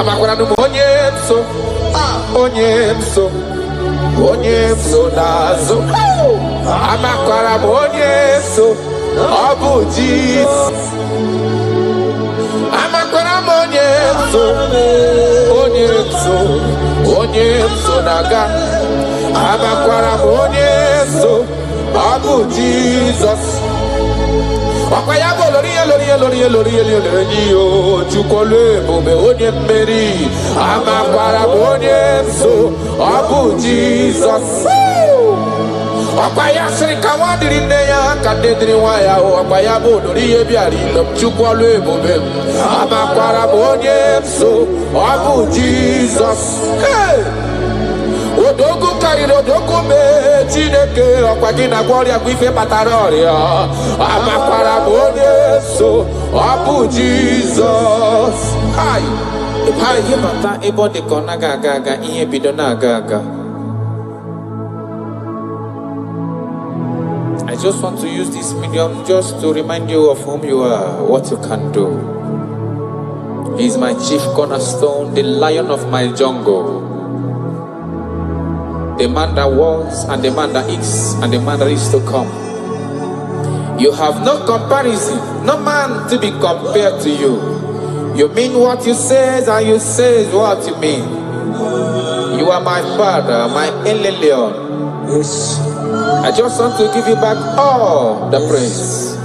Amakwara onye mso nazo. Amakwara onye mso Abu Jesus. Amakwara onye mso naga. Amakwara onye mso Abu Jesus. Wakayabo lori chukole bobe onye mmeri. Amakwara onye mso Abu Jesus. Wakayasri kawadiri neya kadedri waya. Wakayabo lori ebiari lom chukole bobe. Amakwara onye mso Abu Jesus. Hey! Odogu kariro odogu me Chineke okwagina gloria kwife pataroria. Amakwara onye so Abu Jesus. Hi. Hi himata ebo de kona gaga ihe bido na gaga. I just want to use this medium just to remind you of whom you are, what you can do. He is my chief cornerstone, the lion of my jungle. The man that was, and the man that is, and the man that is to come. You have no comparison, no man to be compared to you. You mean what you say, and you say what you mean. You are my father, my Eleleon. Yes. I just want to give you back all the praise.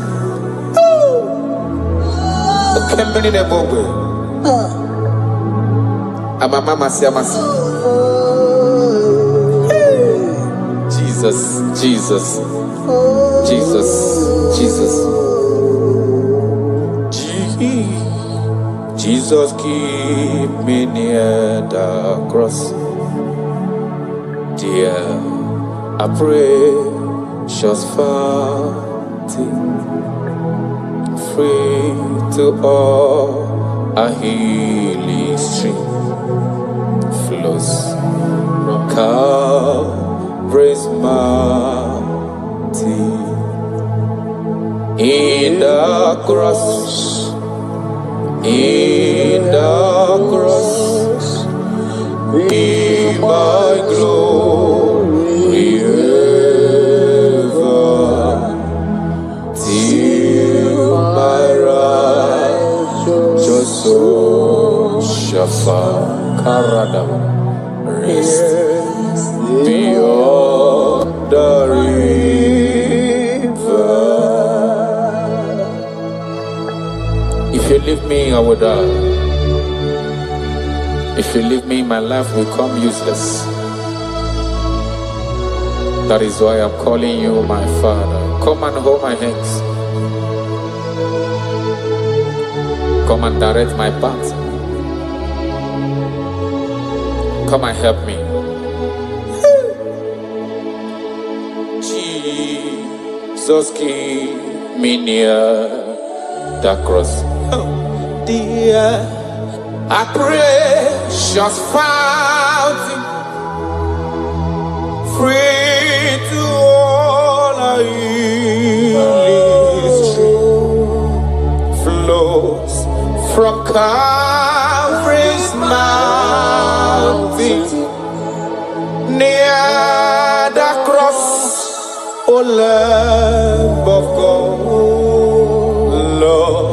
Jesus. Jesus, keep me near the cross. Dear, I pray, just fountain, free to all, a healing stream flows from Calvary's mountain. In the cross, be my glory ever, till my righteous soul shall find rest beyond the river. If you leave me, I will die. If you leave me, my life will come useless. That is why I'm calling you my Father. Come and hold my hands. Come and direct my path. Come and help me. Jesus, keep me near the cross. Dear, I pray, just fountain, free to all I flows from Calvary's mountain, near the cross, O Lamb of God, Lord,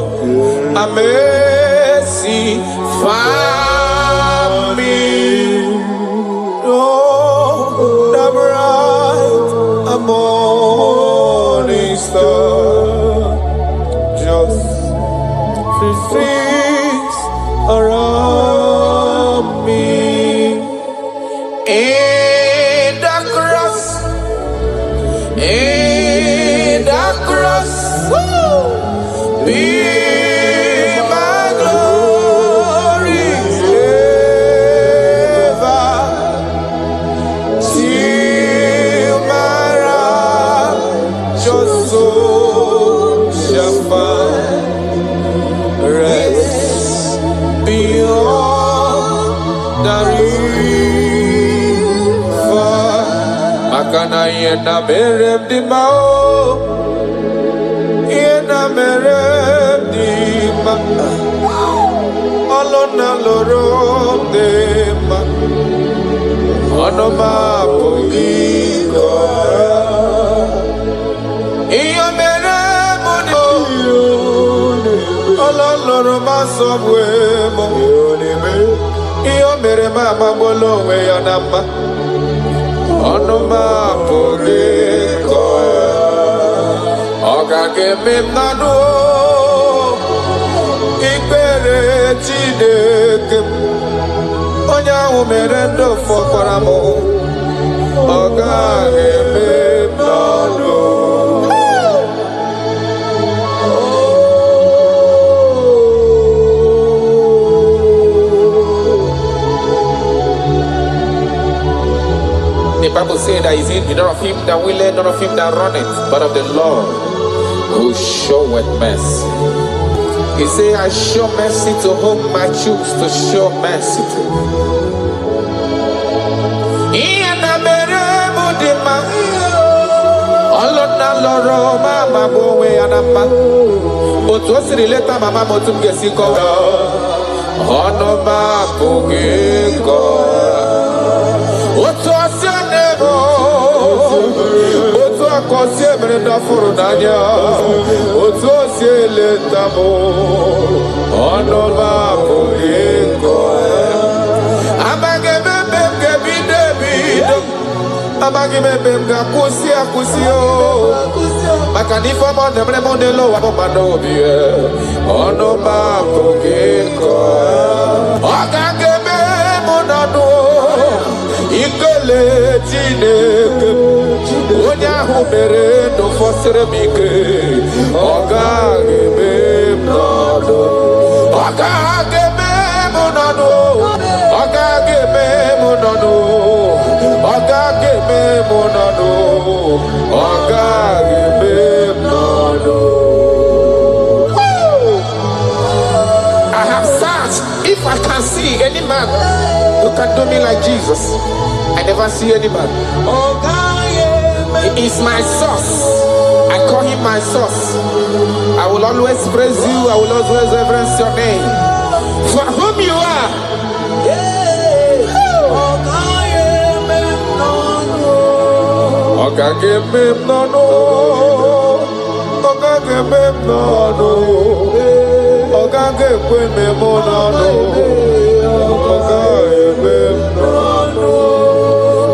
I mercy find me. Oh, the bright morning star, just things around me. In the cross, be my glory ever, till my righteous soul shall find rest beyond the river. Makana yena merem di mau, yena merem di ma, alona loro. Onoma Pugiko. Iyo mere mudo. Ololoro masomwe mo. Iyo mere mama bolo we yanama. Onoma Pugiko. Oga keme nanu. Ikpere Chineke. Onya umerendo fokwara mo. Oga keme nanu. The Bible says that is it not of him that willeth, not of him that runneth, but of the Lord who showeth mercy. He said, I show mercy to whom I choose to show mercy to. But what's the later mama motum gesiko? Onoma Pugiko. What's your name? Otu akosi emere ndafuru n'anya. Otu osi eleta mụ. Onoma Pugiko. Amaghị ebe m ga-ebido ebido. Amaghị m ebe m ga-akwụsị akwụsị o. Maka na ife ọma na-emere m n'elu ụwa mma n'obi. Onoma Pugiko. Ọ ga-eme m n'ọnụ. Ikele Chineke. Onye ahụ mere ndụ fọsịrị m ike. Ọ gaghị eme m n'ọnụ. Ọ gaghị eme m n'ọnụ. Ọ gaghị eme m n'ọnụ. Ọ gaghị eme m n'ọnụ. Ọ gaghị eme m n'ọnụ. I have searched if I can see any man who can do me like Jesus. I never see any man. He is my source. I call him my source. I will always praise you. I will always reverence your name. For whom you are. Oga give me no. Oga give me no. Oga give me no.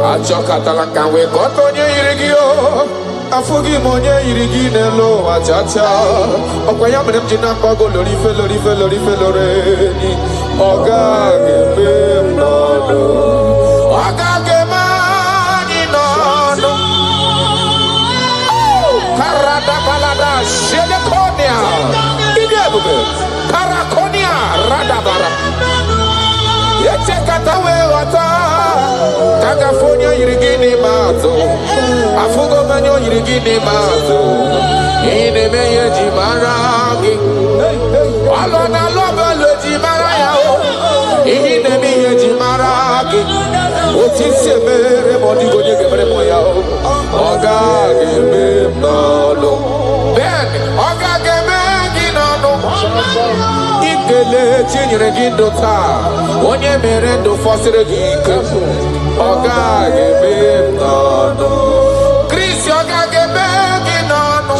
Achọkatala ka we goto onye yiri gị o. Afụghị m onye yiri gị n'elu ụwa chacha. Ọkwa ya mere m ji na-akpọgo lorife loreni. Ọ gaghị eme m n'ọnụ. Ọ gaghị eme anyị n'ọnụ. Karada balada shelekonia. Ịdị ebube. Karakonia radabara. Echekata wee ghọta. California yirigini mazo. Afugo manyo yirigini mazo. Ine meye jimaragi. Alona lobe le jimaraya o. Ine meye jimaragi. Otise mere modigo nye gemere moya o. Oga geme nolo. Ben, oga geme ginano. Ikele chinyere gindota. Onye mere ndo fosire gike. Oga gebe nano. Chris oga gebe ginano.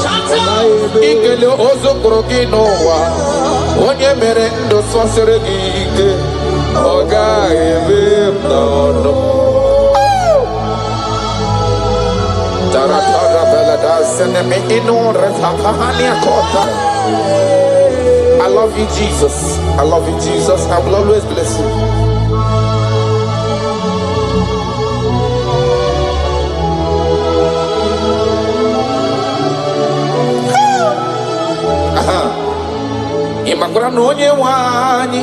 Ikele ozokoro ginowa. Onye mere ndo fosire gike. Oga gebe nano. Taratara belada seneme inore tapahania kota. I love you, Jesus. I love you, Jesus. I will always bless you. Imakwara na onye nwe anyị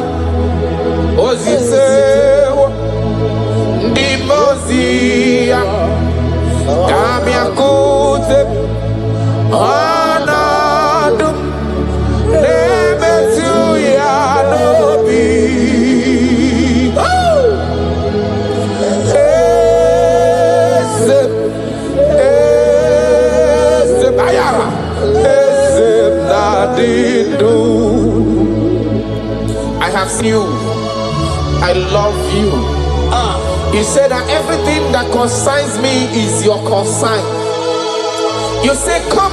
ozisewo ndị ozi ya ga-abịakwute ọnọdụ na-emetụ ya n'obi. Eze ayara eze na-adị ndụ. I have seen you. I love you. He said that everything that concerns me is your concern. You say, come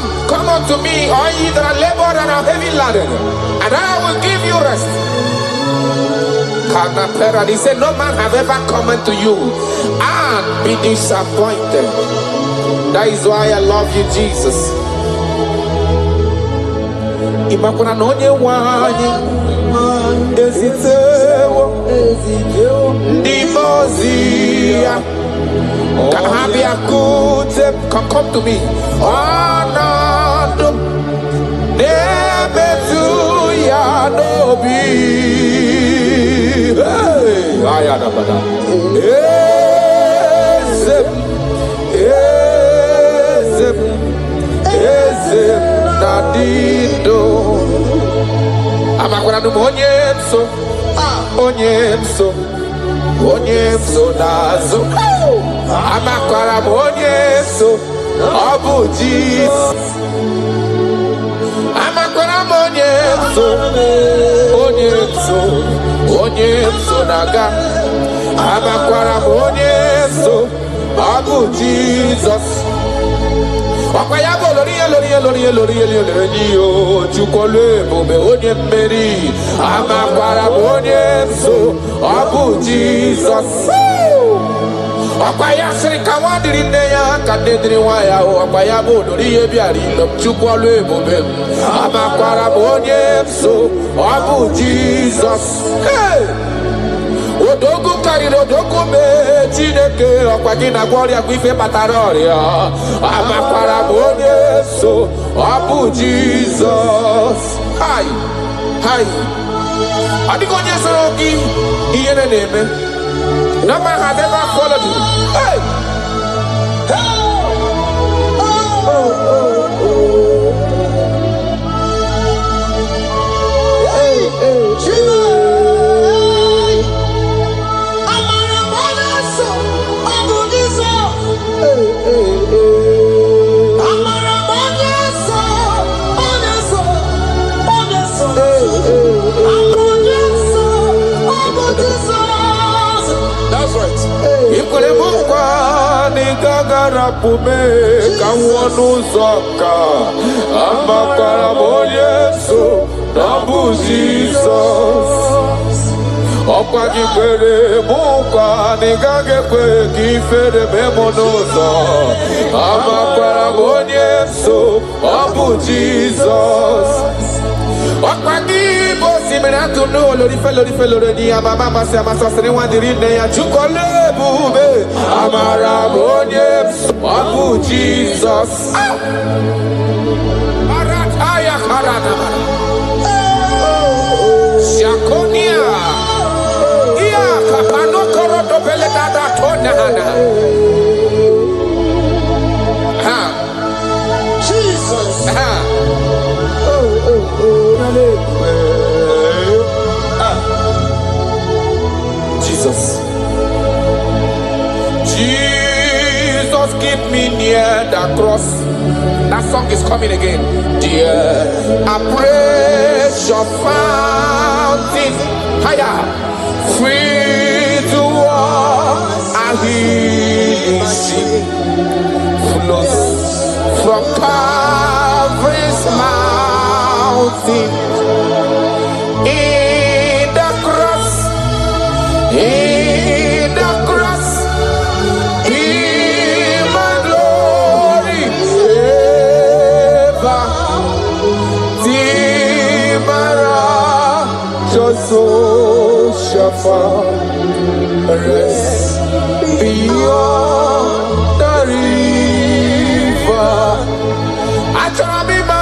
unto me, all ye that are labored and are heavy laden, and I will give you rest. He said, no man have ever come unto you and be disappointed. That is why I love you, Jesus. Imakuna nonye wanyi ezitewo ndimozia kahabia kute. Come to me. Anado nebetu ya nobi. Hey, ayana bada. Ezem nadido. Amakwana onyemso nazo. Amakwara onyemso obuji. Amakwara onyemso naga. Amakwara onyemso obuji Jesus. Wakayabo lori chukole bobe onye mmeri. Amakwara onyemso obu Jesus. Wakayasri kawadiri neya kadedri waya. Wakayabo lori ebiari chukole bobe. Amakwara onyemso obu Jesus. Hey! Odogu kariri odogu me Chineke okwagina gloria gwife bataroria. Amakwara onyeso obu Jesus. Hi. Adigonye sorogi iyene neme. No man has ever followed you. Hey. Gagarapume kawonu zoka amakwara onyeso nabu Jesus. Okwagibere mukwa nigagekwe kifere memonozo. Amakwara onyeso nabu Jesus. Okwagibo simiratu no lori fe ni amama mase amasasere wandiri ne ya chukole bube. Amara onyemso obu Jesus. Arataya karana. Shakonia. Iya kapano koroto pele dada tonana. Ha. Jesus. Ha. Jesus. Jesus, keep me near the cross. That song is coming again. Dear, I praise your fountain. Higher, free to walk. I hear sea flows from Calvary's mountain. In the cross. In the cross, in my glory, ever, Timara, Joso, Shafa, rest beyond the river. Achamima,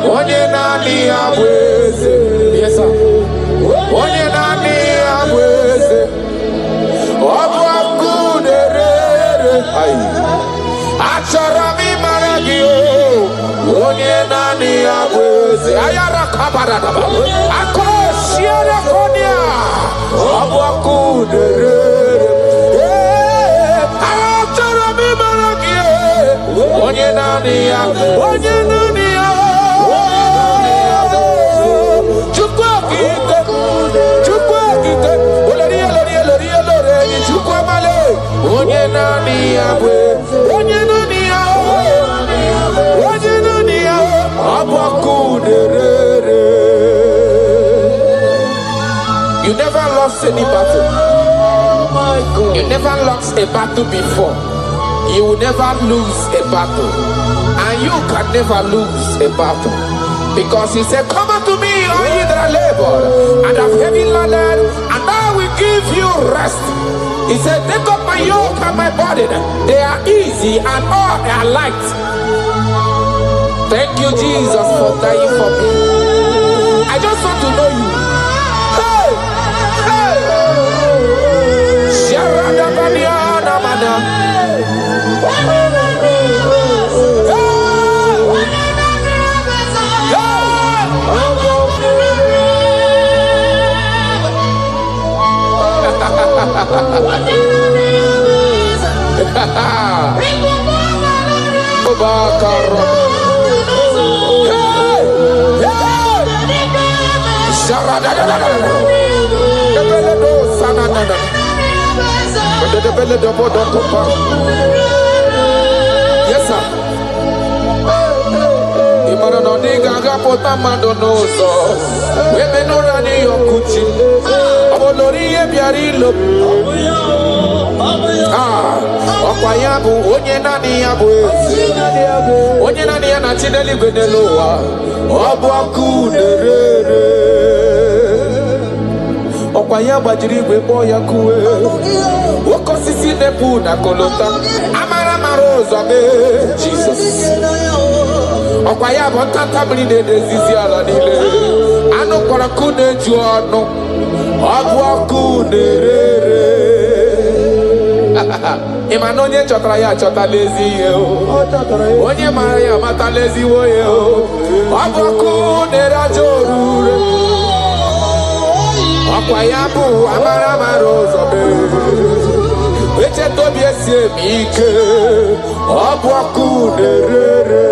onye nani abweze, yes sir. Onye nani abweze obu akuderere. Achara mi maragi o. Onye nani abweze ayara kabaradaba. Akoshiere konia obu akuderere. Achara mi maragi o. Onye nani abweze. You never lost any battle. You never lost a battle before. You will never lose a battle. And you can never lose a battle. Because he said, come unto me, all ye that are labored and have heavy laden, and I will give you rest. He said, take up my yoke and my burden. They are easy and all are light. Thank you, Jesus, for dying for me. I just want to know you. Hey! Hey! Sharada Badiana Mana. Yes, sir. No diga pota mandonoso. Women no rani yokuchi. Abolori ebiarilo. Okwayabu onye nani yabu. Onye nani yana chineli gweneloa. Obuaku nerere. Okwayaba jirigwe boya kuwe. Okosisi nepu na kolota. Amara marozo me. Jesus. Okwaya bontanta mride dezizi ala nile. Anu kora kune juano. Abwa kunerere. Imanonye chotara ya chota lezi yo. Onye mara ya mata lezi wo yo. Abwa kunera jorure. Okwaya bu amara marozo be. Eche tobi esie mike. Abwa kunerere.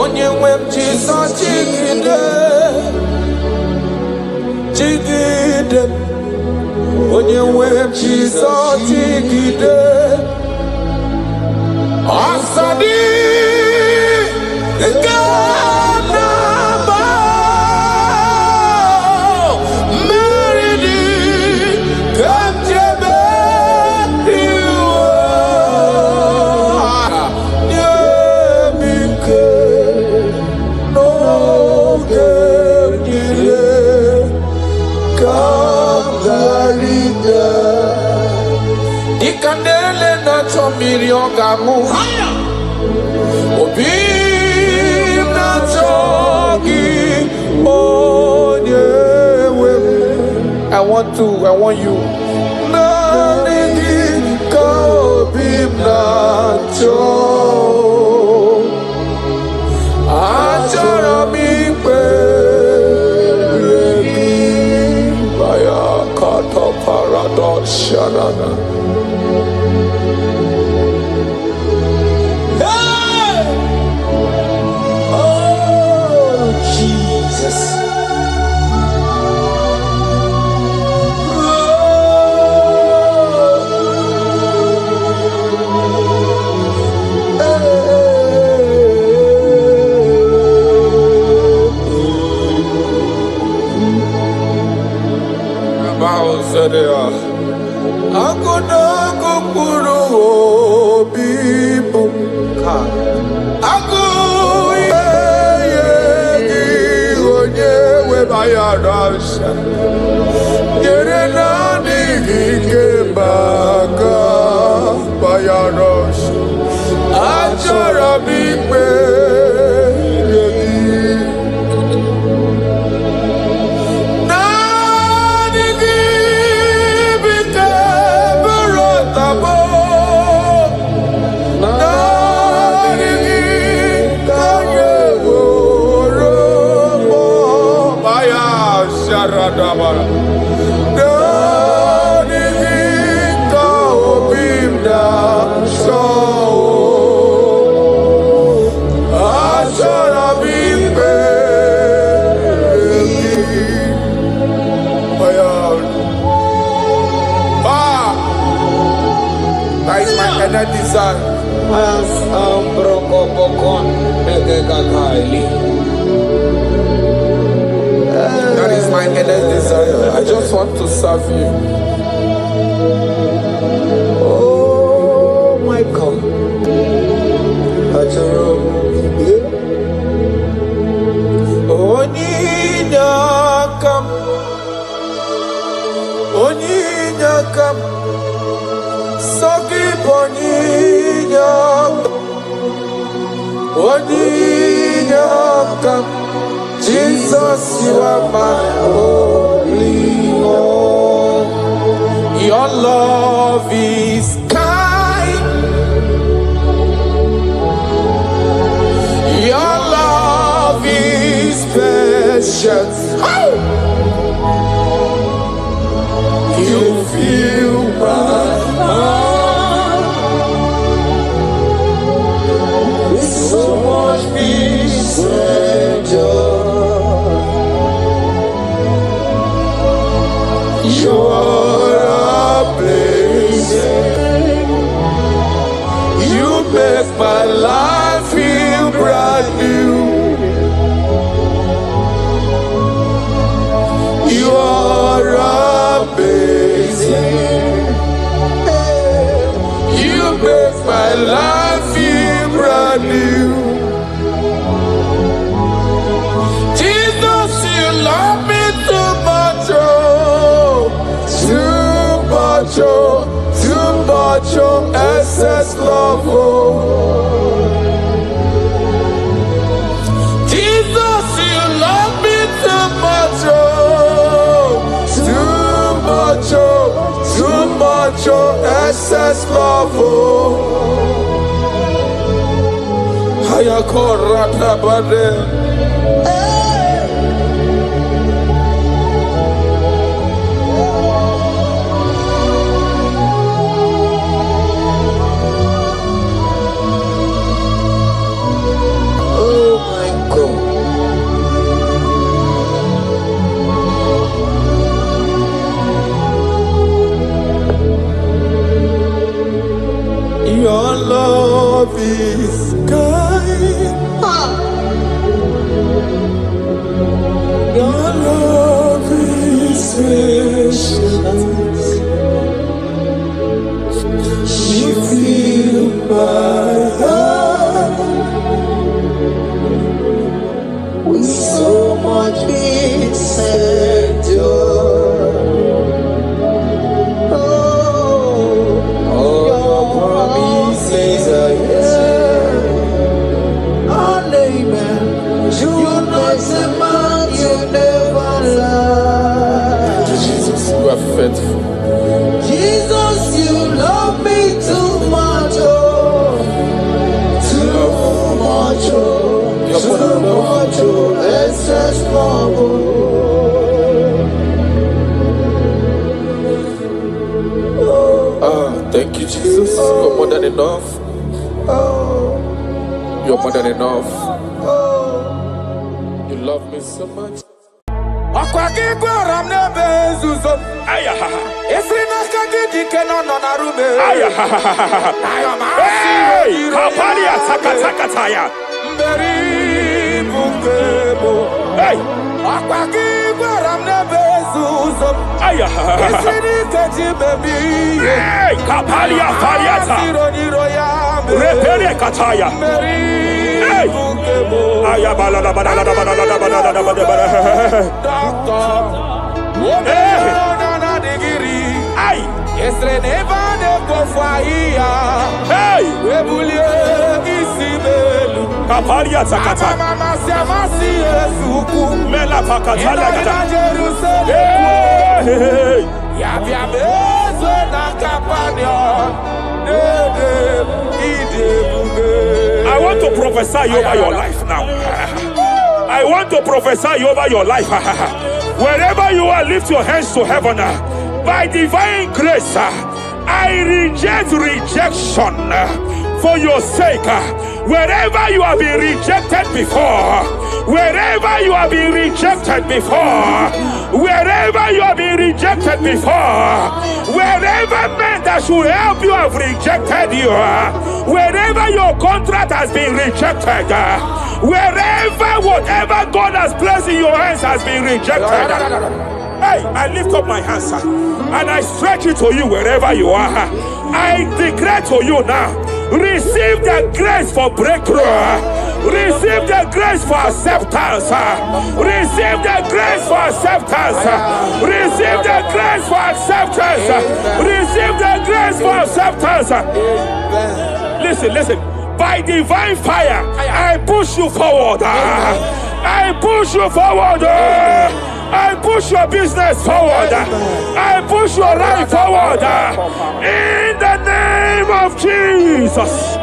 Onye nwe m Jizọs jigide onye nwe m Jizọs jigide ọsọ dị nke na-agba mmeri dị ka m jebe Ikandele na chomiri ogamu Obi na chogi onyewe I want you Nanigi ka obi na chogi Achara mi pe Baya kata paradox shanana Radabara. That is my inner desire. That is my inner desire. I just want to serve you. Oh my God. Onyakam Sogi Onyakam Jesus, you are my holy one. Your love is kind. Your love is patient. You fill my heart with so much peace and joy. You're amazing. You make my life feel brand new. You're amazing. You make my life feel brand new. Jesus, you love me too much, oh, too much, oh, too much, oh, excess love, oh. Jesus, you love me too much, oh, too much, oh, excess love, oh. Hayakorata bade. Oh my God. Your love is kind. Your love is patient. You fill my heart with so much peace and joy. Faithful. Jesus, you love me too much, oh, too much, oh, too much, oh, excess love, oh. Thank you, Jesus. You're more than enough. You're more than enough. You love me so much. Hey, Kapalia Takataya. Hey, hey, Kapalia Fariata. Repere Kataya. Hey, Kapalia Takata. Mela Pakatala. I want to prophesy over your life now. I want to prophesy over your life. Wherever you are, lift your hands to heaven. By divine grace, I reject rejection for your sake. Wherever you have been rejected before, wherever you have been rejected before, wherever you have been rejected before, wherever men that should help you have rejected you, wherever your contract has been rejected, wherever whatever God has placed in your hands has been rejected. Hey, I lift up my hands and I stretch it to you wherever you are. I declare to you now, receive the grace for breakthrough. Receive the grace for acceptance. Receive the grace for acceptance. Receive the grace for acceptance. Receive the grace for acceptance. Listen. By divine fire, I push you forward. I push you forward. I push your business forward. I push your life forward. In the name of Jesus.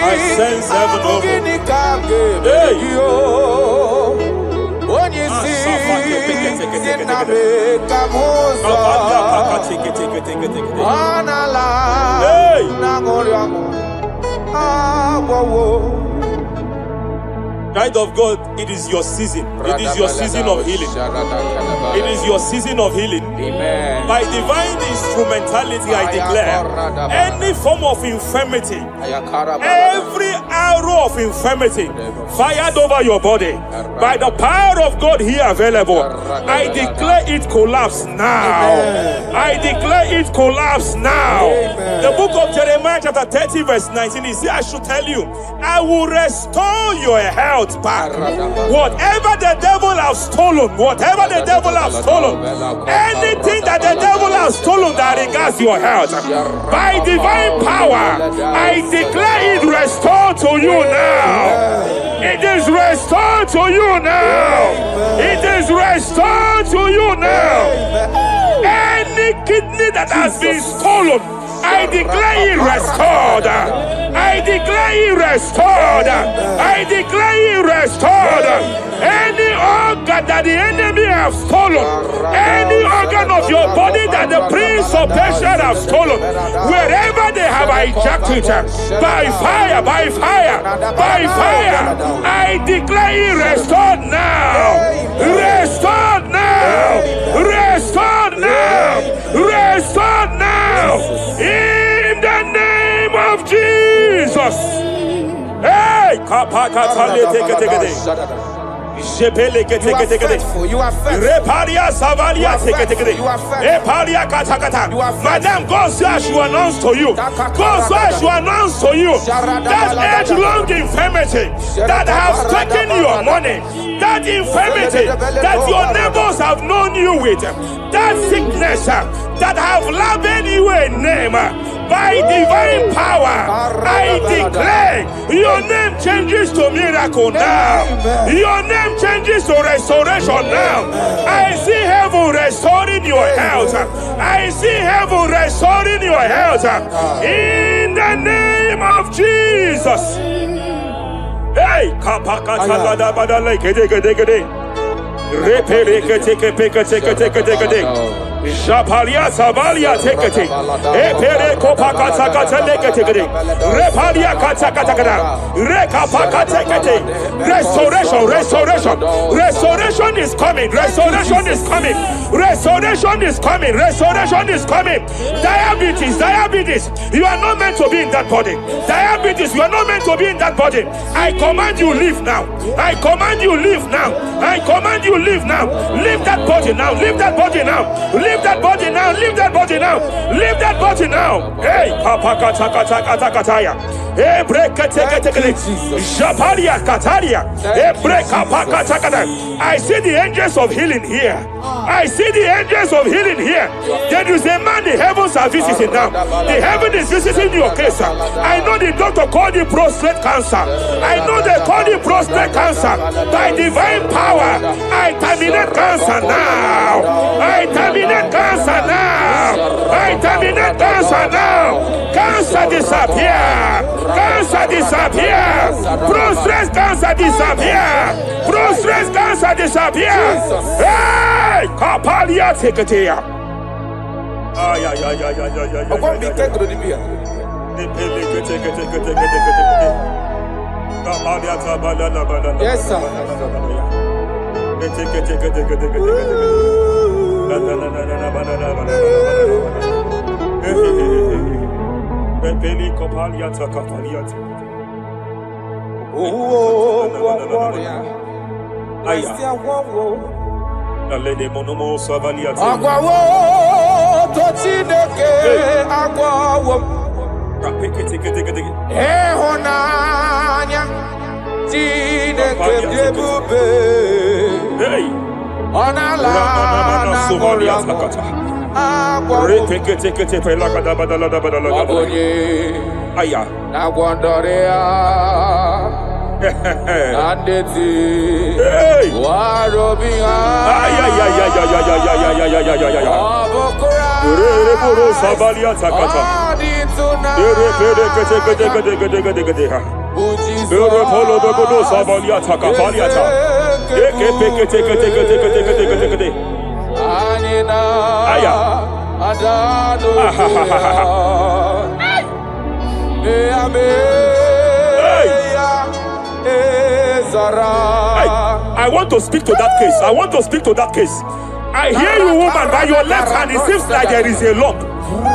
I sense heaven open. Child of God, it is your season. It is your season of healing. It is your season of healing. Amen. By divine instrumentality, I declare any form of infirmity, every arrow of infirmity fired over your body, by the power of God here available, I declare it collapse now. I declare it collapse now. The book of Jeremiah chapter 30 verse 19 is here. I should tell you, I will restore your health back. Whatever the devil has stolen, whatever the devil has stolen, anything that the devil has stolen that regards your health, by divine power, I declare it restored to you now. It is restored to you now. It is restored to you now. Any kidney that has been stolen, I declare it restored. I declare it restored. I declare it restored. Any organ that the enemy have stolen, any organ of your body that the prince of Persia have stolen, wherever they have hijacked it, by fire, by fire, by fire, I declare it restored now. Restored now. Restored now. Restored now. In the name of Jesus. Hey, you are faithful. You are Madam, God says you announce to you. God says you announce to you that age-long infirmity that has taken your money, that infirmity that your neighbors have known you with, that sickness that have labeled you a name. By divine power, I declare your name changes to miracle now. Your name changes to restoration now. I see heaven restoring your health. I see heaven restoring your health. In the name of Jesus. Hey, Japalia Savalia Tekete, Epere Kopakata Katalekete, Repalia Katakata, Rekapakatekete. Restoration is coming, restoration is coming, restoration is coming, restoration is coming. Diabetes, you are not meant to be in that body. Diabetes, you are not meant to be in that body. I command you leave now. I command you leave now. I command you leave now. Leave that body now. Leave that body now. Leave that body now. Leave that body now. Leave that body now. Hey, Papakatakataya. Hey, break Japalia Kataria. Hey, break Papakatakata. I see the angels of healing here. I see the angels of healing here. There is a man the heavens are visiting now. The heaven is visiting your case. I know the doctor called it prostate cancer. I know they call it prostate cancer. By divine power, I terminate cancer now. I terminate cancer now. I terminate cancer now. Cancer disappear. Cancer disappear. Prostrate cancer disappear. Prostrate cancer disappear. Hey, Kapalia take it here. Ay. Yes, sir. I want to speak to that case. I want to speak to that case. I hear you, woman, by your left hand. It seems like there is a lump.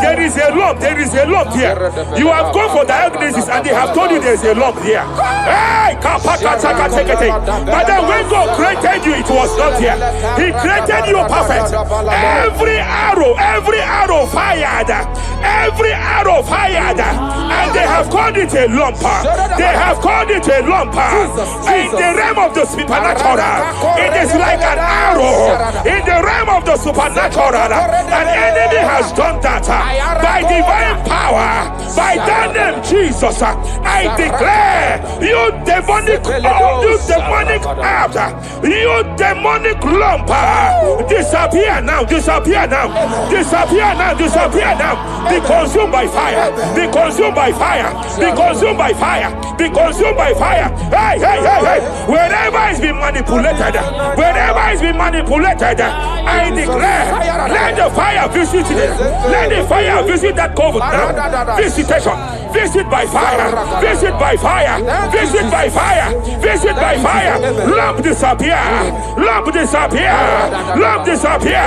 There is a lump. There is a lump here. You have gone for diagnosis and they have told you there is a lump here. Hey, but then when God created you, it was not here. He created you perfect. Every arrow fired. Every arrow fired. And they have called it a lump. They have called it a lump. In the realm of the supernatural, it is like an arrow. In the realm of the supernatural, an enemy has done that. By divine power, by that name Jesus, I declare you demonic you demonic lump, disappear now, disappear now, disappear now, disappear now. Be consumed by fire, be consumed by fire, be consumed by fire, be consumed by fire. Hey, hey, hey, hey. Wherever it's been manipulated, wherever it's been manipulated, I declare, let the fire visit it. Let the fire visit that coven now. Visitation, visit by fire, visit by fire, visit by fire, visit by fire. Lump disappear, lump disappear, lump disappear,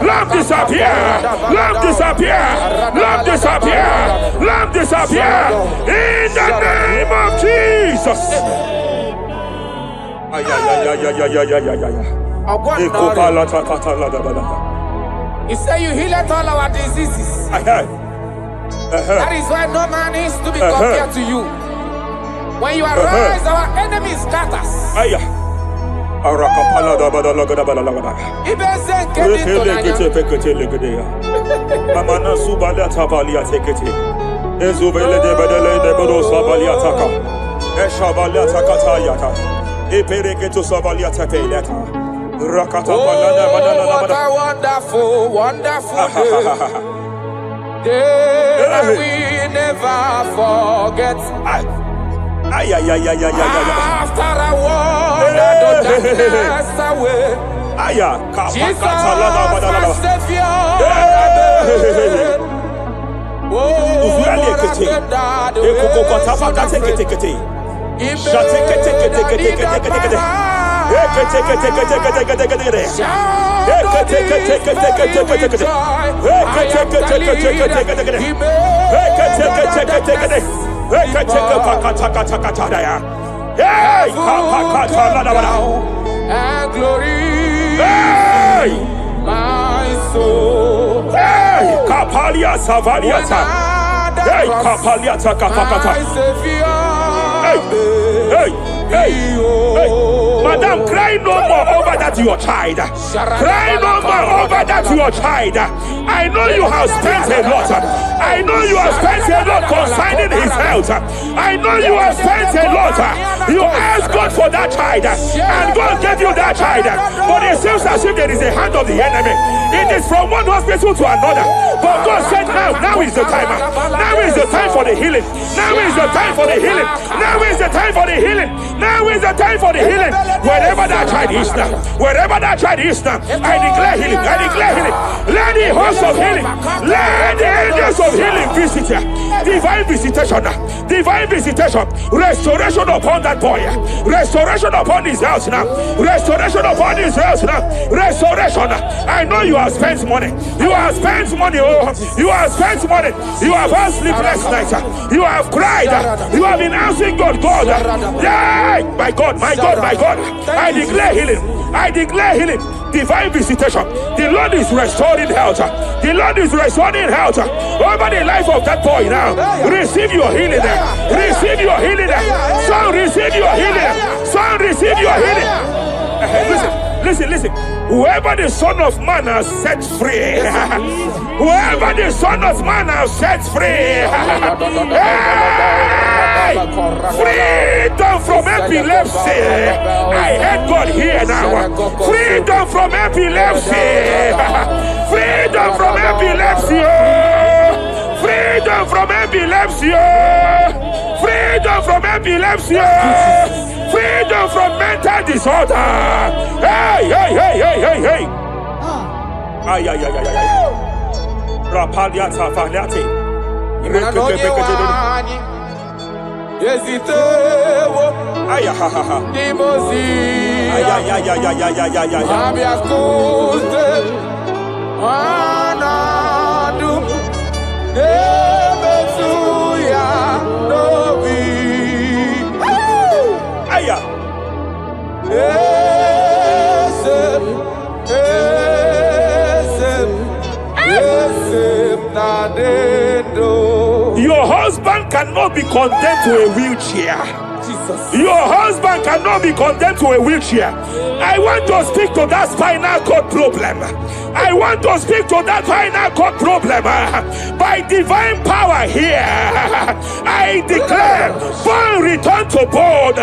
lump disappear, lump disappear, lump disappear, lump disappear. In the name of Jesus. He said you heal all our diseases. That is why no man is to be compared to you. When you arise, our enemies scatters. What a wonderful, wonderful day. Day we never forget. After I wandered the darkness away, Jesus, my Savior. Oh, what a good dad. And glory, my soul. Kapalia Savaliata. Kapaliata Kapakata. Hey, Madam, cry no more over that your child. Cry no more over that your child. I know you have spent a lot. I know you have spent a lot concerning his health. I know you have spent a lot. You asked God for that child, and God gave you that child. But it seems as if there is a hand of the enemy. It is from one hospital to another. But God said now is the time. Now is the time for the healing. Now is the time for the healing. Now is the time for the healing. Now is the time for the healing. Wherever that child is now, wherever that child is now, I declare healing. I declare healing. Let the host of healing, let the angels of healing visit you. Divine visitation, divine visitation, restoration upon that boy, restoration upon his house now, restoration upon his house now, restoration. I know you have spent money, you have spent money, oh, you have spent money, you have had sleepless nights, you have cried, you have been asking God, yeah, my God, my God, my God, I declare healing, I declare healing, divine visitation. The Lord is restoring health, the Lord is restoring health over the life of that boy now. Receive your healing, receive your healing, son, receive your healing, son, receive your healing. Listen. Whoever the Son of Man has set free, whoever the Son of Man has set free, hey, freedom from epilepsy. I heard God here now. Freedom from epilepsy. Freedom from epilepsy. Freedom from epilepsy. Freedom from epilepsy. Freedom from mental disorder. Hey. Ay. Rapalia Tafaniati. Your husband cannot be condemned to a wheelchair. Jesus. Your husband cannot be condemned to a wheelchair. I want to speak to that spinal cord problem. I want to speak to that spinal cord problem. By divine power here, I declare bone return to bone,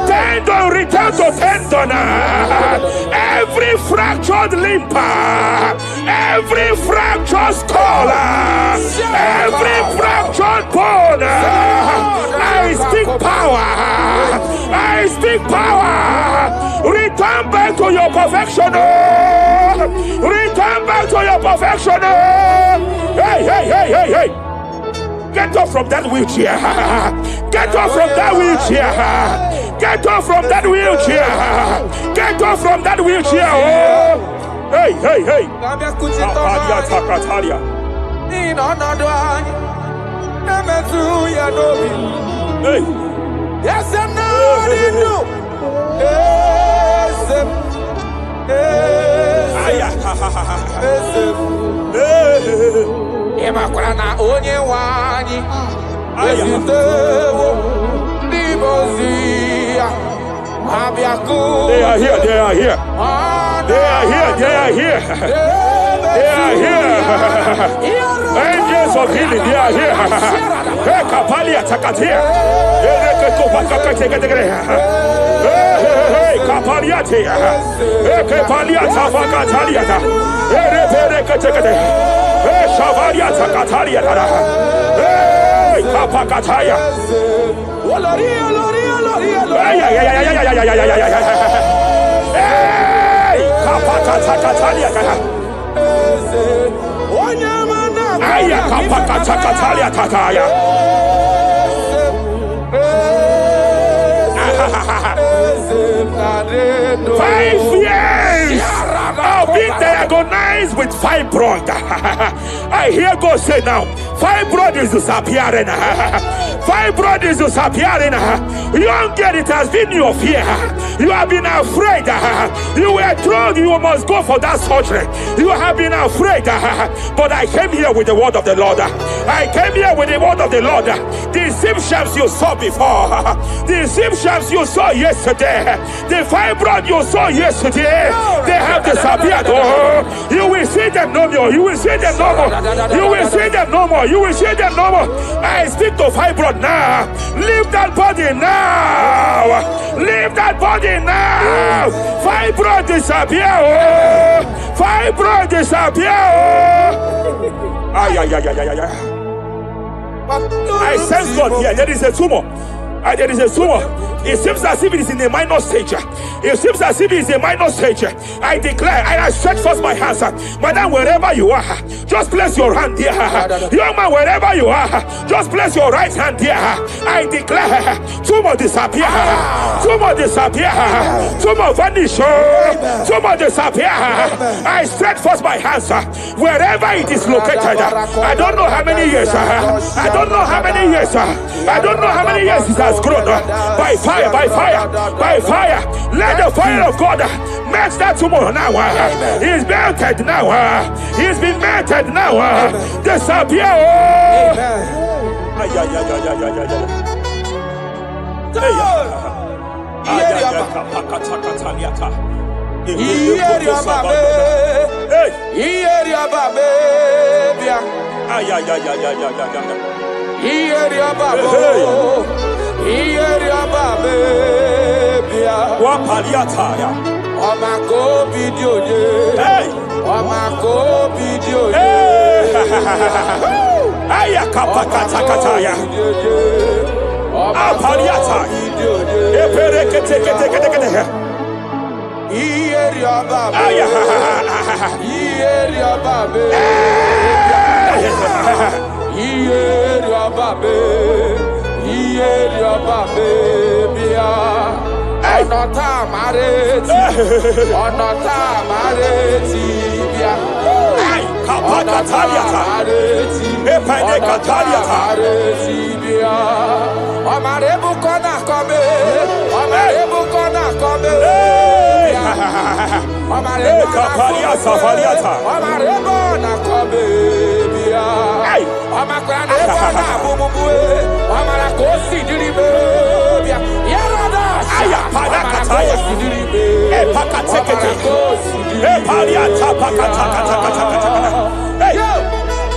tendon return to tendon, every fractured limb, every fractured skull, every fractured bone. I speak power. I speak power. Return back to your perfection. Return back to your perfection. Hey. Get off from that wheelchair. Get off from that wheelchair. Get off from that wheelchair. Get off from that wheelchair. Oh. Hey. Hey. Yes, I'm not in you. Emakrana onye wani. They are here. They are here. Angels of healing, they are here. Kapalia Takatia. Kapalia Tia. Kapalia Tafakatalia. Shavalia Takatalia. Kapakataya. Kapakatakalia. Aya kapakatakalia tataya. 5 years of being diagnosed with fibroid. I hear God say now, fibroid is disappearing. Fibroid is disappearing. Young girl, it has been your fear. You have been afraid. You were told you must go for that surgery. You have been afraid. But I came here with the word of the Lord. I came here with the word of the Lord. The symptoms you saw before, the symptoms you saw yesterday, the fibroid you saw yesterday, they have disappeared. Oh, you will see them no more. You will see them no more. You will see them no more. You will see them no more. I speak to fibroid now. Leave that body now. Leave that body now. Fibroid disappear. Oh, Fibroid disappear. I sense God here. There is a tumor. There is a tumor. It seems as if it is in a minor stage. It seems as if it is a minor stage. I declare, I stretch forth my hands. Madam, wherever you are, just place your hand there. Young man, wherever you are, just place your right hand there. I declare, tumor disappear. Tumor disappear. Tumor vanish. Tumor disappear. I stretch forth my hands. Wherever it is located. I don't know how many years. I don't know how many years. I don't know how many years it has grown. By fire, by fire, by fire. Let the fire of God match that tumor now. He's melted now. He's been melted now. Disappear.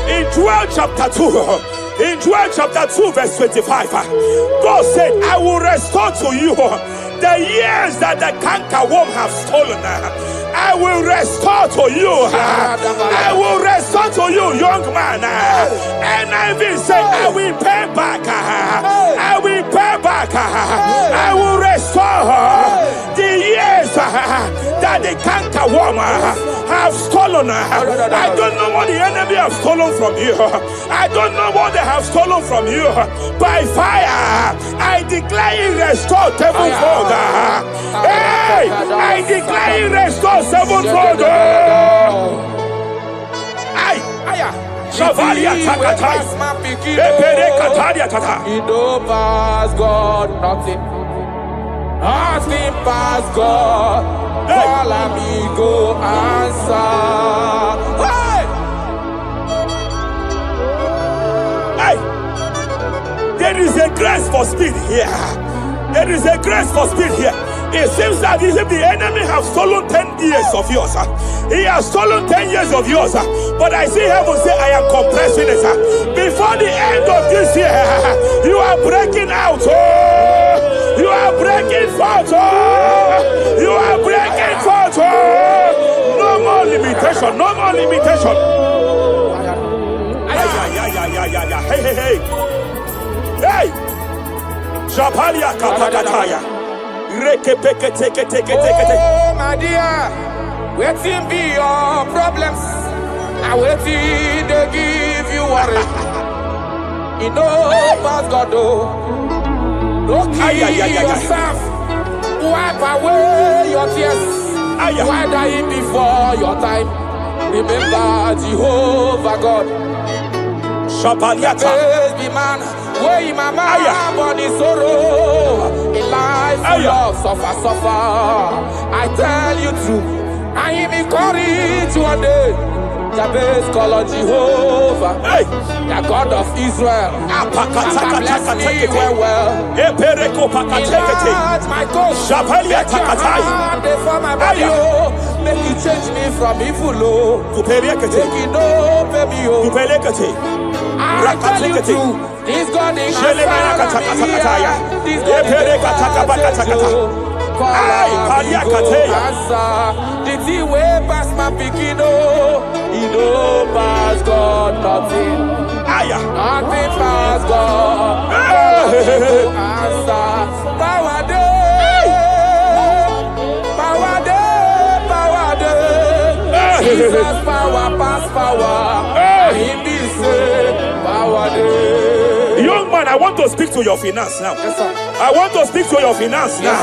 In Joel chapter 2, in Joel chapter 2 verse 25, God said, I will restore to you the years that the cankerworm have stolen. I will restore to you. I will restore to you, young man. And I will say, I will pay back. I will pay back. I will restore the years that the cankerworm have stolen. I don't know what the enemy have stolen from you. I don't know what they have stolen from you. By fire, I declare it restored sevenfold. Hey, I declare it restored sevenfold. Shavalia Takatai. It don't pass God, nothing. Nothing past God. Call amigo, answer. Hey! There is a grace for speed here. There is a grace for speed here. It seems that if the enemy have stolen 10 years of yours, he has stolen 10 years of yours. But I see heaven say, I am compressing it. Before the end of this year, you are breaking out. You are breaking forth. You are breaking forth. No more limitation. No more limitation. Hey, hey, hey. Hey. Japalia kapakataya. Oh, my dear, waiting be your problems. I waiting to give you worry. You know, past God, don't kill yourself. Wipe away your tears. Why die before your time? Remember Jehovah God. Shapaliata. Be man, where my mama born in sorrow. In life, love, suffer. I tell you true. I am encouraged one day. Jabez call on Jehovah, the God of Israel. Bless me well. Enlarge my coast. Make your hand for my body. Make you change me from evil. Make you know me. I tell you true. This God in Israel. This God in Israel. answer. The thing way past my picking, he no pass God, nothing. Nothing pass God. Answer. Power day. Power day. Power day. Jesus power pass power. Him be say power day. Young man, I want to speak to your finance now. Yes, sir. I want to speak to your finance now.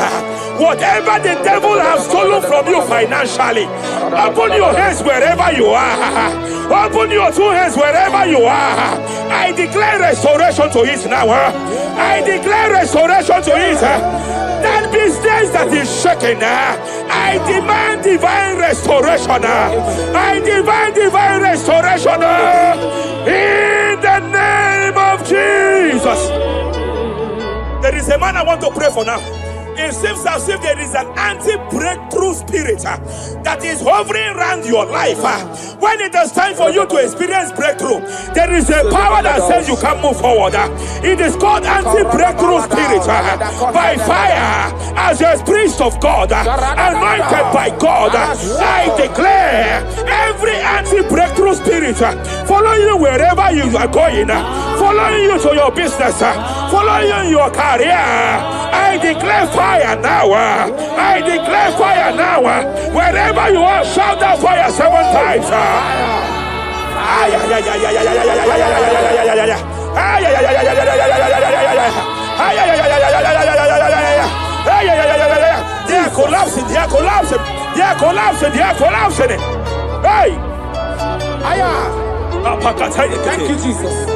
Whatever the devil has stolen from you financially, open your hands wherever you are. Open your two hands wherever you are. I declare restoration to it now. I declare restoration to it. That business that is shaking, I demand divine restoration. I demand divine restoration in the name of Jesus. There is a man I want to pray for now. It seems as if there is an anti-breakthrough spirit that is hovering around your life. When it is time for you to experience breakthrough, there is a power that says you can't move forward. It is called anti-breakthrough spirit. By fire, as a priest of God, anointed by God, I declare every anti-breakthrough spirit following you wherever you are going, following you to your business, following you in your career. I declare fire now. I declare fire now. Wherever you are, shout that fire 7 times. They are collapsing. They are collapsing. They are collapsing. They are collapsing. Hey. Thank you, Jesus.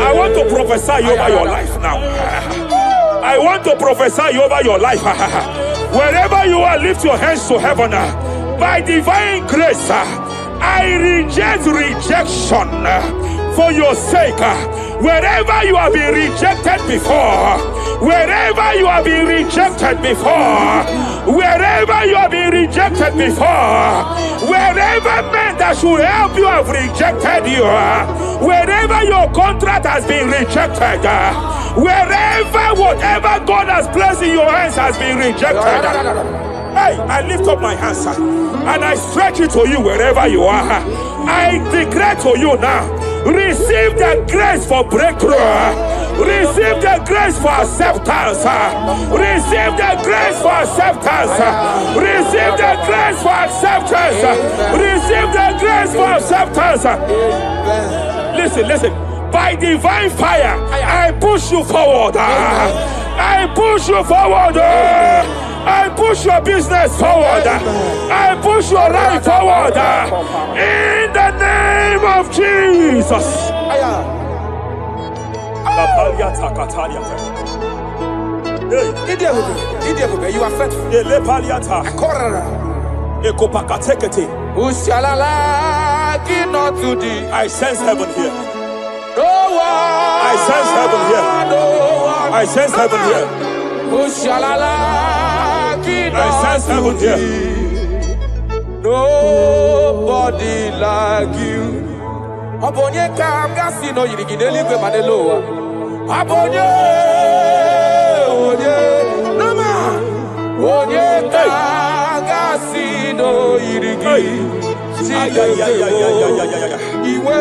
I want to prophesy over your life now. I want to prophesy over your life. Wherever you are, lift your hands to heaven. By divine grace, I reject rejection for your sake. Wherever you have been rejected before, wherever you have been rejected before, wherever you have been rejected before, wherever men that should help you have rejected you, wherever your contract has been rejected, wherever whatever God has placed in your hands has been rejected. Hey, I lift up my hands and I stretch it to you wherever you are. I declare to you now, receive the grace for breakthrough. Receive the grace for acceptance. Receive the grace for acceptance. Receive the grace for acceptance. Receive the grace for acceptance. Listen. By divine fire, I push you forward. I push you forward. I push your business forward. I push your life forward. In the name of Jesus. You are faithful. I sense heaven here. No one. I sense heaven here. No one. I sense heaven here. I sense heaven here. Nobody like you. Abonye kamgasi no yirigideli gwe maneloa. Abonye, nama. Onye kamgasi no yirigi. Iwe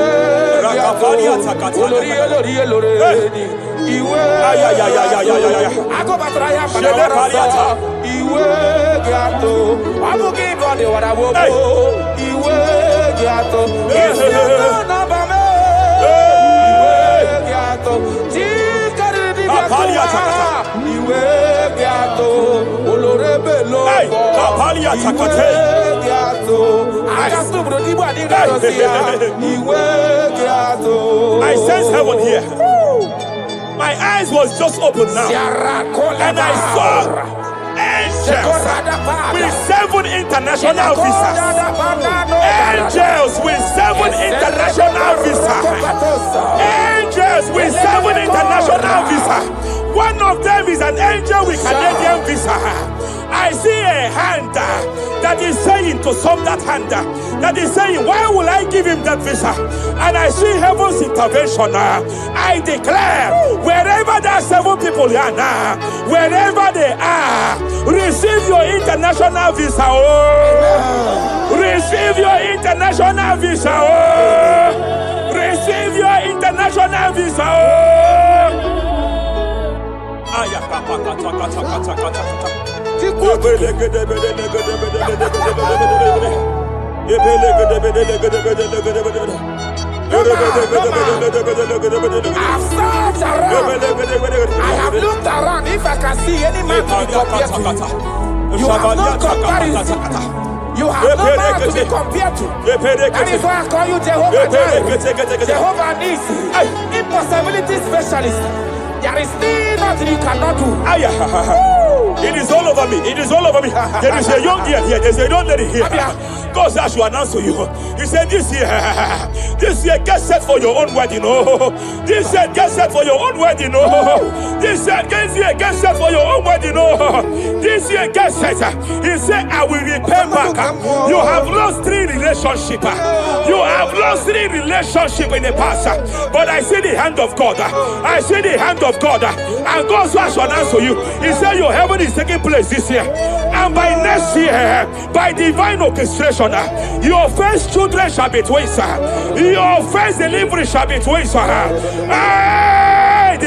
Iwe I sense heaven here. My eyes was just open now, and I saw angels with 7 international visas. Angels with 7 international visas. Angels with 7 international visas. One of them is an angel with Canadian visa. I see a hand that is saying to some that hand that is saying, why will I give him that visa? And I see heaven's intervention. I declare, wherever there are 7 people here now, wherever they are, receive your international visa. Oh, receive your international visa. Oh, receive your international visa. Oh, I have looked around if I can see any man to be compared to you. You have no comparison. You have no man to be compared to. That is why I call you Jehovah Jireh, Jehovah Nisi, impossibility specialist. There is nothing you cannot do. It is all over me. It is all over me. There is a young girl here. There's a young lady here. God says to announce to you. He said this year, get set for your own wedding. Oh, this year, get set for your own wedding. Oh, this year, get set for your own wedding. Oh, this year, get set. He said, I will repay back. You have lost 3 relationships. You have lost 3 relationships in the past. But I see the hand of God. I see the hand of God. And God says to announce to you. He said, your heaven is taking place this year. And by next year, by divine orchestration, your first children shall be twins. Your first delivery shall be twins. The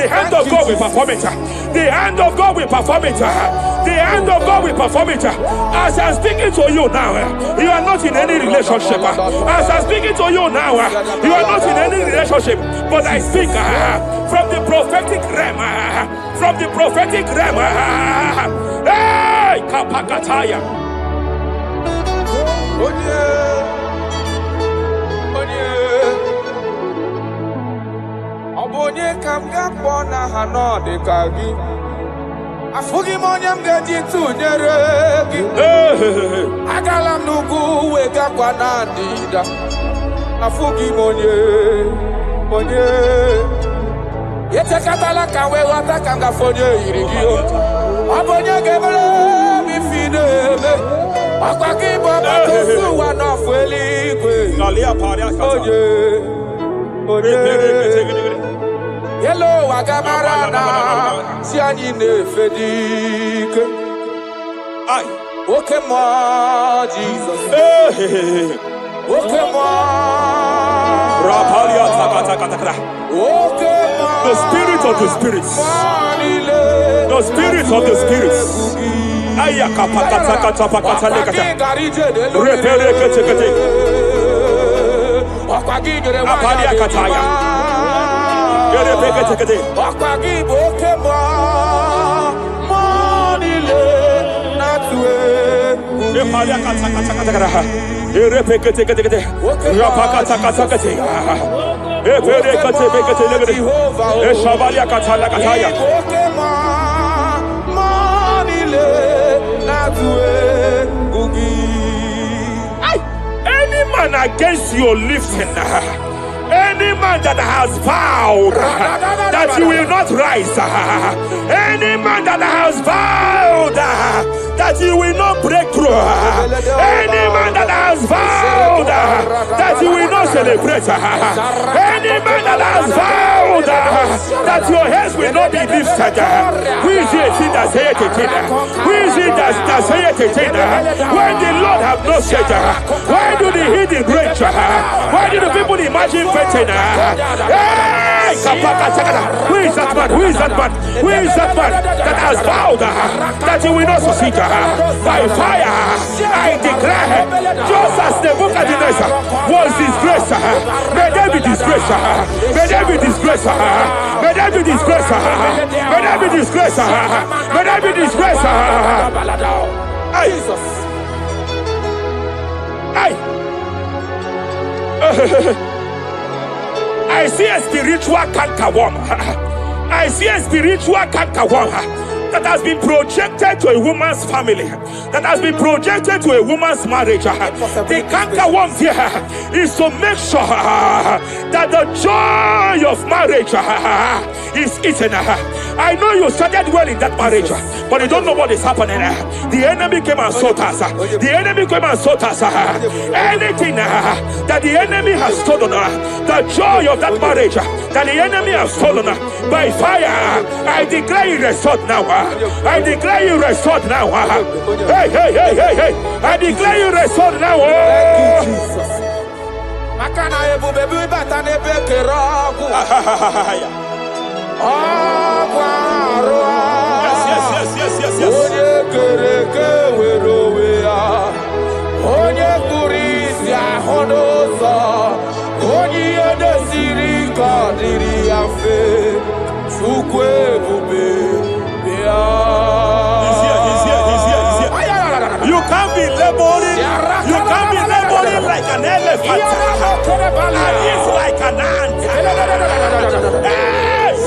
hand of God will perform it. The hand of God will perform it. The hand of God will perform it. As I'm speaking to you now, you are not in any relationship. As I'm speaking to you now, you are not in any relationship. But I speak from the prophetic realm. From the prophetic realm. Hey, Kapakataya. Onye kam ga-akpọ n'aha n'ọdịka gị afụghị m onye m ga-eji tụnyere gị agala m n'ugwu wegakwa na ndịda afụghị m onye etekatala ka wee ghọta ka m gafe onye yiri gị ọ bụ onye ga-emere m ife na-eme ọkwa gị bụ ọgbata osi ụwa n'ọfụ eluigwe onye Hello, Agamarana, Sianine Fedike. Okay, more Jesus. Okay, more. The spirit of the spirits. The spirit of the spirits. Any man against your lifting, any man that has vowed that you will not rise, any man that has vowed that you will not break through, any man that has vowed that you will not celebrate. Any man that has vowed that your heads will not be lifted, who is it that saith it? Who is it that saith it? When the Lord have not said, why do the hidden rage? Why do the people imagine fainting? Hey, who is that man? Who is that man? Who is that man that has vowed that he will not succeed? By fire, I declare, just as Nebuchadnezzar was disgraced, may they be disgraced. May they be disgraced. May they be disgraced. May they be disgraced. May they be disgraced. Jesus. I see a spiritual cankerworm. I see a spiritual cankerworm that has been projected to a woman's family, that has been projected to a woman's marriage. The cankerworm here is to make sure that the joy of marriage is eaten. I know you started well in that marriage, but you don't know what is happening. The enemy came and sought us. The enemy came and sought us. Anything that the enemy has stolen, the joy of that marriage that the enemy has stolen, by fire, I declare it restored now. I declare you restored now. Hey, hey, hey, hey, hey. I declare you restored now. Thank you, Jesus. Makana ebu bebu batane bekerogu. Yes. Onye kereke weroweya. Onye kurisi ahonoza. Onye edesiri kadiri afe. Chukwe bube. He's here. You can't be laboring. You can't be laboring like an elephant. And he's like an ant.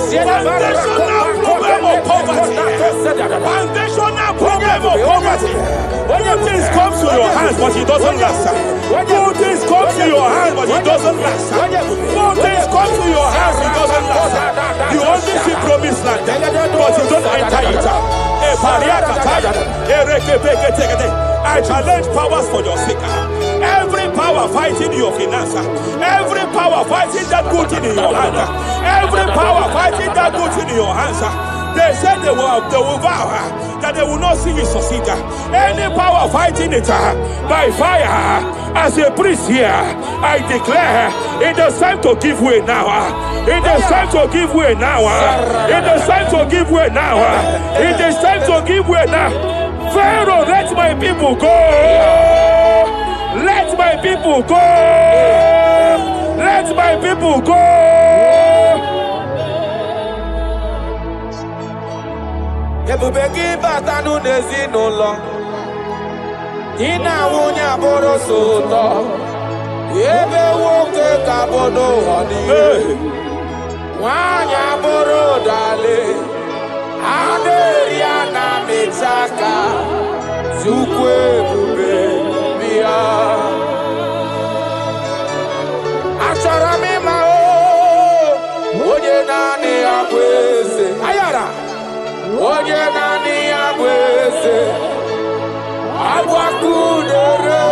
Foundational problem of poverty. Foundational problem of poverty. Good things come to your hands, but it doesn't last. Good things come to your hands, but it doesn't last. Good things come to your hands, it doesn't last. You only see promised land, but you don't enter it. I challenge powers for your sake. Every power fighting your finance, every power fighting that good thing in your hand, every power fighting that good thing in your hands. They said they will vow that they will not see you succeed. Any power fighting it by fire, as a priest here, I declare it is time to give way now. It is time to give way now. It is time to give way now. It is time to give way now. Pharaoh, let my people go. Let my people go. Let my people go. Ebube gị bata n'ezinụlọ gị na nwunye abụrụ so ụtọ ebe nwoke ka bụ n'ụwa niile nwaanyị abụrụ ụdale a na-eri a na-amịcha aka Chukwu ebube bịa achọrọ m ịma onye naanị ya bụ eze ayara onye naanị ya bụ eze agbakudere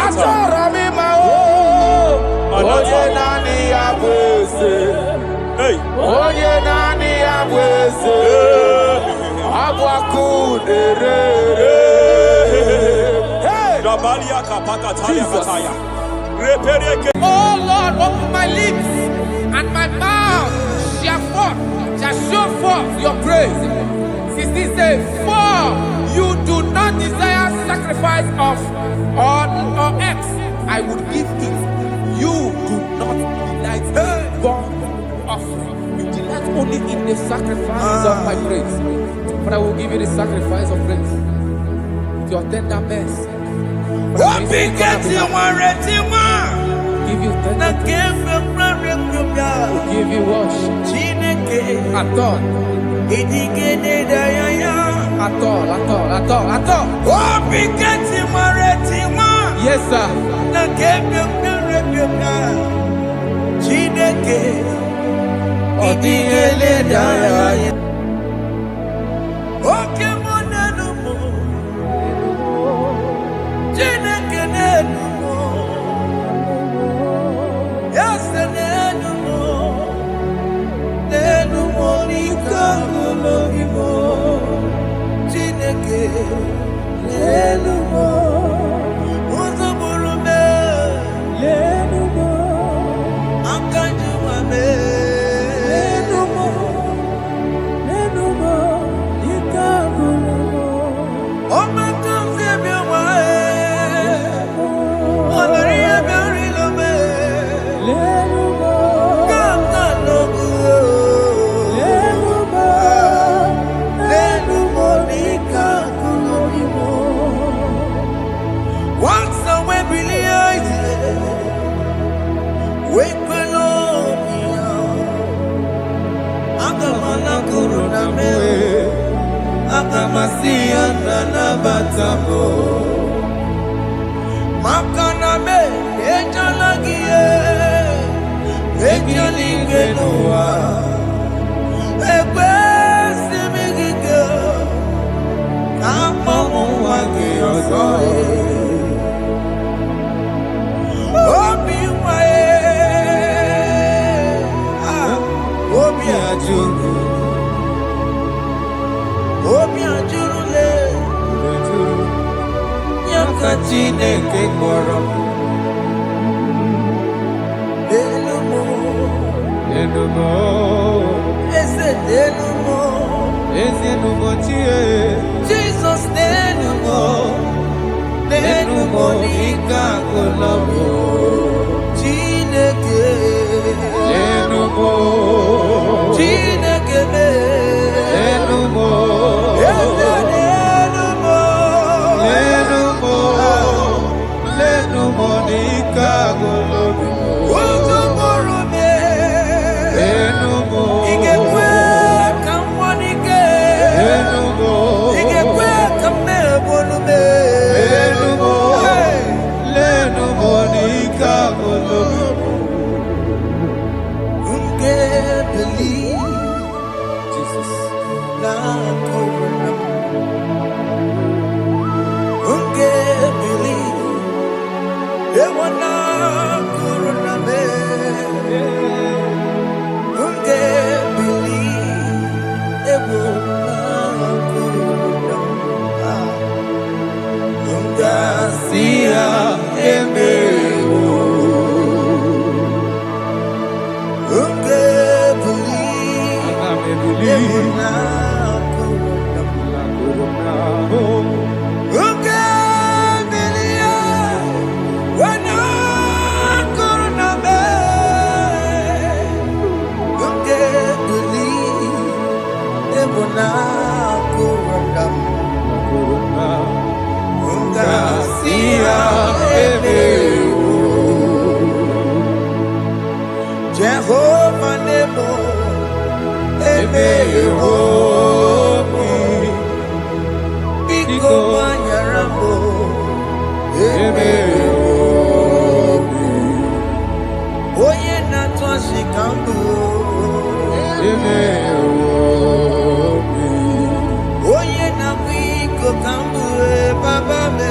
achọrọ m ịma onye naanị ya bụ eze onye naanị ya bụ eze agbakudere Oh Lord, open my lips and my mouth shall show forth your praise. 16 says, for you do not desire sacrifice of or X, I would give it. You do not delight in burnt offering. You delight only in the sacrifice of my praise. But I will give you the sacrifice of praise. With your tender mercy. Give you tender will give you worship. At all. Yes, sir. Agamasia na batamo Makana me ejalagie Ejalingenua Egbe simigike Amamu wage ozoe Obi wae Obi ajuru Obi ajurule Yakachine ke koro Delumo Ese delumo chie Jesus delumo nika kolomo Chineke delumo Chineke delumo Monica Golobi Ujumoro me Enumo Igekwe kamwanike Enumo Igekwe kamebolume Enumo Lenu Monica Golobi Unge believe Jesus na korona Unge believe Ewana korona me Unge believe Ewana korona Unga siya emewo Unge believe Ewana korona Unge na kurunda unga siya emewo Jehovah nebo emewo biko banyarambo emewo oye na twashikambu emewo Kambue baba me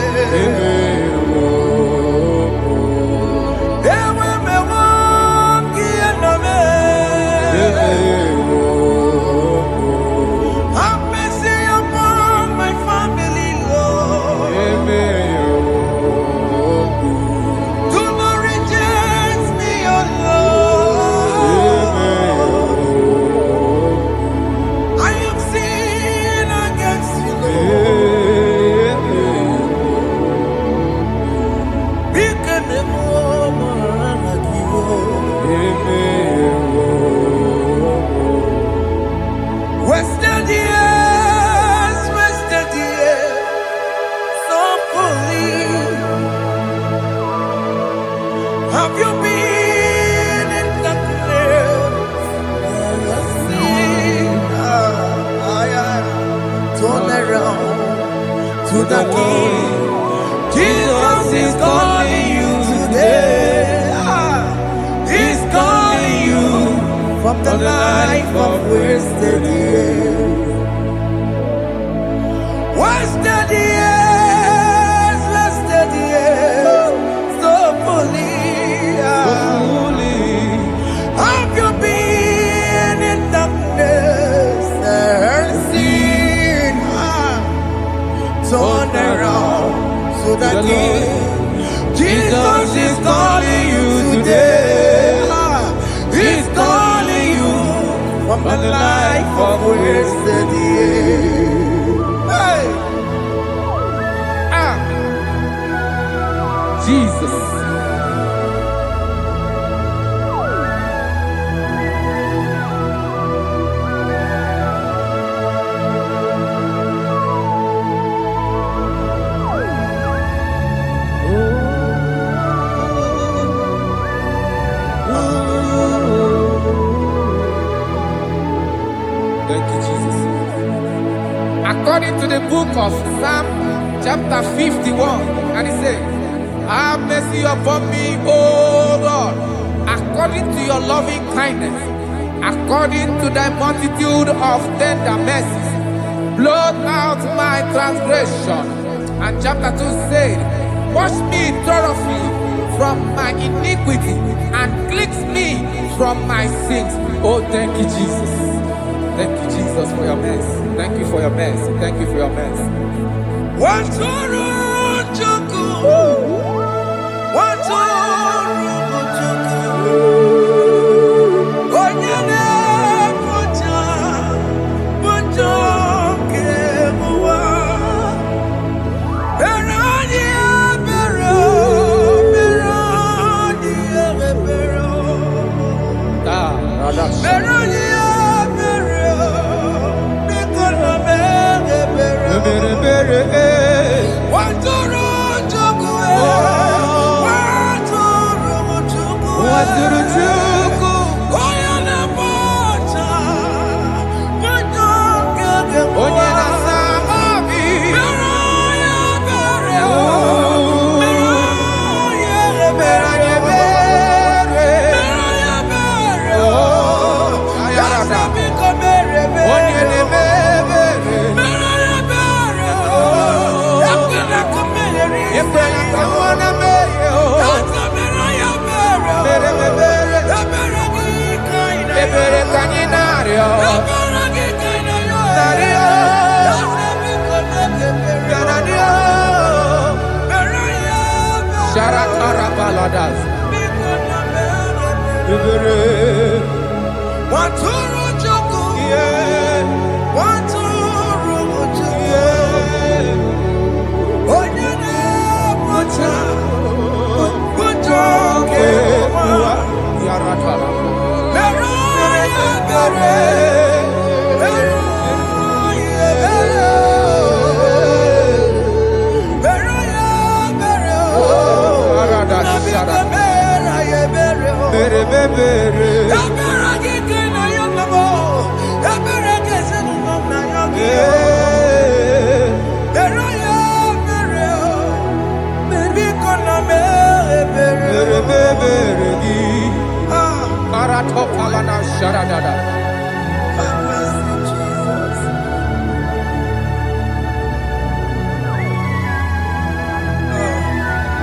Ewe me wangi enome Have mercy upon my family, Lord Do not reject me, oh Lord I have sinned against you, Lord Wasted years, so fully. Have you been in darkness? Turn around to the King. Jesus is calling you today. He's calling you from the life of wasted years. Wasted years, so fully. Have you been in darkness and seen? Turn around to the King. Jesus is calling you today. He's calling you from the life of wasted years. Hey! Jesus. Thank you, Jesus. according to the book of Psalm chapter 51, and he says, have mercy upon me, O Lord, according to your loving kindness, according to thy multitude of tender mercies, blot out my transgression. And chapter 2 said, wash me thoroughly from my iniquity and cleanse me from my sins. Oh, thank you, Jesus. Thank you, Jesus, for your mercy. Thank you for your mercy. Thank you for your mercy.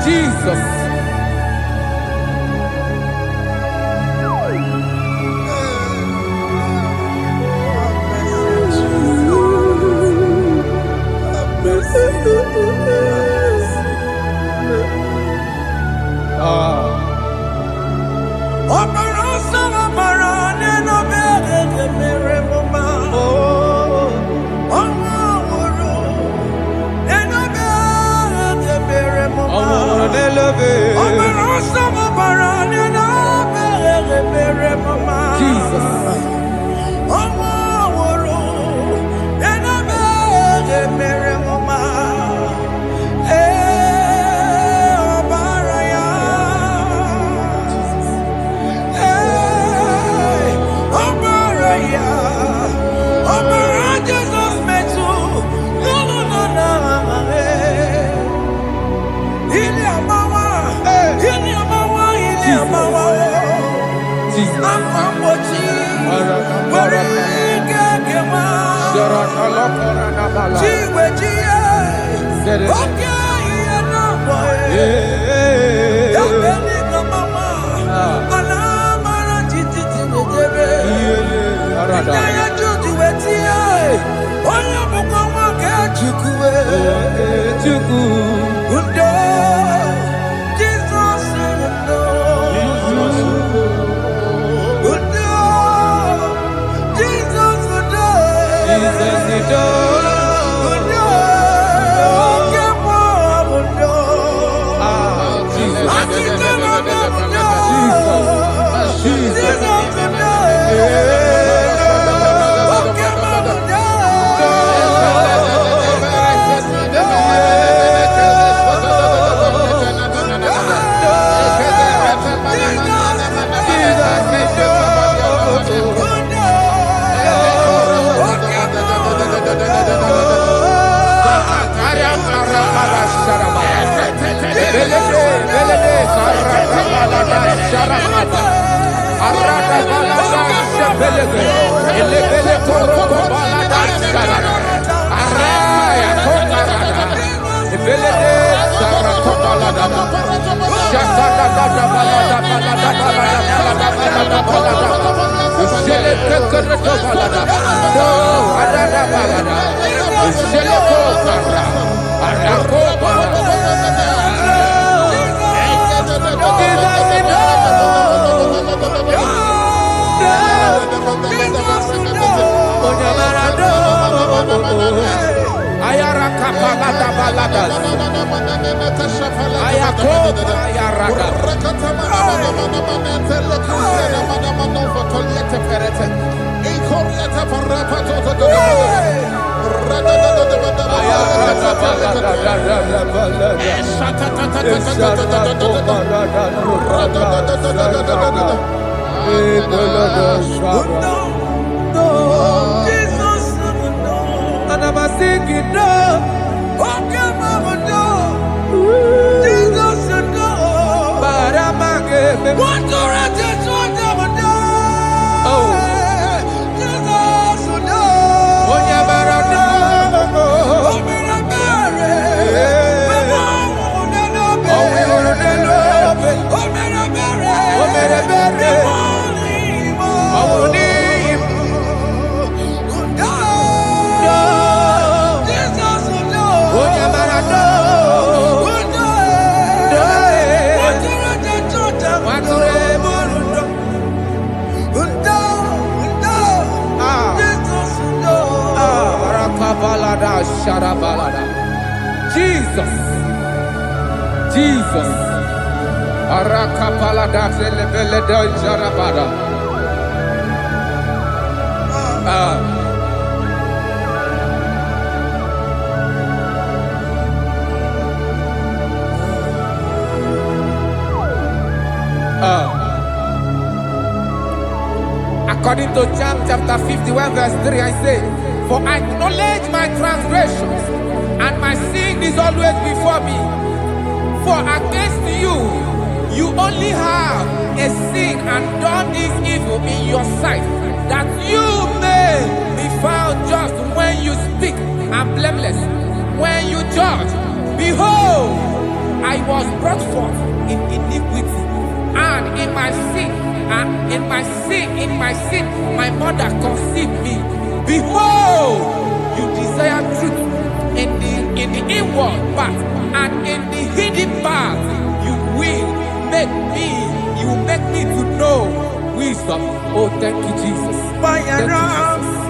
Jesus. Jesus. Jesus. Arakapalada zelebeleda jarabada. According to John chapter 51 verse 3, I say, for I acknowledge my transgressions, and my sin is always before me. For against you, you only have a sin and done this evil in your sight, that you may be found just when you speak and blameless when you judge. Behold, I was brought forth in iniquity, and in my sin, my mother conceived me. Behold, you desire truth in the inward part, and in the hidden part you will make me to know wisdom. Oh, thank you, Jesus. Thank you, Jesus.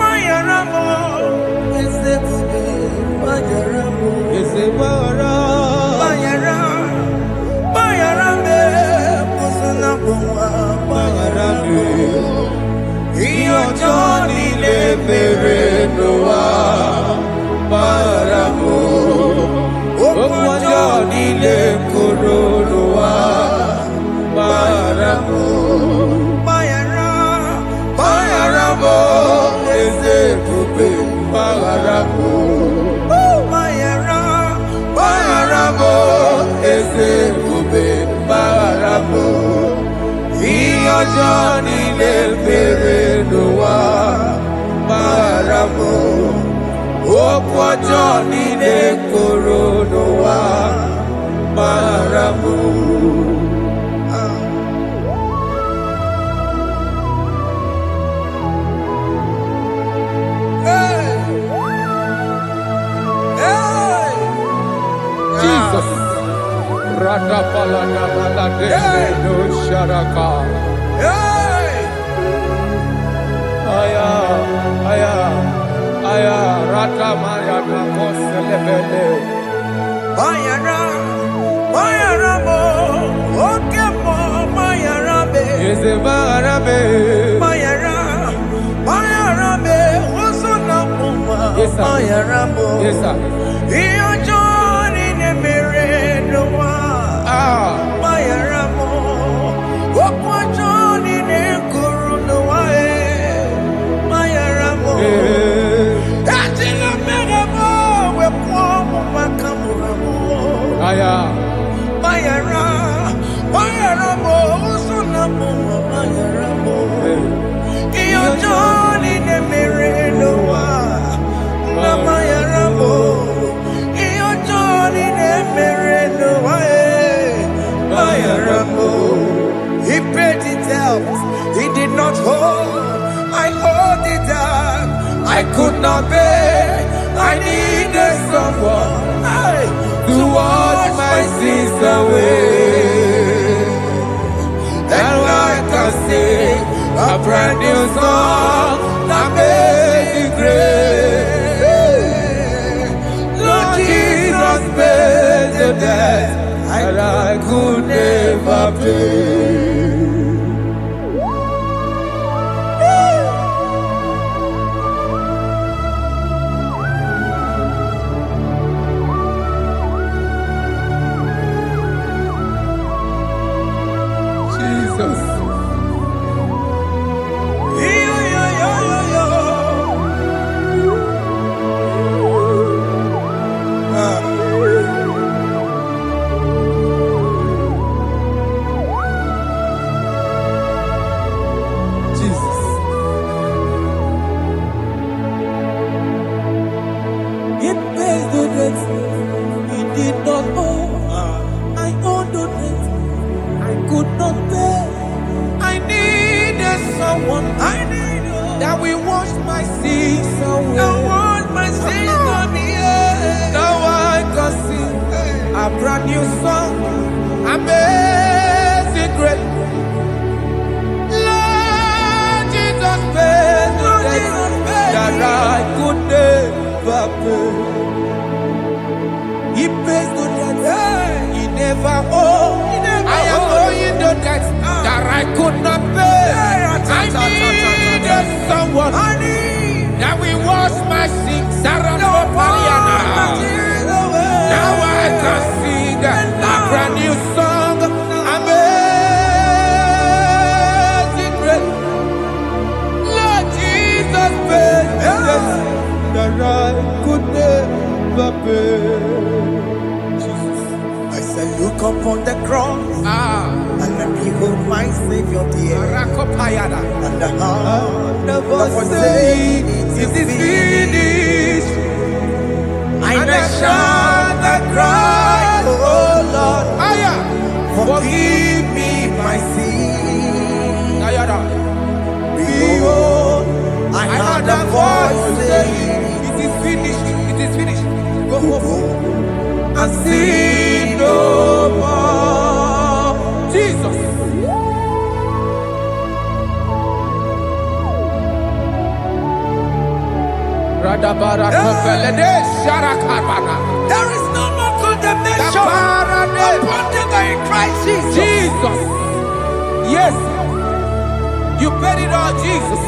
Yes, sir. He paid it out. He did not hold. I hold it down. I could not pay. I need pays the debt he did not owe. I owe the debt I could not pay. I needed someone. That will wash my sins away. Now I can sing a brand new song. Amazing grace. Lord Jesus paid the debt that I could never pay. He pays the debt he never owed. I am owing the debt that I could not pay. I needed someone that will wash my sins. Now I can sing a brand new song. Amazing grace. Lord Jesus paid the debt that I could never pay. I said, look upon the cross, and then behold my Savior there. And the heart that was saying, it is finished. I shout and cry, oh Lord, forgive me my sin. Behold, I heard a voice saying, it is finished, it is finished. Go home and sin no more. Jesus. There is no more condemnation upon them in Christ Jesus. Jesus. Yes. You paid it all, Jesus.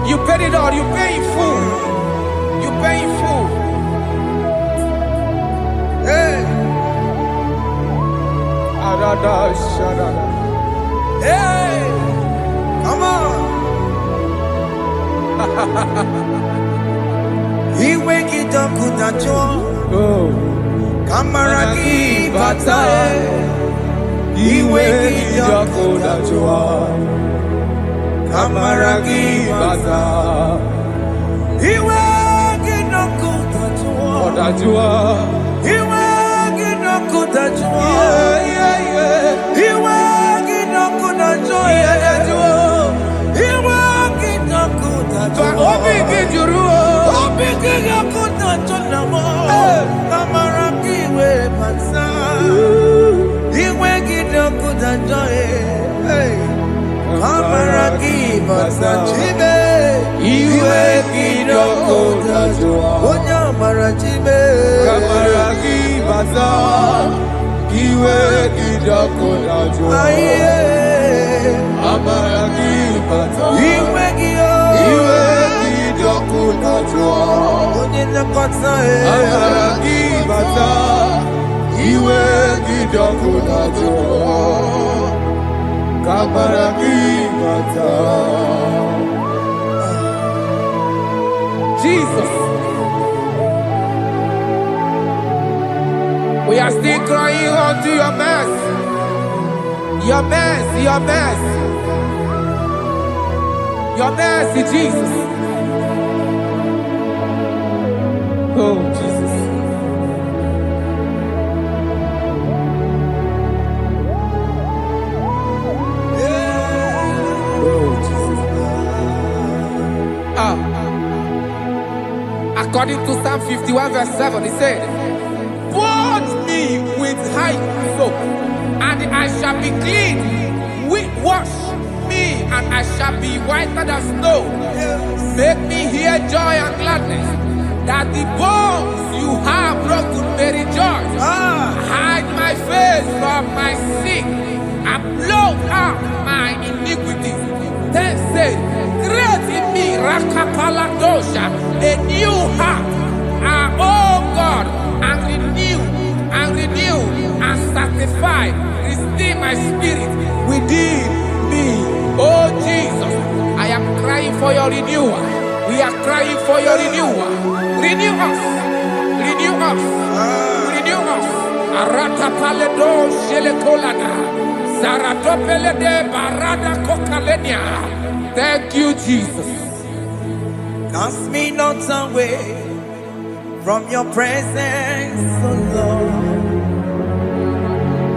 You paid it all. You pay in full. You pay in full. Hey. Hey. Come on. He wake it up with a joy. Kamaraki batae. He wake it up with a joy. Kamaraki batae. He wake it up with a joy. He wake it up with a joy. He wake it up with a joy. He wake it up with a joy. Jesus. We are still crying unto your mercy. Your mercy, your mercy. Your mercy, Jesus. Oh, Jesus. According to Psalm 51 verse 7, he said, "Wash me with high soap, and I shall be clean. Wash me, and I shall be whiter than snow. Make me hear joy and gladness, that the bones you have broken may rejoice. Hide my face from my sin, and blot out my iniquities. Then say, create in me Rakapaladosha, a new heart, oh God, and renew, and sanctify, restore my spirit within me." Oh Jesus, I am crying for your renewal. We are crying for your renewal. Renew us, renew us, renew us. Arata paledo shelekolada, zaratopele de barada kokalenia. Thank you, Jesus. Cast me not away from your presence, oh Lord.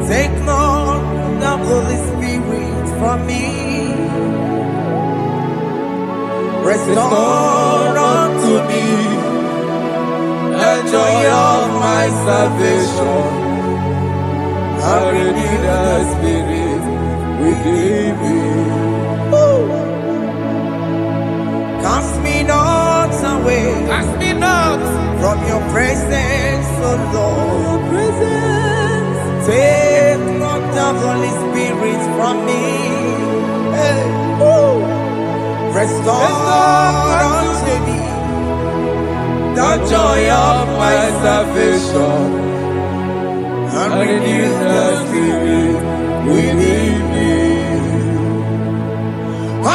Take not the Holy Spirit from me. Restore unto me the joy of my salvation. I renew the spirit within me. Cast me not away, Cast me not from your presence, oh Lord. Take not the Holy Spirit from me. Hey. Restore unto me the joy of my salvation, and renew the spirit within me. I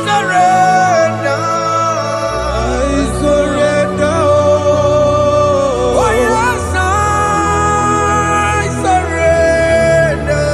surrender. Oh yes, I surrender.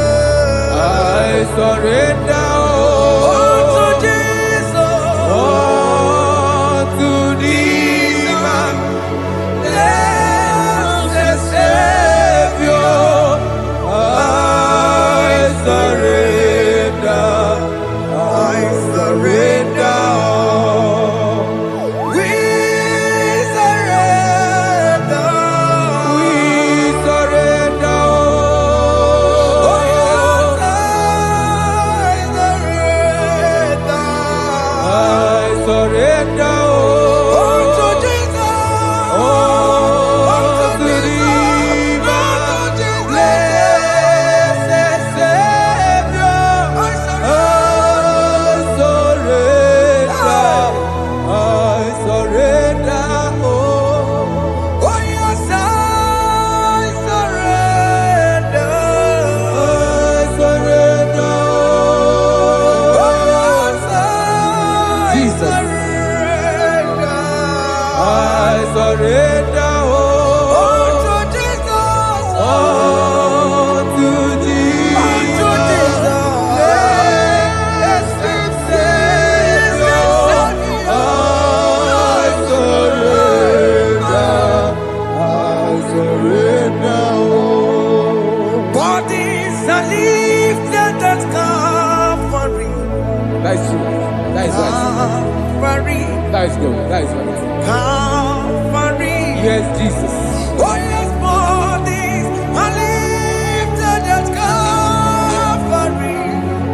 That is good. Calvary. Yes, Jesus. Oh yes, bodies are lifted at Calvary.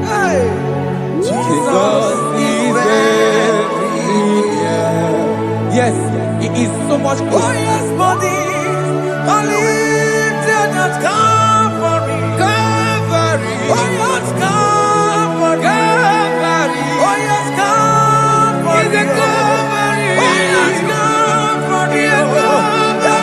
Hey. Jesus is everywhere. Yes, He is so much Oh closer. yes, bodies are lifted at Calvary. Calvary. Oh yes, Calvary. Calvary. Oh yes, Calvary. Is it Calvary? Oh yes, Calvary. Is it Calvary?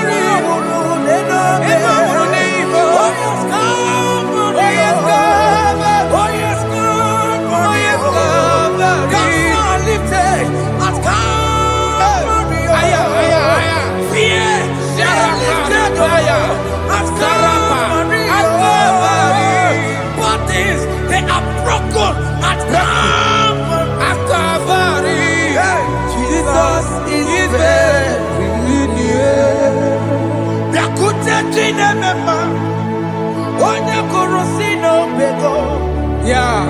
Yeah.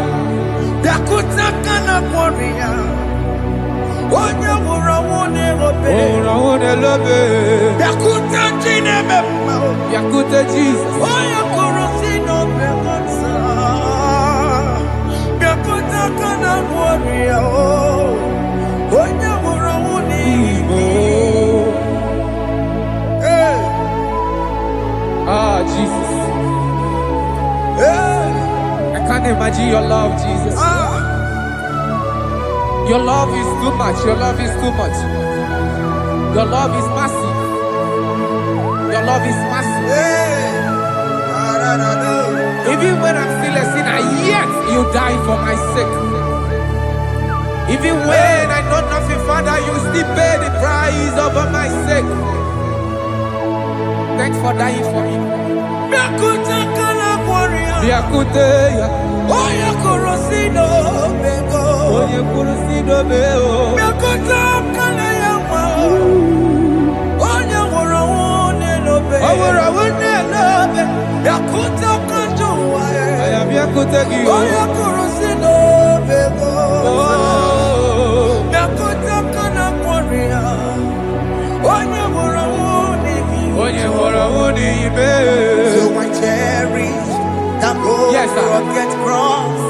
Yakute Jesus. Ah, Jesus. I can't imagine your love, Jesus. Your love is too much. Your love is too much. Your love is massive. Your love is massive. Even when I'm still a sinner, yet you die for my sake. Even when I know nothing, Father, you still pay the price over my sake. Thanks for dying for me. So I cherish that rugged cross.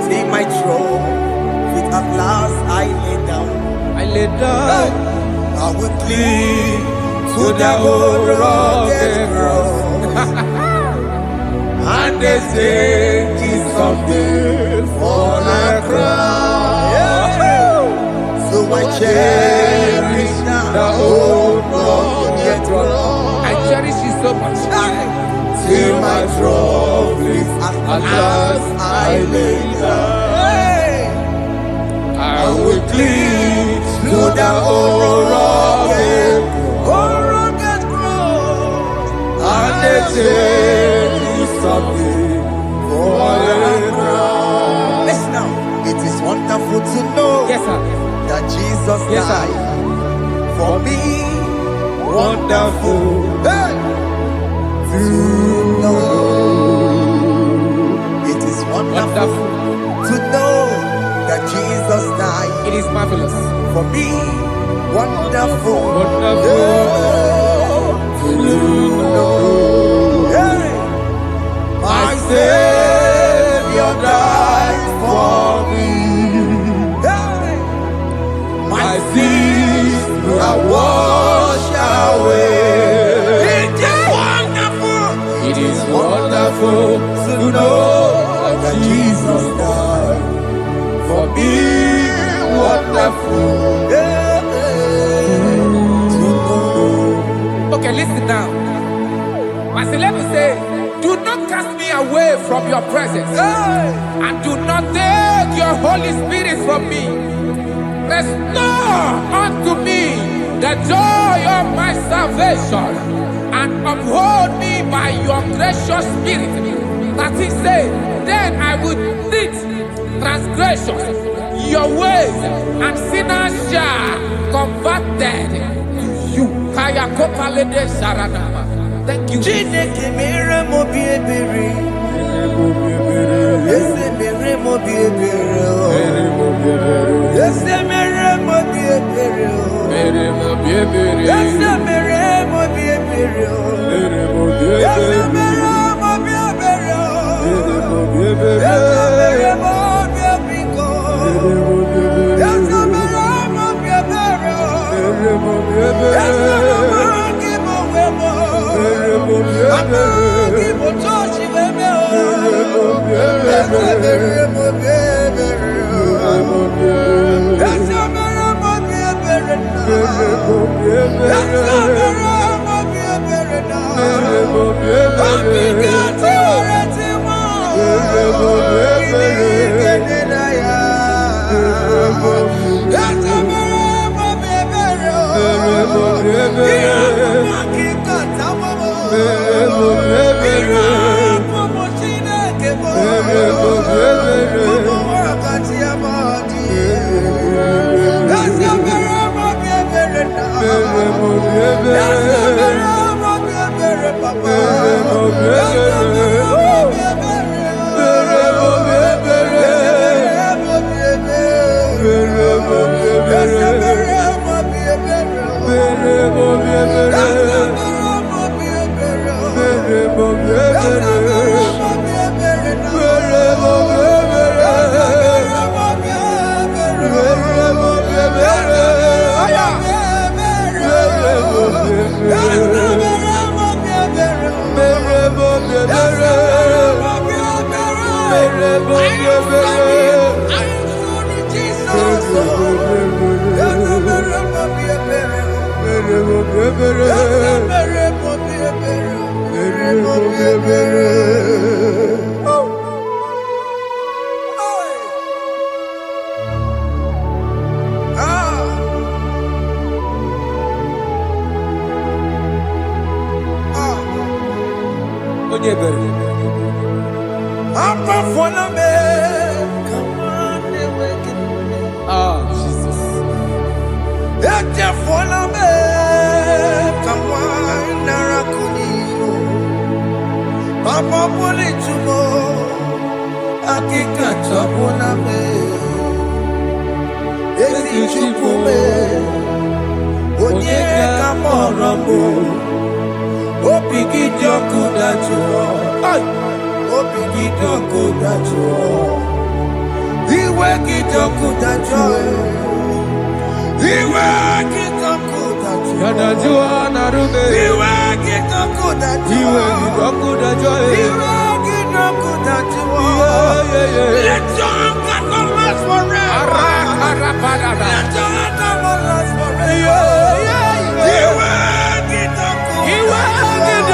See my throne, with at last I lay down. I will cling to the old rugged cross. And they say it's something for a crown. So I cherish the old rugged cross. I cherish you so much. Till my trophies at last I lay down. I will cling to the old rugged cross. And they say it's something for a crown. Listen now, it is wonderful to know that Jesus died for me. Wonderful to know. It is wonderful to know that Jesus died. It is marvelous for me. Wonderful to know. My Savior died for me. My sins are washed away. It is wonderful to know that Jesus died for me. Wonderful to know. Okay, listen now. My celeb say, do not cast me away from your presence, and do not take your Holy Spirit from me. Restore unto me the joy of my salvation, and uphold me by your gracious spirit. That he said, then I will teach transgressions your ways, and sinners shall converted to you. Kaya kopalede saranama. Thank you. Chineke mere mo biebere. Ese mere mo biebere. Ese mere mo biebere. Ese mere mo biebere. Ese mere mo biebere. Ese mere mo biebiko. Ese mere mo biebere. Ese mere Papa, pull it to go. akika chọbụla me ezi chukwu me onye ka mọrọ mbụ obi gị dị ọkụ dajụọ obi gị dị ọkụ dajụọ iwe gị dị ọkụ dajụọ iwe gị dị ọkụ dajụọ iwe gị dị ọkụ dajụọ iwe gị dị ọkụ dajụọ let your anger not last forever let your anger not last forever iwe gị dị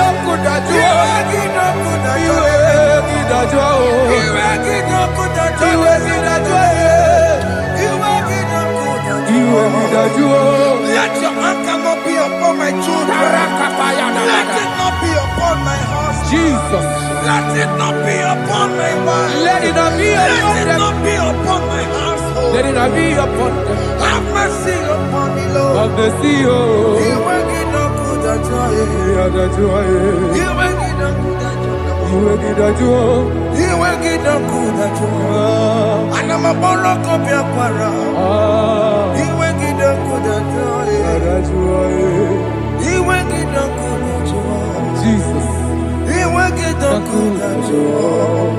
ọkụ dajụọ let your anger not be upon my children. Let it not be upon my house. Jesus. Let it not be upon my wife. Let it not be upon Let it not be upon my household. Let it not be upon them. Have mercy upon me, Lord. Of the sea, You make it not good at joy. You make it not good at joy. You make it not good at joy. And I'm a borrow copy of para. You make it not good at joy. You make it not good at joy. Jesus. You make it not good at joy.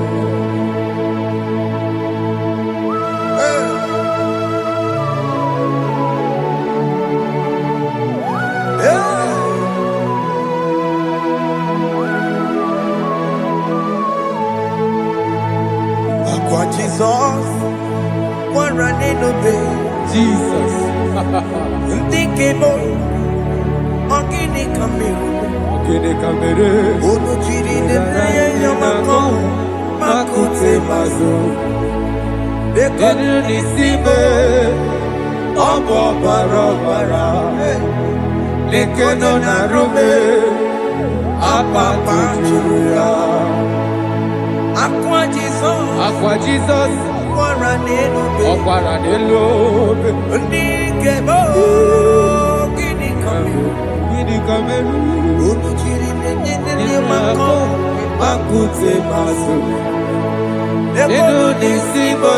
Jesus, one running obey. Jesus. Thinking boy, Ogini Kamere. Ono chiri de prayer yamako, makute mazo. Dekonu nisibe, obo barabara. Lekeno narume, apa churuya. Aqua Jesus, Okwaranelo, Ndikebo, Gini Kameru, Unuchiri Nene Mako, Makute Maso, Dekonu nisibe,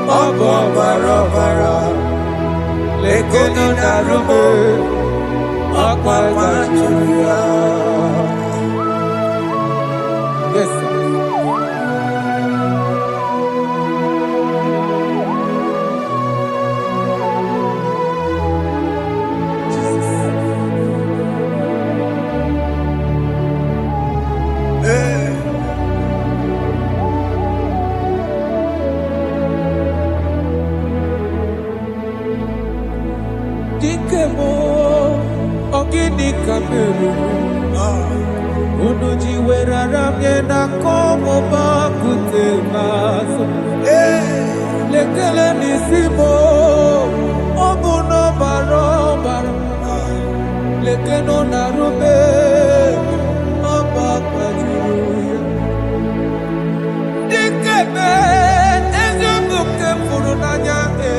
obo barabara. Lekeno narume, apa churuya. Yes, sir. Dikemo, Ogini Kameru. Unuji weraramye na komo bakute maso. Lekele nisimo, obuno barobara. Lekeno narube, abakajuya. Dikeme, ezubuke furunanyame.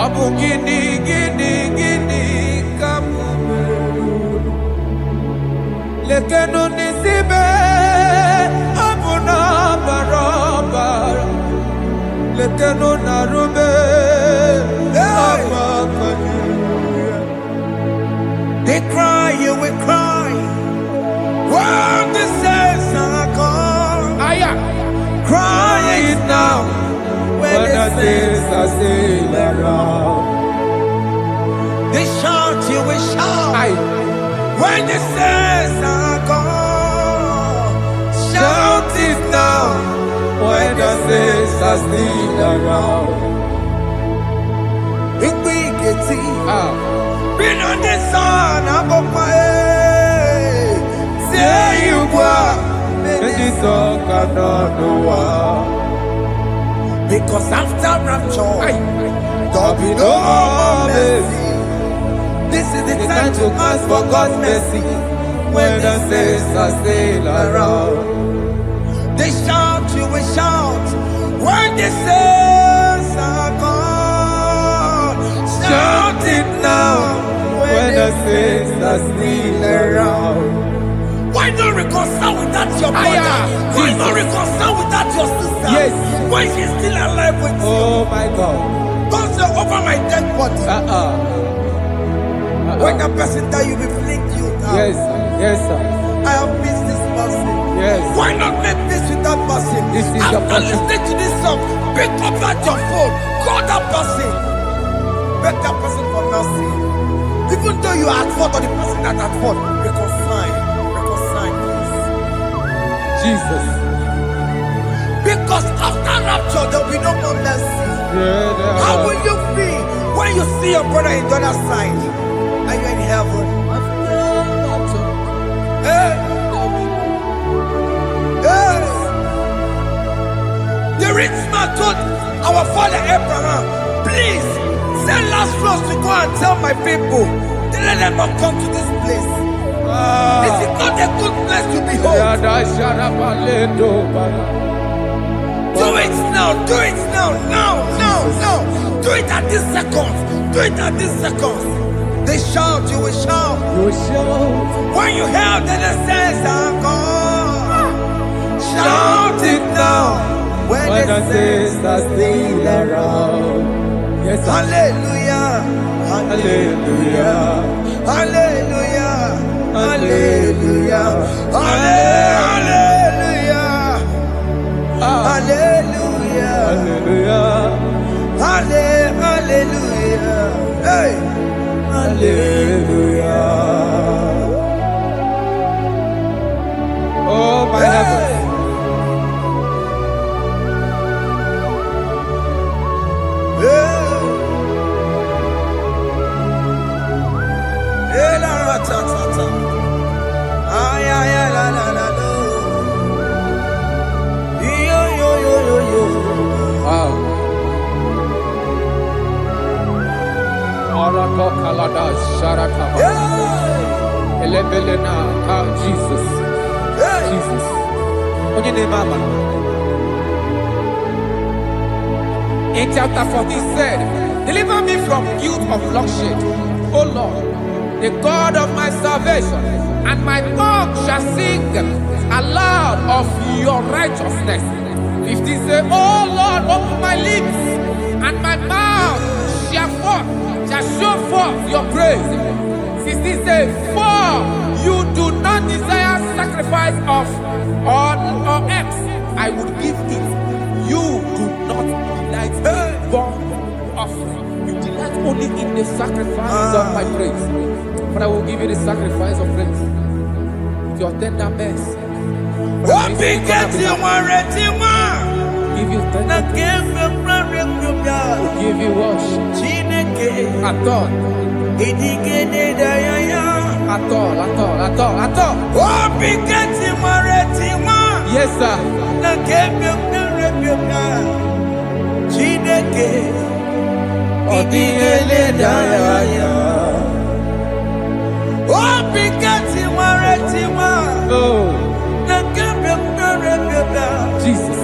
Abu gini kamumeru. Lekeno nisibe, abuna barabara. Lekeno narube, abakajuya. They cry, you will cry. When the saints are gone, cry it now. When the saints are still around, they shout, you will shout. When the saints are gone, shout it now. when the saints are still around. Been on the sun, I'm up my head. Say you are, And this song cannot know why. because after rapture, there'll be no more mercy. This is the time to ask for God's mercy. When the saints are still around, They shout, you will shout. When the saints are gone, shout it now. when the saints are still around. Why not reconcile with that your brother? Why not reconcile with that your sister? Yes. Why she's still alive with you? Oh my God. Don't say over my dead body. When that person die, you will fling you down. Yes, yes, sir. I have missed this person. Yes. Why not make peace with that person? This is your After person. listening to this song, pick up at your phone, call that person, beg that person for mercy. Even though you are at fault or the person that at fault, reconcile, please. Jesus. Because after rapture, there will be no more mercy. Yeah, How will you feel when you see your brother in the other side and you're in heaven? Hey. Hey. The rich man told our father Abraham, please send Lazarus to go and tell my people to let them not come to this place. This is not a good place to behold. Do it now, do it now, now. Do it at this second. Do it at this second. They shout, you will shout. You will shout. When you hear that the saints are gone, shout it now. When the saints are still around. Yes, sir. Hallelujah, hallelujah, hallelujah, hallelujah, hallelujah, hallelujah, hallelujah, hallelujah, hey, hallelujah. Oh my heavens. Jesus. Jesus. What's your name, Mama? In chapter 14 said, deliver me from guilt of bloodshed, O Lord, the God of my salvation, and my tongue shall sing aloud of your righteousness. 15 say, O Lord, open my lips, and my mouth shall show forth your praise. 16 say, for you do not desire sacrifice of or eggs, I would give it. You do not delight in burnt offering. You delight only in the sacrifice of my praise. But I will give you the sacrifice of praise. With your tender mercy. Give you tender mercy. Give you worship. At all. Yes, sir. Jesus.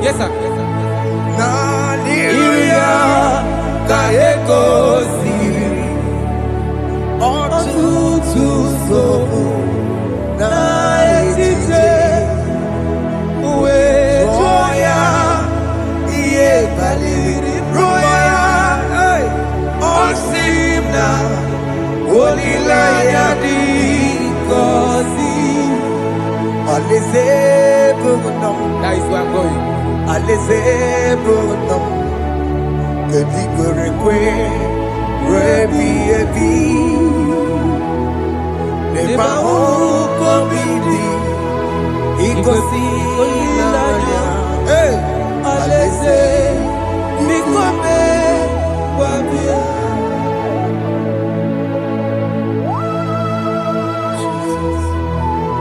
Yes, sir. That is where I'm going. Hey,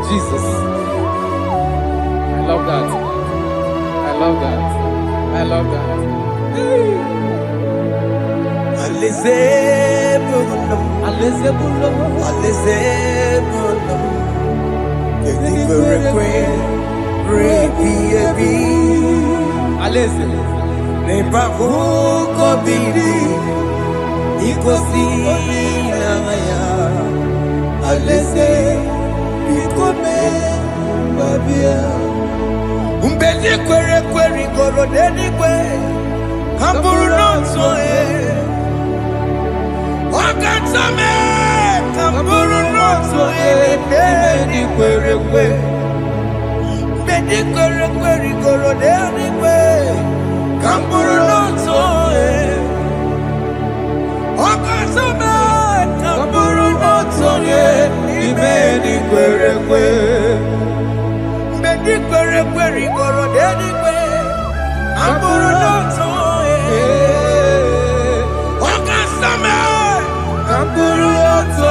Jesus. I love that. I love that. I love that. Umbedi kwere kwere goro dedi kwe Hamburu nonso Wakatame Hamburu nonso Umbedi kwere kwe Umbedi kwere kwere goro dedi kwe Hamburu nonso Wakatame Hamburu nonso Umbedi kwere kwe Di kwere kwere goro dedi kwe Amburu noto Wakasame Amburu noto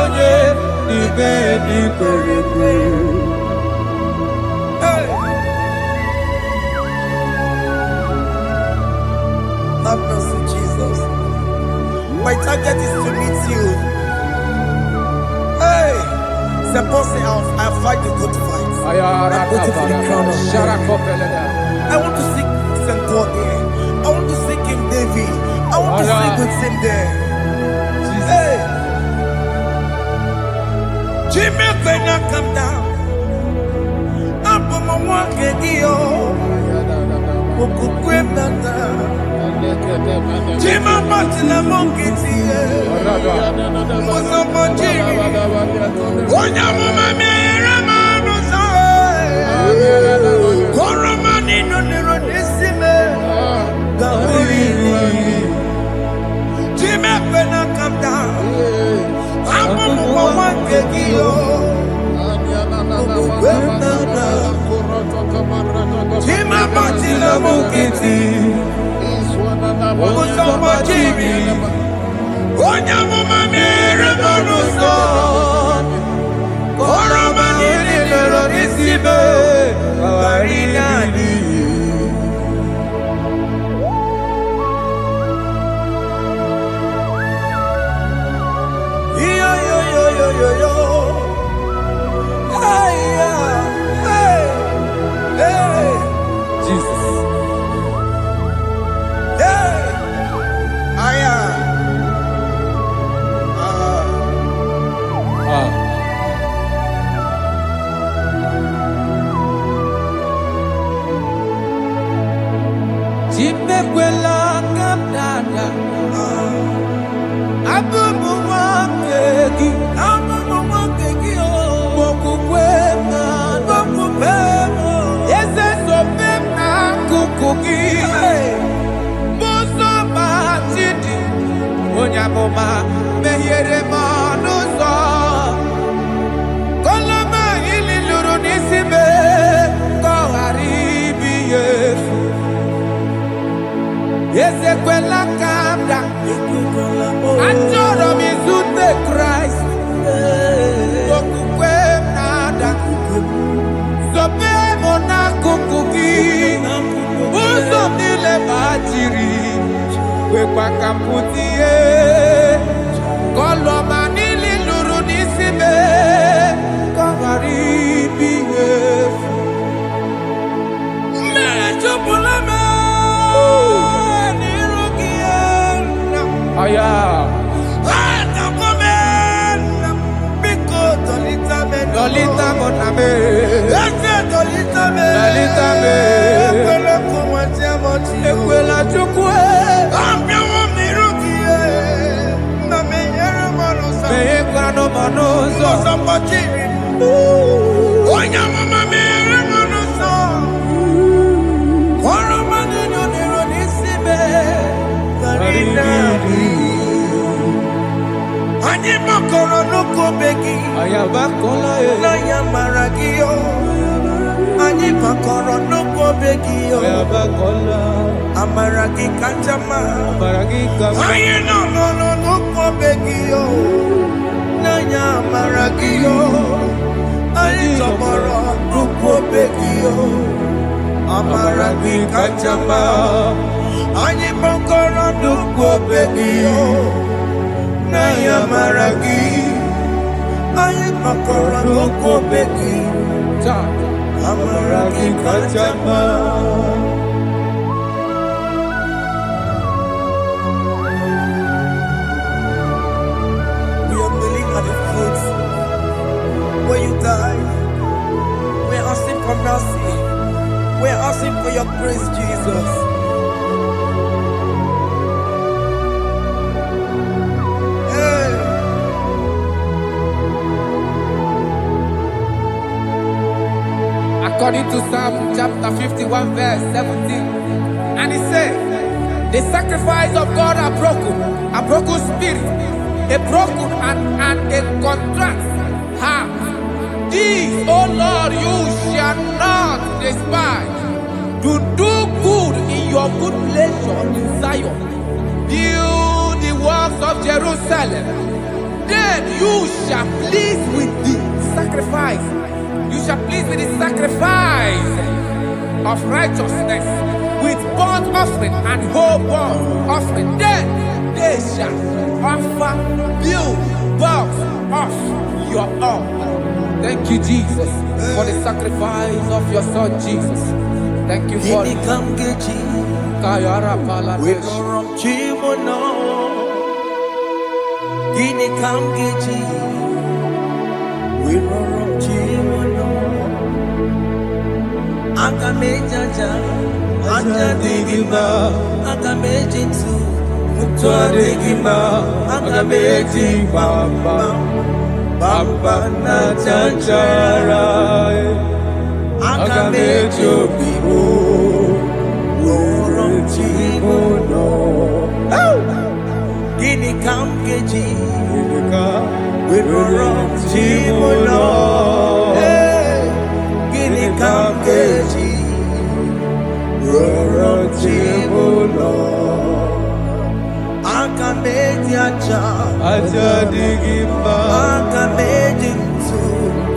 Ibe di kwere kwe Have mercy, Jesus. My target is to meet you. Hey, suppose I fight the good fight. I'm waiting for the crown of God. I want to seek St. Paul there. I want to seek King David. I want to sing with him there. Hey, Jimmy, when I come down, I'm on my walk again. Jimmy, Martin, I'm on Kitty. What's up, my Jimmy? What am I? Koromani no nero desime Gawiri Jime pena come down Amu mwa kegiyo Jime bati la mukiti Kusoma jimi Onya mama mere manuso Koromani nero desime Barinani Yo yo yo yo yo yo Hey hey hey Jesus. Hey Aya Jimekwela kamdada Abubu wakegi o Mokukwe Yese sope na kukugi Muso matidi Onyamoma Mehiere manuso Koloma ili luru nisime Koharibi yefu Yesekwela kamda Anjoro mizute Christ Okukwe nada Sope mona kukuki Uso nile bajiri Wekwa kamputie Koloma nili luru nisime Kongaribi yefu Mechopulame Aya. Dolita moname. Dolita me. Ekwela chukwe. Meye kwano monoso. Onya mama mere monoso. Kwano manino nero nisime. Ani makoro no kobeki. Ayabakola e. Na yamaragio. Ani pakoro no go begio. Amaragi kanjama. Aye no go begio. Nanya amaragio. Ani tomorrow no go begio. Amaragi kanjama. Ani pakoro no go begio. Nanya amaragi. Ani pakoro no go begio. Amaragi kanjama. We are kneeling at the foot where you died. We are asking for mercy. We are asking for your grace, Jesus. Hey. According to Psalm chapter 51 verse 17. And he said, the sacrifice of God are broken spirit, a broken and a contrite heart. These, O Lord, you shall not despise. Do good in your good pleasure in Zion. Build the walls of Jerusalem. Then you shall please with the sacrifice. You shall please with the sacrifice of righteousness, with burnt offering and whole burnt offering. Then they shall offer you bulk of your own. Thank you, Jesus, for the sacrifice of your Son, Jesus. Thank you for it. Agamejaja, Ajadigima, Agamejitu, Mutuadigima, Agameji Bamba, Bamba na Chanchara, Agamejo Bibo, Worom Chimono, Gini Kamgeji, Worom Chimono. Kamkeji, Roro Chibulo, Akameji Aja Digima, Akameji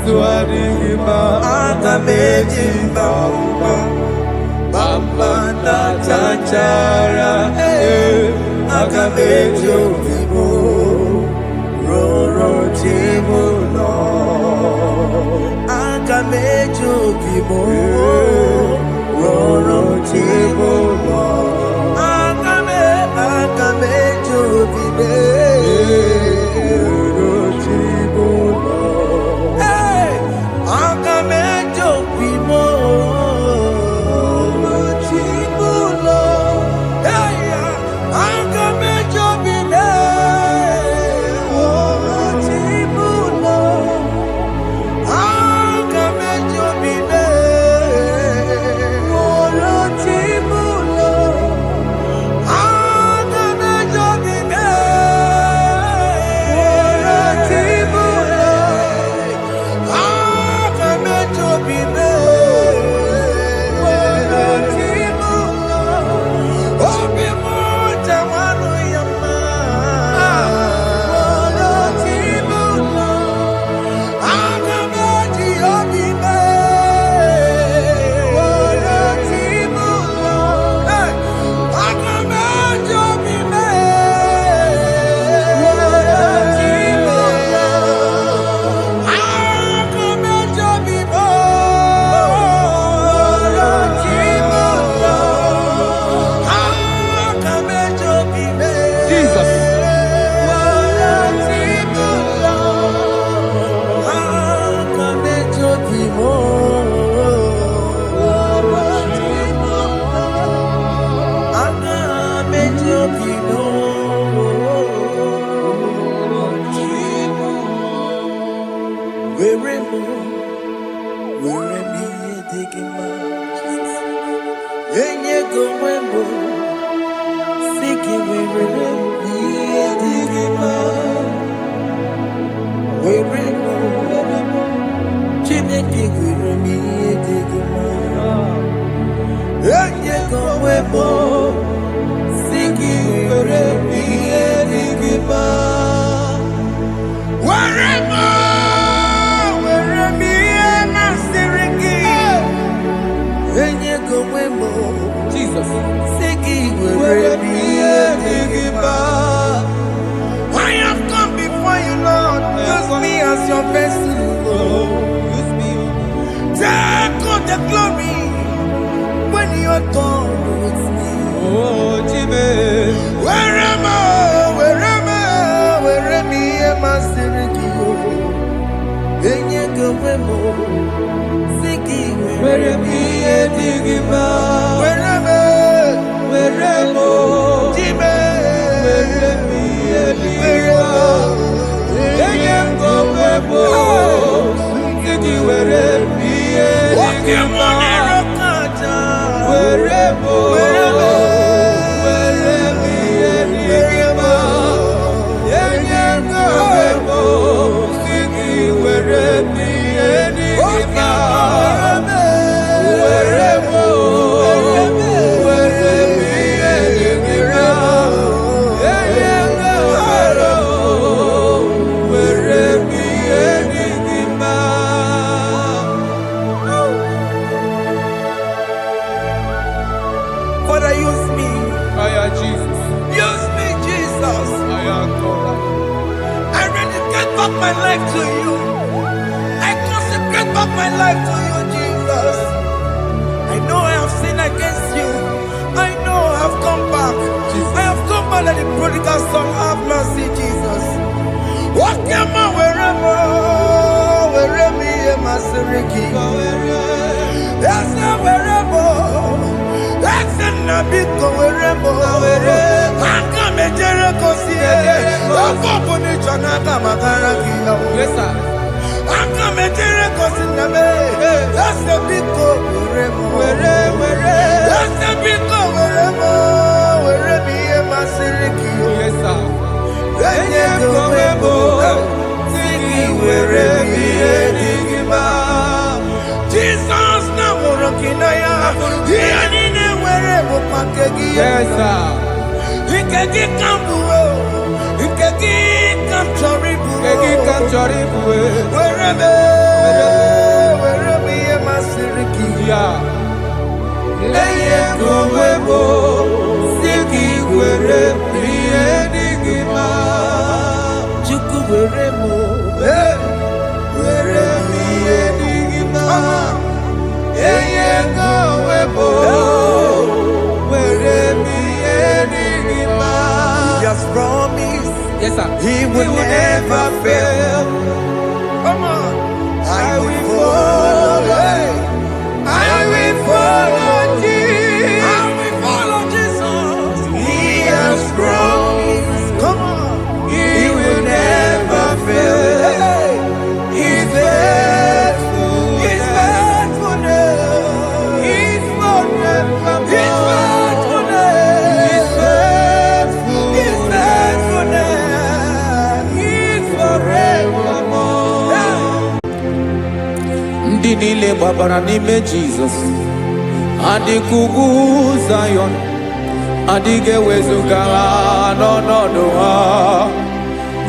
Tuadigima, Akameji Bamba, Bamba na Chanchara, Akameji Obibo, Roro Chibulo. Akamejo bibo, roro chibo, akamejo bibe, roro chibo, hey, akamejo bibo, roro chibo, hey, akamejo bibe, roro chibo. Chineke gwere m ihe dị gị mma. Onye gọwebo si gị gwere m ihe dị gị mma. Were m ihe masịrị gị. Onye gọwebo Jesus si gị gwere m ihe dị gị mma. I have come before you, Lord. Use me as your vessel. Use me. Take all the glory when you are done with me. Oh, Jimmy. Where am I? Where am I? Where am I? Sirikio. Enye gowemo. Siki. Where am I? Digima. Where am I? Where am I? Jimmy. Where am I? Father, use me. Jesus. Use me, Jesus. I dedicate back my life to you. I consecrate back my life to you, Jesus. I know I have sinned against you. I know I have come back. Jesus. I have come back like the prodigal son. Have mercy, Jesus. What am I wherever? Wherever am I, Siriki? Yes, wherever. That's a nabiko wherever. I come a Jericho, see it. I'm going to Janaka Magaraki. Yes, sir. I come a Jericho, see the bay. That's a big go wherever. That's a big go wherever am I, Siriki? Yes, sir. Then you go wherever. Siki wherever. Jesus, now we're rocking. Yes, sir. You can get comfortable. You can get comfortable. Wherever am I, Siriki? Yeah. Go webo. Siki wherever Digima. Chuku wherever. Wherever Digima. Go webo. Just promise, yes, sir. He will never fail. Come on, I will follow. I will follow Jesus. I will follow Jesus. He has promised. Come on, He will never fail. He's faithful. He's faithful. He's ndị niile gbabara n'ime Jizọs adịghị ugwu Zayọn, adịghị ewezuga ha n'ọnọdụ ha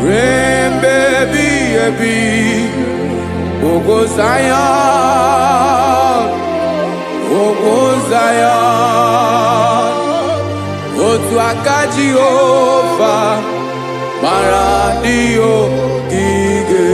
ruo mgbe ebighị ebi. Ugwu Zayọn, ugwu Zayọn, otu aka Jehova mara ndị ogige.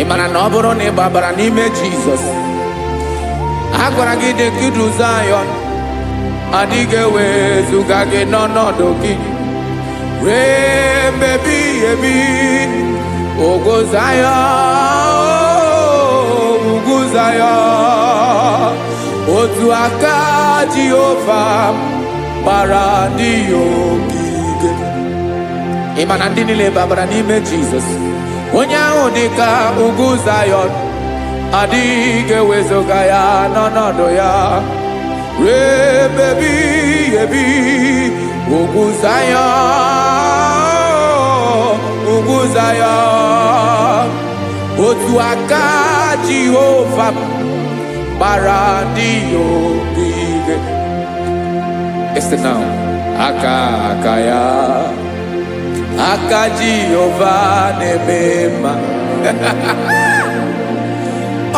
Ị mara na ọ bụrụ na ị gbabara n'ime Jizọs, a gwara gị dị ka Ugwu Zayọn, adịghị ewezuga gị n'ọnọdụ gị ruo mgbe ebighị ebi. Ugwu Zayọn, Ugwu Zayọn. otu aka Jehova bara ndị ogige. Ị ma na ndị niile babara n'ime Jizọs, onye ahụ dị ka ugwu Zayọn, adịghị ewezuga ya n'ọnọdụ ya ruo ebe ebighị ebi. Ugwu Zayọn, ugwu Zayọn, otu aka Jehova bara ndị ogige. Este now, aka ya, aka Jehova na-eme mma.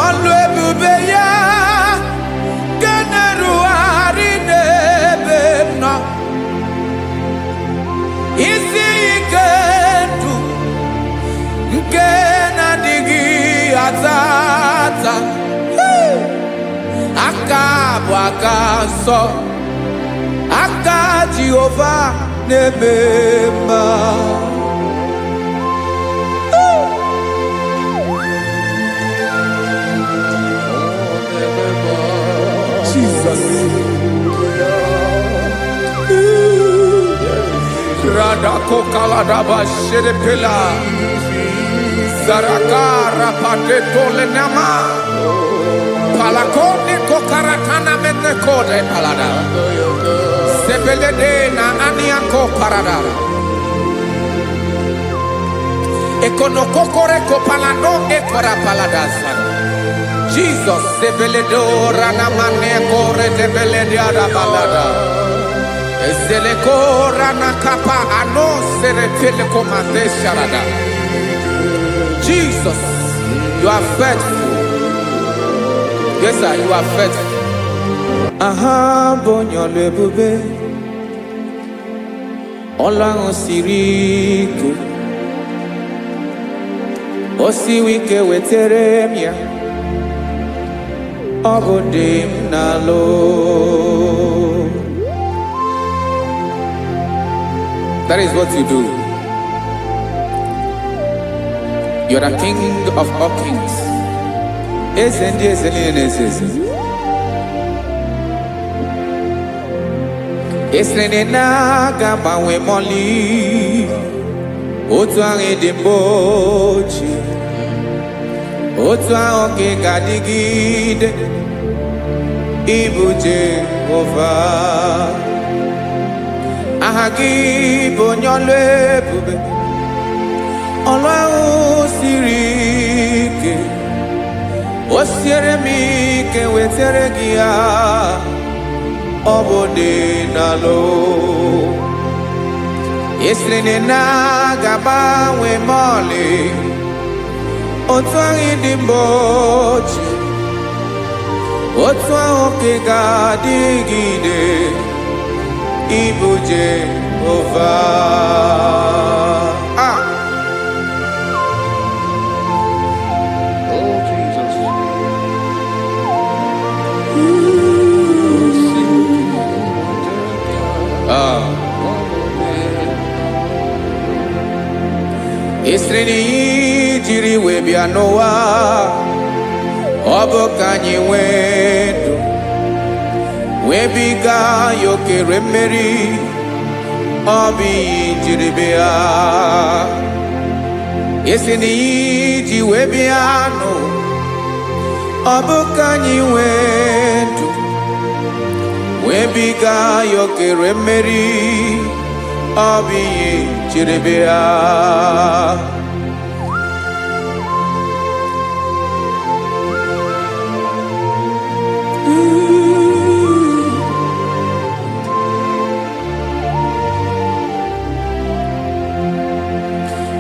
Ọlụ ebube ya ga na-erugharị n'ebe m nọ. Isi ike ndụ nke na-adịghị ata ata. Aka bụ aka nsọ, aka Jehova na-eme mma. Jesus. Radako kaladaba shedepela Zarakara pateto lenama Palakone kokaratana mene kode palada Sebelede na aniako parada Ekonokokore kopalano ekora paladasa. Jesus sebeledo ranamane kore debelede arabalada Ezeleko ranakapa ano serepele komande sharada. Jesus, you are faithful. Yes sir, you are faithful. Aha bonyo lebube Olang osiriku Osiwike weteremia Ogodim nalo. That is what you do. You are the King of all kings. Esrene na gaba we moli. Otu ange dembochi. Otu ange gadigide. Ibu Jehovah. Ahagi bonyole bube. Ọlọ́run siri ike, o siere m ike wetere gị ya, ọ bụ dị n'alụ. Esiri na ga-agbanwe m ọlị, otu ahụ dị mgbe ochie, otu ahụ ka ị ga-adịgide, ịbụ Jehova. Esreni jiri wee bịa n'ụwa, ọ bụ ka anyị nwee ndụ, wee biga ya okere mmeri, ọ bụ ihe jiri bịa. Esreni ji wee bịa n'ụwa, ọ bụ ka anyị nwee ndụ, wee biga ya okere mmeri, ọ bụ ihe jiri bịa.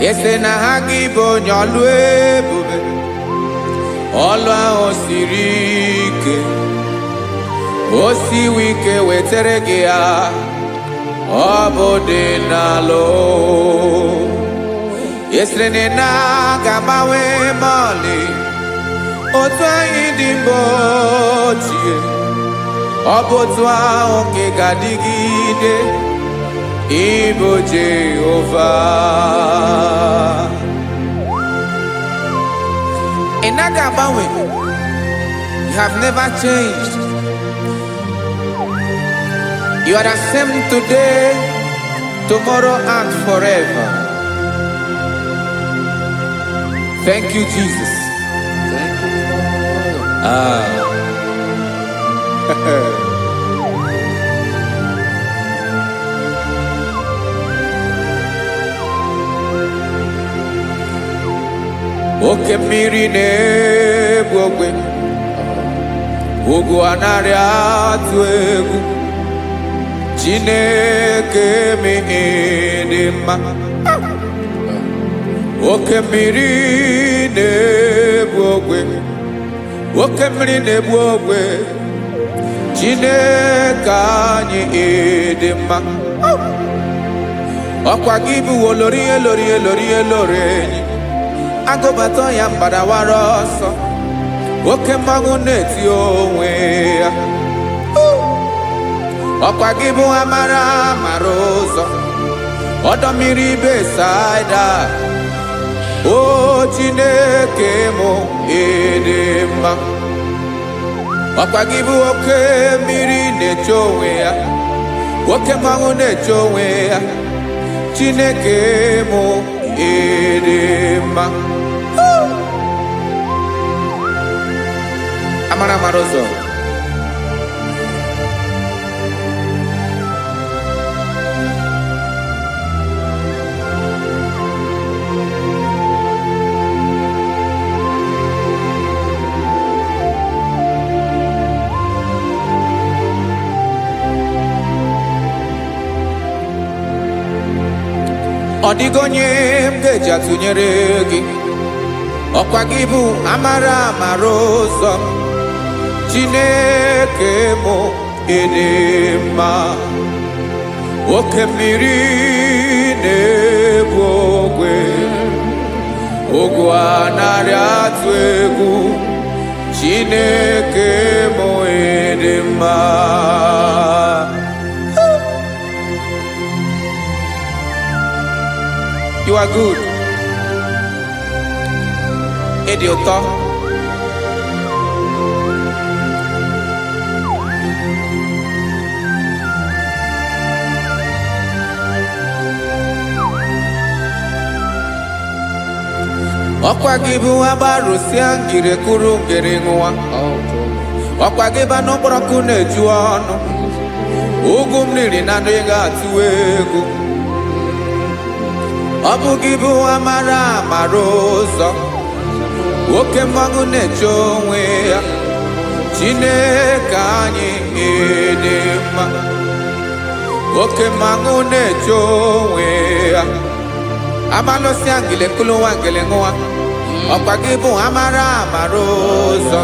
Ese na ha gị bụ onye ọlụ ebube, ọlụ ahụ siri ike, o siwe ike wetere gị ya, ọ bụ dị n'alụ. Esere na ga-agbanwe ma ọlị, otu anyị dị mgbe ochie, ọ bụ otu ahụ ka ị ga-adịgide, ịbụ Jehova. Ị naghị agbanwe. You have never changed. You are the same today, tomorrow, and forever. Thank you, Jesus. Thank you, Oke mmiri na-egbu ogwe, ugwu anaghị atụ egwu. Chineke m dị mma. Oke mmiri na-egbu ogwe, oke mmiri na-egbu ogwe. Chineke anyị dị mma. Ọkwa gị bụ olori enyi. Agụbata ya mbadawara ọsọ, oke mmanwụ na-eti onwe ya. Ọkwa gị bụ amara ụzọ, ọdọ mmiri Besaida. O Chineke m dị mma. Ọkwa gị bụ oke mmiri na-eche onwe ya, oke mmanwụ na-eche onwe ya. Chineke m dị mma. Amara ụzọ. Ọ dịghị onye m ga-eji atụnyere gị. Ọkwa gị bụ amara ụzọ. Chineke m dị mma. Oke mmiri na-egbu ogwe, ugwu anaghị atụ egwu. Chineke m dị mma. You are good. Ịdị ụtọ. Ọkwa gị bụ agbarụsịa ngiri kụrụ ngiri nwa. Ọkwa gị bụ n'okporoko na-eju ọnụ. Ugwu mmiri na adịghị atụ egwu. Ọ bụ gị bụ amara ụzọ, oke mmanwụ na-eche onwe ya. Chineke anyị dị mma. Oke mmanwụ na-eche onwe ya. Amalụsị angele kụlụ nwa ngele nwa. Ọkwa gị bụ amara ụzọ.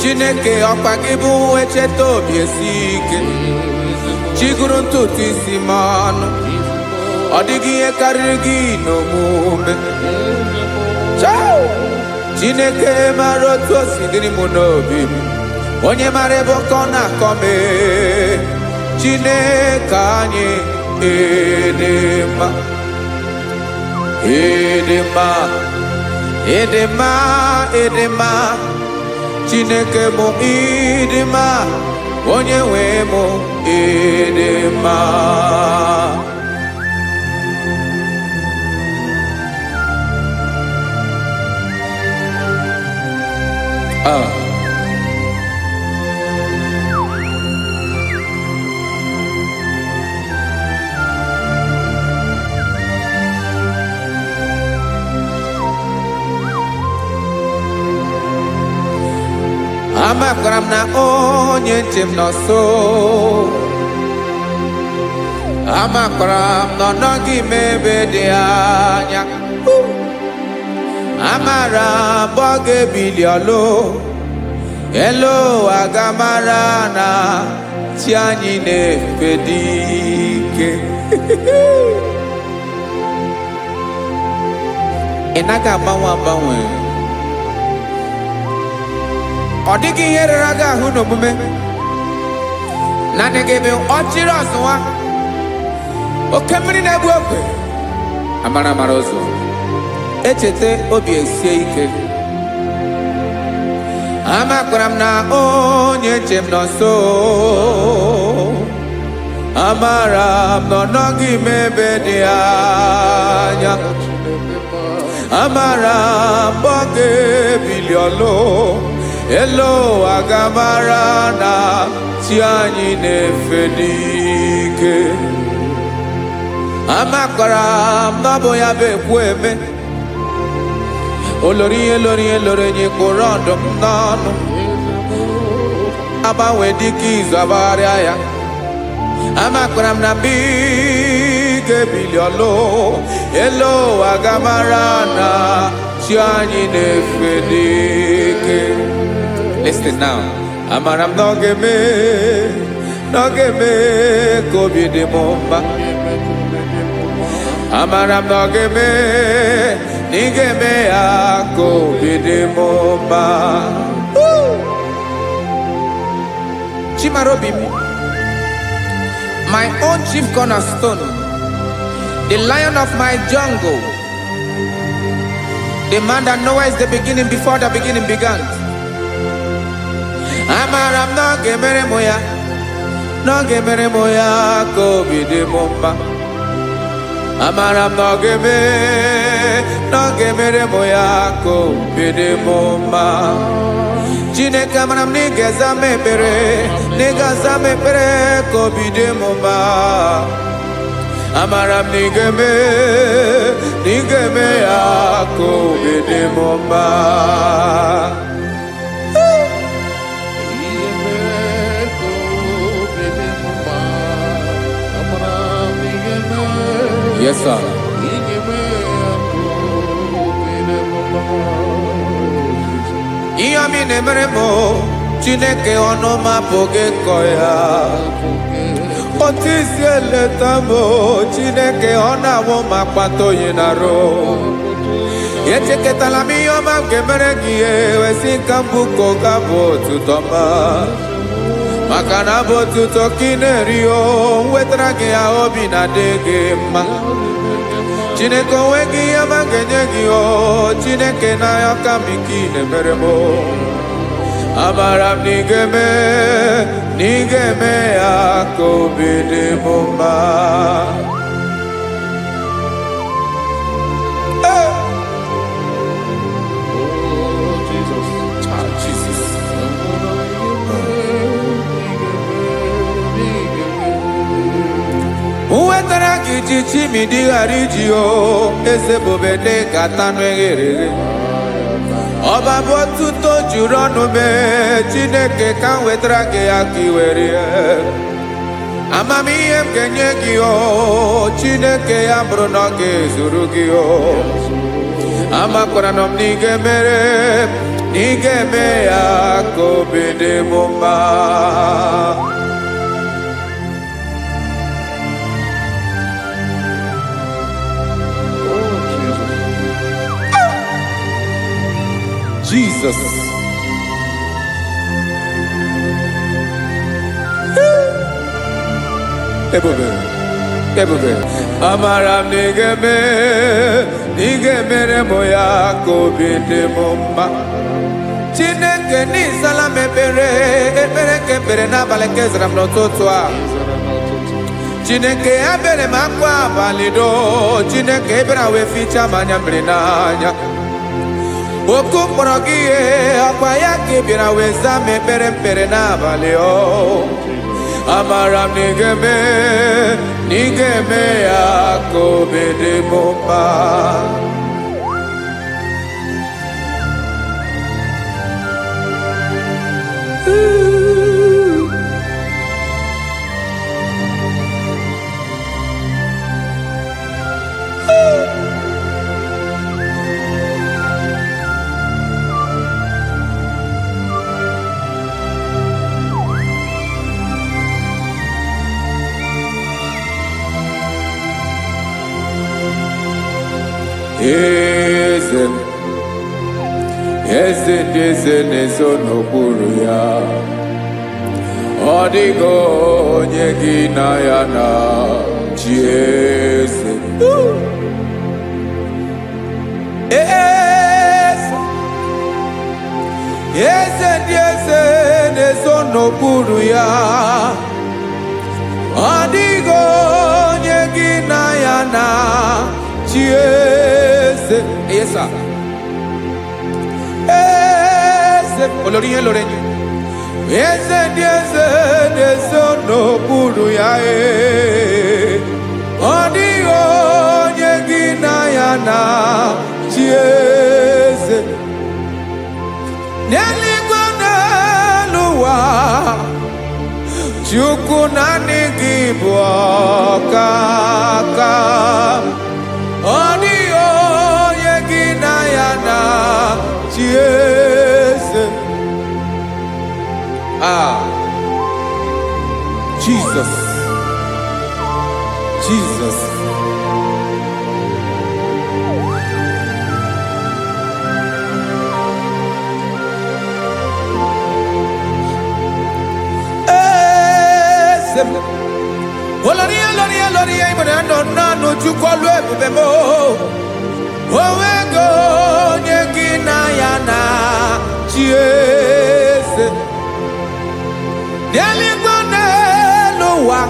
Chineke ọkwa gị bụ echeta obi esi ike. Chiguru ntutu isi m ọnụ. Ọ dịghị ihe karịrị gị n'omume. Chineke mara otu o si dịrị m n'obi m. Onye mara ebe ọkọ na-akọ m. Chineke anyị dị mma. Dị mma. Chineke m dị mma. Onye nwe m dị mma. Amakwara m na onye nche m nọ nso. Amakwara m na ọ nọghị m ebe dị anya. Amara m ọ ga-ebili ọlụ. Elu agamara na chi anyị na-efe dị ike. Ị naghị agbanwe. Ọ dịghị ihe rara gị ahụ n'omume. Naanị gị bụ ọchịrị ọzụwa. Oke mmiri na-egbu ogwe. Amara ụzọ. Echeta obi esie ike. Amakwara m na onye nche m nọ nso. Amara m na ọ nọghị m ebe dị anya. Amara m mgbe ọ ga-ebili ọlụ. Elu ụwa ga-amara na chi anyị na-efe n'ike. Amakwara m na ọ bụ ya bụ ekwu eme. Olori enyi kwụrụ ọdụm n'ọnụ. Agbanwe dịka izu agbagharịa ya. Amakwara m na mgbe ị ga-ebili ọlụ. Elu ụwa ga-amara na chi anyị na-efe n'ike. Listen now. Amara m na ọ ga-eme ka obi dị m mma. Amara m na ọ ga-eme na ị ga-eme ya ka obi dị m mma. Chimarobi, my own chief cornerstone, the lion of my jungle, the man that knows the beginning before the beginning began. Amara m na ọ ga-emere m ya, na ọ ga-emere m ya ka obi dị m mma. Amara m na ọ ga-emere m ya ka obi dị m mma. Chineke, amara m na ị ga-aza m ekpere, na ị ga-aza m ekpere ka obi dị m mma. Amara m na ị ga-eme ya ka obi dị m mma. Yes, sir. Ihe mi na-emere m Chineke ọnụ m apụghị ịkọ ya. Otu isi eleta m Chineke ọ na-awụ m akpata oyi n'arụ. Echeketala m ihe ọma m ga-emere gị ewesị ka m bụkọ ga-abụ otuto ma. Maka na bụ otuto ka ị na-eri wetara gị ya obi na-adị gị mma. Chineke onwe gị ihe ma ga-enye gị Chineke n'anya ka m ike ị na-emere m. Amara m na ị ga-eme ya ka obi dị m mma. Wetara gị ji chimidi ghara iji eze bobede gata n'eghere. Ọba bụ otuto juru ọnụ mee Chineke ka m wetara gị ya ka ị were. Amamihe m ga-enye gị Chineke ya bụrụ na ọ ga-ezuru gị. Amakwara na m na ị ga-eme ya ka obi dị m mma. Jesus. Ebube. Amara m na ị ga-emere m ya ka obi dị m mma. Chineke n'ịzala m ekpere ka ekpere n'abalị ka ezara m n'ụtụtụ a. Chineke ya bere m akwa abalị do. Chineke ebere wee ficha m anya mmiri n'anya. Oku mkpọrọ gị ihe ọkwa ya ka ị bịara wee zaa m ekpere n'abalị. Amara m na ị ga-eme ya ka obi dị m mma. Eze ndị eze na-ezo n'okpuru ya. Ọ dịghị onye gị na ya na chi eze. eze ndị eze na-eso n'okpuru ya, ọ dịghị onye gị na ya na-achị eze. Yes, sir. Eze olórí yẹn lórí yẹn, eze ndị eze na-eso n'okpuru ya, ọ dịghị onye gị na ya na-achị eze. N'eluigwe n'elu ụwa, Chukwu naanị gị bụ ọkaka, ọ dịghị onye gị na ya na-achị eze. Jesus, Jesus. Olórí ìmọ̀lẹ́ nánú Chukwu ebube mo, onwego onye gị na ya na-achị eze. N'eluigwe n'elu ụwa,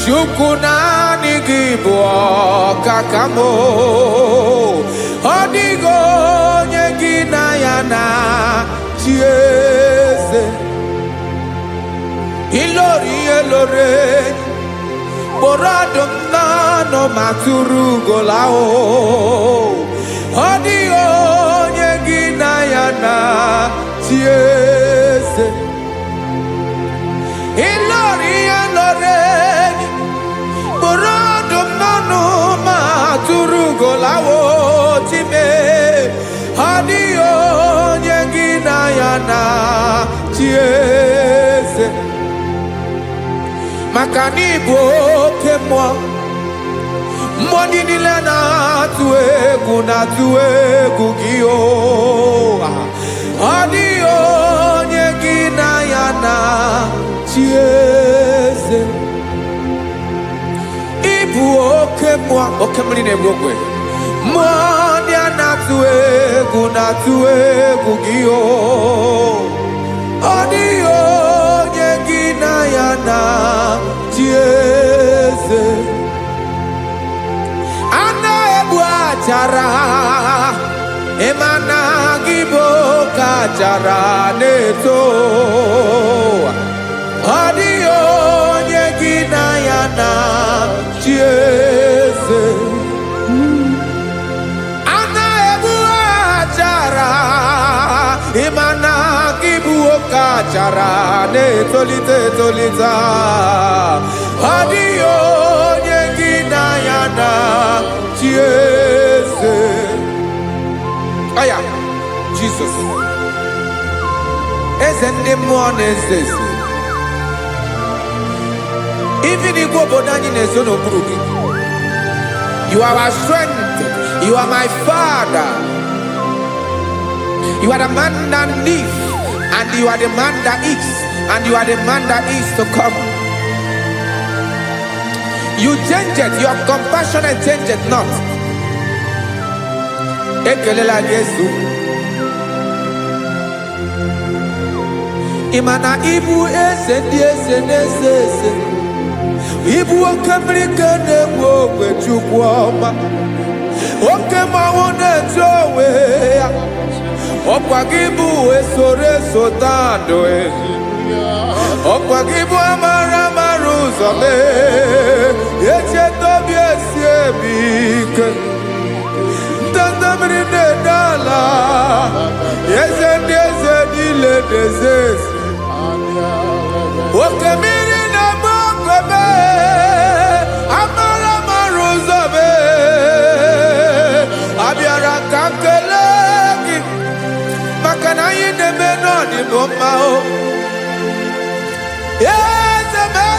Chukwu naanị gị bụ ọkaka m, ọ dịghị onye gị na ya na-achị eze. Ilori elore kpọrọ nánụ ma tụrụ ugola o, ọ dịghị onye gị na ya na-achị eze. Ilori elore kpọrọ nánụ ma tụrụ ugola o, time ọ dịghị onye gị na ya na-achị eze. Maka na ị bụ oke mmụọ, mmụọ ndị niile na-atụ egwu gị o, ọ dịghị onye gị na ya na-achị eze. Ị bụ oke mmụọ, oke mmiri na-egbu ogwe, mmụọ ndị a na-atụ egwu gị o, ọ dịghị onye gị na ya na-achị eze. A na-egbu achara, ịma na gị bụ ka achara na-eto, ọ dịghị onye gị na ya na-achị eze. A na-egbu achara, ịma na gị bụ ka achara na-etolite etolite, ọ dịghị onye gị na ya na-achị eze. Aya, Jesus, eze ndị mmụọ na-eze eze. Even igwe obodo anyị na-ezo n'okpuru gị. You are our strength, you are my Father. You are the man that lives, and you are the man that is, and you are the man that is to come. You change it, your compassion and change it not. Ekelela Jesu. Imana ibu eze ndị eze na-eze eze, ibu oke mmiri ka na-egbu ogwe Chukwu ọma, oke mmanwụ na-eche onwe ya, ọkwa gị bụ esoro tando, ọkwa gị bụ amara ụzọ mee, echeta obi esi ebi ike, ndanda mmiri na-ede ala, eze ndị eze niile na-eze eze, oke mmiri na-agba ogwe mee, amara ụzọ mee, abịara ka nkele gị, maka na anyị na-eme n'ọdịbụ mma o. Eze mee,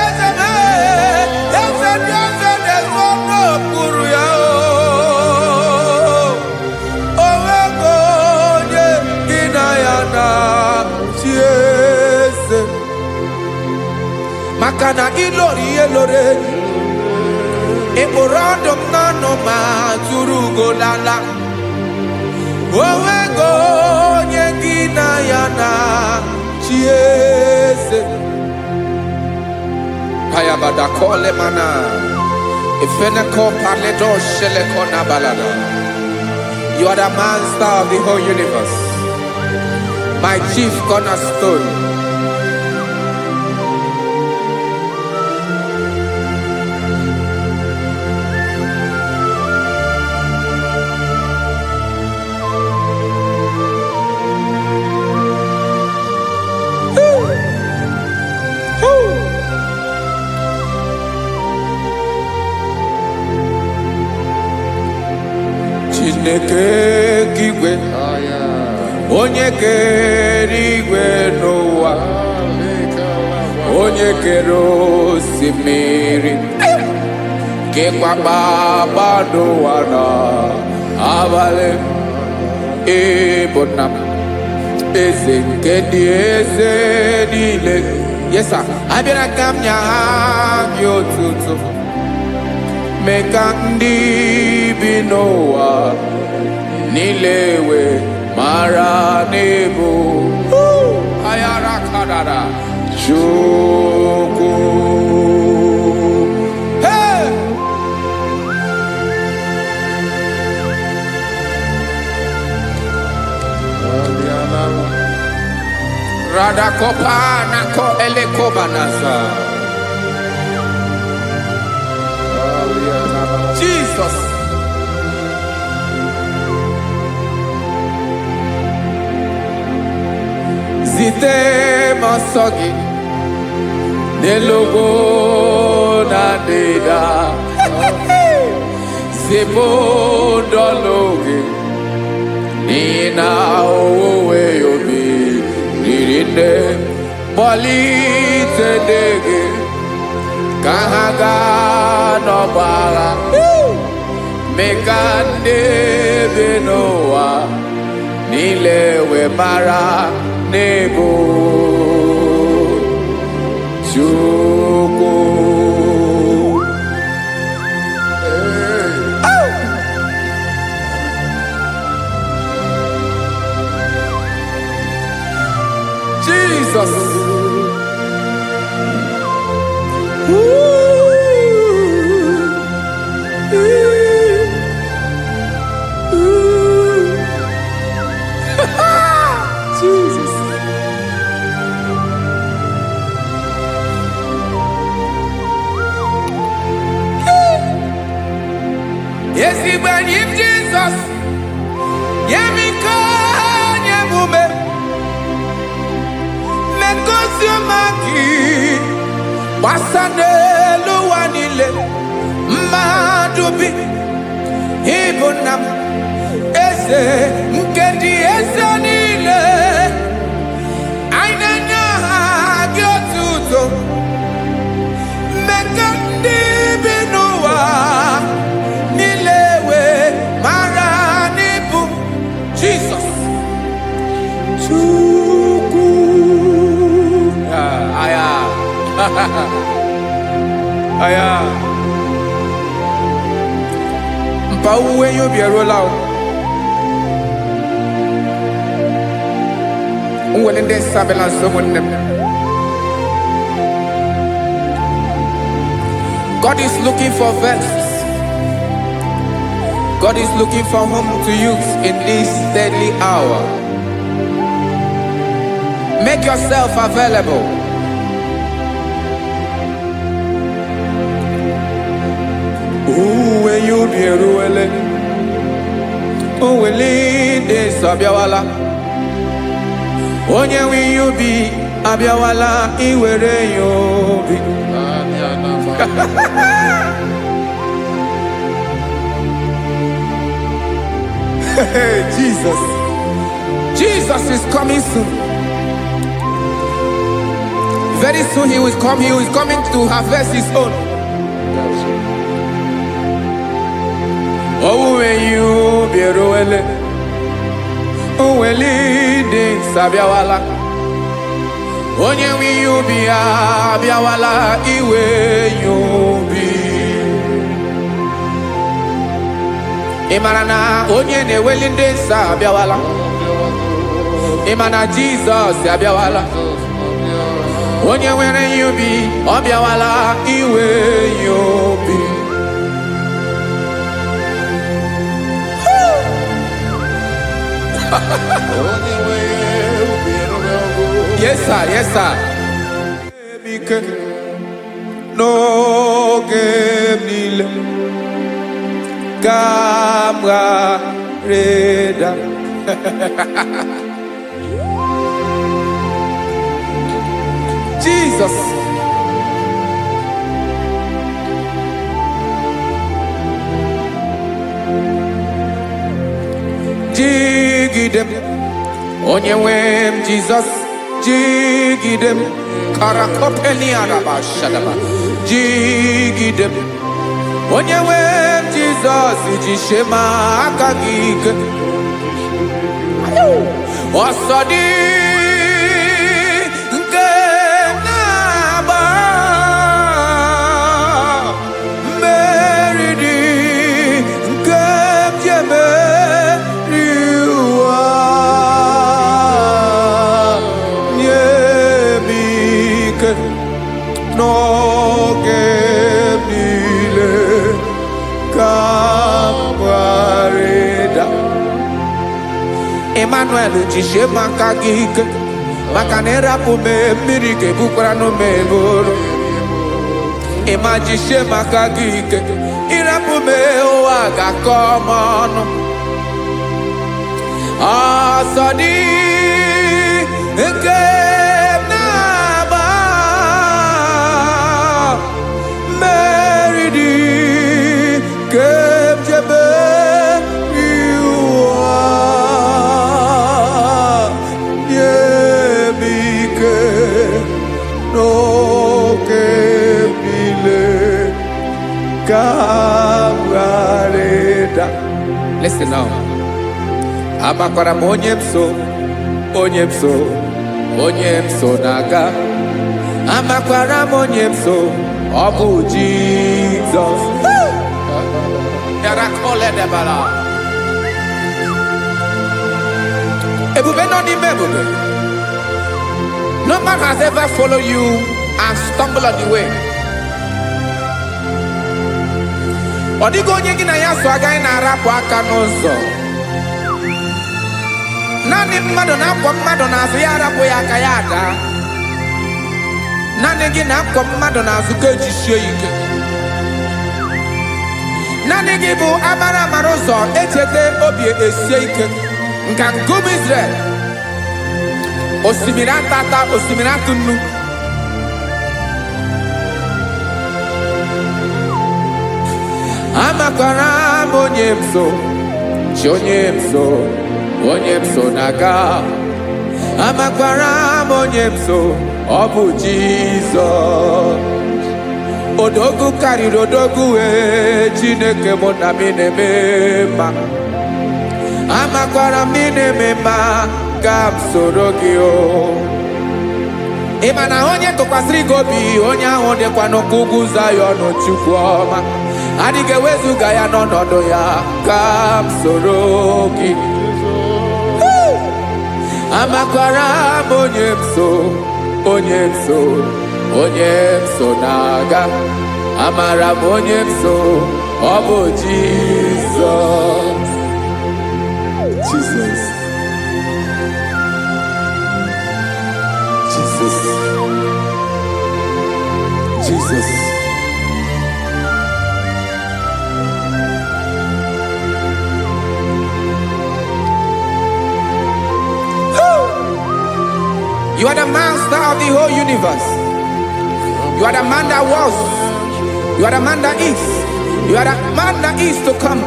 eze mee, eze ndị eze na-ezo n'okpuru ya o, onwego onye gị na ya na-achị eze. Maka na ilori ihe lore, ịkpụrụ ọdụ m n'ọnụ ma tụrụ ugolala, onwego da kole mana. Ifeneko paledo sheleko na balada. You are the master of the whole universe. My chief cornerstone. Chineke kigwe onye kere igwe n'ụwa onye kere osimiri kekwa kpakpando ụwa na abalị ịbụ nna m eze nke ndị eze niile. Yes sir, abịara ka m nye ha gị otuto mee ka ndị bi n'ụwa niile wee mara n'ebu ayara kadara Chukwu. Hey! Radakopa nako elekobanasa. Jesus. Zite masogi nelogo na deda Zipo dologe nina owe yobi nirinde bolite dege kahaga no bala mekande benoa nilewe mara nebo Chukwu. Jesus. Jesus. Yes, he when him Jesus. Yemiko yemume. Mekosio maki. Wasane luwanile. Madubi. Ibunam. Eze nkedi eze nile. Ainanya gyotuto. Mekandi binuwa. Nilewe maranibu. Jesus. Chukwu. Aya. Aya. Mpa uwe yobi erola o. When they sabela someone God is looking for vessels. God is looking for whom to use in this deadly hour. Make yourself available. When you be ruele, will lead this abiawala. Onye wi you be abiawala iwere you be. Jesus. Jesus is coming soon. Very soon he will come. He is coming to harvest his own. Oh, when you be ruele. Uwelide sabiawala onye wi yubi abiawala iwe yubi Imarana onye na-ewelinde sabiawala Imana Jesus abiawala onye nwere ya obi ọ bịawala iwe ya obi. Yes sir, yes sir. N'oge niile ka m ga-reda. Jesus. Jigidem, onye nwe m Jesus, jigidem, karakopeni araba shadaba, jigidem, onye nwe m Jesus, jishema aka gị ike. Ọsọdị nke na-agba mmeri dị nke jeme n'oge niile ka m ga-arịda. Emmanuel jisie maka gị ike, maka na ịrapụ m mmiri ga-ebukwara m eboro. Ịma jisie maka gị ike, ịrapụ m ụwa ga-akọ m ọnụ. Ọsọ dị nke listen now. Amakwara m onye m so, onye m so, onye m so na-aga. Amakwara m onye m so, ọ bụ Jizọs. Ebube nọ n'ime ebube. No man has ever followed you and stumbled on the way. Ọ dịghị onye gị na ya so agaghị na-arapụ aka n'ụzọ. Naanị mmadụ na-akwọ mmadụ n'azụ ya arapụ ya aka ya ada. Naanị gị na-akwọ mmadụ n'azụ ka ejisie ike. Naanị gị bụ amara ụzọ echete obi esie ike. Nka nkume Israel. Osimiri atata, osimiri atụ nnu. Amakwara m onye m so, chi onye m so, onye m so na-aga. Amakwara m onye m so, ọ bụ Jizọs. Odogwu karịrị odogwu Chineke mụ na mi na-eme mma. Amakwara m na-eme mma ka m soro gị o. Ị ma na onye tụkwasịrị gị obi, onye ahụ dịkwa n'ụkwụ ugwu Zayọn Chukwu ọma. Adịghị ewezuga ya n'ọnọdụ ya ka m soro gị. Amakwara m onye m so, onye m so, onye m so na-aga. Amara m onye m so, ọ bụ Jizọs. Jesus. Jesus. Jesus. You are the master of the whole universe. You are the man that was. You are the man that is. You are the man that is to come.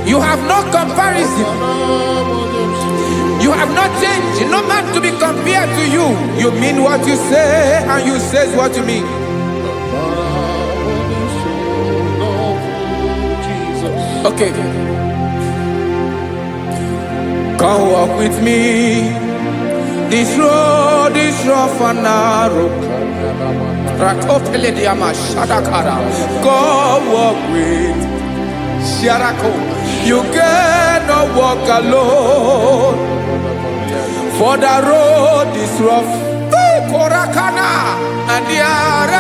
You have no comparison. You have not changed. No man to be compared to you. You mean what you say and you say what you mean. Okay. Come walk with me. This road is rough and narrow. Go walk with Sharako. You cannot walk alone. For the road is rough. korakana, and there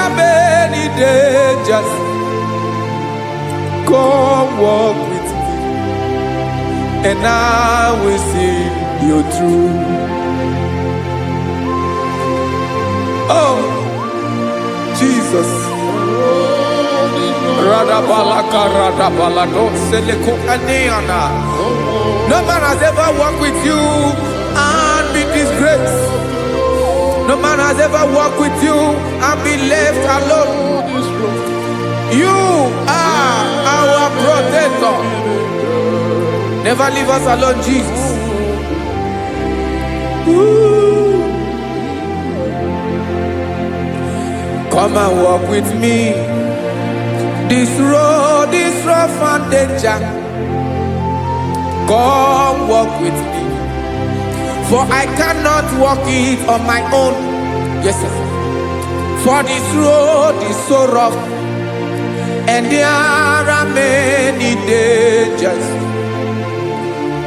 are many dangers. Come walk with me, and I will see you through. Oh, Jesus. No man has ever walked with you and be disgraced. No man has ever walked with you and be left alone. You are our protector. Never leave us alone, Jesus. Ooh. Come and walk with me. This road is rough and danger. Come walk with me, for I cannot walk it on my own. Yes, sir. For this road is so rough, and there are many dangers.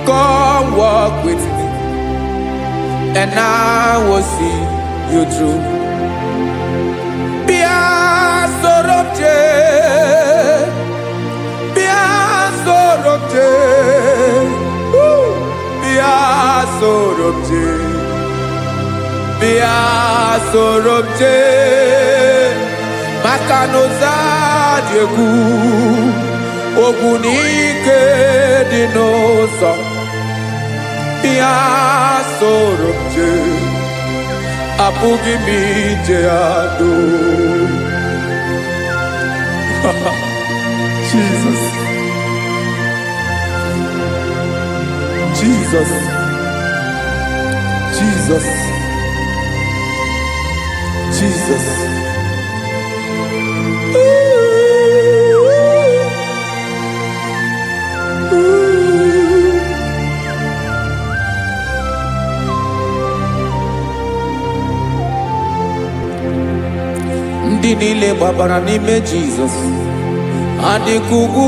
Come walk with me, and I will see you through. Sorobje makanoza diegu ogunike dinoso bia sorobje apugi mije ado. Jesus, Jesus, Jesus, Jesus. Ndị niile gbabara n'ime Jesus adịkugu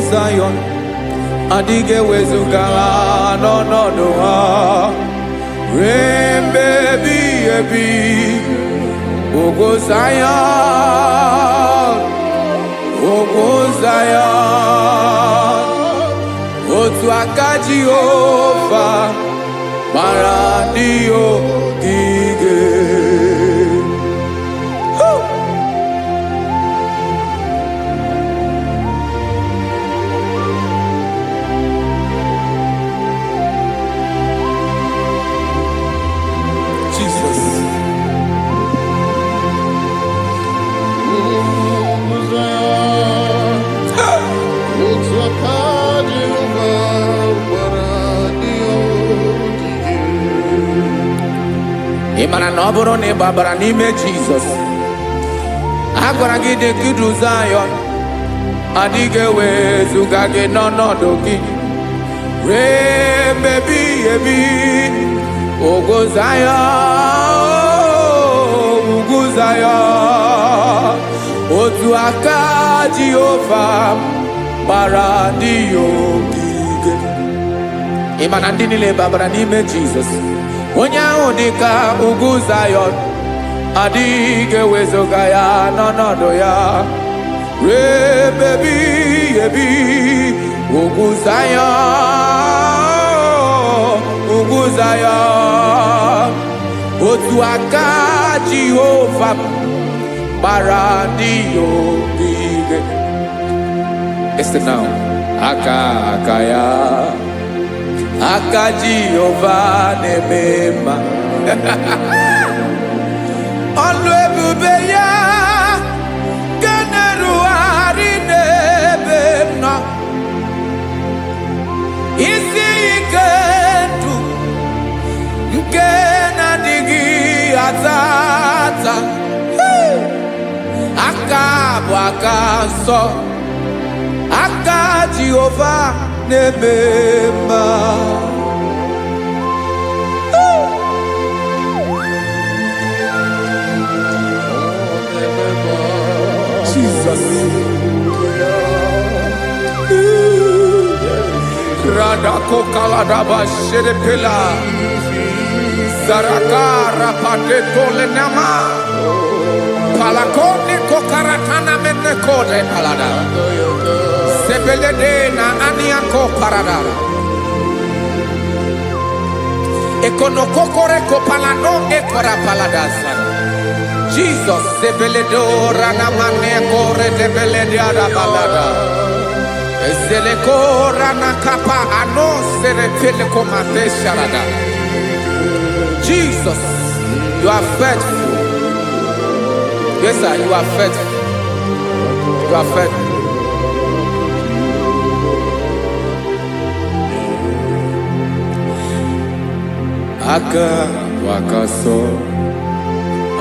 Zion, adịghị ewezuga ha n'ọnọdụ ha ruo mgbe ebighị ebi. Ogo Zion, Ogo Zion, otu aka Jehova mara ndị ogige. Ịmara na ọ bụrụ na ị gbabara n'ime Jizọs, a gwara gị dị kudu Zion, adịghị ewezuga gị n'ọnọdụ gị ruo mgbe ebighị ebi. Ogo Zion, ugwu Zion, otu aka Jehova gbara ndị ogige. Ịma na ndị niile gbabara n'ime Jizọs, onye ahụ dị ka ugwu Zion, adịghị ewezuga ya n'ọnọdụ ya ruo mgbe ebighị ebi. Ugwu Zion, ugwu Zion, otu aka Jehova gbara ndị ogige. Listen now, aka ya, aka Jehova na-eme mma. Ọlụ ebube ya ga na-erugharị n'ebe m nọ. Isi ike ndụ nke na-adịghị ata ata. Aka bụ aka nsọ, aka Jehova na-eme mma. Jesus. Rada kokala daba shere pela. Zarakara Padetole Nama Palakone Kokaratana Menekode Palada Sebeledena Aniako Paradara Ekonokokore Kopalano Ekora Paladasa Jesus Sebeledora Namane Kore de Belediada Balada Ezelekora Nakapa Ano Serepelekomate Sharada. Jesus, you are faithful. Yes, sir, you are faithful. You are faithful. Aka wakaso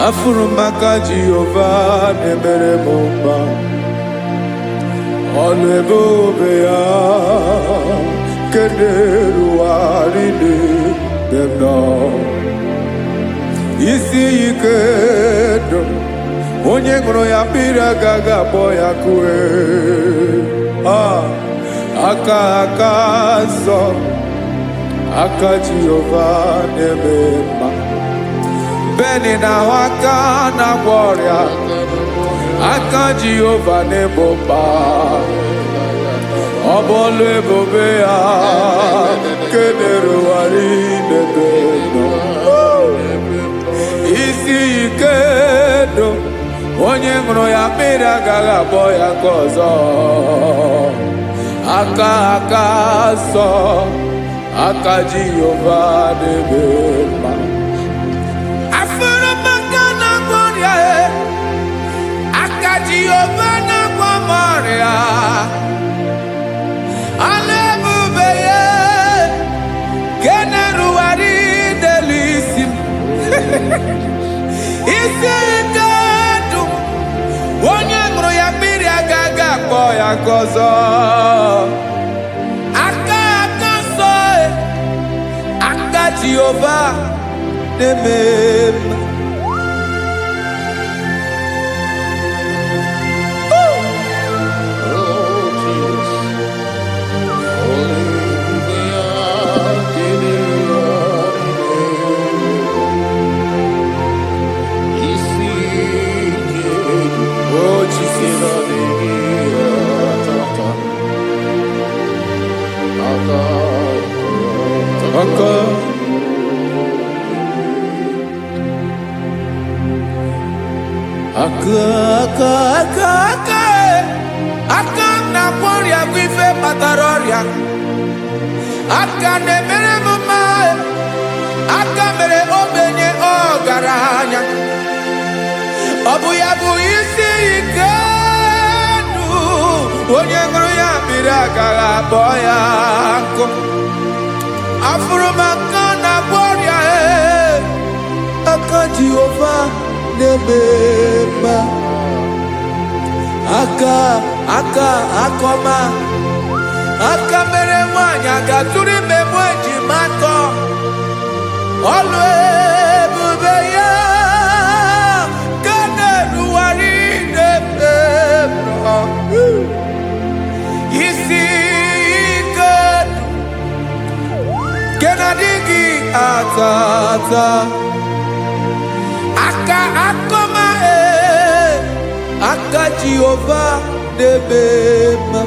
afurumaka Jehovah nebere momba olebobea kederu aride demno. Isi ikedo onye ngoro ya pira gaga boya kue aka so aka Jehovah nebema beni na waka na gloria aka Jehovah nebomba obolu ebobea kederu ari nebeno. Isi ikedo onye ngoro ya pira gaga boya kozo aka so aka Jehovah nebema afuru makana gloria aka Jehovah na gloria alebubeye generu ari delisim. Isi ikedu onye ngoro ya piri agaga boya kozo aka so aka Jehovah nebema. Aka na gloria wife pataroria aka ne mere mama aka mere obenye ogaranya obu ya bu isi ikedu onye ngoro ya biri agaga boya nko afuru maka na gloria aka Jehovah nebema akoma aka mere nwanyị agatụrụ mmemme ejimakọ ọlụ ebube ya ka na-eruwari nebema isi ike kenadịghị atata aka akoma aka Jehovah nebema.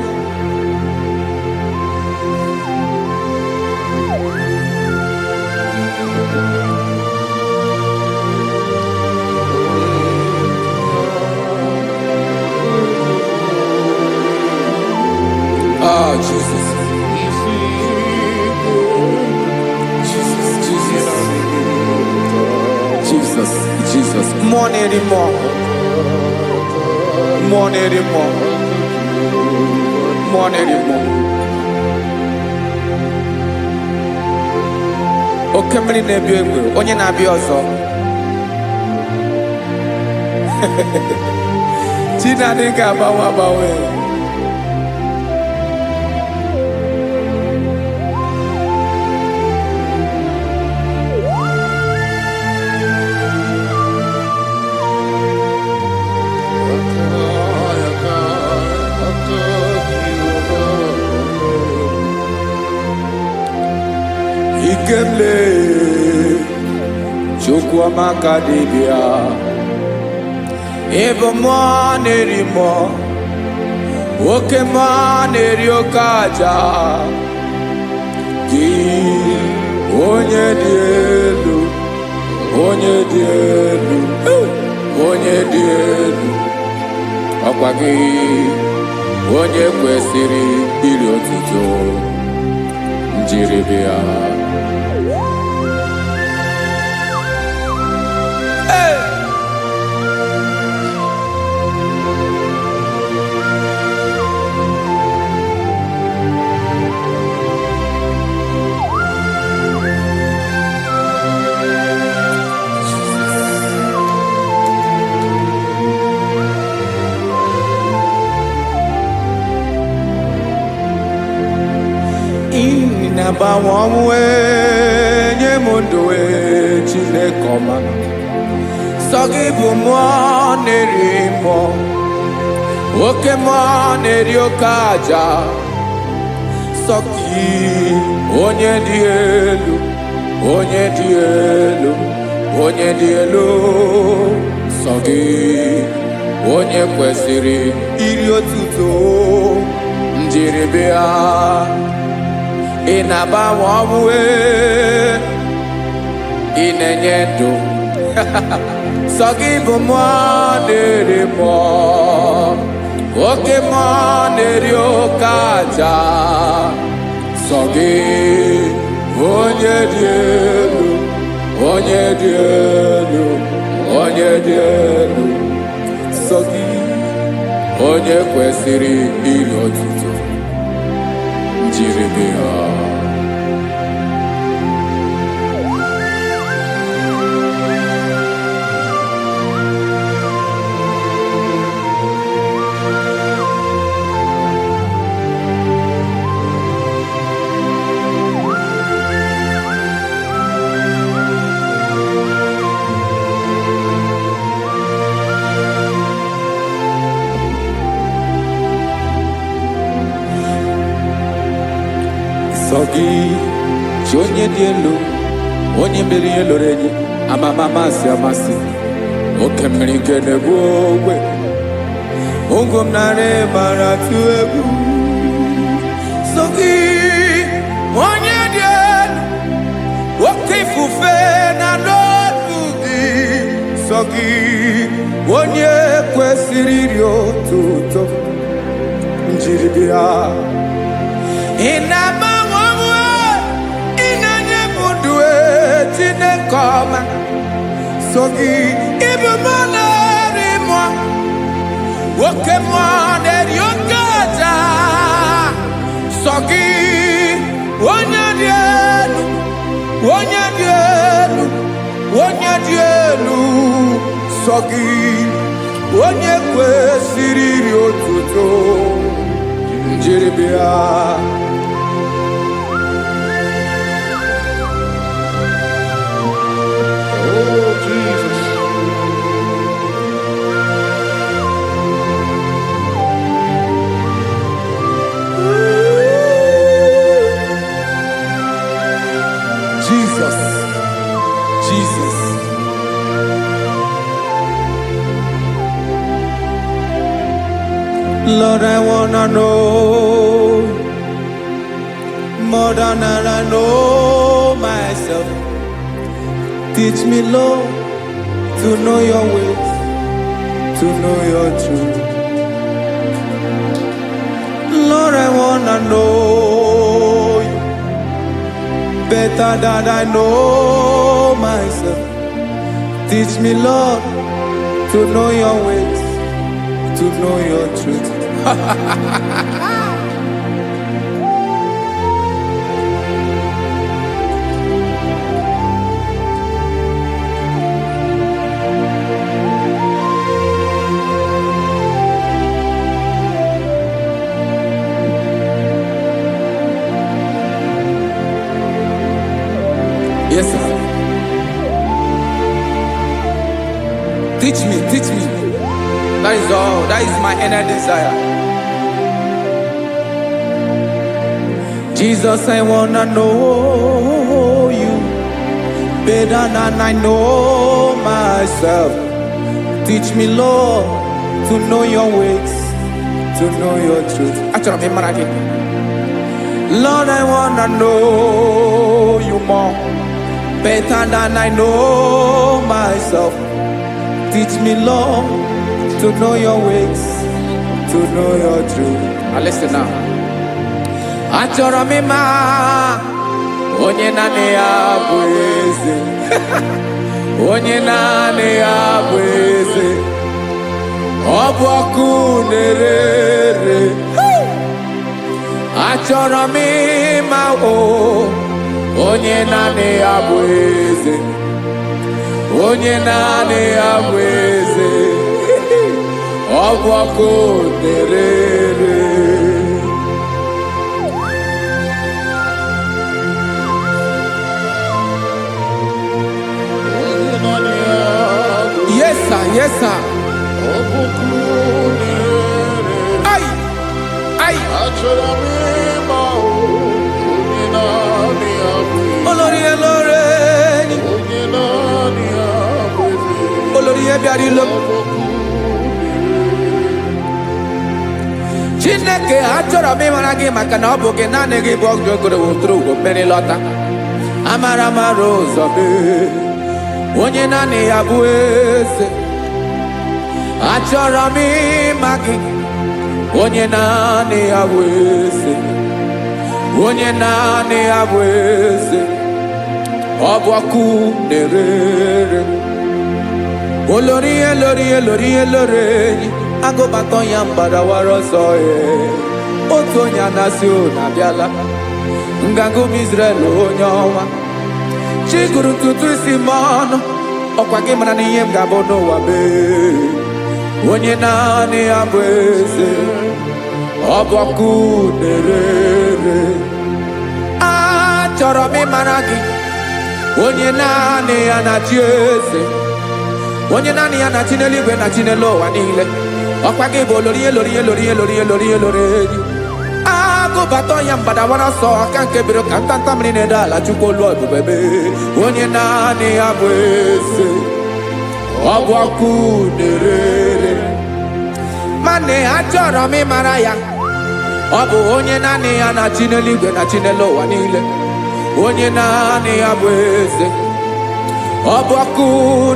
Jesus. Jesus. More anymore. Okemri na-ebi egbe onye na-abịa ọzọ Chinadị ga-agbanwe Chukwamaka dibia Ebo mmụọ na-eri mmụọ Oke mmụọ na-eri oke aja Gị onye dị elu Onye dị elu Onye dị elu Ọkwa gị onye kwesịrị iri otuto njiri bịa Inagbanwe ọnwụ nye m ndụ Chineke ọma sọ gị bụ mmụọ na-eri mmụọ oke mmụọ na-eri oke aja sọ gị onye dị elu onye dị elu onye dị elu sọ gị onye kwesịrị iri otuto njiri bịa ị na-agbanwe ọnwụ ị na-enye ndụ sọ gị bụ mmụọ na-eri mmụọ oke mmụọ na-eri oke aja sọ gị onye dị elu onye dị elu onye dị elu sọ gị onye kwesịrị iri otuto njiri bịa sọ gị chi onye dị elu onye mere ihe loro enyi amama amasị amasị oke mmiri nke na-egbu ogwe ụgụ m nara mara tụ egwu sọ gị onye dị elu oke ifufe na n'otu gị sọ gị onye kwesịrị iri otuto njiri bịa ị na-agbanwe ọnwụ ị na-enye m ndụ Chineke ọma sọ gị ịbụ mmụọ na-eri mmụọ oke mmụọ na-eri oke aja sọ gị onye dị elu onye dị elu onye dị elu sọ gị onye kwesịrị iri otuto njiri bịa Jesus. Lord, I wanna know more than I know myself. Teach me, Lord, to know your ways, to know your truth. Lord, I wanna know you better than I know myself. Teach me, Lord, to know your ways, to know your truth. Yes, sir. Teach me, teach me. That is all. That is my inner desire. Jesus, I wanna know you better than I know myself. Teach me, Lord, to know your ways, to know your truth. Lord, I wanna know you more, better than I know myself. Teach me, Lord, to know your ways, to know your truth. Listen now. Achọrọ m ịma onye naanị ya bụ eze. Onye naanị ya bụ eze. Ọ bụ ọkụ na-ere. Achọrọ m ịma onye naanị ya bụ eze. Onye naanị ya bụ eze. Ọ bụ ọkụ na-ere. Yes, sir. Yes, sir. Ay, ay. Olórí elore. Olórí ebiari lo. Chineke achọrọ m ịmara gị maka na ọ bụ gị naanị gị bụ ọgụgụ wụtụrụ ụgwọ mmeri lọta. Amara mara ụzọ mee. Onye naanị ya bụ eze. Achọrọ m ịma gị. Onye naanị ya bụ eze. Onye naanị ya bụ eze. Ọ bụ ọkụ na-ere. Olórí elórí elórí elórí. Agụbatọ ya mgbadawara ọsọ ya. Otu onye anasị ụna abịala. Nganga ụmụ Izrel onye ọnwa. Chiguru tutu isi m ọnụ. Ọkwa gị mara na ihe m ga-abụ n'ụwa mee. Onye naanị ya bụ eze. Ọ bụ ọkụ na-ere. Achọrọ m ịmara gị. Onye naanị ya na-achị eze. Onye naanị ya na-achị n'eluigwe na-achị n'elu ụwa niile. Ọkwa gị bụ olórí elórí elórí elórí elórí elórí. Agụbatọ ya mgbadawara ọsọ aka nke biro ka ntanta mmiri na-ede ala Chukwu olu ebube mee. Onye naanị ya bụ eze. Ọ bụ ọkụ na-ere. Mane achọrọ m ịmara ya. Ọ bụ onye naanị ya na-achị n'eluigwe na-achị n'elu ụwa niile. Onye naanị ya bụ eze. Ọ bụ ọkụ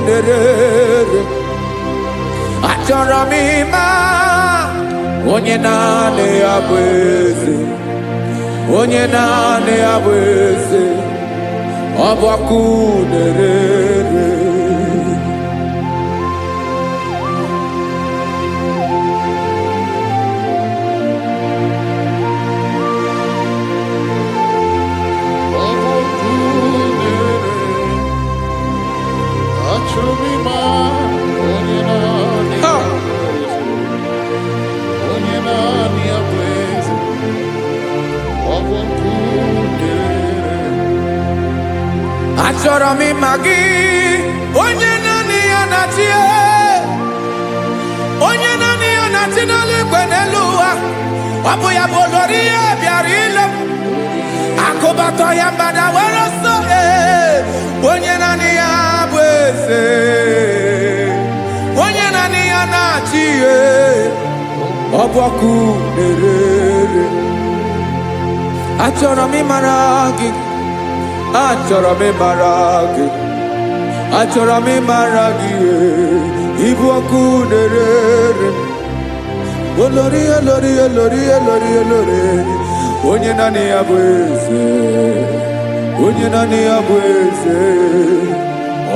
na-ere. Achọrọ m ịma onye naanị ya bụ eze. Onye naanị ya bụ eze. Ọ bụ ọkụ na-ere. Achọrọ m ịma gị. Onye naanị ya na-achị. Onye naanị ya na-achị n'eluigwe n'elu ụwa. Ọ bụ ya bụ olórí ya bịara ile. Akụbatọ ya mgbadawara ọsọ. Onye naanị ya bụ eze. Onye naanị ya na-achị. Ọ bụ ọkụ na-ere. Achọrọ m ịmara gị. Achọrọ m ịmara gị. Achọrọ m ịmara gị. Ibu ọkụ na-ere. Olórí elórí elórí elórí elórí. Onye naanị ya bụ eze. Onye naanị ya bụ eze.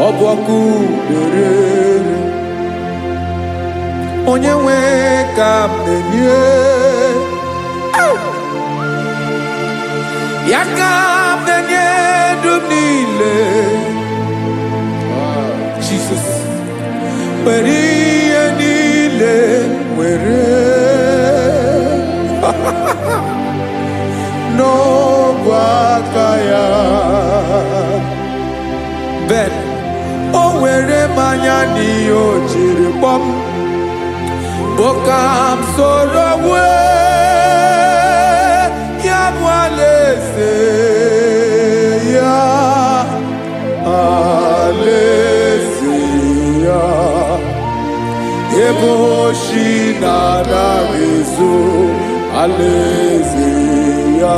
Ọ bụ ọkụ na-ere. Onye nwe ka m na-enye. Ya ka m na-enye dum niile. Jesus. Were ihe niile were. N'ọbụ aka ya. Ben, o were mmanya n'ihe o jiri kpọm. Boka m soro wee. Ya bụ alaeze ya. ego shi na na-ezo alaeze ya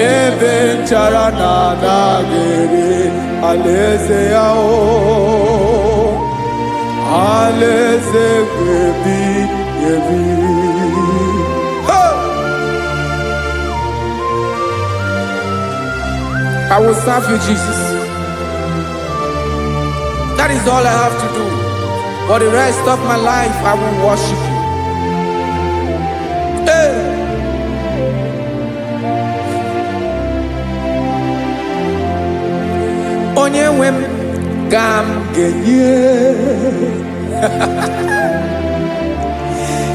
ebe nchara na na-ere alaeze ya o alaeze ebi ebi. I will serve you, Jesus. That is all I have to do. For the rest of my life, I will worship you. Hey. Onye nwe m ka m ga-enye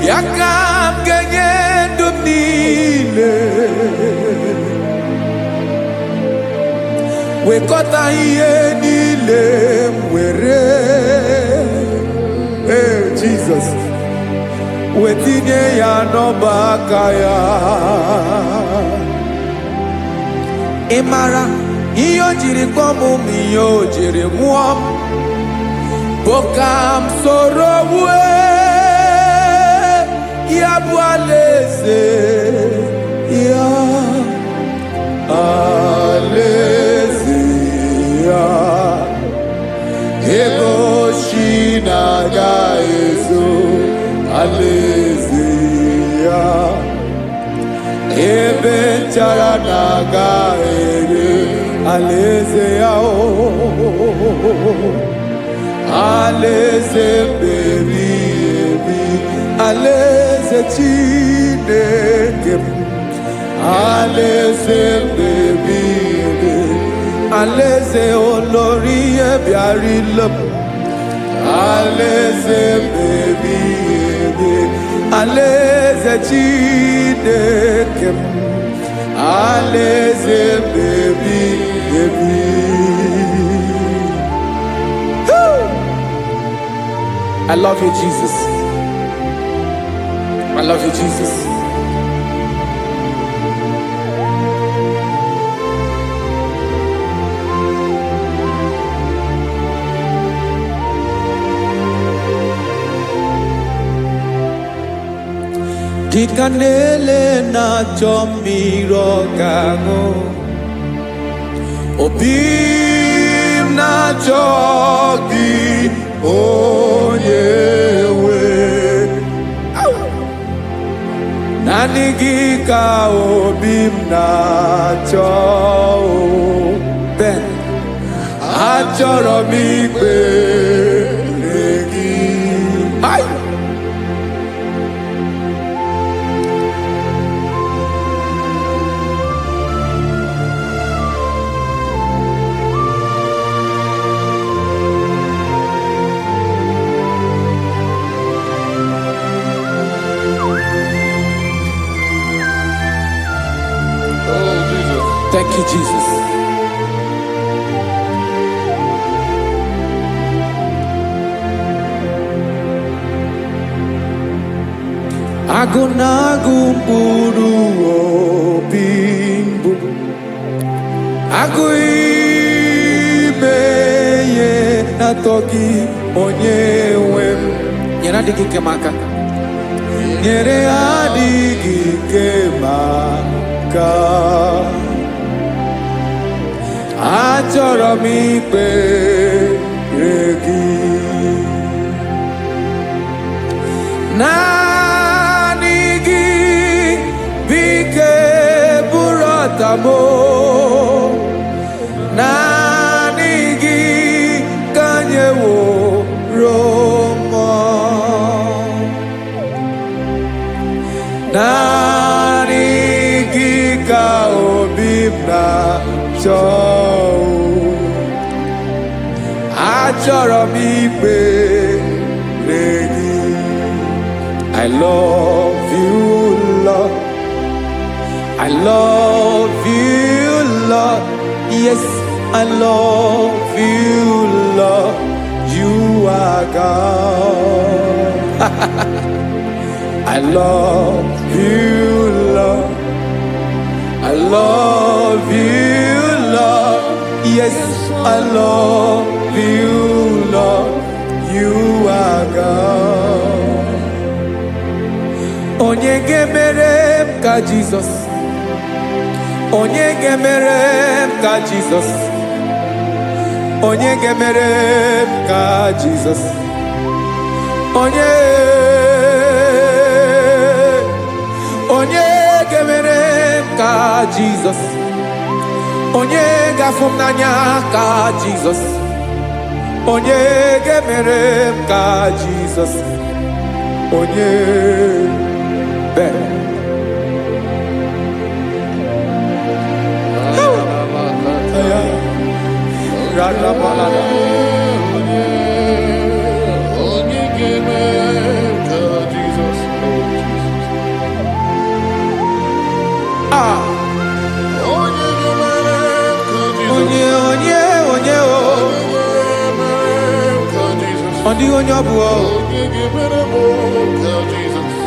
ya ka m ga-enye ndụ m niile wekọta ihe niile m were Jesus wetinye ya n'ọba aka ya. Ị mara ihe o jiri kpọọ m ihe o jiri mụọ m bụ ka m soro ya bụ alaeze ya alaeze ya ego shi na-aga ezo alaeze ya ebe nchara na-aga ere alaeze ya o alaeze ebi ebi alaeze Chineke m alaeze ebi ebi alaeze olórí ebiarila m alaeze ebi ebi alaeze Chineke m alaeze ebi ebi. I love you, Jesus. I love you, Jesus. Kikanele na chomiro kago Obim na chogi onyewe Nanigi ka obim na cho Ben achoro mi pe legi Ay Thank you, Jesus. Agunagu mburu obimbu Agu ibeye natogi onyewe Nyere adigi kemaka Nyere adigi kemaka Achọrọ m ikpere gị naanị gị bike bụrụ ọtamo naanị gị ka nyeworo m naanị gị ka obi m na-achọ achọrọ m ikpere gị. I love you, Lord. I love you, Lord. Yes, I love you, Lord. You are God. I love you, Lord. I love you, Lord. Yes, I love you, Lord. You are God. gemere m ka Jesus. Onye gemere m ka Jesus. Onye gemere m ka Jesus. Onye gemere m ka Jesus. Onye gafum n'anya ka Jesus. Onye gemere m ka Jesus. Onye be.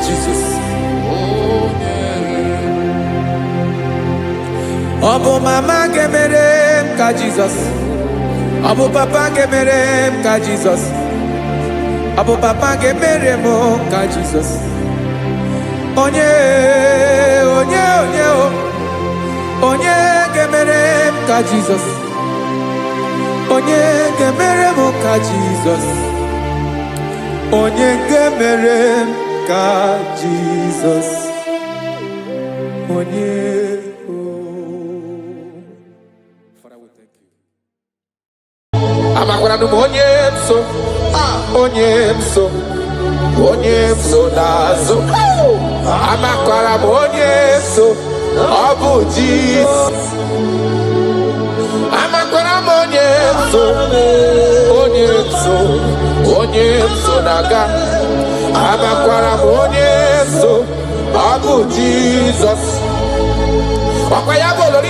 Jesus. Obu mama gemere m ka Jesus. Obu papa gemere m ka Jesus. Obu papa gemere m ka Jesus. Onye gemere m ka Jesus. Onye gemere m ka Jesus. Onye gemere m ka Jesus. Onye Amakwara onye mso n'azụ. Amakwara onye mso, ọ bụ Jesus. Amakwara onye mso na-aga. Amakwara onye mso, ọ bụ Jesus. Ọkwa ya bụ lori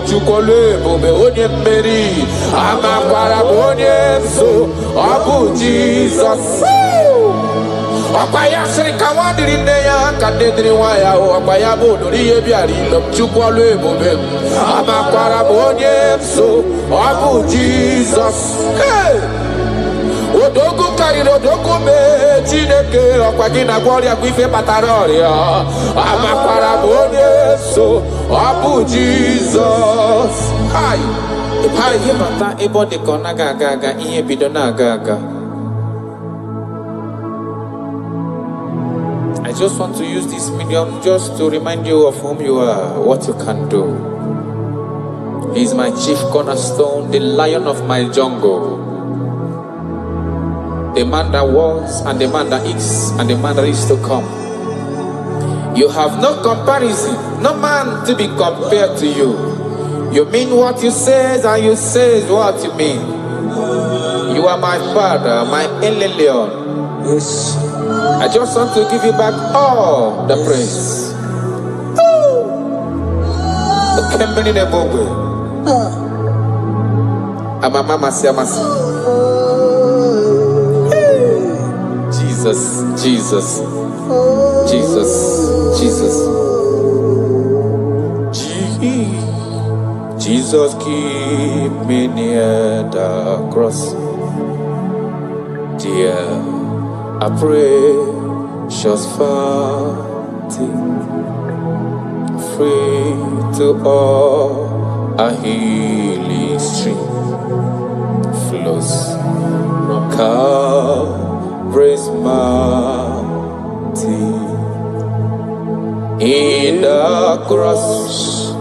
Chukwulu ebube onye mmeri. Amakwara onye mso, ọ bụ Jesus. Ọkwa ya sịrị ka nwa dịrị nne ya ka nne dịrị nwa ya. Ọkwa ya bụ lori ihe bịara ilo Chukwulu ebube. Amakwara onye mso, ọ bụ Jesus. Odogu karịrị odogu mee Chineke. Ọkwa gị na-agwọ ọrịa bụ ife kpatara ọrịa. Amakwara m onye so, ọ bụ Jesus. Ihe bata ebe ọ dị ka ọ naghị aga ihe bido na-aga aga. I just want to use this medium just to remind you of whom you are, what you can do. He is my chief cornerstone, the lion of my jungle. The man that was, and the man that is, and the man that is to come. You have no comparison, no man to be compared to you. You mean what you say, and you say what you mean. You are my father, my Eleleon. Yes. I just want to give you back all the praise. Jesus, Jesus, Jesus, Jesus. Jesus, keep me near the cross. Dear, I pray, just free to all a healing stream flows from Calvary's mountain. In the cross,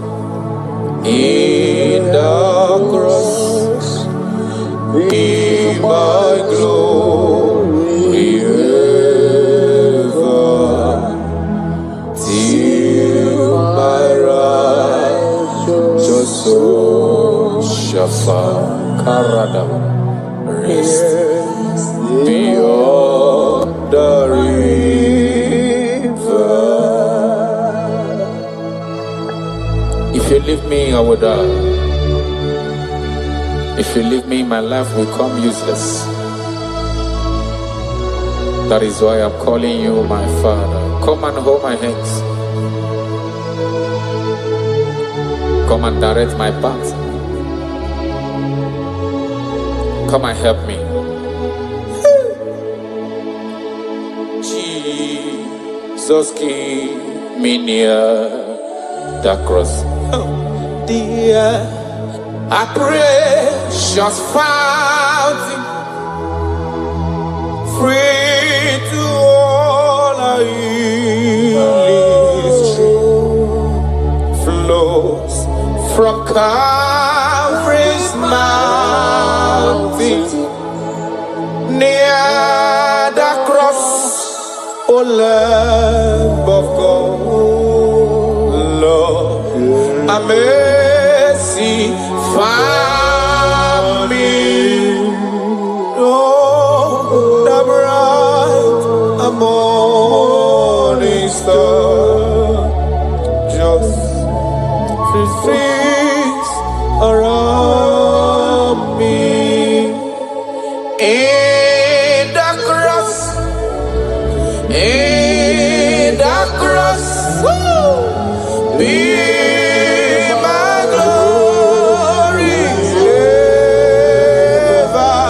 in the cross, be my glory ever, till my righteous soul shall find rest beyond the river. If you leave me, I will die. If you leave me, my life will come useless. That is why I'm calling you my Father. Come and hold my hands. Come and direct my path. Come and help me. Jesus. Jesus keep me near the cross. Dear, I precious fountain, free to all I is true, flows from Calvary's mountain, near the cross, O Lamb of God, Lord, have mercy, find me. Oh, the bright morning star, just freeze around me. In the cross, in the cross, be my glory ever.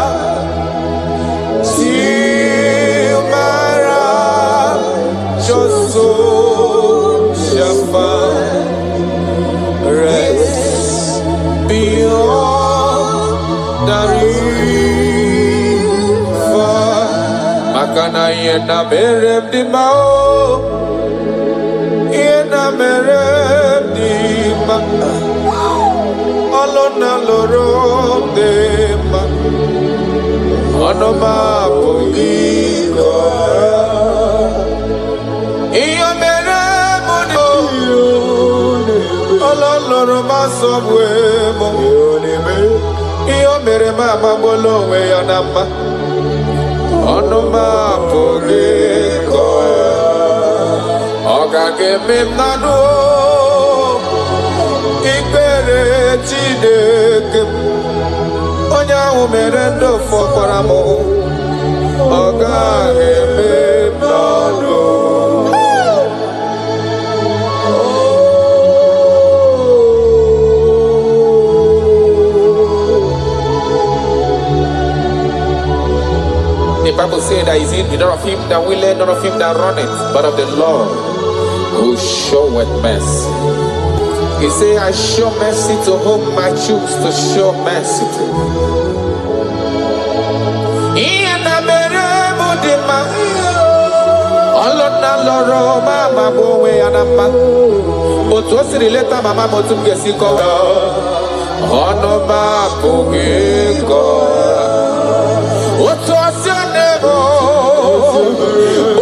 Till my righteous soul shall find rest beyond the river. Makana yena merem di mao, yena merem di ma. Alona lorom de ma, onoma pogigo. Iyo merem di Ololo ma sobwe mo. Iyo merem ma bolo we yanama. Onoma pogigo. Oga ke memnado. Ikere chideke. Onya umerendo fokoramo. Oga ke memnado. The Bible says that is in not of him that willeth, not of him that runneth, but of the Lord who showeth mercy. He said, I show mercy to whom I choose to show mercy to.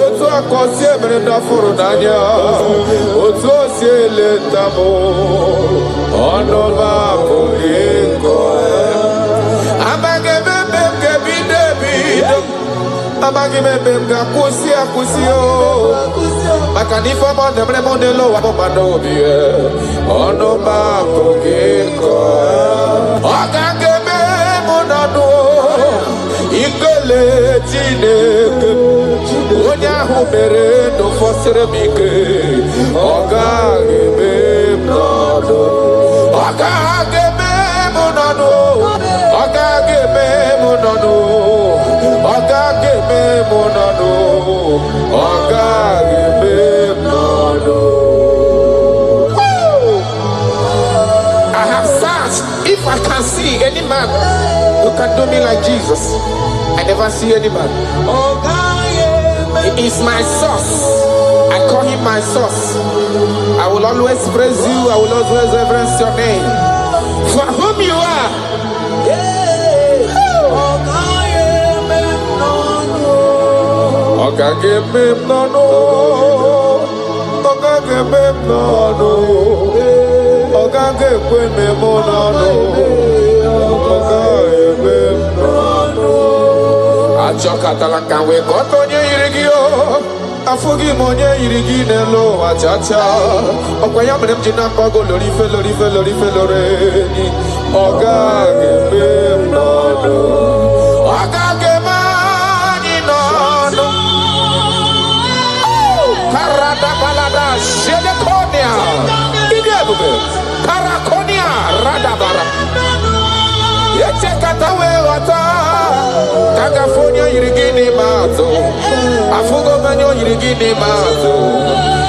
Otu akosi emere ndafuru n'anya, otu osi eleta mụ, ọnụ m apụghị ịkọ ya. Amaghị m ebe m ga-ebido ebido, amaghị m ebe m ga-akwụsị akwụsị o. Maka na ife ọma na-emere m n'elu ụwa m ma n'obi ya, ọnụ m apụghị ịkọ ya. Ọ ga-eme m n'ọnụ ikele Chineke, onye ahụ mere ndụ fọsịrị m ike, ọ gaghị eme m n'ọnụ, ọ gaghị eme m n'ọnụ, ọ gaghị eme m n'ọnụ, ọ gaghị eme m n'ọnụ, ọ gaghị eme m n'ọnụ. I have searched if I can see any man who can do me like Jesus. I never see any man. He is my source. I call him my source. I will always praise you. I will always reverence your name. For whom you are. Achọkatala ka wee kọta onye yiri gị o, afụghị m onye yiri gị n'elu ụwa chacha. Ọkwa ya mere m ji na-akpọgo lorife lorife lorife loreni. Ọ gaghị eme m n'ọnụ, ọ gaghị eme anyị n'ọnụ. Karada balada shedekonia, ịdị ebube karakonia radabara. Echekata wee ghọta California yiri gịnị ma atụ. Afugo manyo yirigini mazo.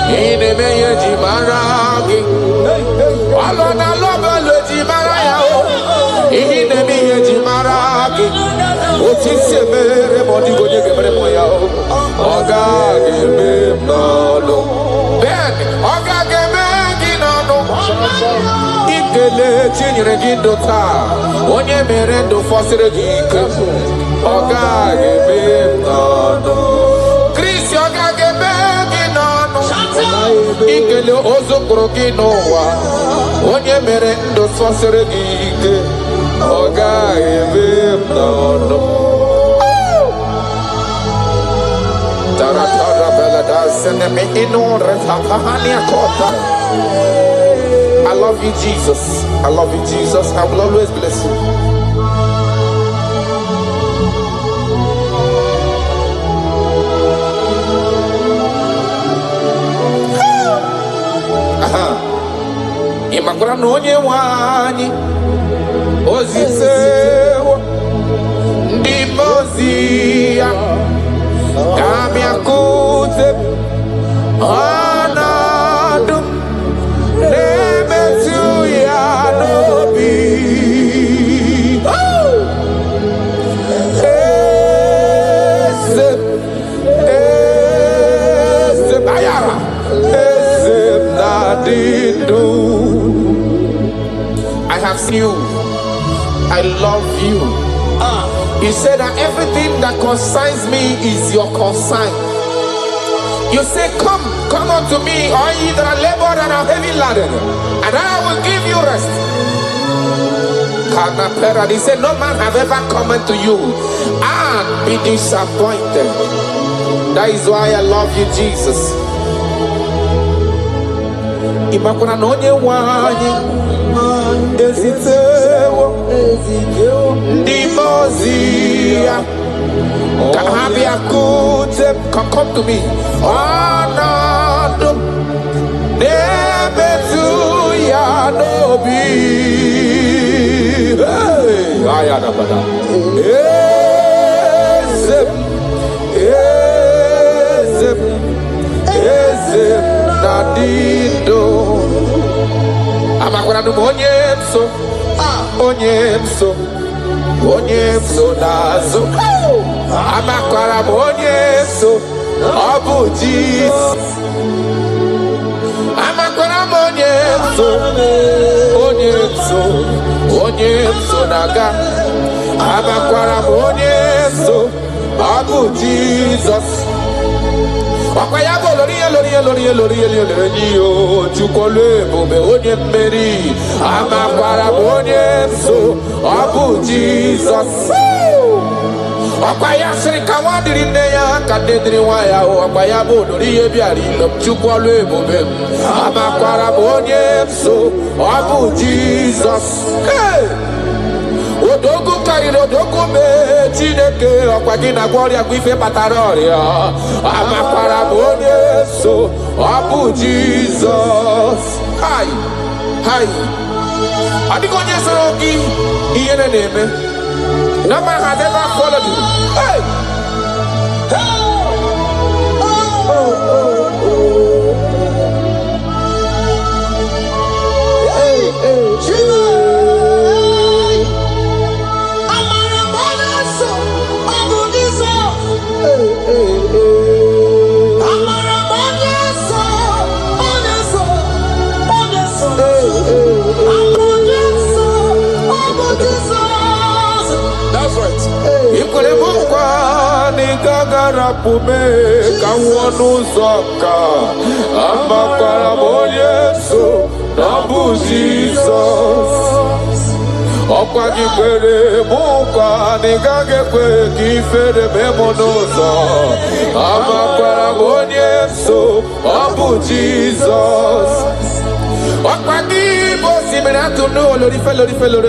Ine meye jimaragi. Alona loba lo jimaraya o. Ine meye jimaragi. Oti semere modi goje gemere moya o. Oga geme nolo. Ben oga geme ginano. Ikele chinyere gindota. Onye merendo fosire gike. Oga geme nolo. Ikele ozokoro gị n'ụwa onye mere ndụ sọsịrị gị ike ọ gaghị eme n'ọnụ taratara belada seneme inore tapahania kota. I love you, Jesus. I love you, Jesus. I will always bless you. Imakura nonye wanyi ozisewo ndimozia kamyakuze anadum nemetu ya nobi esem ayara esem nadidu. I have seen you. I love you. You said that everything that concerns me is your concern. You say, come unto me, all ye that are labored and are heavy laden, and I will give you rest. He said, no man have ever come unto you and be disappointed. That is why I love you, Jesus. Imakuna nonye wanyi ezitewo ndimozia kahabia kute. Come to me. Anadum nebetu ya nobi. Hey, ayana bada. Ezem nadido. Amakura no onyemso nazo. Amakura onyemso obuji. Amakura onyemso naga. Amakura onyemso obuji Jesus. Wakayabo lori chukole bobe onye mmeri amakwara onye so abu Jesus. Wakayasri kawadiri neya kadedri waya wakayabo lori ebiari chukole bobe amakwara onye so abu Jesus. Odogu kariri odogu me Chineke ọkwagina gloria gwife pataroria amakwara onye so abu Jesus. Hi adigo onye soro gị ihe na-eme. No man has ever followed you. Pume kawonu zoka amakwara monyeso nabu Jesus. Okwagi kwere mukwa nigage kwe kifere memonozo amakwara monyeso nabu Jesus. Okwagi bosi menatu no lori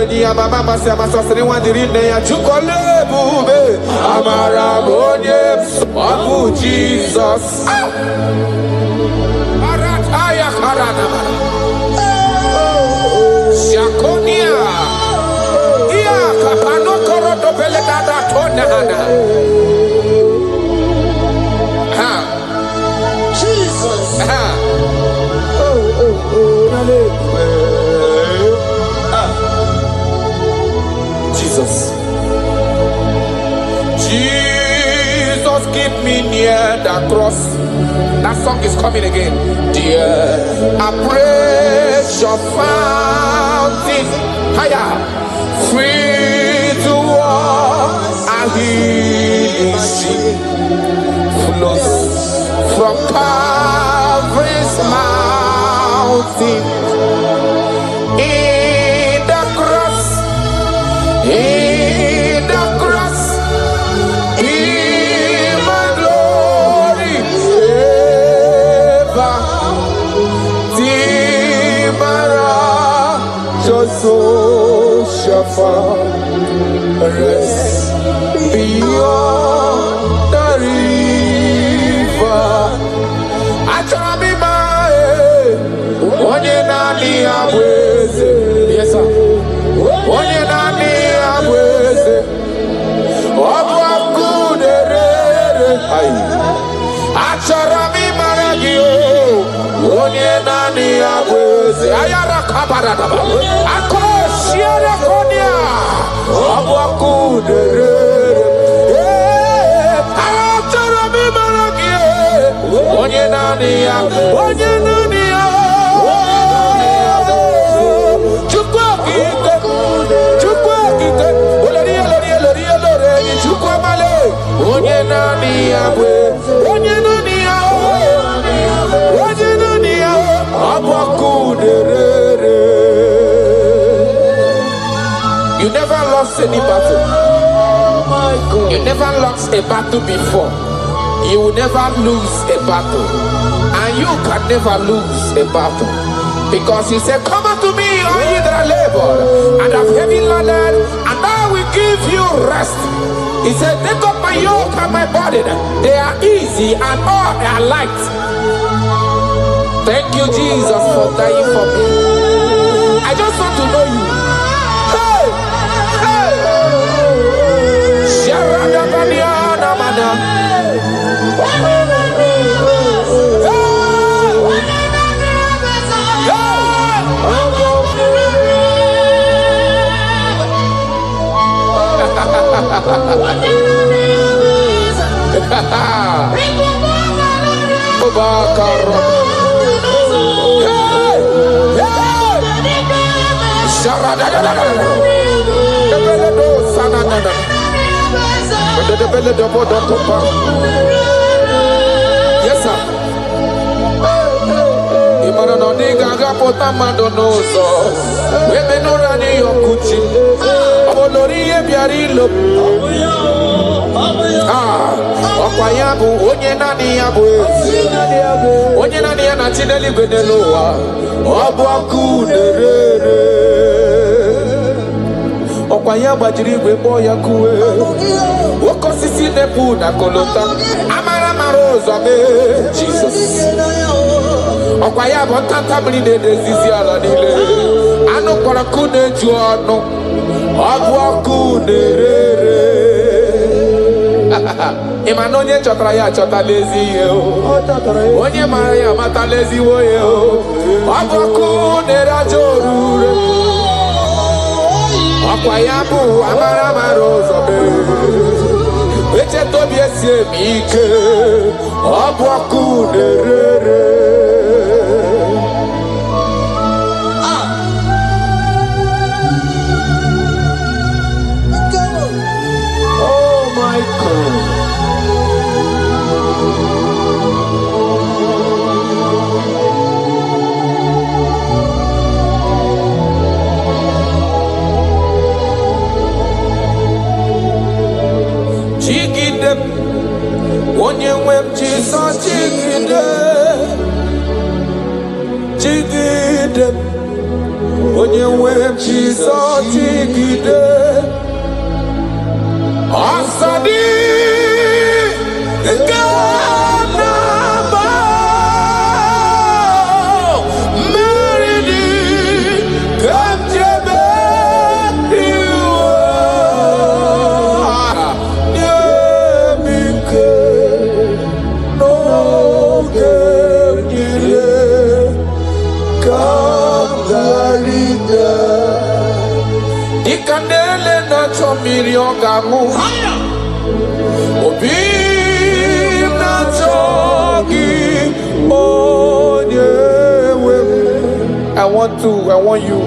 ni amama masi amasosiri wandiri ne ya chukole bube amara monyeso nabu Jesus. Arataya karana Shakonia Ia kapano koroto pele dada tona hana keep me near the cross. That song is coming again. Dear, I praise your fountain. Higher, free to walk. I hear sea flows from Calvary's mountain. In the cross, in the cross, in my glory ever. Timara, just so shafa, rest beyond the river. Achamima, onye nani abweze. Yes, sir. Onye nani abweze. Obu akuderere. Achamima ragio. Onye nani abweze. Ayara kabaradaba. Akoshiere konia. Obu akuderere. Achamima ragio. Onye nani abweze. Onye nani onye nani abwe, onye nani abuakuderere. You never lost any battle. You never lost a battle before. You will never lose a battle, and you can never lose a battle, because he said, "Come unto me, all ye that are labored and have heavy laden, and I will give you rest." He said, "Take up my yoke and my burden; they are easy and all are light." Thank you, Jesus, for dying for me. I just want to know you. Hey, hey, Sharada Badiana Mana. Yes, sir. Imana no diga gapota madonoso. Webe no rani yokuchi. Olori ebiari lo. Okwayabu onye nani yabu. Onye nani ya na chineli beneloa. Obu akuderere. Okwayaba jirigwe boya kuwe. Woko sisi nepu na kolota. Amara marozo me Jesus. Okwayaba tanta mride dezizi ala nile. Ano kwa kune juano. Obu akuderere. Imanonye chotara ya chota lezi yo. Onye mara ya mata lezi wo yo. Obu akunera jorure. Okwayabu amara marozo be. Eche tobi esie mike. Obu akuderere. Oh my God. Onye nwe m Jizọs jigide onye nwe m Jizọs jigide ọsọ dị nke na-agba mmeri dị ka m jebe Ikandele na chomiri ogamu Obi I want you.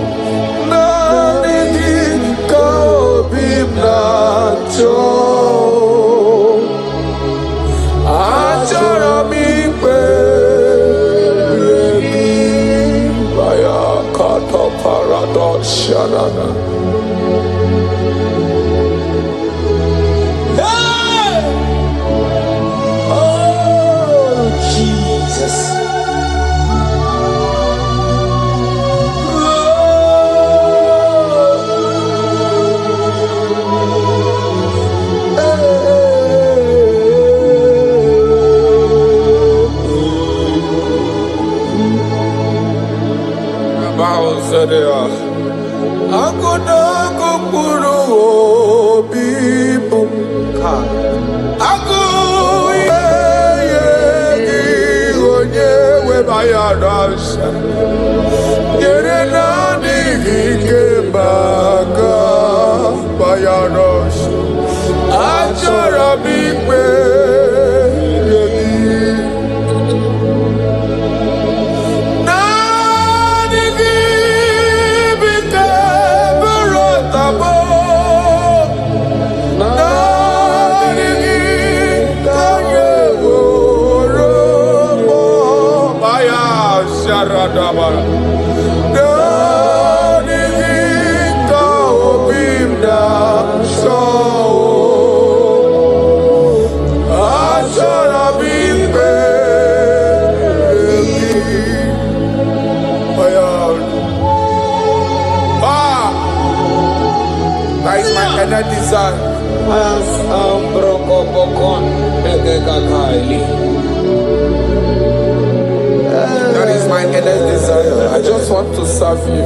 That is my endless desire. I just want to serve you.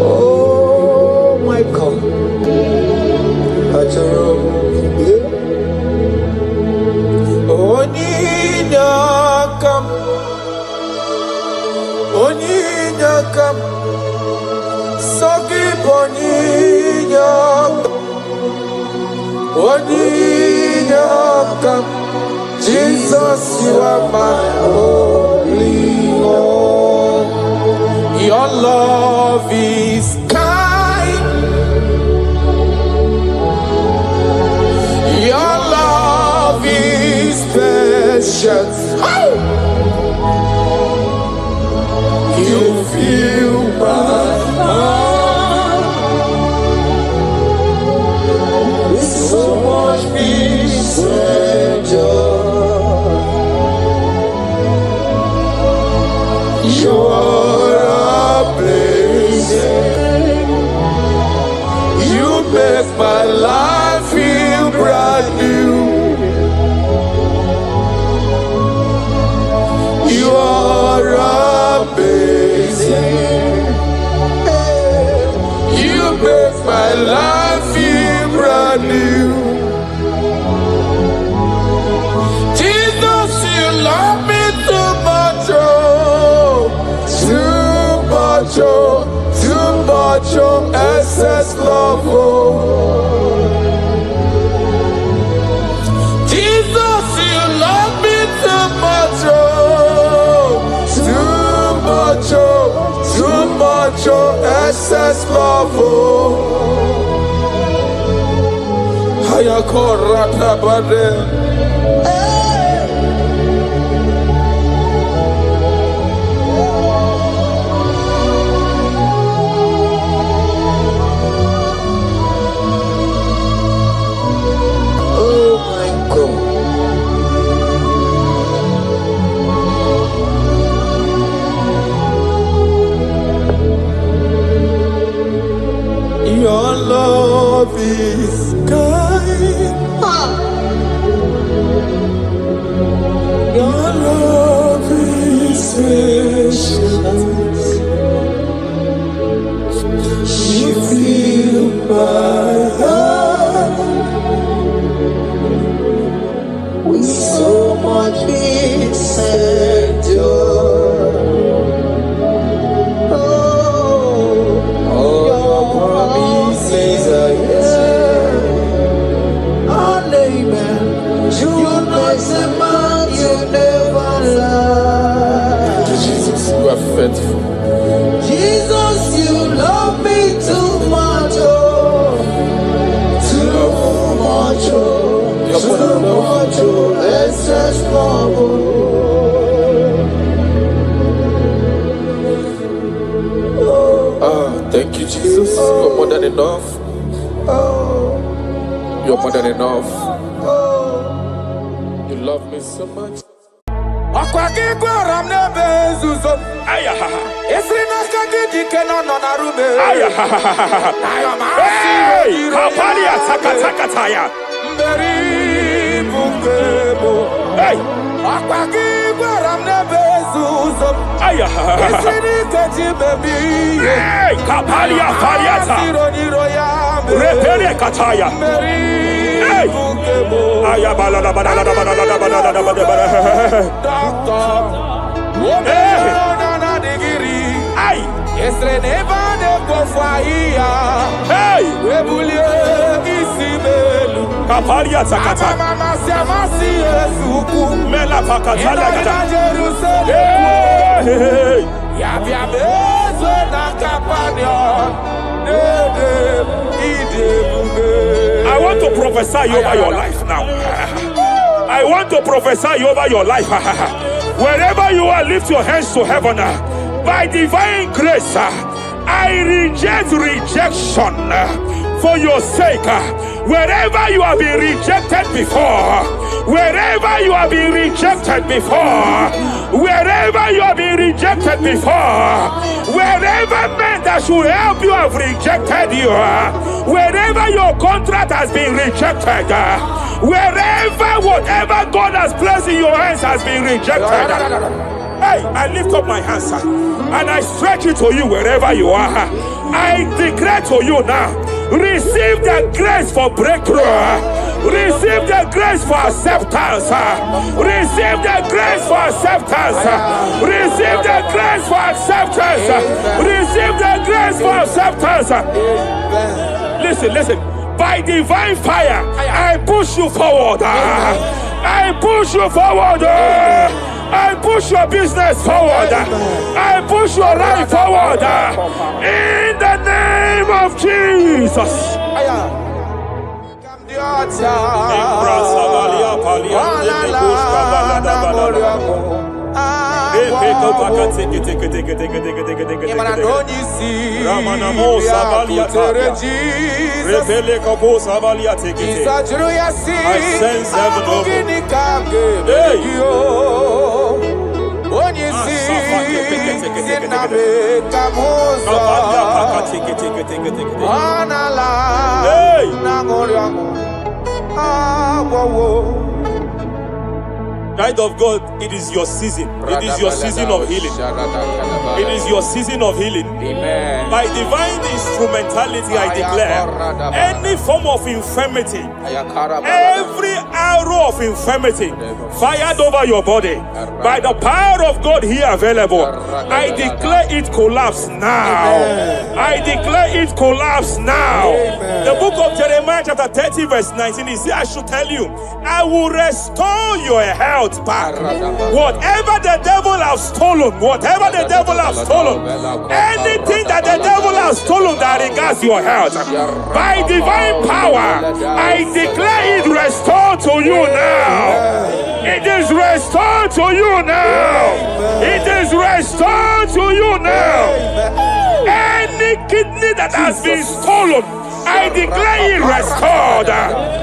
Oh my God. Oninyakam. Sogi Oninyakam. Jesus, you are my only one. Your love is kind. Your love is patient. You fill my heart with so much peace and joy. You're amazing. You make my life feel brand new. You're amazing. You make my life feel brand new. Jesus, you love me too much, oh. Too much, oh, excess love, oh. Jesus, you love me too much, oh. Too much, oh, excess love, oh. Hayakorata bade. Your love is kind. Your love is patient. You fill my heart with so much peace and joy. You're more than enough. You love me so much. I want to prophesy over your life now. I want to prophesy over your life. Wherever you are, lift your hands to heaven. By divine grace, I reject rejection for your sake. Wherever you have been rejected before, wherever you have been rejected before, wherever you have been rejected before, wherever men that should help you have rejected you, wherever your contract has been rejected, wherever whatever God has placed in your hands has been rejected. Hey, I lift up my hands and I stretch it to you wherever you are. I declare to you now, receive the grace for breakthrough. Receive the grace for acceptance. Receive the grace for acceptance. Receive the grace for acceptance. Receive the grace for acceptance. Listen. By divine fire, I push you forward. I push you forward. I push your business forward. I push your life forward. In the name of Jesus. Child of God, it is your season. It is your season of healing. It is your season of healing. Amen. By divine instrumentality, I declare any form of infirmity, every arrow of infirmity fired over your body, by the power of God here available, I declare it collapse now. I declare it collapse now. The book of Jeremiah chapter 30 verse 19 is here. I should tell you, I will restore your health back. Whatever the devil has stolen, whatever the devil has stolen, anything that the devil has stolen that regards your health, by divine power, I declare it restored to you now. It is restored to you now. It is restored to you now. Any kidney that has been stolen, I declare it restored.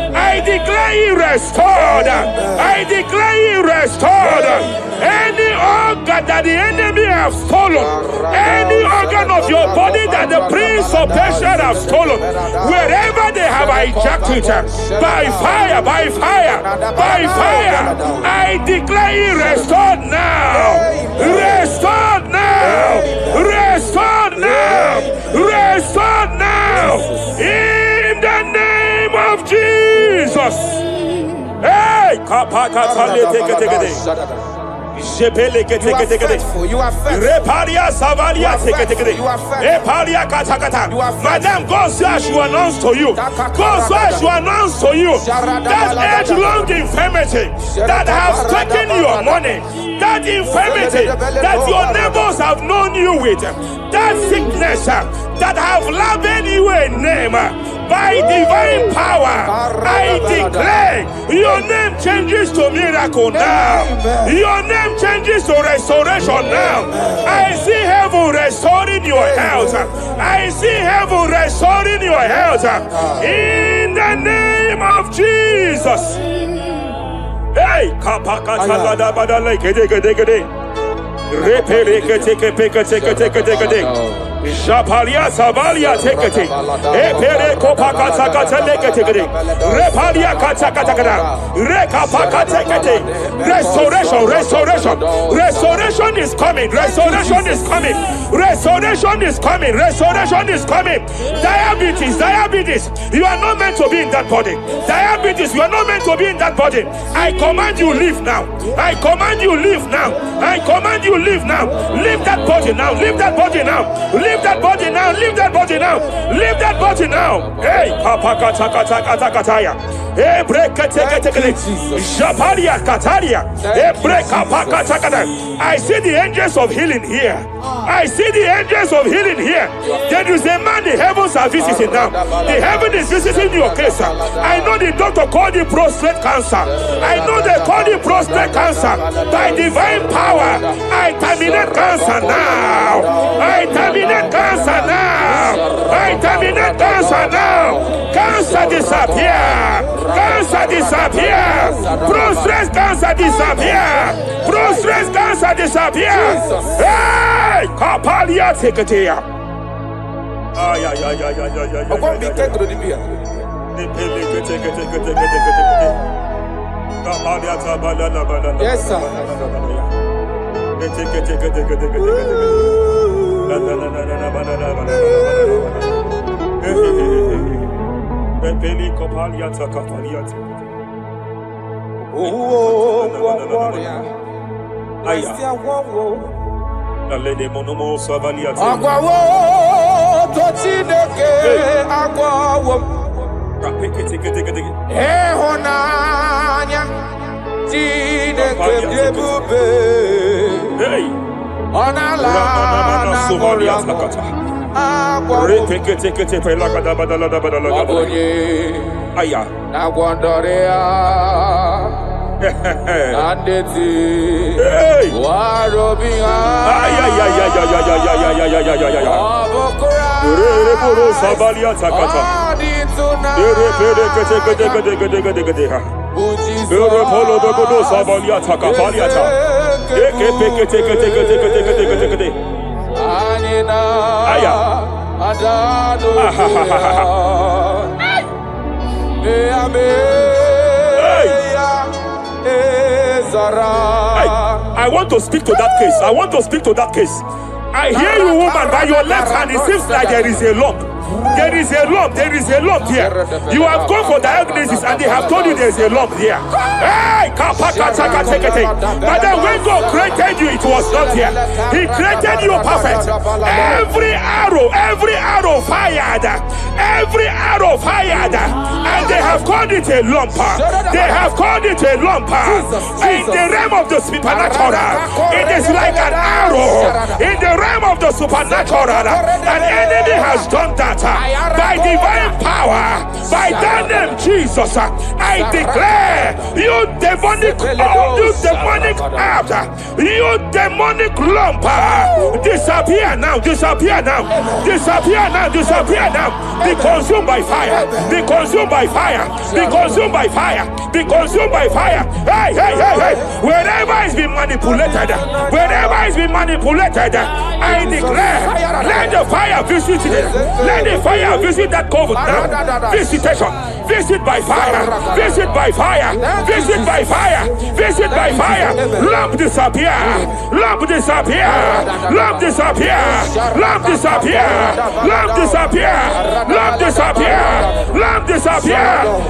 I declare it restored. I declare it restored. Any organ that the enemy have stolen, any organ of your body that the prince of Persia have stolen, wherever they have hijacked it, by fire, by fire, by fire, I declare it restored now. Restored now. Restored now. Restored now. In the name of Jesus. Hey, you are Reparia Savalia Madam, God says she announced to you. God says she announced to you that age-long infirmity that has taken your money, that infirmity that your neighbors have known you with, that sickness that have labeled you a name. By by divine power, I declare your name changes to miracle now. Your name changes to restoration now. I see heaven restoring your health. I see heaven restoring your health. In the name of Jesus. Hey, kapakata badala gede. Repere take. Shapalia Savalia tekete, Epere Kopakata Katakate, Repalia Katakata, Rekapaka tekete. Restoration is coming. Restoration is coming. Diabetes, you are not meant to be in that body. Diabetes, you are not meant to be in that body. I command you leave now. Leave that body now. Leave that body now. Hey, Kapakatakataya. Hey, break Japaria Kataria. Hey, break Kapakatakata. I see the angels of healing here. There is a man the heavens are visiting now. The heaven is visiting your case. I know the doctor called it prostate cancer. By divine power, I terminate cancer now. Cancer disappear. Prostate cancer disappear. Hey, Kapalia Tekatea. Yes, sir. I want to speak to that case. I hear you, woman, by your left hand. It seems like there is a lump. There is a lump here. You have gone for diagnosis and they have told you there is a lump here. Hey, but then when God created you, it was not here. He created you perfect. Every arrow fired. And they have called it a lump. In the realm of the supernatural, it is like an arrow. In the realm of the supernatural, an enemy has done that. By divine power, by that name Jesus, I declare you demonic lump, disappear now. Be consumed by fire. Hey. Wherever it's been manipulated, I declare, let the fire visit it. Let the fire visit that coven now. Visitation. Visit by fire. Lamp disappear.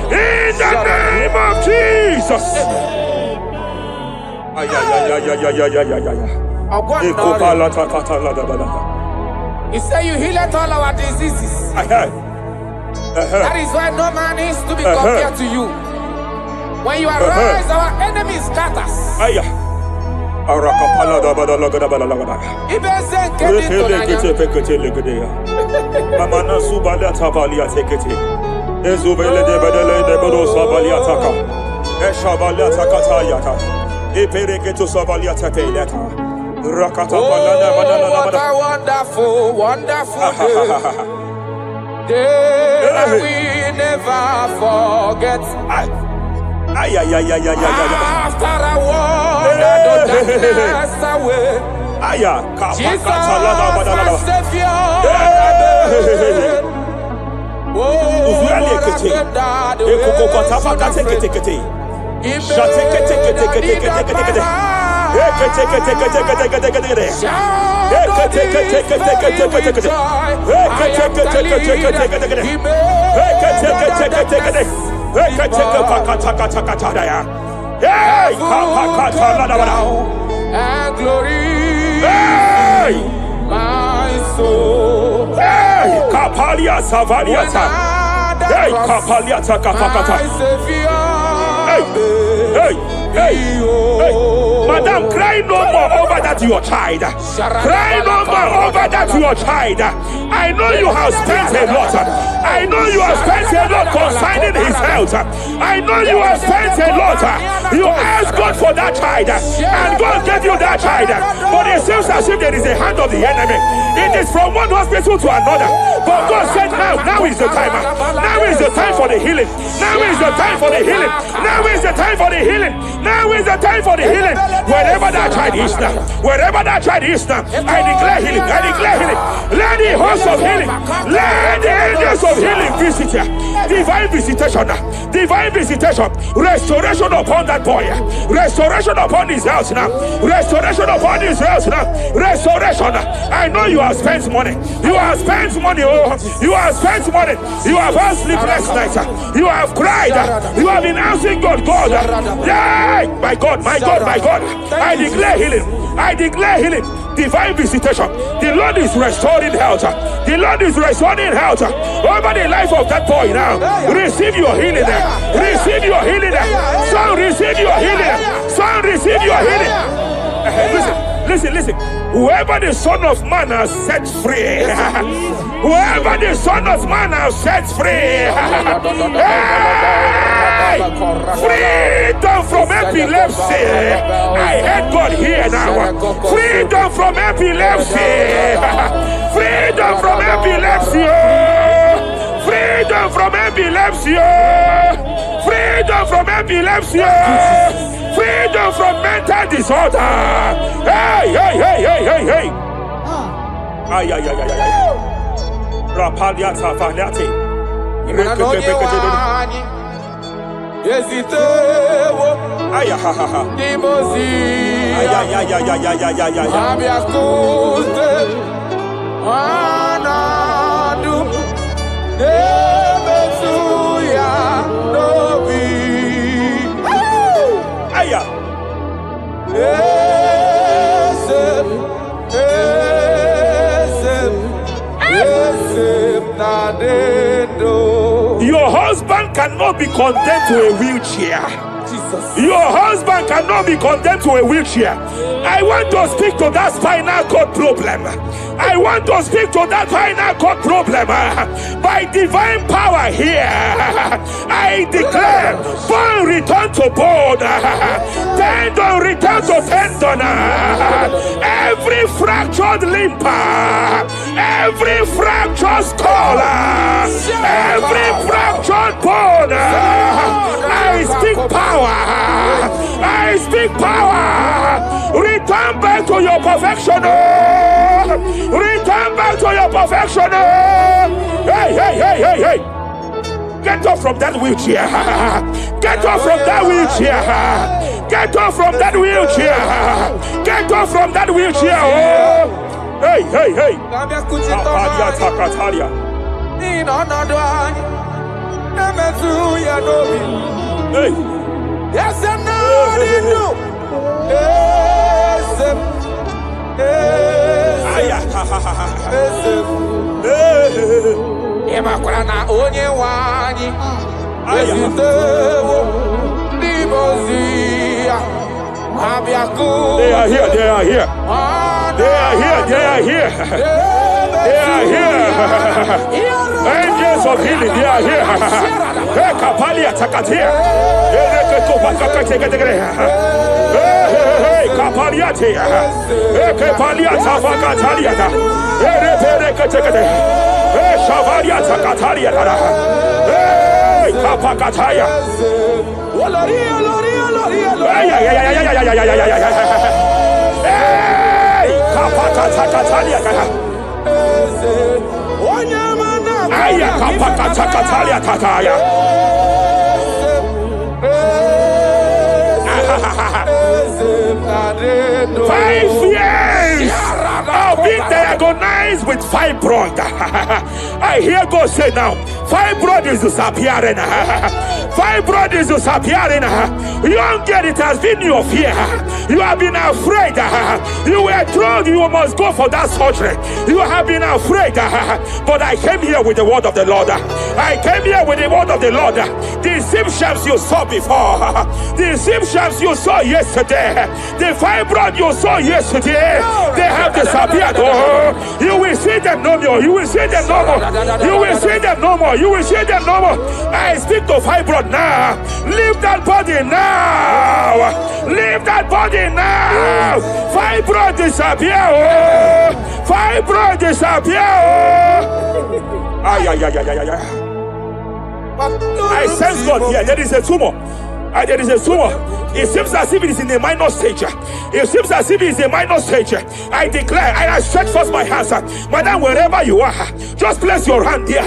In the name of Jesus. He said you heal all our diseases. That is why no man is to be compared to you. When you arise, our enemies scatters. Mamana Subalia Tavalia Teketi. Ezubele de Bedele de Bodo Sabalia Taka. Eshabalia Takatayata. Epereketo Sabalia Tapeleta. Rakata Balana Banana. What a wonderful, wonderful day that we never forget. After a war, darkness away. Jesus, my Savior. Oh, what a good dad. And glory, my soul. Kapalia Savaliata. Kapalia Takapakata. Madam, cry no more over that your child. Cry no more over that your child. I know you have spent a lot. I know you have spent a lot concerning his health. I know you have spent a lot. You asked God for that child, and God gave you that child. But it seems as if there is a hand of the enemy. It is from one hospital to another. But God said, now is the time. Now is the time for the healing. Now is the time for the healing. Now is the time for the healing. Now is the time for the healing. Wherever that child is now, wherever that child is now, I declare healing. I declare healing. Let the host of healing, let the angels of healing visit you. Divine visitation, divine visitation, restoration upon that boy, restoration upon his house now, restoration upon his house now, restoration. I know you have spent money. You have spent money. Oh, you have spent money. You have had sleepless nights. You have cried. You have been asking God, God. Yeah, my God, my God, my God. I declare healing. I declare healing. Divine visitation. The Lord is restoring health. The Lord is restoring health over the life of that boy now. Receive your healing. Receive your healing. Son, receive your healing. Son, receive your healing. Listen. Whoever the Son of Man has set free, whoever the Son of Man has set free, hey! Freedom from epilepsy. I heard God here now. Freedom from epilepsy. Freedom from epilepsy. Freedom from epilepsy. Freedom from epilepsy. Freedom from mental disorder. Hey. Ay. Rapalia Tafaniati. Your husband cannot be condemned to a wheelchair. Jesus. Your husband cannot be condemned to a wheelchair. I want to speak to that spinal cord problem. I want to speak to that spinal cord problem. By divine power here, I declare bone return to bone, tendon return to tendon. Every fractured limb, every fractured skull, every fractured bone, I speak power. I speak power. Return back to your perfection. Return back to your perfection. Hey. Get off from that wheelchair. Get off from that wheelchair. Get off from that wheelchair. Get off from that wheelchair. Oh. Hey. Hey. Yes, I know you know. Emakurana onye wanyi. They are here. They are here. They are here. Angels of healing, they are here. Hey, Kapalia Takatia. Hey, Kapaliatia. Hey, Kapalia Tafakatalia. Hey, Shavalia Takatalia. Hey, Kapakataya. Hey, Kapakatakalia. Aya Kapakatakalia Tataya. 5 years of being diagnosed with fibroid. I hear God say now, fibroid is disappearing. Fibroid is disappearing. You don't get it, has been your fear. You have been afraid. You were told you must go for that surgery. You have been afraid. But I came here with the word of the Lord. I came here with the word of the Lord. The symptoms you saw before, the symptoms you saw yesterday, the fibroid you saw yesterday, they have disappeared. Oh, you will see them no more. You will see them no more. You will see them no more. You will see them no more. I speak to fibroid now. Leave that body now. Leave that body now. Fibroid disappear. Oh, fibroid disappear. Oh. Ay. I sense God here. There is a tumor. There is a tumor. It seems as if it is in a minor stage. It seems as if it is a minor stage. I declare, I stretch forth my hands. Madam, wherever you are, just place your hand here.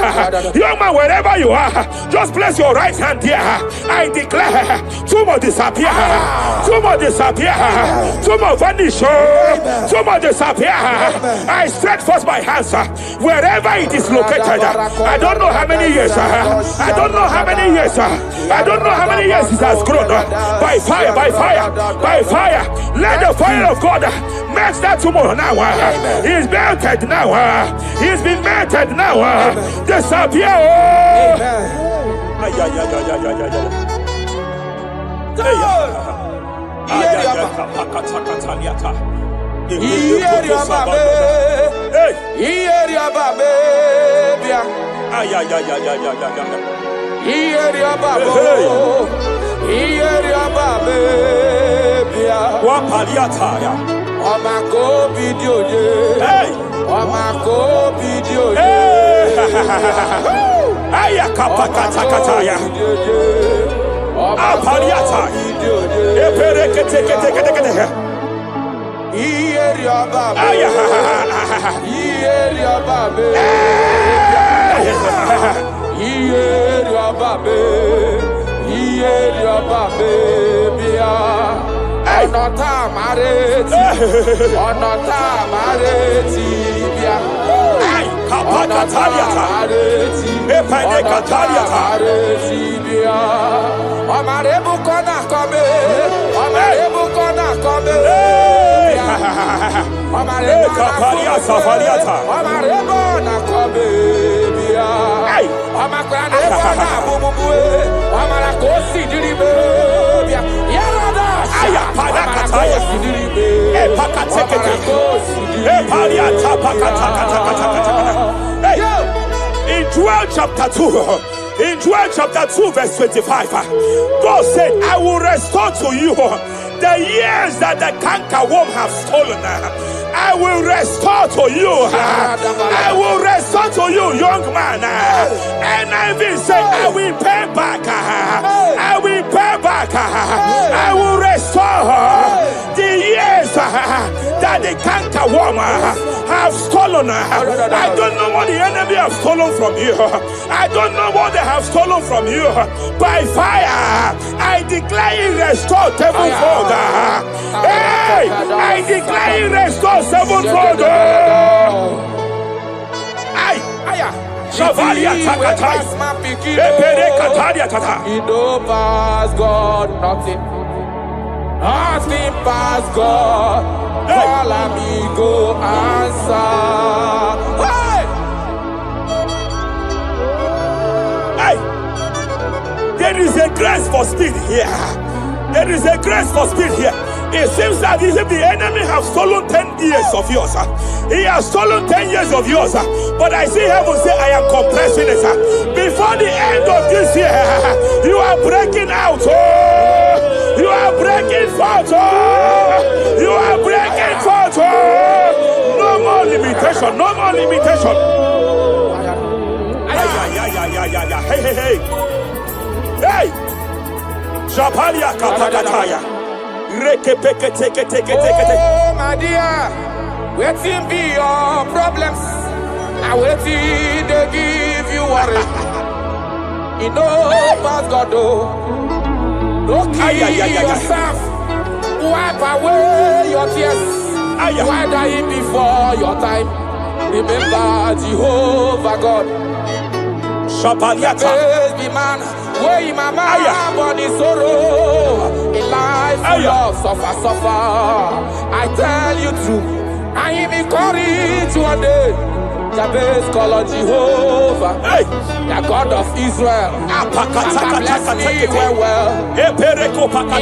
Young man, wherever you are, just place your right hand here. I declare, tumor disappear. Tumor disappear. Tumor vanish. Tumor disappear. I stretch forth my hands. Wherever it is located. I don't know how many years. I don't know how many years. I don't know how many years it has grown. By fire, by fire, by fire. Let the fire of God match that tumor now. He's melted now. He's been melted now. Disappear. In Joel chapter 2, in Joel chapter 2 verse 25, God said, I will restore to you the years that the cankerworm have stolen. I will restore to you. I will restore to you, young man. And I will say, I will pay back. I will pay back. I will restore the years that the cankerworm have stolen. I don't know what the enemy have stolen from you. I don't know what they have stolen from you. By fire, I declare restore sevenfold. Hey, I declare restore sevenfold. Shavalia Takatai. It don't pass God, nothing. Nothing past God. Call amigo, answer. Hey! There is a grace for speed here. There is a grace for speed here. It seems that if the enemy have stolen 10 years of yours, He has stolen 10 years of yours. But I see heaven say, I am compressing it. Before the end of this year, you are breaking out. Oh, you are breaking forth. Oh, you are breaking forth. Oh, no more limitation. No more limitation. Hey. Hey. Japalia kapakataya. Rekepeke teke. Oh, my dear, waiting be your problems. I waiting to give you worry. You know, but God, don't kill yourself. Wipe away your tears. Why die before your time? Remember Jehovah God. Shapaliata. Be man, way mama, body sorrow. In life, love, suffer. I tell you true. I am encouraged one day. Jabez call on Jehovah, the God of Israel. Bless me well.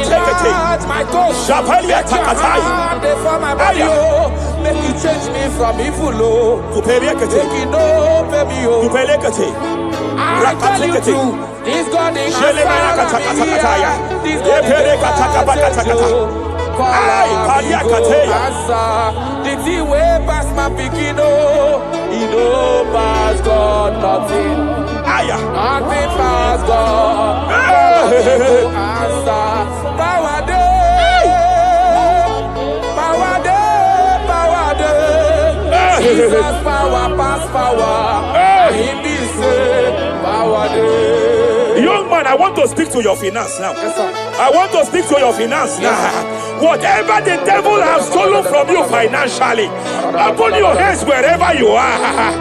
Enlarge my coast. Make your hand for my body. Make you change me from evil. Make you know, baby. I tell you true. This God in Israel. This God in the thing way past my beginning, he know past God nothing. Nothing past God. Answer. Power day. Jesus power pass power. He be say power day. Young man, I want to speak to your finance now. Yes, sir. I want to speak to your finance now. Whatever the devil has stolen from you financially, open your hands wherever you are.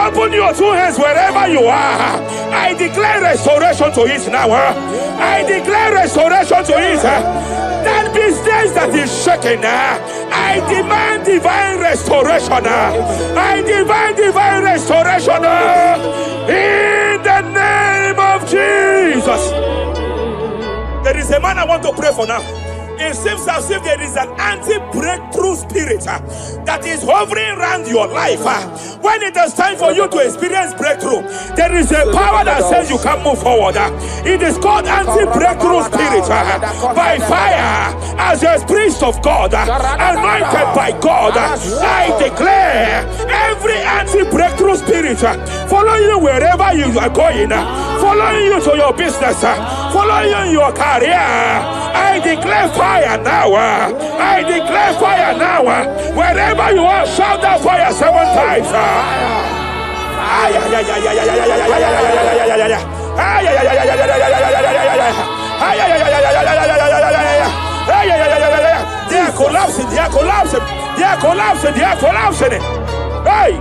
Open your two hands wherever you are. I declare restoration to it now. I declare restoration to it. That business that is shaking, I demand divine restoration. I demand divine restoration in the name of Jesus. There is a man I want to pray for now. It seems as if there is an anti-breakthrough spirit that is hovering around your life. When it is time for you to experience breakthrough, there is a power that says you can't move forward. It is called anti-breakthrough spirit. By fire, as a priest of God, anointed by God, I declare every anti-breakthrough spirit following you wherever you are going, following you to your business, following you in your career. I declare fire now. I declare fire now. Wherever you are, shout that fire 7 times. They are collapsing. They are collapsing. They are collapsing. They are collapsing. Hey.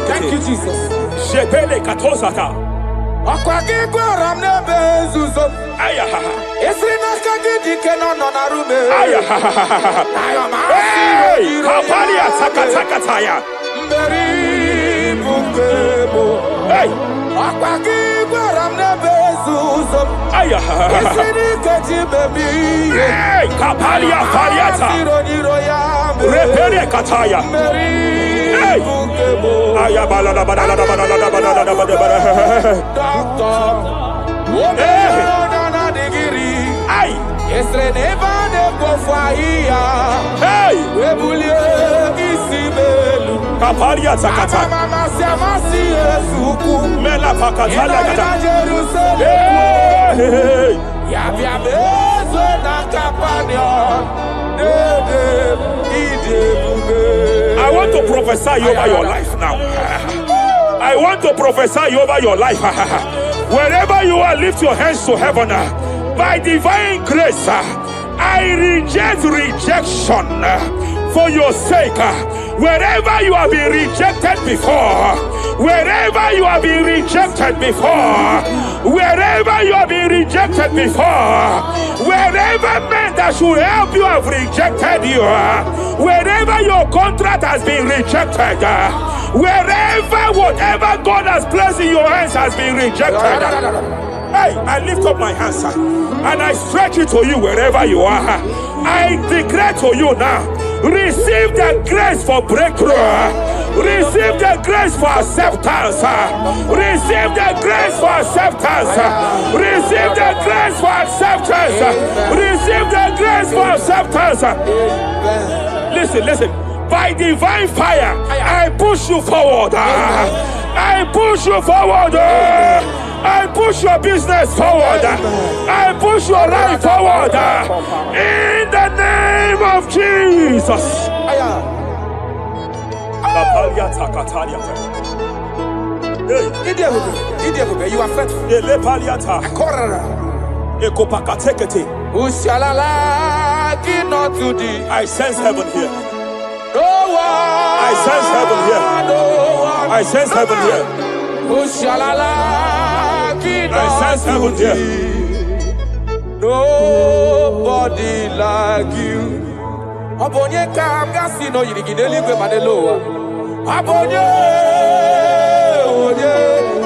Thank you, Jesus. Shepele katosaka. Akwagigwa ramne bezuzo. Esrina kagidi kenono na rume. Hey, kapalia takataya. Mberi bukebo. Hey, akwagigwa ramne bezuzo. Esrina kagidi bebi. Hey, kapalia fariata. Repere kataya. Hey, ayabala la bala. Hey, kapalia takata. Mela pakatala kata. Hey, I want to prophesy over your life now. I want to prophesy over your life. Wherever you are, lift your hands to heaven. By divine grace, I reject rejection for your sake. Wherever you have been rejected before, wherever you have been rejected before, wherever you have been rejected before, wherever men that should help you have rejected you, wherever your contract has been rejected, wherever whatever God has placed in your hands has been rejected, hey, I lift up my hands and I stretch it to you wherever you are. I declare to you now, Receive the grace for breakthrough. Receive the grace for acceptance. Receive the grace for acceptance. Receive the grace for acceptance. Receive the grace for acceptance. Listen. By divine fire, I push you forward. I push you forward. I push your business forward. I push your life forward. In the name of Jesus. You are faithful. I sense heaven here. No one. I sense heaven here. No one. I sense heaven here. I sense heaven here. Nobody like you. Abonye kamgasi no yirigideli gwe maneloa. Abonye,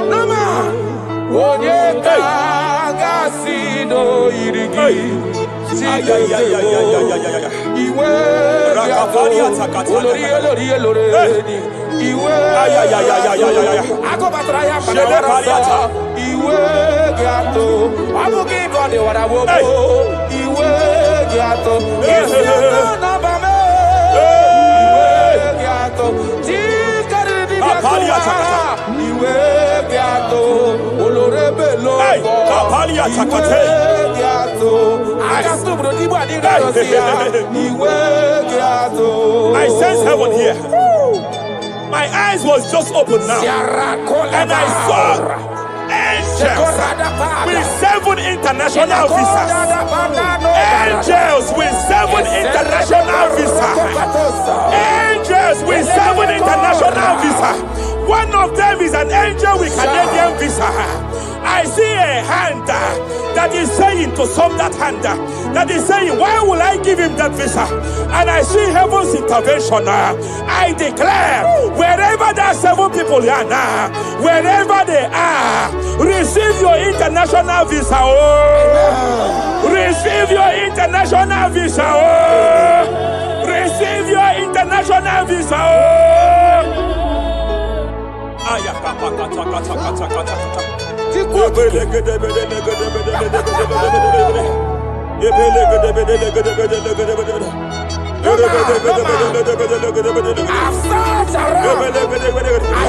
nama. Abonye kamgasi no yirigi. Iwe I sense heaven here. My eyes was just open now, and I saw angels with 7 international visas. Angels with 7 international visas. Angels with 7 international visas. One of them is an angel with Canadian visa. I see a hand that is saying to some that hand that is saying, why will I give him that visa? And I see heaven's intervention. I declare, wherever there are 7 people here now, wherever they are, receive your international visa. Oh. Receive your international visa. Oh. Receive your international visa. Oh. I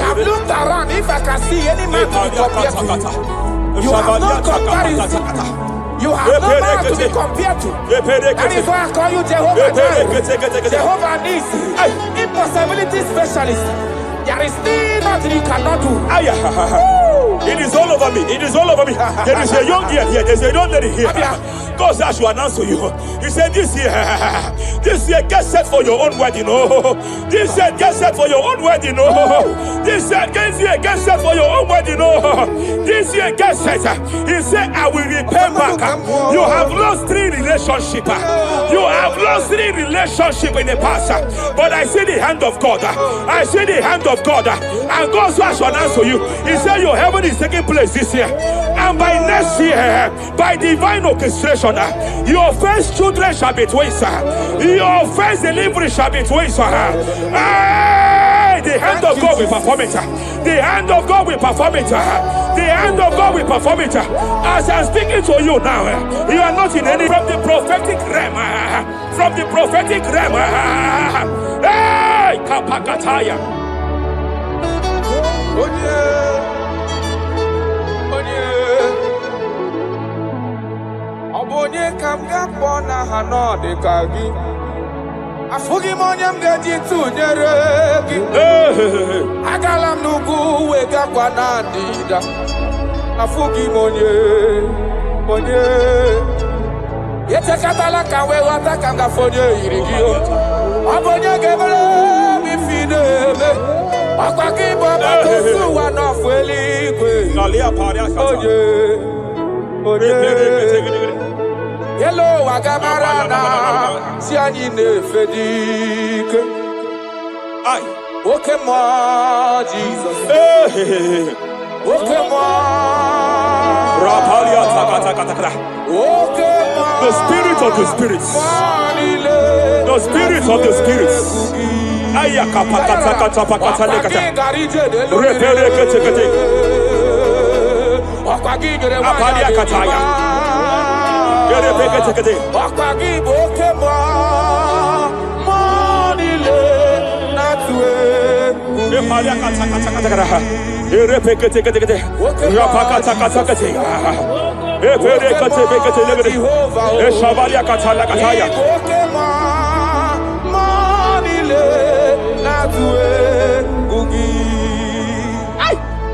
have looked around if I can see any man to be compared to. You have no comparison. You have no man to be compared to. That is why I call you Jehovah Jireh, Jehovah Nisi, impossibility specialist. There is nothing you cannot do. It is all over me. It is all over me. There is a young girl here. There's a young lady here. God says to announce to you. He said, this year, get set for your own wedding. Oh, this year, get set for your own wedding. Oh, this year, get set for your own wedding. Oh, this year, get set. He said, I will repay back. You have lost 3 relationships. You have lost 3 relationships in the past. But I see the hand of God. I see the hand of God. And God says to announce to you. He said, your heaven is taking place this year. And by next year, by divine orchestration, your first children shall be twins. Your first delivery shall be twins. The hand of God will perform it. The hand of God will perform it. The hand of God will perform it. As I'm speaking to you now, you are not in any from the prophetic realm. From the prophetic realm. Hey, Kapakataya. Onye kam ga-akpọ n'aha n'ọdịka gị afụghị m onye m ga-eji tụnyere gị agala m n'ugwu wegakwa na ndịda afụghị m onye echekatala ka wee ghọta ka m gafe onye yiri gị ọ bụ onye ga-emere m ife na-eme ọkwa gị bụ ọgbakọ osi ụwa n'ọfụ eluigwe onye Hello, Agamarana, Sianine Fedike. Okay, more Jesus. Okay, more. The spirit of the spirits. The the spirits of the spirits. Ayaka pakata kata pakata lekata. Repere kete kete. Apalia kataya. Repere kete kete. Apalia kata kata kata kata. Repere kete kete kete. Rapakata kata kete. Repere kete kete lekata. Eshabalia kata lekataya.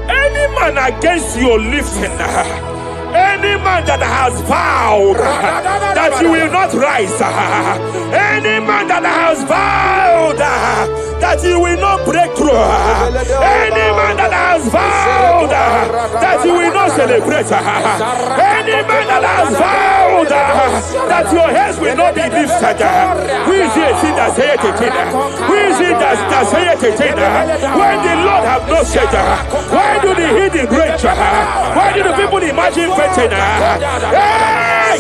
Any man against your lifting, any man that has vowed that you will not rise, any man that has vowed that you will not break through, any man that has vowed that you will not celebrate, any man that has vowed that your heads will not be lifted, who is it that saith it? Who is it that saith it? When the Lord have not said, why do the hidden rage? Why do the people imagine fainting? Hey!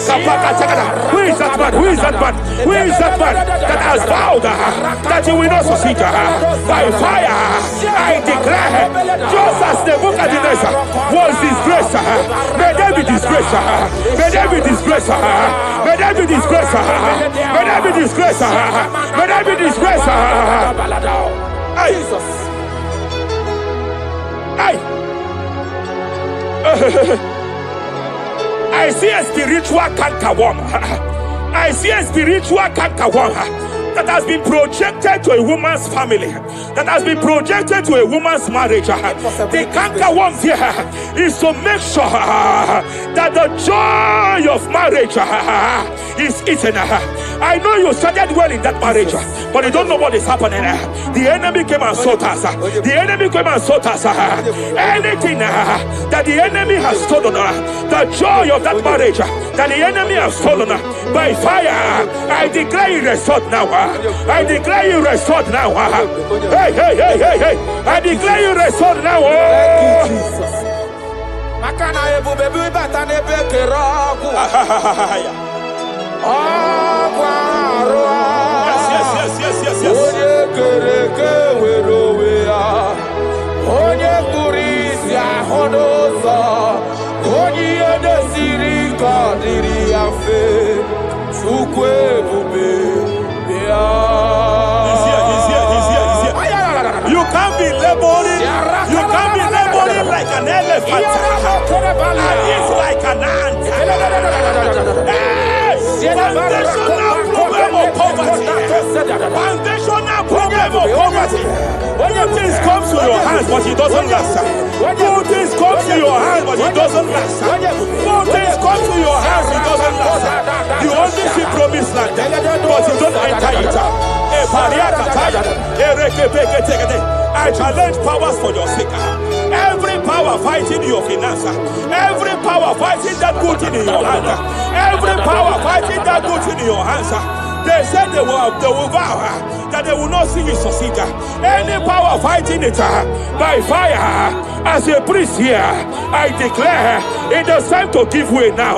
Who is that man? Who is that man? Who is that man that has vowed that you will not succeed? By fire, I declare, just as the book of Naija was disgraced, may they be disgraced. May they be disgraced. May they be disgraced. May they be disgraced. May they be disgraced. Jesus. I see a spiritual cankerworm. I see a spiritual cankerworm that has been projected to a woman's family, that has been projected to a woman's marriage. The cankerworm here is to make sure that the joy of marriage is eaten. I know you started well in that marriage, but you don't know what is happening. The enemy came and sought us. The enemy came and sought us. Anything that the enemy has stolen, the joy of that marriage that the enemy has stolen, by fire, I declare you restored now. I declare you restored now. Hey, hey, hey, hey, hey. I declare you restored now. Thank you, Jesus. You can't be laboring. You can't be laboring like an elephant. And it's like an ant. Foundational problem of poverty. Foundational problem of poverty. When things come to your hands, but it doesn't last. Good things come to your hands, but it doesn't last. Good things come to your hands, it doesn't last. You only see promised land, but you don't enter it. I challenge powers for your sake. Every power fighting your finance, every power fighting that good thing in your hand, every power fighting that good thing in your hands. They said they will vow that they will not see you succeed. Any power fighting it by fire, as a priest here, I declare it is time to give way now.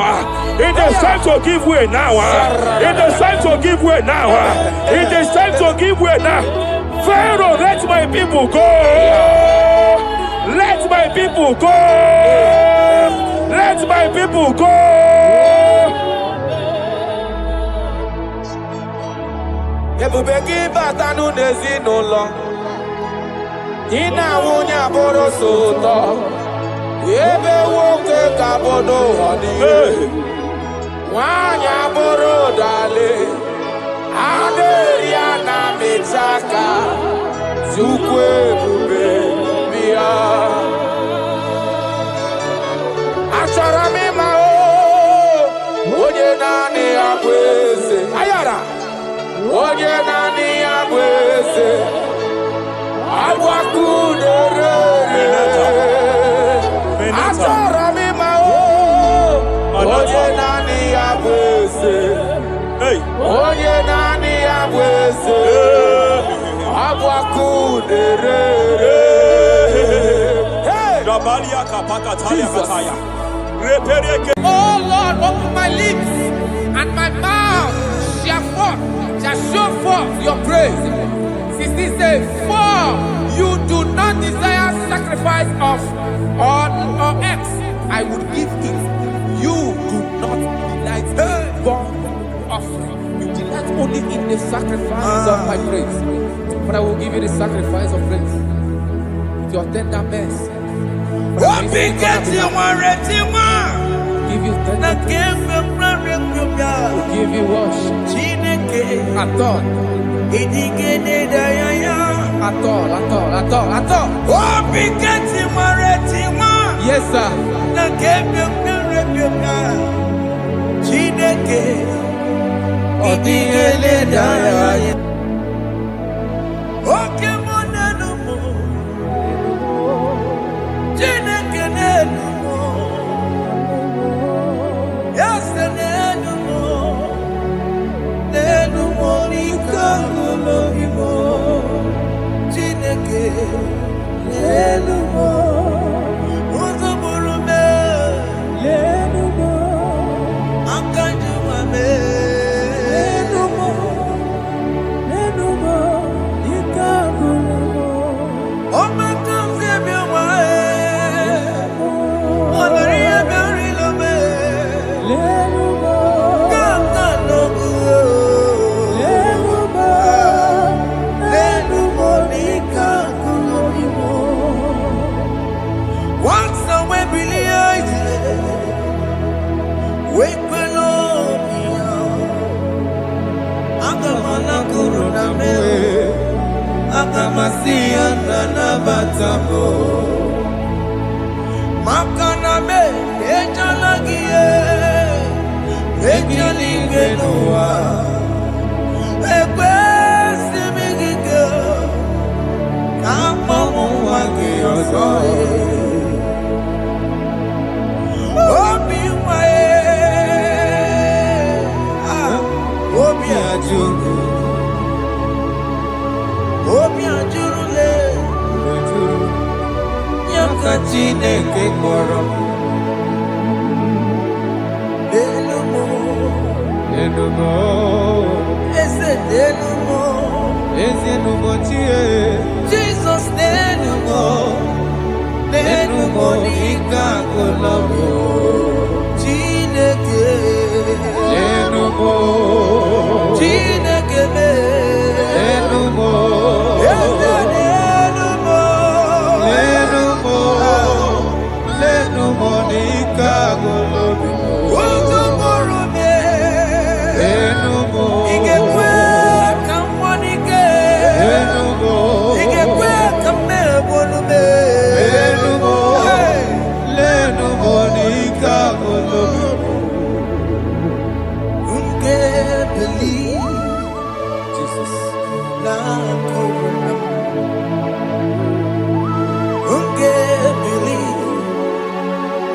It is time to give way now. It is time to give way now. It is time to give way now. Pharaoh, let my people go. Let my people go. Let my people go. Ebubegi batanu nezi n'ụlọ Ina nwunye abụrụ ụtọ ebe nwoke ka bodo ụwa niile nwanyị abụrụ ụdale adịrị ya na mechaka Chukwu ebube bịa achọrọ m ịma onye naanị ya bụ eze ayara onye naanị ya bụ eze agwakudere achọrọ m ịma onye naanị ya bụ eze onye naanị ya bụ eze agwakudere Oh Lord, open my lips and my mouth shall forth shall show forth your praise. 16 says, for you do not desire sacrifice of or X. I would give it. You do not delight in burnt offering. You delight only in the sacrifice of my praise. But I will give you the sacrifice of praise. With your tender mercy. Give you tender will give you worship. At all. Yes, sir.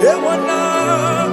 They were not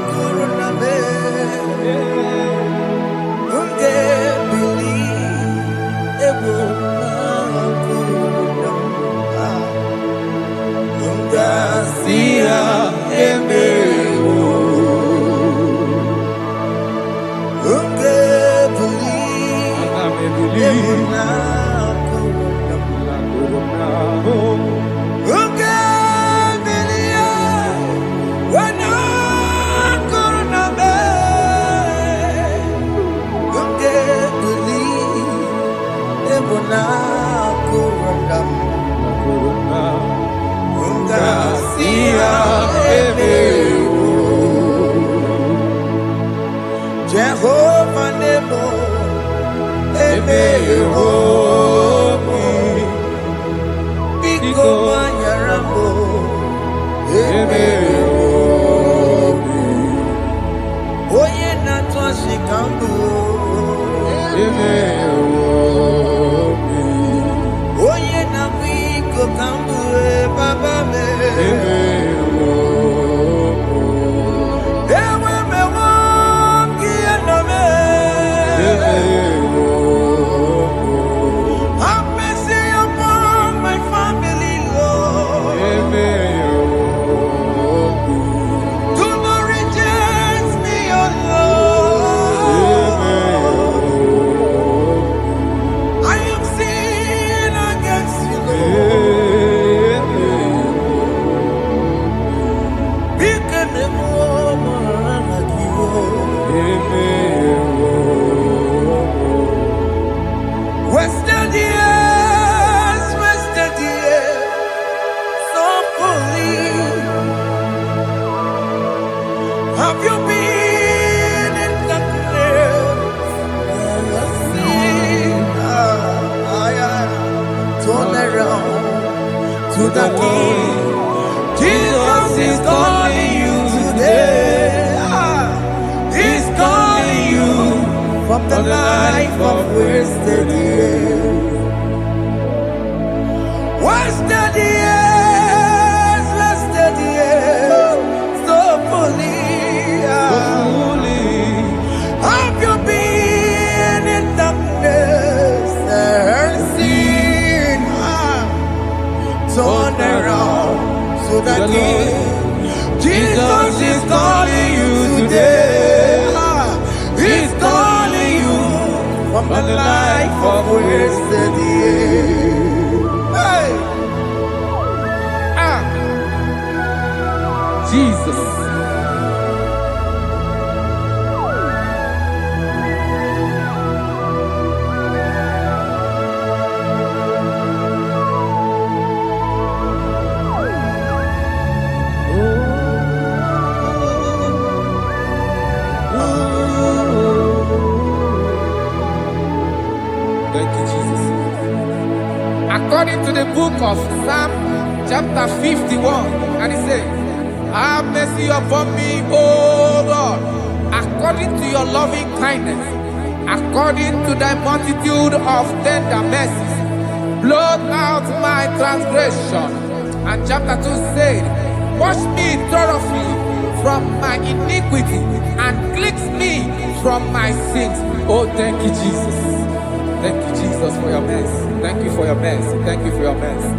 Wasted years, so fully. Have you been in darkness? Turn around to the King. Jesus is calling you today. He's calling you from the life of wasted years. Wasted years, so fully. Have you been in darkness and seen? Turn around to the King. Jesus is calling you today. He's calling you from the life of wasted years. Hey! Jesus. Thank you, Jesus. According to the book of Psalm, chapter 51, and it says, have mercy upon me, O Lord, according to your loving kindness, according to thy multitude of tender mercies, blot out my transgression. And chapter 2 said, wash me thoroughly from my iniquity and cleanse me from my sins. Oh, thank you, Jesus. Thank you, Jesus, for your mercy. Thank you for your mercy. Thank you for your mercy.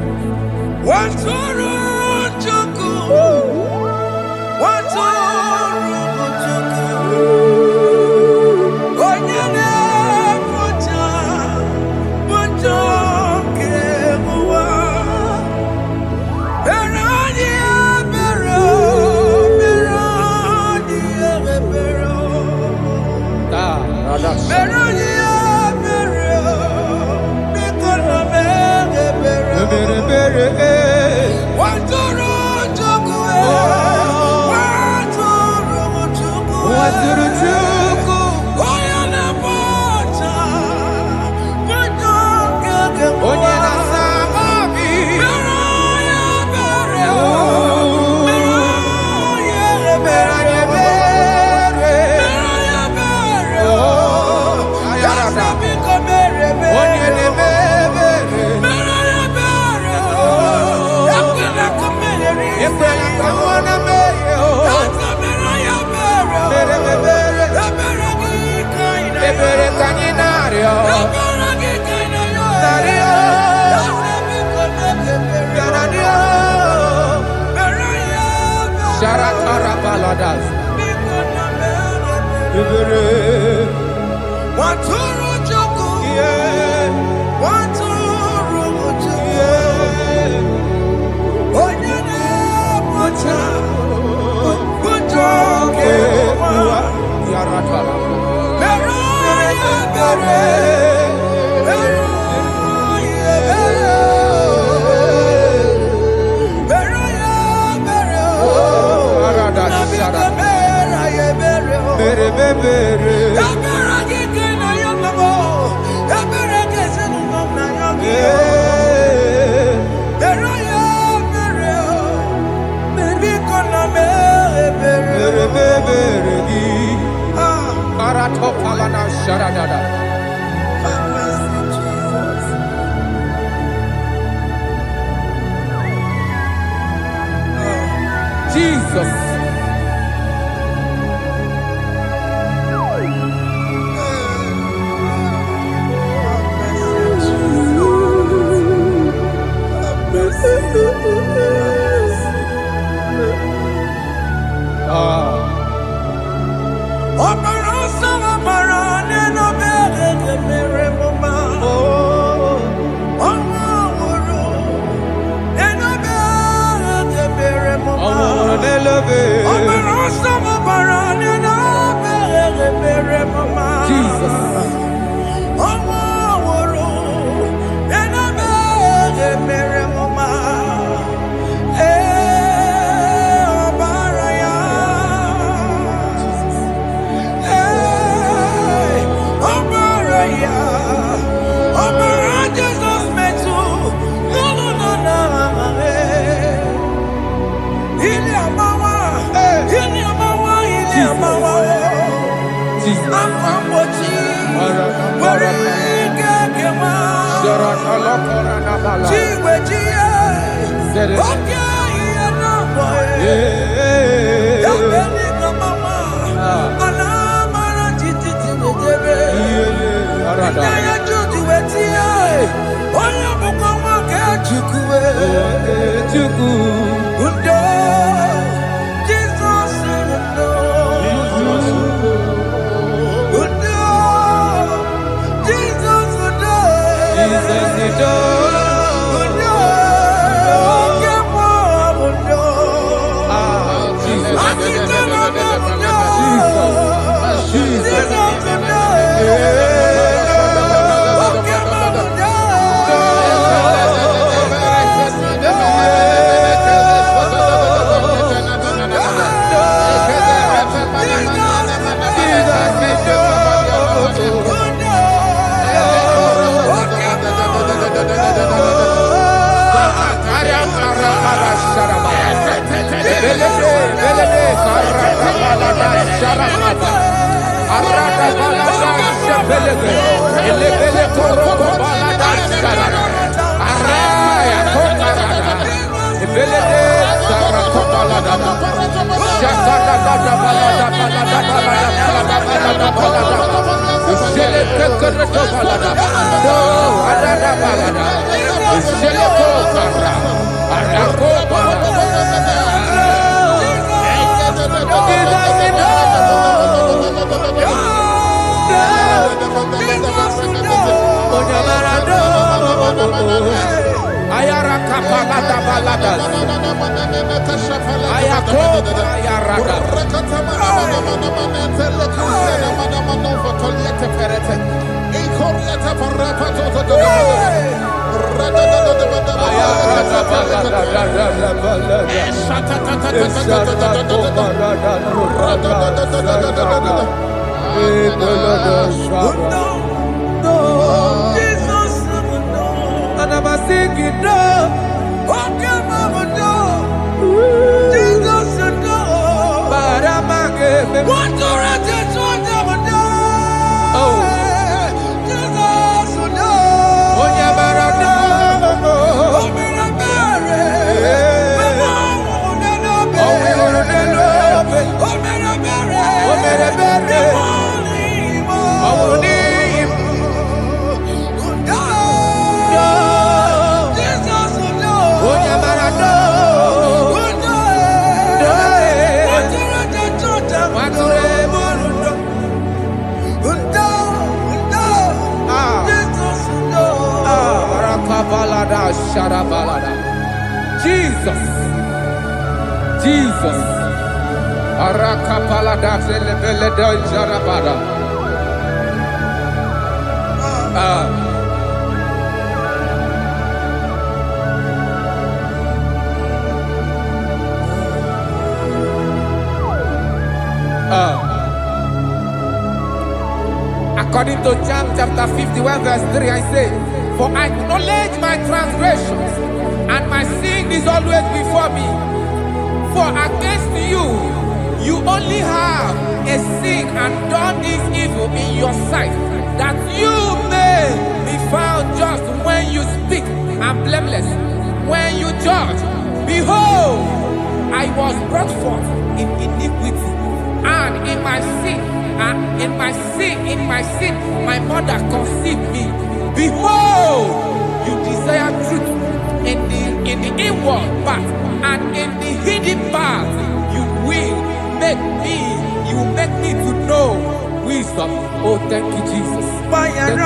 Jesus. According to John chapter 51 verse 3, I say, for I acknowledge my transgressions, and my sin is always before me. For against you, you only have a sin and done this evil in your sight, that you may be found just when you speak, and blameless when you judge. Behold, I was brought forth in iniquity, and in my sin, my mother conceived me. Behold, you desire truth in the inward part, and in the hidden part, you will make me to know wisdom. Oh, thank you, Jesus. Thank you,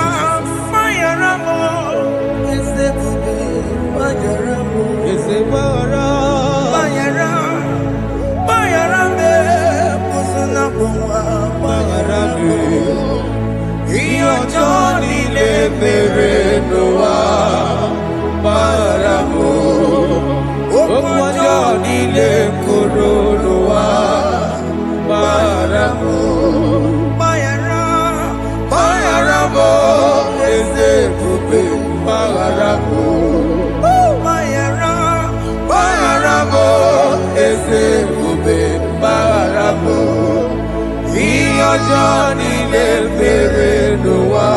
Johnny de Peredoa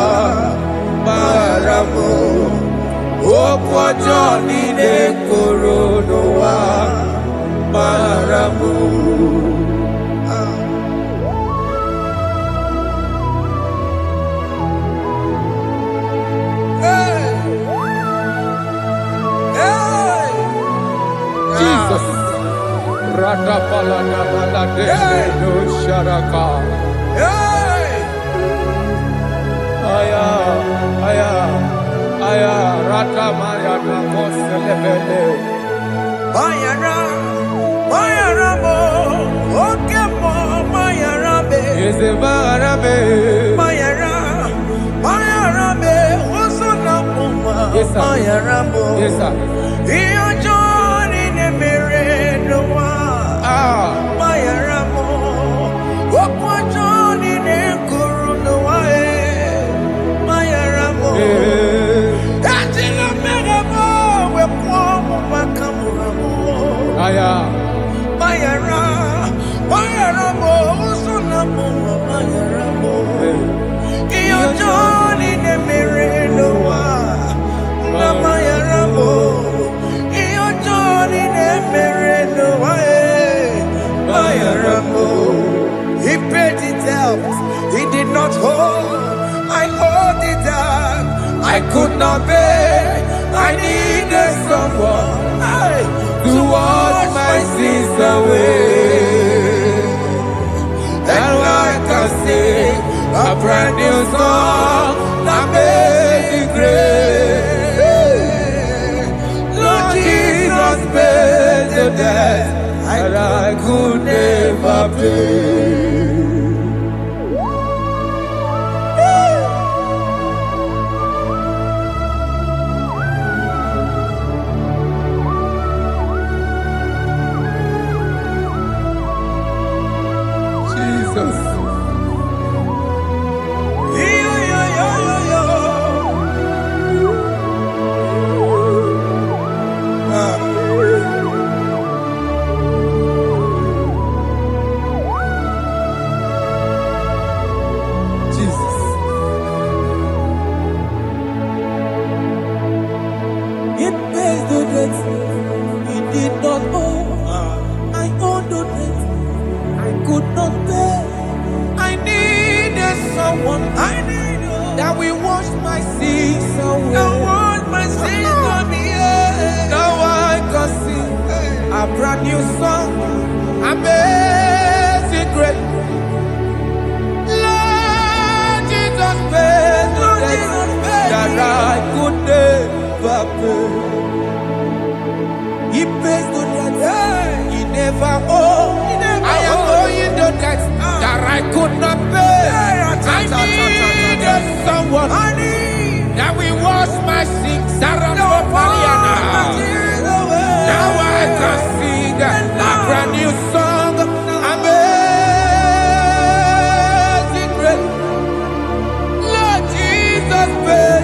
Maramo Okwa Johnny de Coronoa Maramo Jesus Radapalana Malade no Sharaka Aya Rata Maya na Koselebele Mayara mo Okemo Mayarabe Ezebarabe Mayarabe Osona Puma Mayaramo Yes sir Iyo Johnny ne Meredoa Mayaramo Okwa Johnny ne Kurunoa Mayaramo Atila Megamo Wekwomu Makamuramo Aya Mayaramo Osona Puma Mayaramo Iyo Johnny ne Meredoa Mayaramo Iyo Johnny ne Meredoa Mayaramo He paid it out. He did not hold. I owed it out. I could not pay. I needed someone to wash my sins away. And I can sing a brand new song that made me great. Lord Jesus paid the debt that I could never pay. Jesus. That we wash my sins away. Now I can sing a brand new song. Amazing grace. Lord Jesus paid the debt that I could never pay. He pays the debt he never owed. I am owing the debt that I could not pay. I needed someone that will wash my sins. Now I can sing a brand new song. Amazing grace. Lord Jesus paid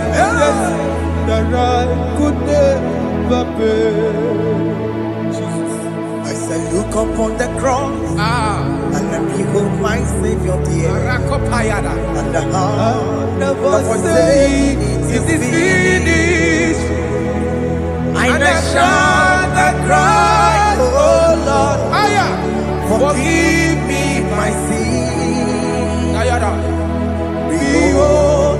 that I could never pay. Jesus. I said, look upon the cross. And then behold my Savior dear. And the heart that was saying it is finished. And I shout and cry, oh Lord, forgive me my sin. Behold,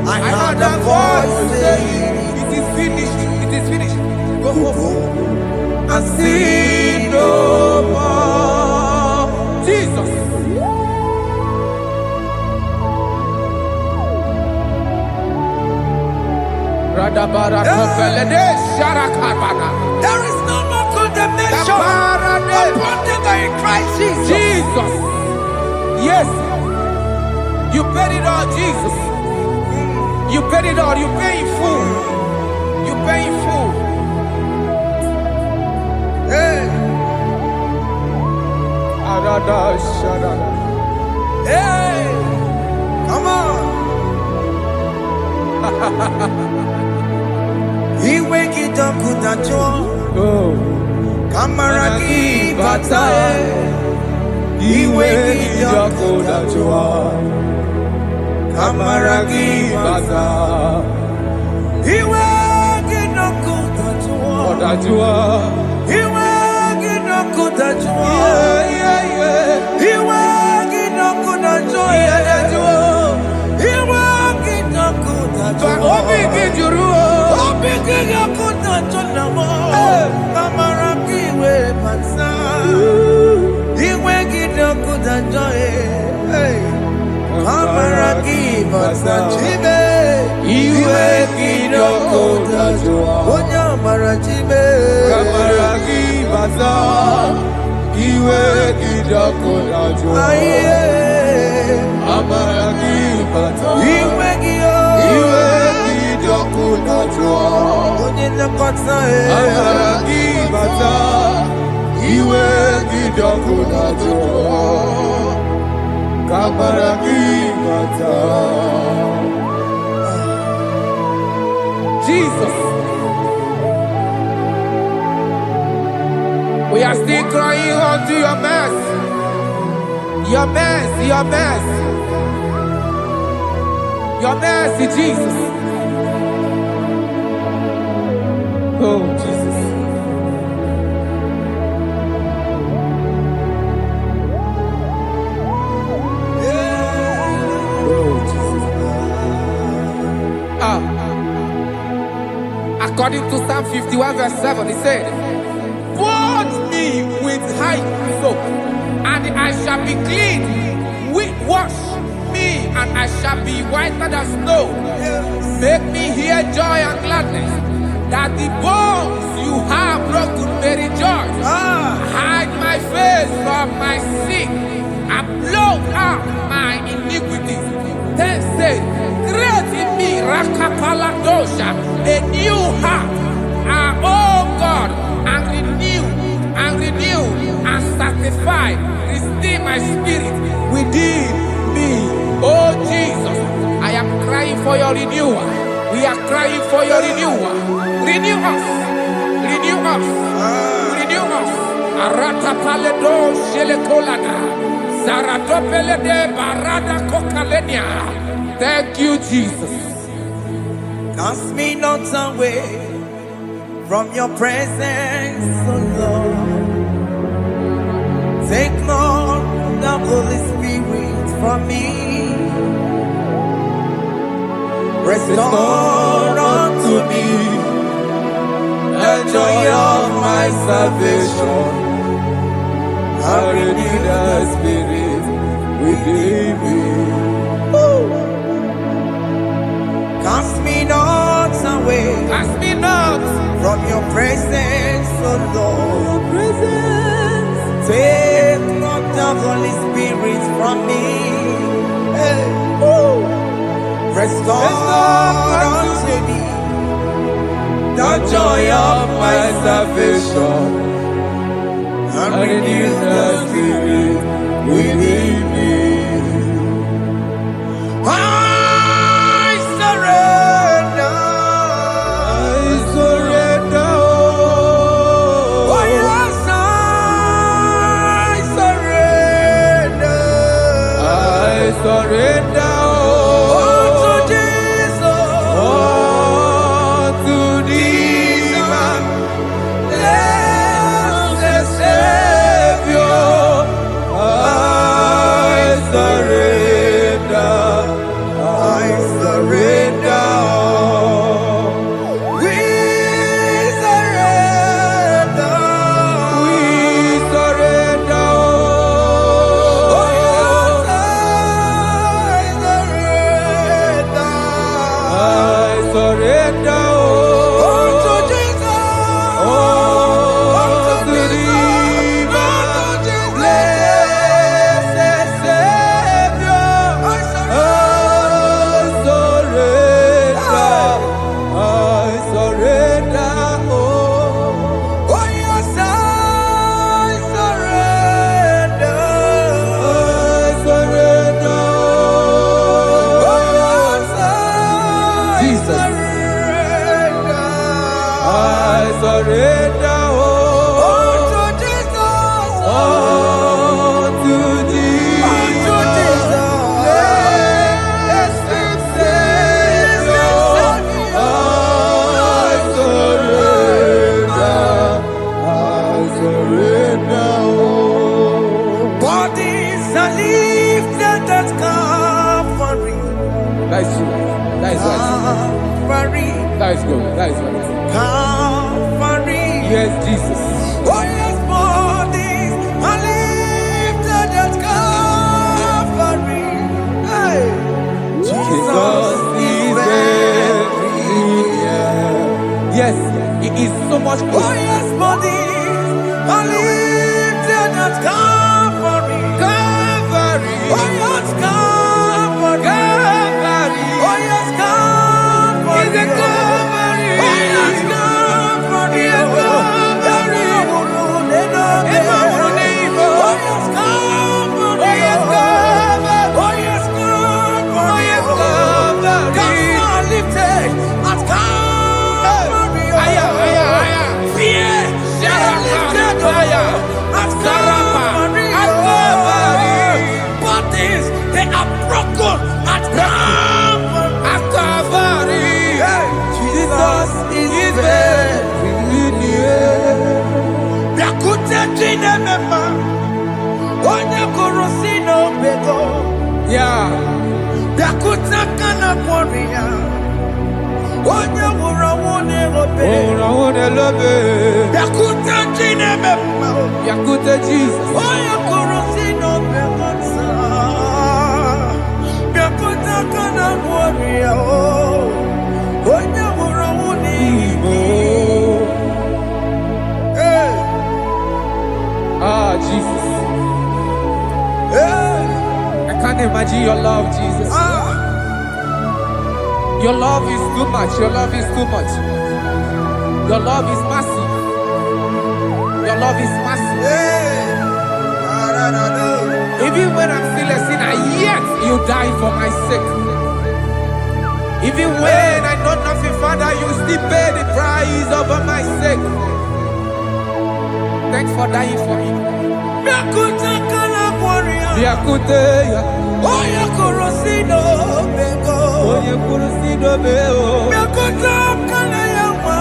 I heard a voice saying, it is finished, it is finished. Go home and sin no more. Jesus. There is no more condemnation upon them that in Christ Jesus. Jesus. Yes. You paid it all, Jesus. You paid it all. You pay in full. You pay in full. Hey. Hey. Come on. He wake it up with a Kamaraki batae iwe gidoko dajua, kamaragi baza. Iwe gidoko dajua, iwe gidoko dajua, iwe gidoko dajua, iwe gidoko dajua. Obi giduru, obi gidoko dajua, kamaragi we baza. Iwe gidoko dajua, kamaragi baza. Chibe, iwe gidoko dajua, onya marachibe, kamaragi baza. Iwe gidoko dajua, kamaragi baza. Iwe gidoko dajua, onya nakotsa, kamaragi baza. Iwe gidoko dajua, kamaragi baza. Jesus, we are still crying unto your mercy, your mercy, your mercy, your mercy, Jesus. Oh, Jesus. According to Psalm 51 verse 7, he said, "Wash me with hyssop, and I shall be clean. Wash me, and I shall be whiter than snow. Make me hear joy and gladness, that the bones you have broken may rejoice. Hide my face from my sin, and blot out my iniquities. Then say, create in me Rakapala dosha, a new heart, oh God, and renew, and sanctify, restore my spirit within me." Oh Jesus, I am crying for your renewal. We are crying for your renewal. Renew us, renew us, renew us. Arata paledo shelekolada, zaratopele de barada kokalenia. Thank you, Jesus. Cast me not away from your presence, oh Lord. Take not the Holy Spirit from me. Restore unto me the joy of my salvation, and renew the spirit within me. Cast me not away, Cast me not from your presence, oh Lord. Take not the Holy Spirit from me. Hey. Restore unto me the joy of my salvation, and renew the spirit within me. I surrender. Oh yes, I surrender. I surrender. Savior, are lifted at Calvary. That is true. That is right. Calvary. That is good. That is right. Calvary. Yes, Jesus. Oh yes, bodies are lifted at Calvary. Hey. Jesus is everywhere. Yes, He is so much Oh closer. yes, bodies are lifted at Calvary. Calvary. Oh yes, Calvary. Calvary. Oh yes, Calvary. Is a Calvary. Oh yes, Calvary. Is a Calvary. Oh yes, Calvary. Oh yes, Calvary. Oh yes, Calvary. Oh yes, Calvary. Cast are lifted at Calvary. Aya, aya, aya. Fear is lifted Aya. at Sarapa. Calvary. At Calvary. Bodies, they are broken at Calvary. At Calvary. Jesus is very near. Biakute jine mema, onye kurusi no bego. Yeah. Biakute kana kworiya, onye wura wune obe. Oh, I wanna love it. Biakute jine mema, Yakute Jesus. onye kurusi no bego sa. Biakute kana kworiya, onye wura wune Oh. Hey, Ah, Jesus. hey, I can't imagine your love, Jesus. Your love is too much. Your love is too much. Your love is massive. Your love is massive. hey. Even when I'm still a sinner, yet you die for my sake. Even when I know nothing, Father, you still pay the price over my sake. Thanks for dying for me. Biakute kana kworiya, Yakute, onye kurusi no bego. Oye kurusido beo. Biakute kana yama,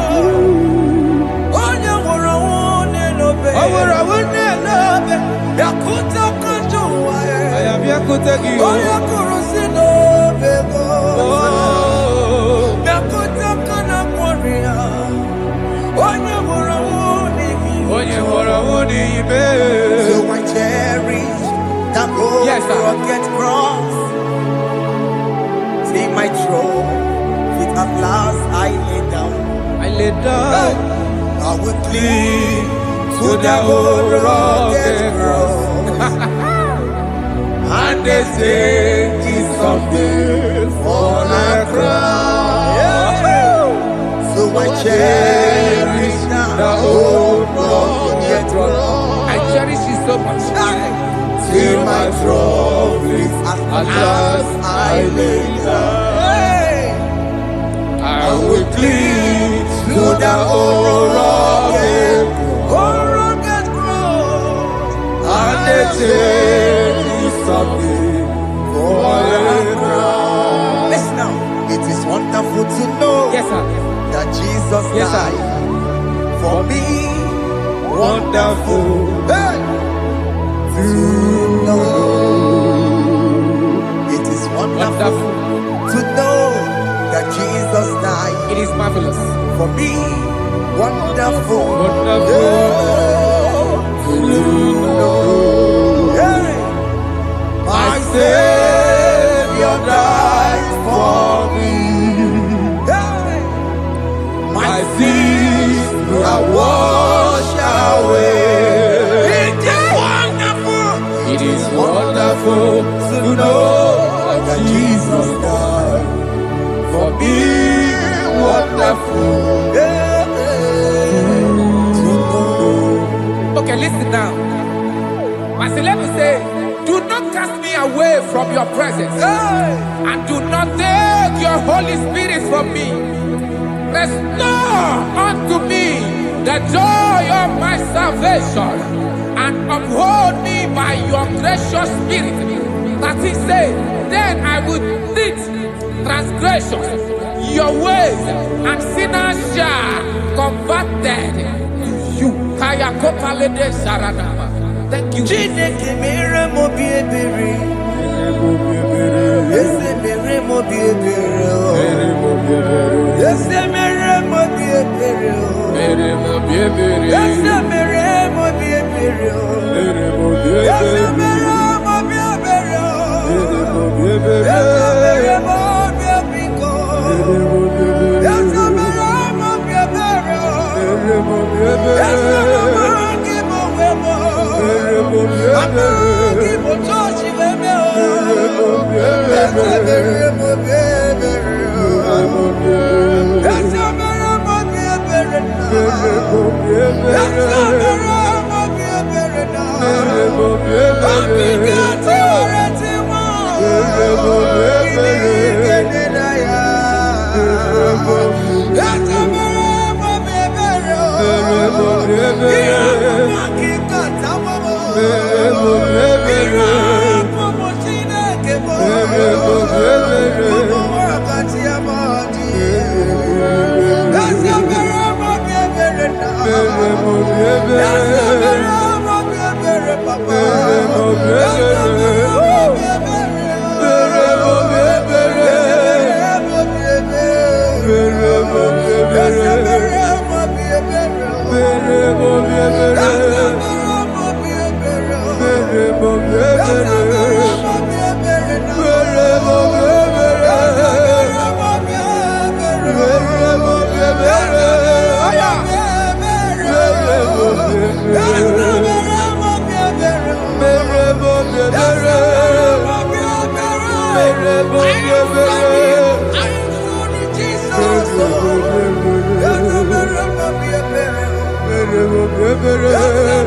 onye wura wune no be. Awura wune lobe. Biakute kanjuwa, I am Yakute Gio. onye kurusi no bego. Oh, Biakute kana kworiya, onye wura wune Oye wura wune ibe. So I cherish that old Yes, sir. rugged cross. See my throne, feet at last I lay down. I lay down I will cling to the old rugged cross. And they say it's something for the cross. So I cherish The old rugged cross. I cherish it so much. Till my throne feet At last I lay down. I will cling to the old rugged cross. And they say it's something for the cross. Listen now, it is wonderful to know Yes, sir. that Jesus Yes, sir. died for me. Wonderful. Hey! To know. It is wonderful Wonderful. to know that Jesus died It is marvelous. for me. Wonderful. Wonderful. To know. Hey! My Savior died for me. Hey! My sins are washed away. It is wonderful. It is wonderful to know that Jesus died for me. Wonderful. Okay, listen now. As the Bible says, do not cast me away from your presence, and do not take your Holy Spirit from me. Restore unto me the joy of my salvation, and uphold me by your gracious spirit. That he said, then I will teach transgressions your ways, and sinners shall converted to you. Kaya kopalede saranama. Thank you. Chineke mere mo bi ebere. Ese mere mo bi ebere. Ese mere mo bi ebere. Ese mere mo bi ebere. Ese mere mo bi ebere. Ese mere mo bi ebiko. Ese mere mo bi ebere. Ese mere mo wemo. Ame ki mo touch wemo. Ese mere mo bi ebere. Ese mere mo bi ebere. Ese mere mo bi ebere. Abigati oreti mo. Ibigene na ya. Ese mere mo bi ebere. Iya mo ki kata mo. Iya mo Chineke mo. Mo wakati amadi. Ese mere mo bi ebere na. Ese mere mo bi ebere papa. Ese mere mo bi ebere. Ese mere mo bi ebere. Ese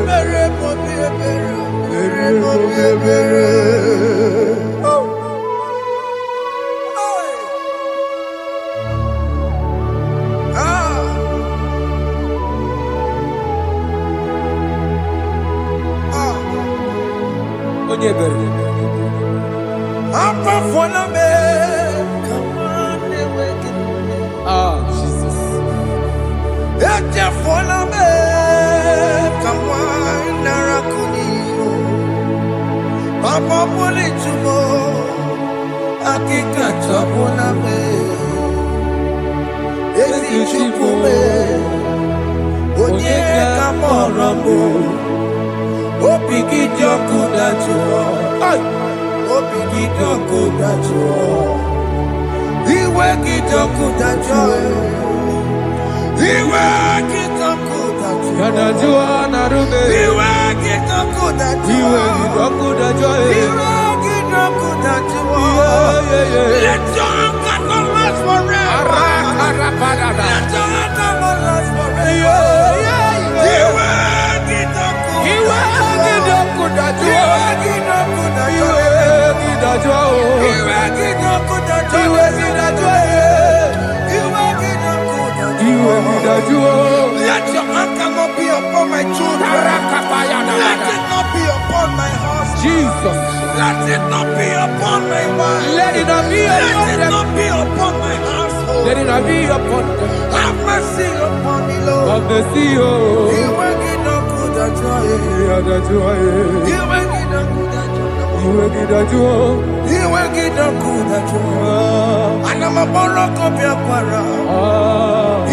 mere mo bi ebere. Jesus. Papa poli chumo, akika chapona me. Esi chupume, onye kamoramo. Opiki joku dachuo, opiki joku dachuo. Iwe kijoku dachuo, iwe kijoku dachuo. Yanajua narume. Iwe kijoku dachuo, Iwe kijoku dachuo. Iwe kijoku dachuo. Let your anger not last forever. Let your anger not last forever. Iwe kijoku. Iwe kijoku dachuo. Iwe kijoku dachuo. Iwe kidachuo. Iwe kijoku dachuo. Iwe kidachuo. Iwe kijoku dachuo. Iwe kidachuo. Let your anger not be upon my children. Let it not be upon my house. Jesus. Let it not be upon my wife. Let it not be Let it upon them. not be upon my household. Let it not be upon them. Have mercy upon me, Lord. Of the CEO. Iwe kijoku dachuo. Iwe kijoku dachuo. Iwe kidachuo. Iwe kijoku dachuo. Anamaboro kopya kwara.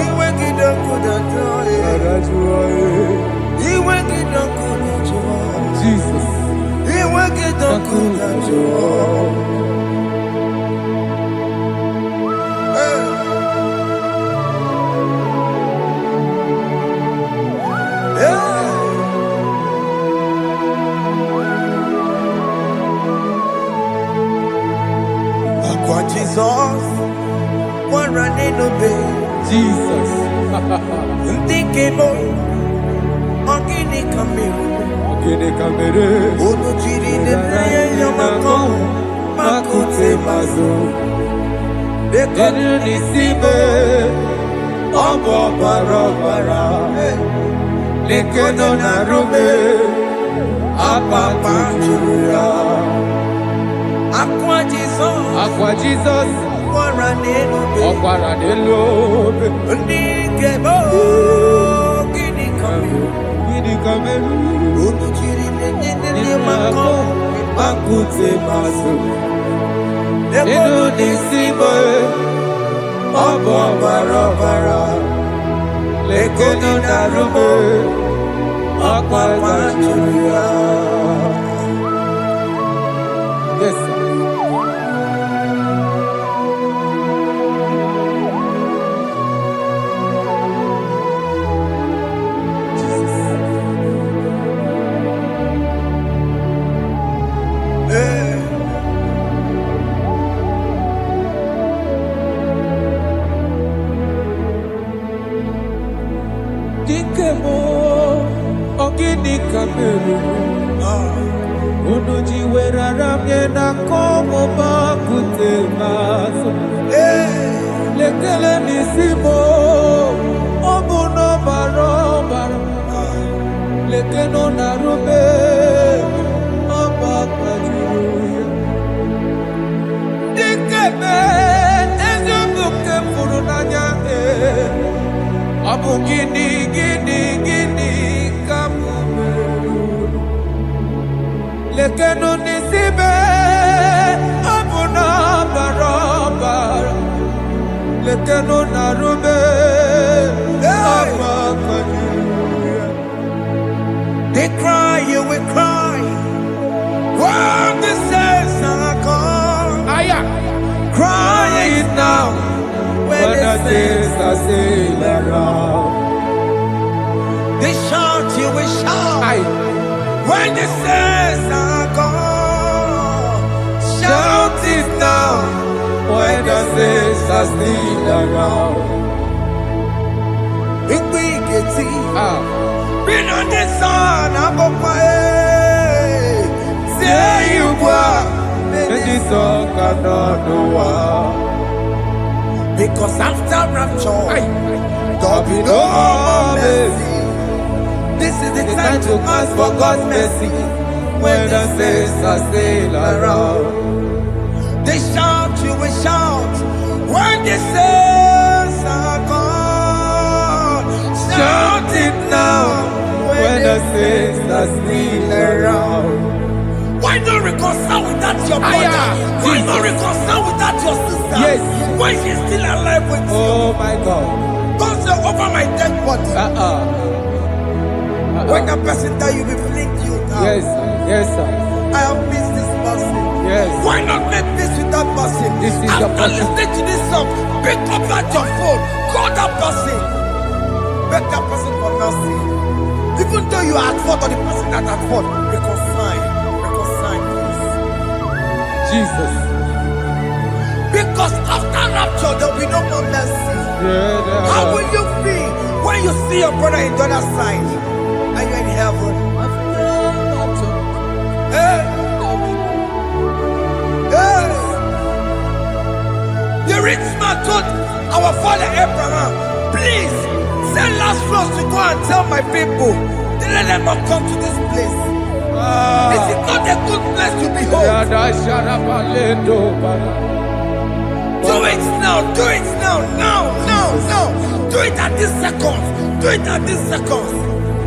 Iwe kijoku dachuo. Iwe kijoku dachuo. Jesus. Iwe kijoku dachuo. Akwa Jesus, one running obey. Jesus. Thinking boy, Ogini Kamiru, Okene kamere. Onuchiri de Naya Yamako, Makute Mazo, Enu nisibe. Obo barabara. Lekono narume. Apa juria. Akwa Jesus, Akwa Jesus. one running obey. Ọkwara n'elu obe. Thinking boy, Ogini Kamiru, Ogini kameru. Unijiri nene mako. Makute maso. Ego nisibo. Obo barabara. Lego ni narume. Akwa pachuya. Yes, sir. Ogini kameru Unuji weraramye na komo bakute maso Lekele nisimo Obuno barobara Lekeno narube Abakajuya Dikeme Ezubuke furunanya Abu gini Lekeno nisibe Abuna barabara Lekeno narube Abakajuya. They cry, you will cry when the saints are gone. Cry it now when the saints are still around. They shout, you will shout when the saints are gone. Shout it now when the saints are still around. If we get it, been on the sun, I'm up say you were, and this song cannot do. Because after rapture, there'll be no more mercy. This is the time to ask for God's mercy when the saints are still around. They shout, you will shout when the saints are gone. Shout it now when the saints are still around. Why not reconcile without your brother? Why not reconcile without your sister? Yes. Why she's still alive with you? Oh my God. Don't say over my dead body. When the person die, you will fling you down. Yes, sir. Yes, sir. I have missed this person. Yes. Why not make peace with that person? This is after listening to this song, pick up that your phone, call that person, beg that person for mercy. Even though you are at fault or the person that at fault, reconcile, please. Jesus. Because after rapture, there will be no more mercy. How will you feel when you see your brother in the other side? Are you in heaven? Hey. Hey. The rich man told our father Abraham, please send Lazarus to go and tell my people, let them not come to this place. This is not a good place to behold. Do it now, do it now, now. Do it at this second. Do it at this second.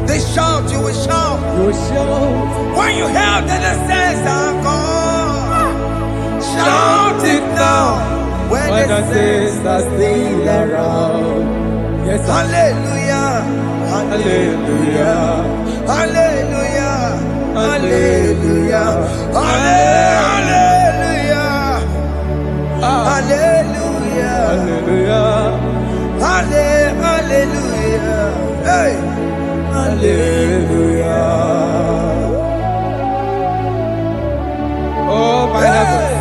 They shout, you will shout. You will shout. When you hear that the saints are gone, shout it now. When the saints are still around. Yes, hallelujah. Hallelujah. Hallelujah. Hallelujah. Hallelujah. Hallelujah. Hallelujah. Hallelujah. Hey. Hallelujah. Oh my heavens.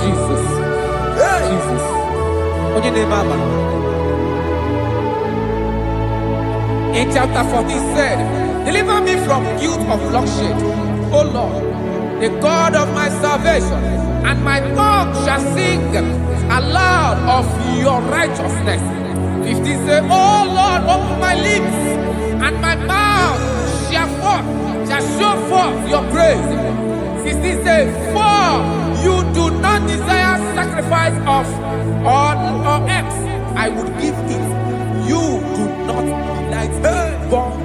Jesus. Jesus. In chapter 14 said, deliver me from guilt of bloodshed, O Lord, the God of my salvation, and my tongue shall sing aloud of your righteousness. 15 say, oh Lord, open my lips, and my mouth shall show forth your praise. 16 say, for you do not desire sacrifice of or eggs, I would give it. You do not delight in burnt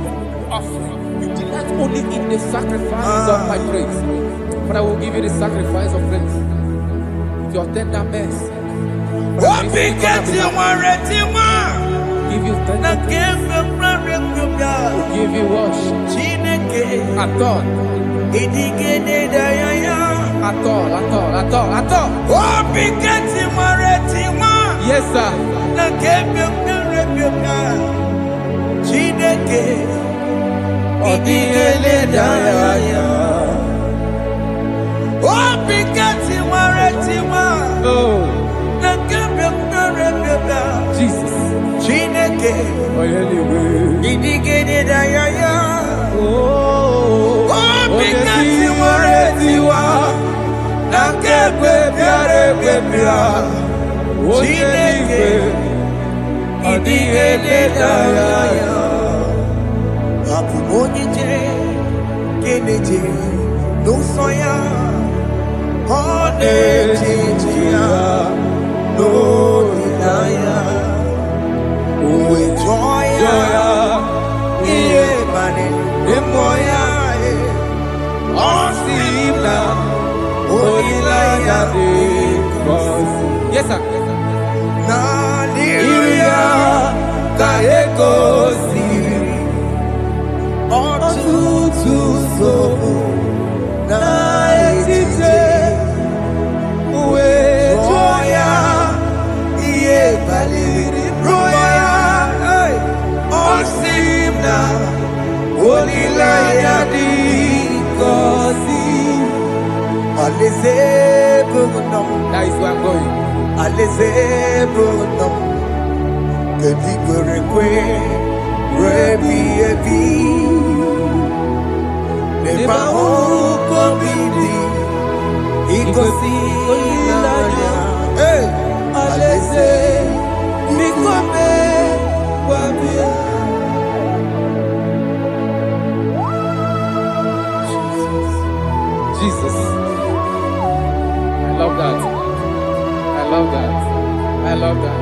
offering. You delight only in the sacrifice of my praise. But I will give you the sacrifice of praise. Your tender mercy. Give you tender give you worship. At all. Yes, sir. Jesus. Yes, sir. That is where I'm going. Jesus. I love that. I love that. I love that.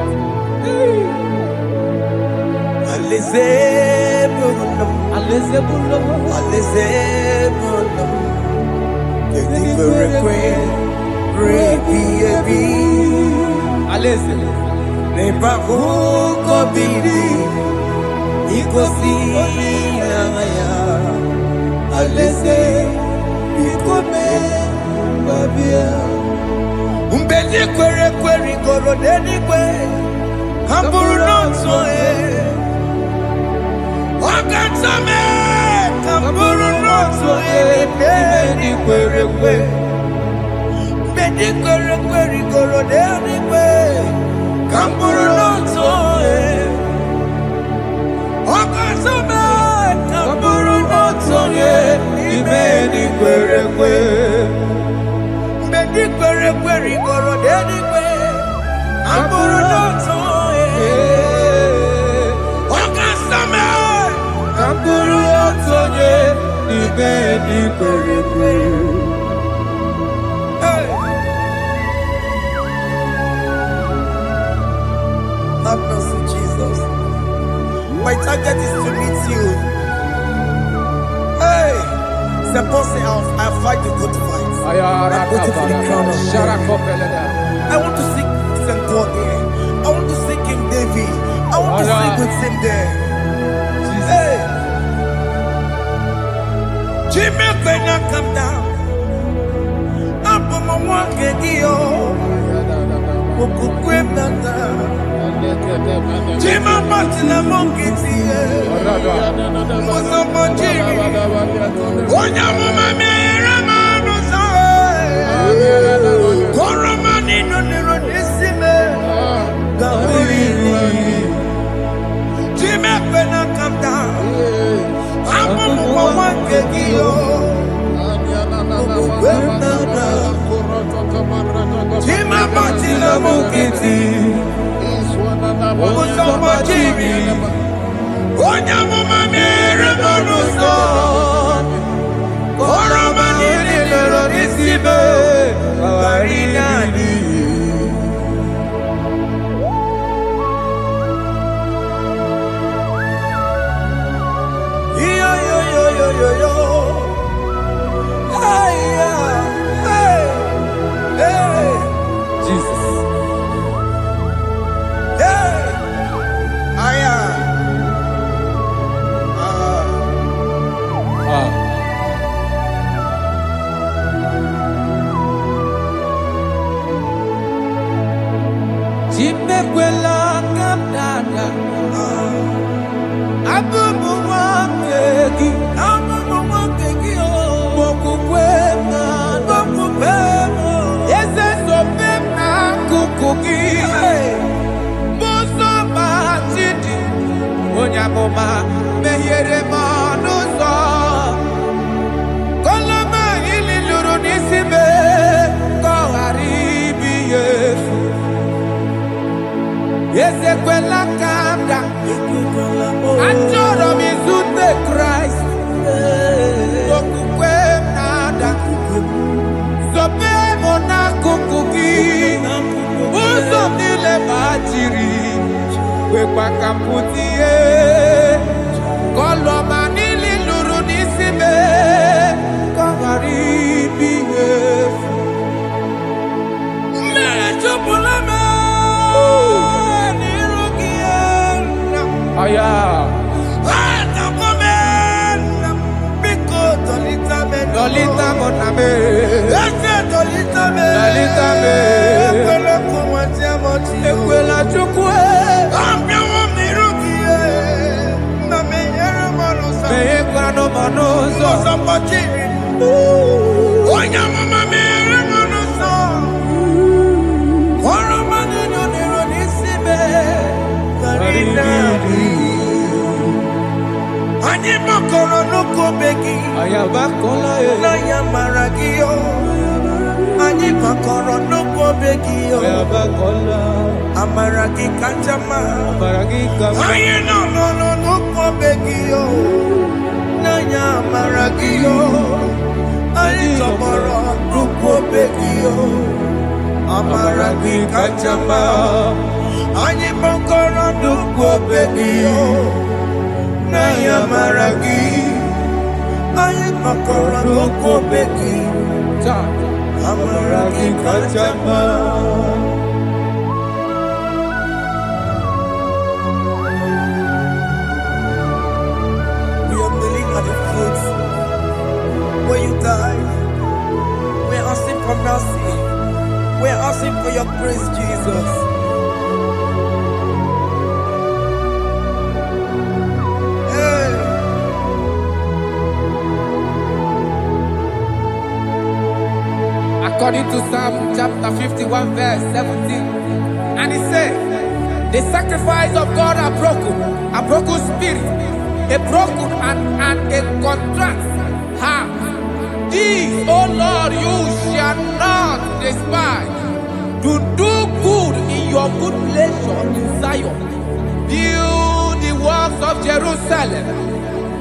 Have mercy, Jesus. My target is to meet you. Hey, suppose I fight the good fight. I'm waiting for the crown of life. I want to seek St. God there. I want to seek King David. I want to sing with him there. Hey, Jimmy, when I come down, I'm on my one video. Jima Martina Monkey, was a Monjiri. Onya Mama Rama Koramani no Nirodisime. Jima when I come down, I'm on one mukiti. Musoma chimi. Onya mama mere bonuso. Koroma nili lero nisibe. Kawarina ni. Yo. Hey, Jesus. Hey, Chimekwela kapdada. Abubu wangeki. Onyamoma mehiere manuso koloma ili luru nisibe koharibi yefu yesekwela kamda achoro mizute Christ okukwe nada sobe mona kukuki uzo nile bajiri Wekwa kamputie Koloma nili luru nisibe Kagaribi yefu Mechupulame Nirugiena Aya Atakomena Biko Dolita moname Ese Dolita me Ekwela kumwatia moti Ekwela chukwe no manoso Somebody Onya mama mere manoso Koro manino nero nisibe Karina Ani makoro nuko begi Ayabakola Naya maragio Ani makoro nuko begi Ayabakola Amaragi kanjama Amaragi kama Aye no nuko begi Nanya maragio Ali tomorrow nuko begio Amaragi kachamba Ani mokoro nuko begio Nanya maragi Ali mokoro nuko begio Amaragi kachamba When you die, we're asking for mercy. We're asking for your grace, Jesus. Hey. According to Psalm chapter 51, verse 17, and it says, the sacrifice of God are broken spirit, a broken and a contrite heart. This, O Lord, you shall not despise. To do good in your good pleasure in Zion. Build the works of Jerusalem.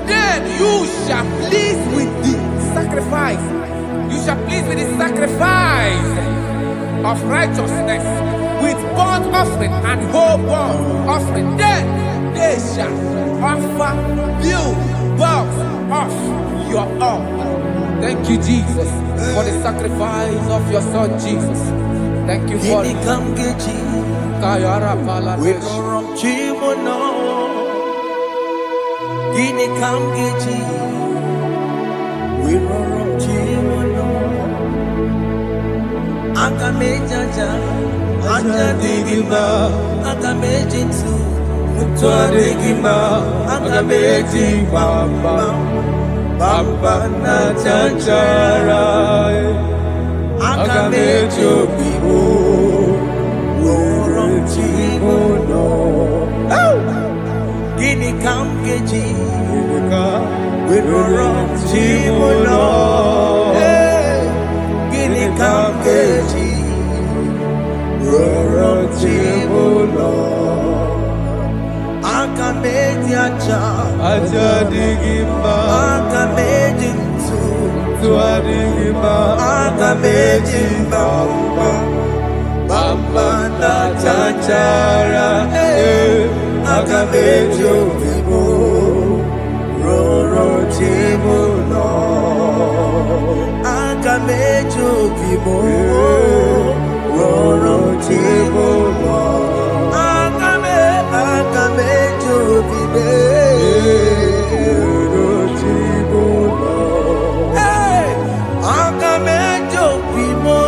Then you shall please with the sacrifice. You shall please with the sacrifice of righteousness, with burnt offering and whole burnt offering. Then they shall offer you bulk of your own. Thank you, Jesus, for the sacrifice of your Son, Jesus. Thank you for it. Kayara Pala. We don't chimono. Gini kamgeji. We don't chimono. Akamejaja. Anja digima. Akamejinsu. Mutwa digima. Akameji baba. Baba na chanchara. Akamejo bibo. Chimono. Gini kamgeji. We don't chimono. Gini kamgeji. aja digimba akamejintu tuadigimba akamejimba bamba na chachara akamejo vibo roro chibo no akamejo vibo roro chibo no akamejo vibo roro chibo no akamejo vibo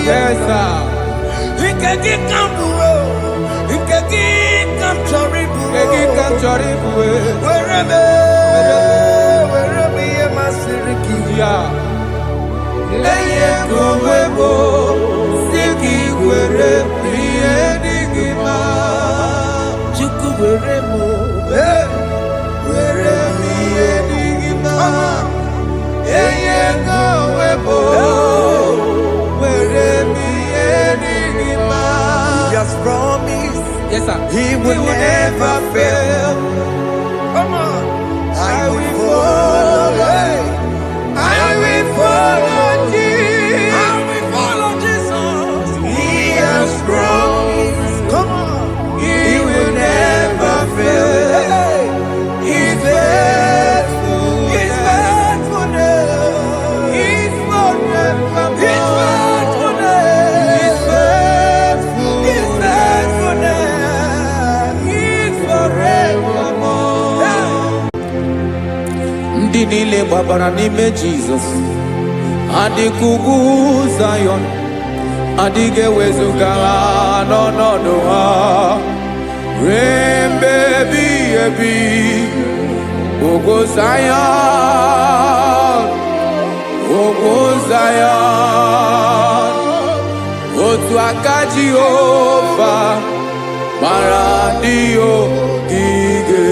Yes, sir. Yes, sir. He will never fail. Come on. I will follow. I will follow Jesus. I will follow Jesus. He has promised. Come on. He will never fail. He's faithful. He's faithful. He's forever. He's faithful. He's faithful. He's faithful. He's forevermore. Ndị niile gbabara n'ime Jizọs adịkugwu Zion, adịghị ewezuga ha n'ọnọdụ ha ruo mgbe ebighị ebi. Ugwu Zion, ugwu Zion, otu aka Jehova mara ndị ogige.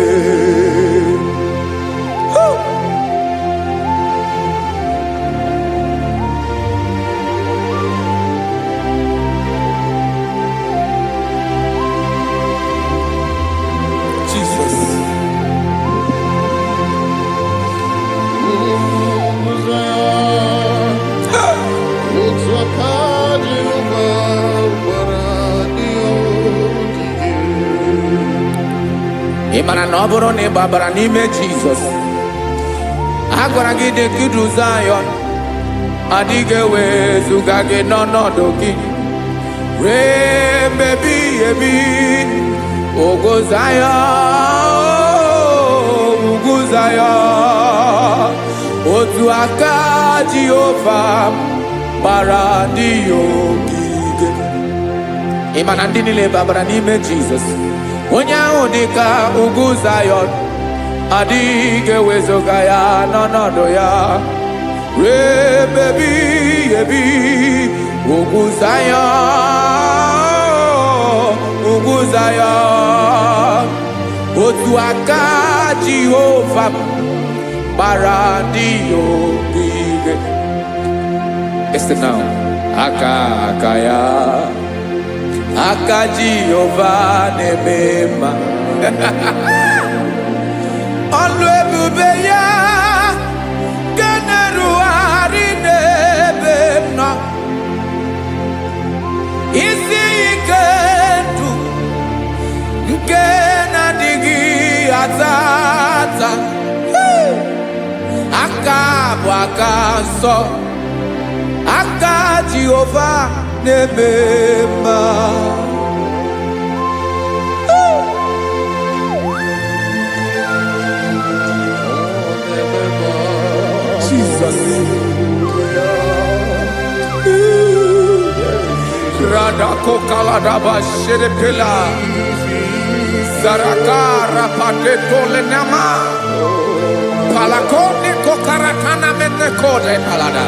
Ị mara na ọ bụrụ na ị gbabara n'ime Jizọs, a gwara gị dị ka Zion, adịghị ewezuga gị n'ọnọdụ gị ruo mgbe ebighị ebi. Ugwu Zion, ugwu Zion, otu aka Jehova gbara ndị ogige. Ị ma na ndị niile gbabara n'ime Jizọs, onye ahụ dị ka ugwu Zion, adịghị ewezuga ya n'ọnọdụ ya ruo mgbe ebighị ebi. Ugwu Zion, ugwu Zion, otu aka Jehova gbara ndị ogige. Listen now, aka ya, aka Jehova na-eme mma. Ọlụ ebube ya ga na-erugharị n'ebe m nọ. Isi ike ndụ nke na-adịghị ata ata. Aka bụ aka nsọ, aka Jehova na-eme mma. Jesus. Radako kaladaba sherepela Zarakara pateto lenama Palakone kokaratana mete kode palada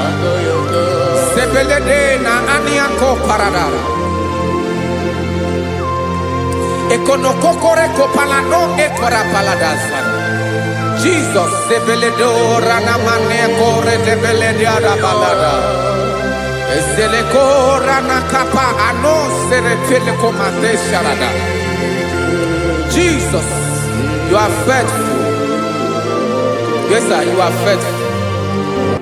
Sebelede na aniako parada Ekonokokore kopalano ekora paladasa Jesus sebeledo ranamane kore debelediada balada Eselekora nakapa ano serepele komande sharada. Jesus, you are faithful. Yes, sir, you are faithful.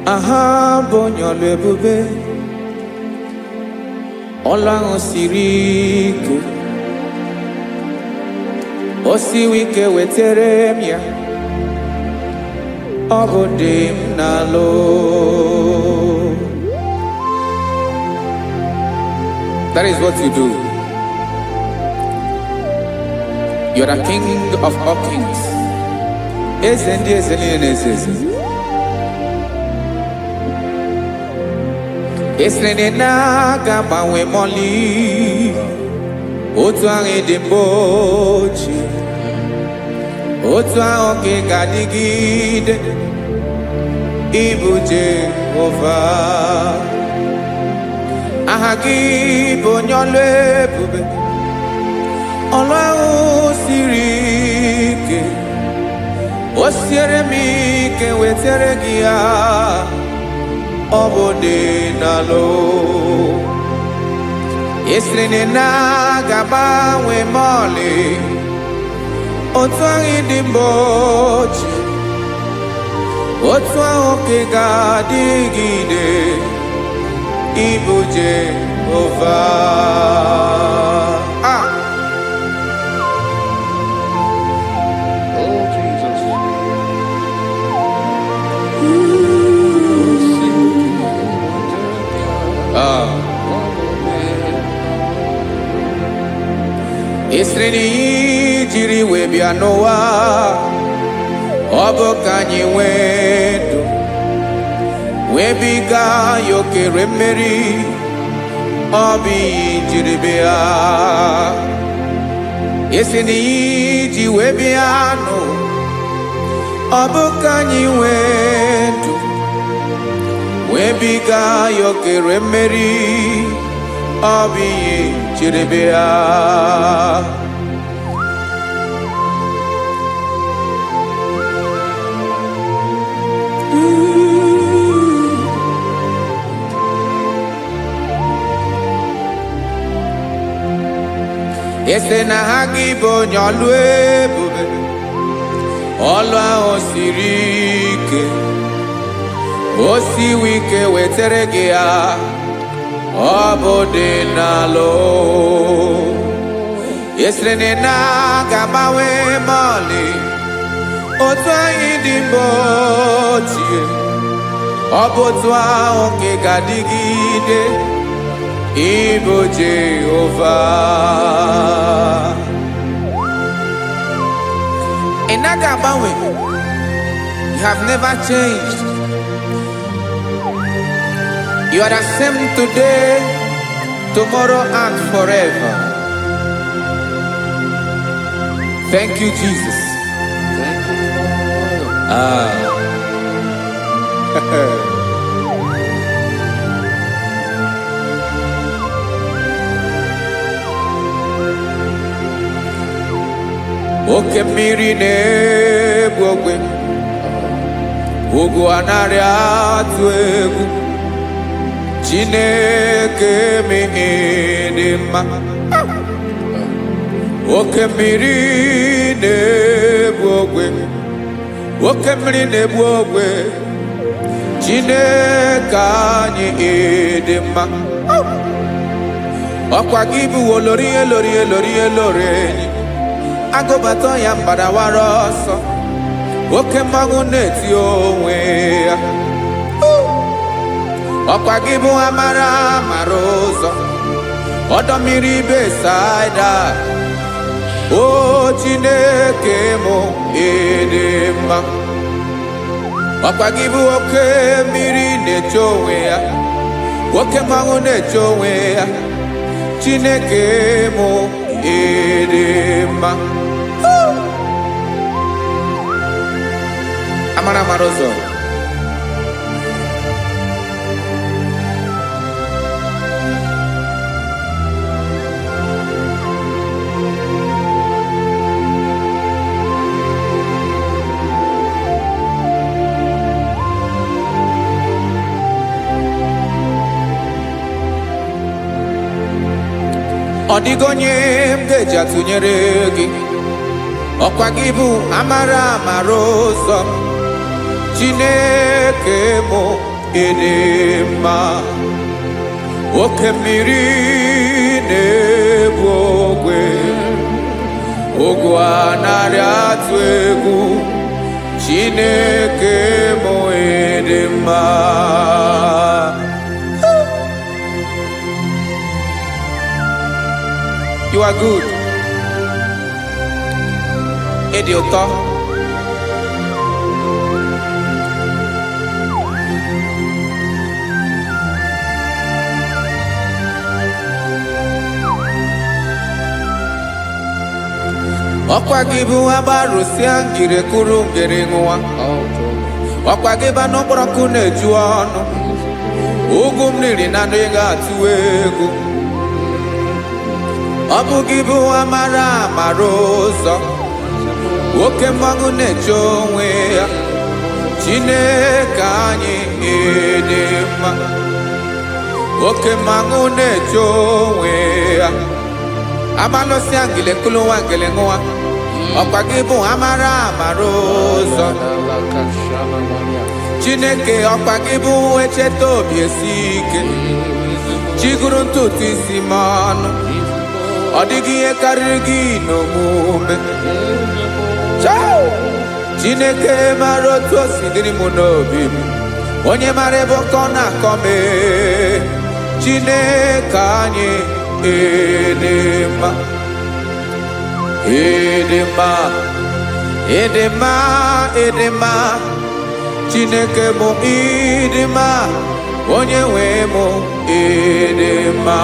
Aha, bonyo lebube. Ola osirike. Osiwike weteremia. Obodim nalo. That is what you do. You are the King of all kings. otu ahụ dị mgbe ochie, otu ahụ ka ị ga-adịgide, ịbụ Jehova. Aha gị bụ onye ọlụ ebube, ọlụ ahụ siri ike, o siere m ike wetara gị ya, ọ bụ dị n'alụ. Esiri na ga-agbanwe m ọlị, otu ahụ dị mgbe ochie, otu ahụ ka ị ga-adịgide, ịbụ Jehova. Oh, Jesus. Esiri na ihe jiri wee bịa n'ụwa, ọ bụ ka anyị nwee ndụ, wee biga ya okere mmeri, ọ bụ ihe jiri bịa. Esi na ihe ji wee bịa nụ, ọ bụ ka anyị nwee ndụ, wee biga ya okere mmeri, ọ bụ ihe jiri bịa. Ese na ha gị bụ onye ọlụ ebube, ọlụ ahụ siri ike, o siwe ike wetara gị ya, ọ bụ dị n'alụ. Esere na ga-agbanwe m ọlị, otu anyị dị mgbe ochie, ọ bụ otu ahụ ka ị ga-adịgide, ịbụ Jehova. Ị naghị agbanwe. You have never changed. You are the same today, tomorrow, and forever. Thank you, Jesus. Thank you, Lord. Oke mmiri na-egbu ogwe, ugwu anaghị atụ egwu, Chineke mee dị mma. Oke mmiri na-egbu ogwe, oke mmiri na-egbu ogwe, Chineke anyị dị mma. Ọkwa gị bụ olori elori elori elori enyi, agụbata ya mgbadawara ọsọ, oke mmanwụ na-eti onwe ya. Ọkwa gị bụ amara amara ụzọ, ọdọ mmiri Besaida, o Chineke mụ ịdị mma. Ọkwa gị bụ oke mmiri na-eche onwe ya, oke mmanwụ na-eche onwe ya, Chineke mụ ịdị mma. Amara amara ụzọ, ọ dịghị onye m ga-eji atụnyere gị. Ọkwa gị bụ amara amara ụzọ, Chineke mụ ịdị mma. Oke mmiri na-egbu ogwe, ogwu anaghị atụ egwu, Chineke mụ ịdị mma. You are good. Ịdị ụtọ. Ọkwa gị bụ agbarụsịa ngire kụrụ ngere nwa. Ọkwa gị ba n'ụkpọrọkụ na-eju ọnụ. Ugwu mmiri na ndị ga-atụ egwu. Ọ bụ gị bụ amara amara ụzọ. Oke mmanwụ na-eche onwe ya. Chineke anyị dị mma. Oke mmanwụ na-eche onwe ya. Amalụsịa ngile kụrụ nwa ngele nwa. Ọkwa gị bụ amara amara ụzọ. Chineke ọkwa gị bụ echeta obi esi ike. Chigụrụ ntutu isi m ọnụ. Ọ dịghị ihe karịrị gị n'omume. Chineke mara otu o si dịrị m n'obi m. Onye mara ebe ọkọ na-akọ m. Chineke anyị dị mma. Ịdị mma, ịdị mma, ịdị mma. Chineke bụ ịdị mma. Onye nwe m ịdị mma.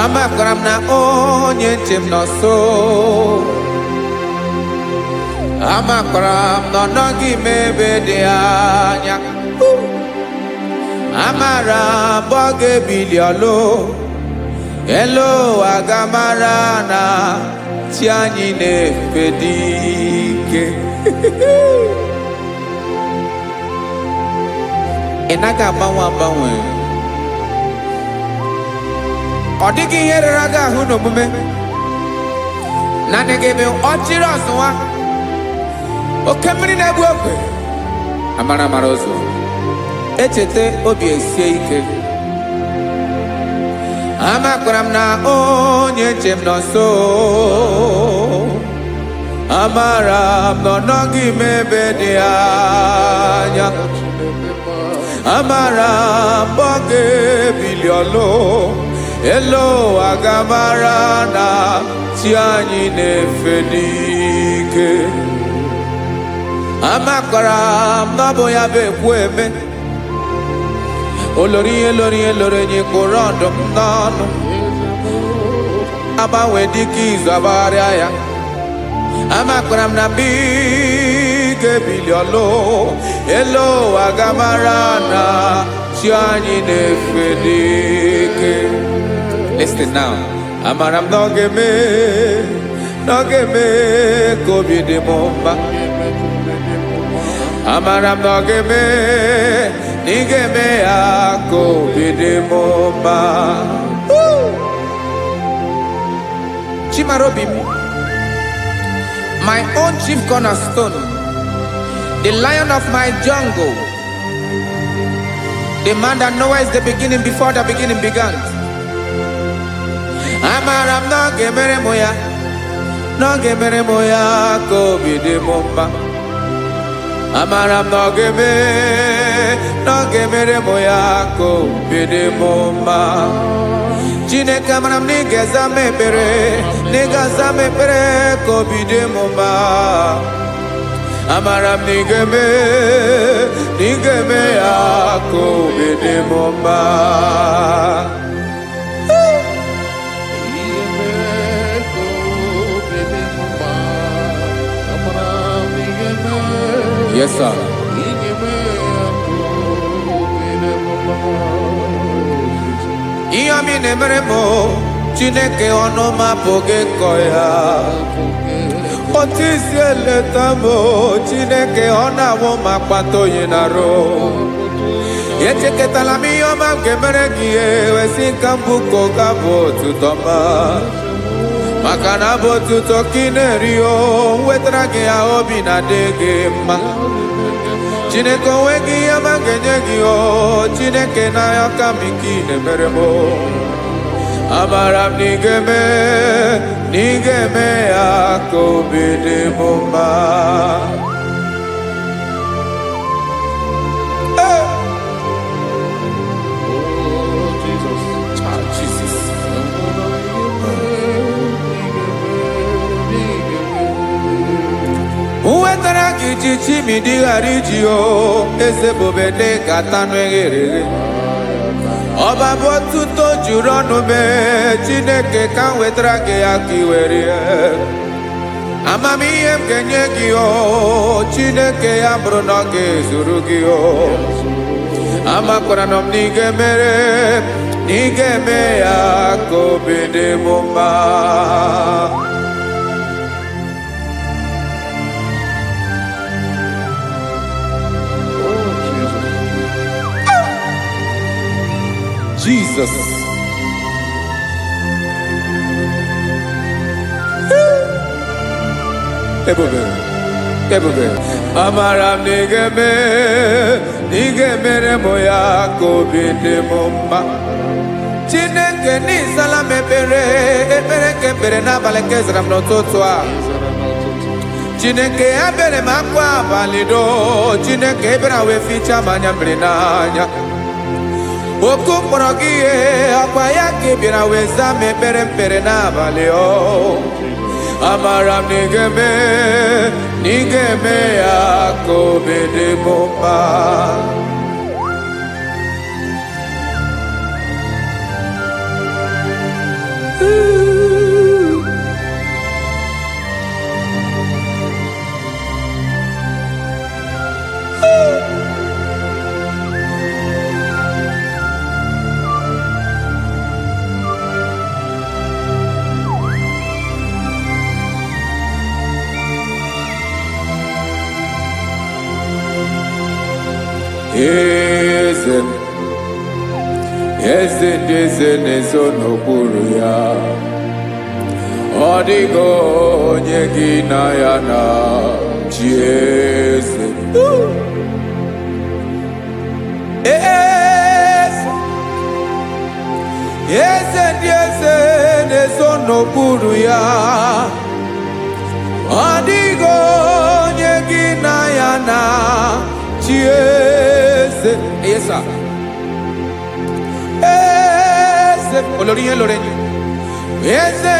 Amakwara m na onye nche m nọ nso. Amakwara m na ọ nọghị m ebe dị anya. Amara m ọ ga-ebili ọlụ. Elu aga mara na chi anyị na-efe dị ike. Ị naghị agbanwe agbanwe. Ọ dịghị ihe rere gị ahụ n'omume. Naanị gị bụ ọchịrị ọzụwa. Oke mmiri na-egbu ogwe. Amara amara ụzọ. Echeta obi esie ike. Amakwara m na onye nche m nọ nso. Amara m na ọ nọghị m ebe dị anya. Amara m ọ ga-ebili ọlụ. Elu aga mara na chi anyị na-efe n'ike. Amakwara m na ọ bụ ya bụ ekwu eme. Olori ihe lori ihe lori enyi kpụrụ ọdụm n'ọnụ. Agbanwe dịka izu agbagharịa ya. Amakwara m na mgbe ị ga-ebili ọlụ. Elu aga mara na chi anyị na-efe n'ike. Listen now. Amara m na ọ ga-eme ka obi dị m mma. Amara m na ọ ga-eme na ị ga-eme ya ka obi dị m mma. Chimarobi m, my own chief cornerstone, the lion of my jungle, the man that knows the beginning before the beginning began. Amara m na ọ ga-emere m ya, na ọ ga-emere m ya ka obi dị m mma. Amara m na ọ ga-emere m ya ka obi dị m mma. Chineke amara m na ị ga-aza m ekpere, na ị ga-aza m ekpere ka obi dị m mma. Amara m na ị ga-eme ya ka obi dị m mma. Yes, sir. Ihe ọmị na-emere m Chineke ọnụ m apụghị ịkọ ya. Otu isi eleta m Chineke ọ na-awụ m akpata oyi n'arụ. Echeketala m ihe ọma m ga-emere gị wesị ka m bụkọ ga bụ otuto ma. Maka na bụ otuto ka ị na-eri wetara gị ya obi na-adị gị mma. Chineke onwe gị ihe ọma ga-enye gị Chineke n'anya ka m ike ị na-emere m. Amara m na ị ga-eme ya ka obi dị m mma. Amatara kichichi midi harijio eze bobede katanu eghere. Oba botuto juronu me Chineke kan wetra ke akiwere. Amamiye mkenye kiyo Chineke ya bruno ke zuru kiyo. Amakora nom nige mere nige me ya kobede mumba. Jesus. Ebube. Amaram nigeme moya kobinde mumba. Chineke ni salame ebere kebere na baleke zram no totwa. Chineke abere makwa balido. Chineke ebera we ficha manya mrinanya. Oku morogie akwa yake bira weza mepere mpere na baleo. Amaram nigeme yako bede bomba. Eze nezo n'okpuru ya. Ọ dịghị onye gị na ya na chi eze. Eze nezo n'okpuru ya. Ọ dịghị onye gị na ya na chi eze. Yes, sir. Olórí lóreño. Eze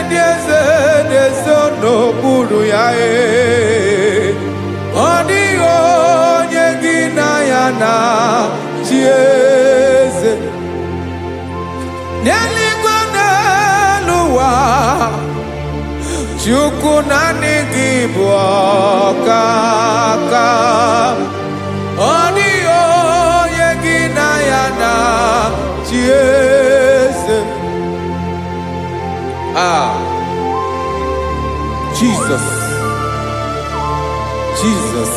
n'okpuru ya Ọ dịghị onye gị na ya na chi eze. N'eluigwe n'elu ụwa Chukwu naanị gị bụ ọkaka. Ọ dịghị onye gị na ya na chi eze. Jesus.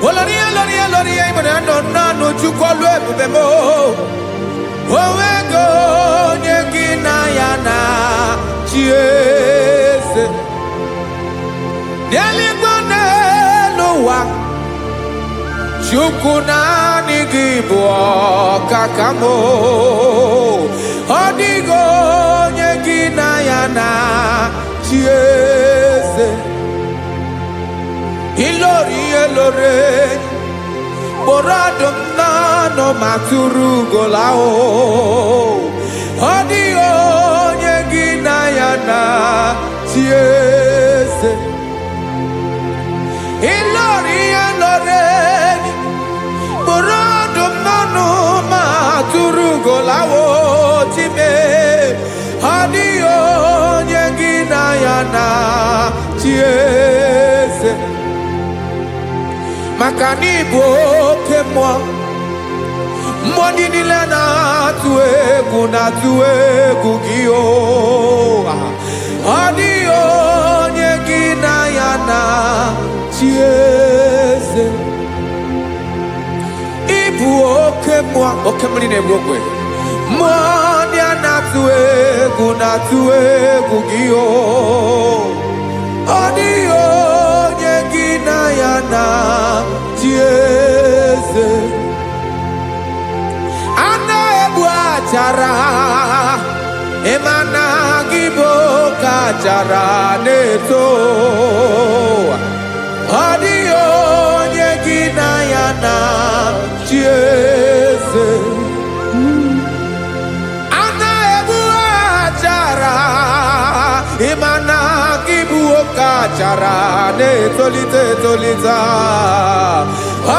Oloria ibona no chukolu ebube mo. Owego onye gị na ya na chi eze. N'eluigwe n'elu ụwa Chukwu naanị gị bụ ọkaka m. Ọ dịghị onye gị na ya na chi eze. Ilori kpọrọ ọdụm n'ọnụ ma tụrụ ugola o. Ọ dịghị onye gị na ya na chi eze. Ilori kpọrọ ọdụm n'ọnụ ma tụrụ ugola o time. Ọ dịghị onye gị na ya na chi eze. Maka n'ịbụ oke mmụọ ndị niile na-atụ egwu gị o. Ọ dịghị onye gị na ya na chi eze. Ịbụ oke mmụọ, oke mmiri na-egbu ogwe. Mmụọ ndị a na-atụ egwu gị o. Ọ dịghị onye gị na ya na chi eze. A na-egbu achara ịmana gị bụ ka achara na-eto. Ọ dịghị onye gị na ya na chieze ana ebu achara imana kibu okachara ne tolita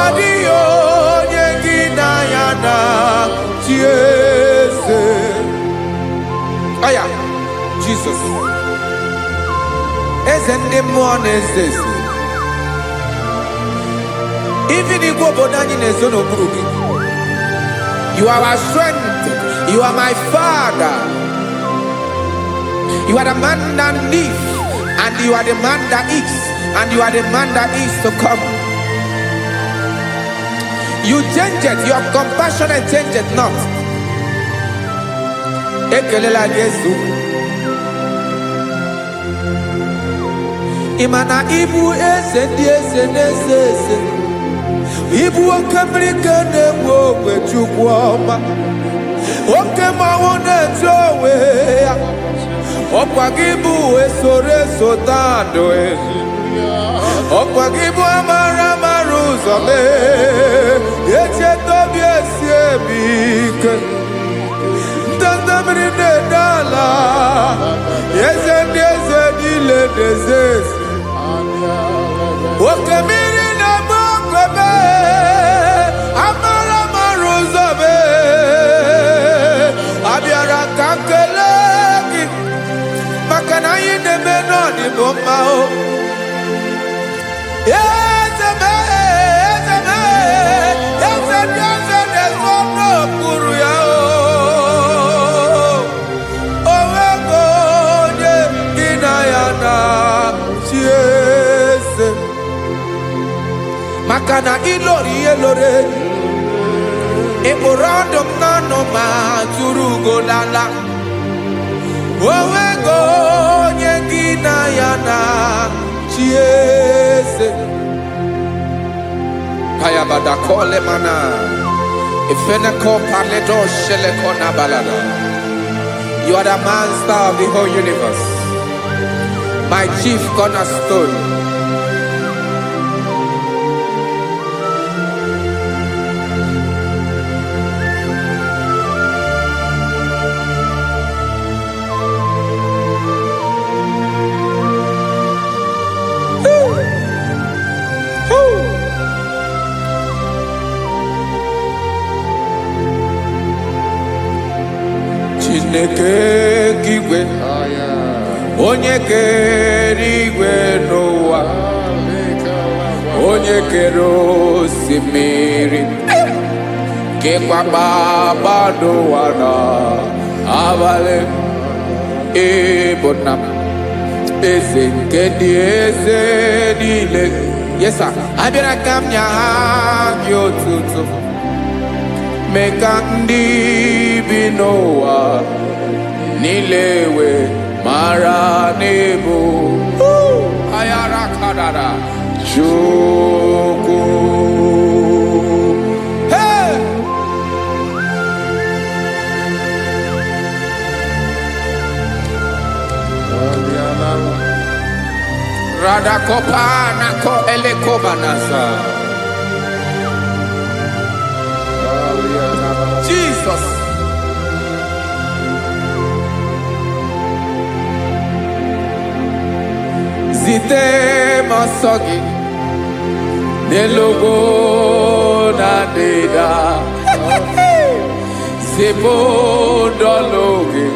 adio nye gina ya na chieze aya Jesus eze ndị mmụọ na-eze even Igbo obodo anyị na-ezo n'okpuru gị. You are our strength. You are my father. You are the man that lives, and you are the man that is, and you are the man that is to come. You change it. Your compassion and change it not. Ekelela Jesu. Imana ibu eze ndị eze n'eze eze. Ibu oke mmiri ka na-egbu ogwe Chukwu ọma. Oke mmanwụ na-eche onwe ya. Ọkwa gị bụ esoro tando ezi. Ọkwa gị bụ amara ụzọ mee. Echeta obi esi ebi ike. Ndanda mmiri na-ede ala. Eze ndị eze niile na-eze ezi. Oke mmiri na-agba okwebe. Amara ụzọ mee. Abịara ka nkele gị. Maka na anyị na-eme n'ọdịbụ mma o. Eze mee, eze mee. Eze ndị eze na-ezo n'okpuru ya o. Onwego onye gị na ya na-achị eze. Maka na ịlọrọ ihe lọrọ enyi. Ịkpụrụ ọdụ m n'ọnụ ma tụrụ ugo n'ala. Onwego onye gị na ya na-achị eze. Kayabada kole mana. Ifeneko paledo sheleko na balada. You are the master of the whole universe. My chief cornerstone. Chineke igwe onye kere igwe n'ụwa onye kere osimiri kekwa kpakpando ụwa n'abalị ịbụ nna m eze nke dị eze niile. Yes sir, abịara ka m nya gị otuto mee ka ndị bi n'ụwa niile wee mara n'ebu ayara kadara Chukwu. Hey! Radakopa nako elekobanasa. Jesus. Zite masogi nelogo na deda Sebo dologe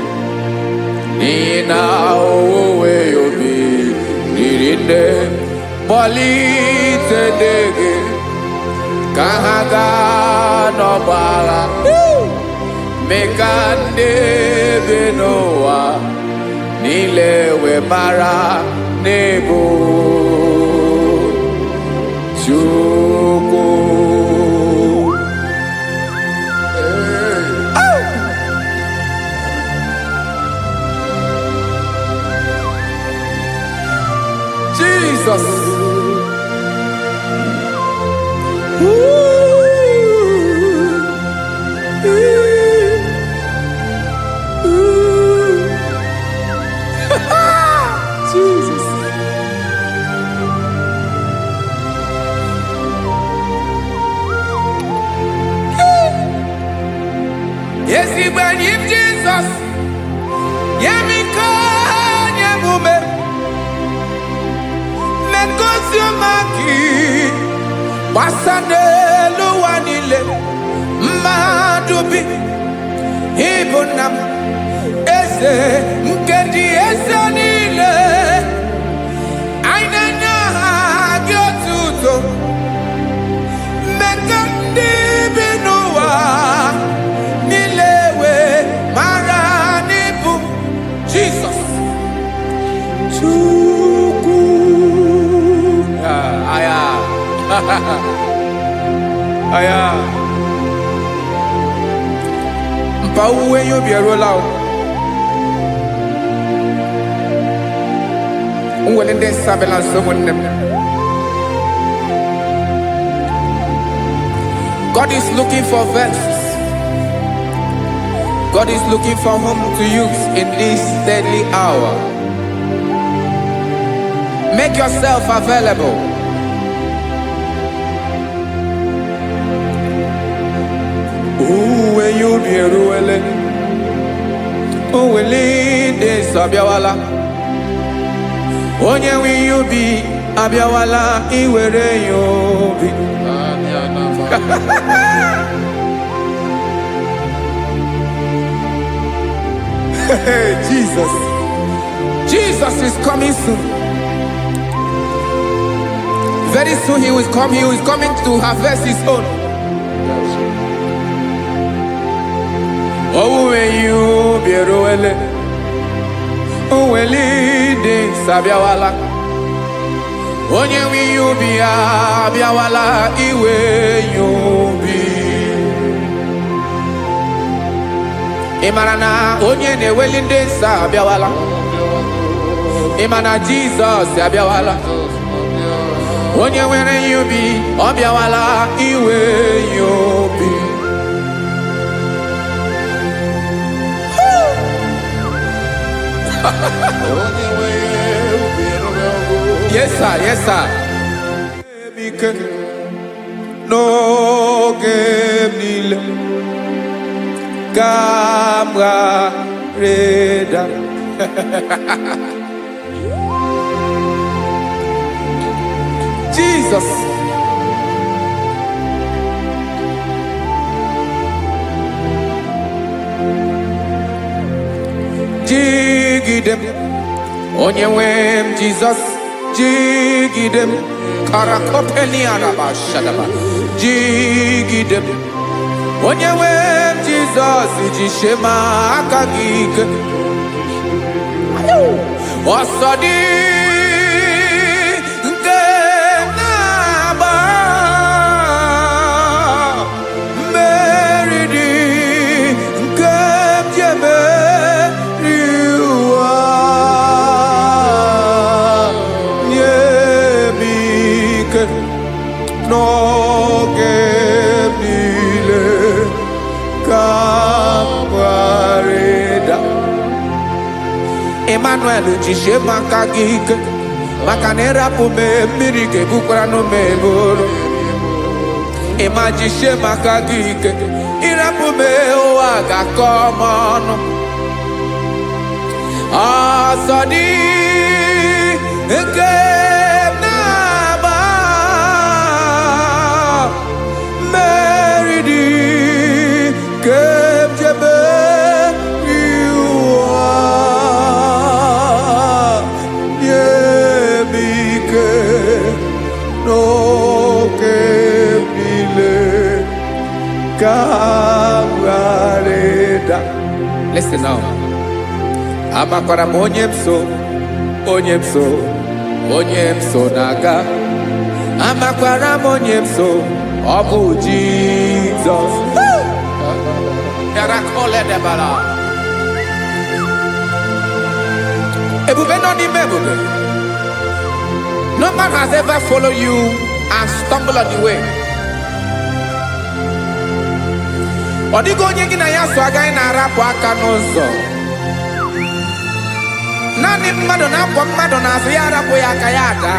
nina owe yobi nirinde polite dege kahaga no bara mekande benoa nilewe mara nebo Chukwu. Jesus. Jesus. Yes, he when him Jesus. Yemika nyemume. Mekosumaki. Wasane luwanile. Madubi. Ibunam. Eze. Nkendi eze nile. Ainena gyotuto. Mekandi binuwa. Nilewe maranibu. Jesus. Chuku. Aya. Aya. Mpa uwe yo bierola o. Unwelende sabela someone. God is looking for verses. God is looking for whom to use in this deadly hour. Make yourself available. When you be ruele, de sabiawala. Onye when you be abiawala, iwere you be. Jesus. Jesus is coming soon. Very soon he will come. He is coming to harvest his own. Oh, when you be roele, oh, when leading sabiawala. Onye when you be abiawala, iwe you be. Imanana onye ne welinde sa abiawala. Imana Jesus abiawala. Onye were you be abiawala iwe you be. Yes sir, yes sir. No game Camarada. Jesus. Jigidem. Onyewem Jesus. Jigidem. Karakopeni araba shadaba. Jigidem. Onyewem Jesus. Jishema akagike. Osodi. Emmanuel jishe makagike makanera pume mirike bukrano meboro ema jishe makagike irapume oaga komono asadi eke naba meridi kemjebe Listen now. Amakwara onyemso naga. Amakwara onyemso obu Jesus. Yarakole debala. Ebube no di mebube. No man has ever followed you and stumbled on the way. Odigo onye gị na ya so agaghị na-arapụ aka n'ụzọ. Naanị mmadụ na-akwọ mmadụ n'azụ ya arapụ ya aka ya ada.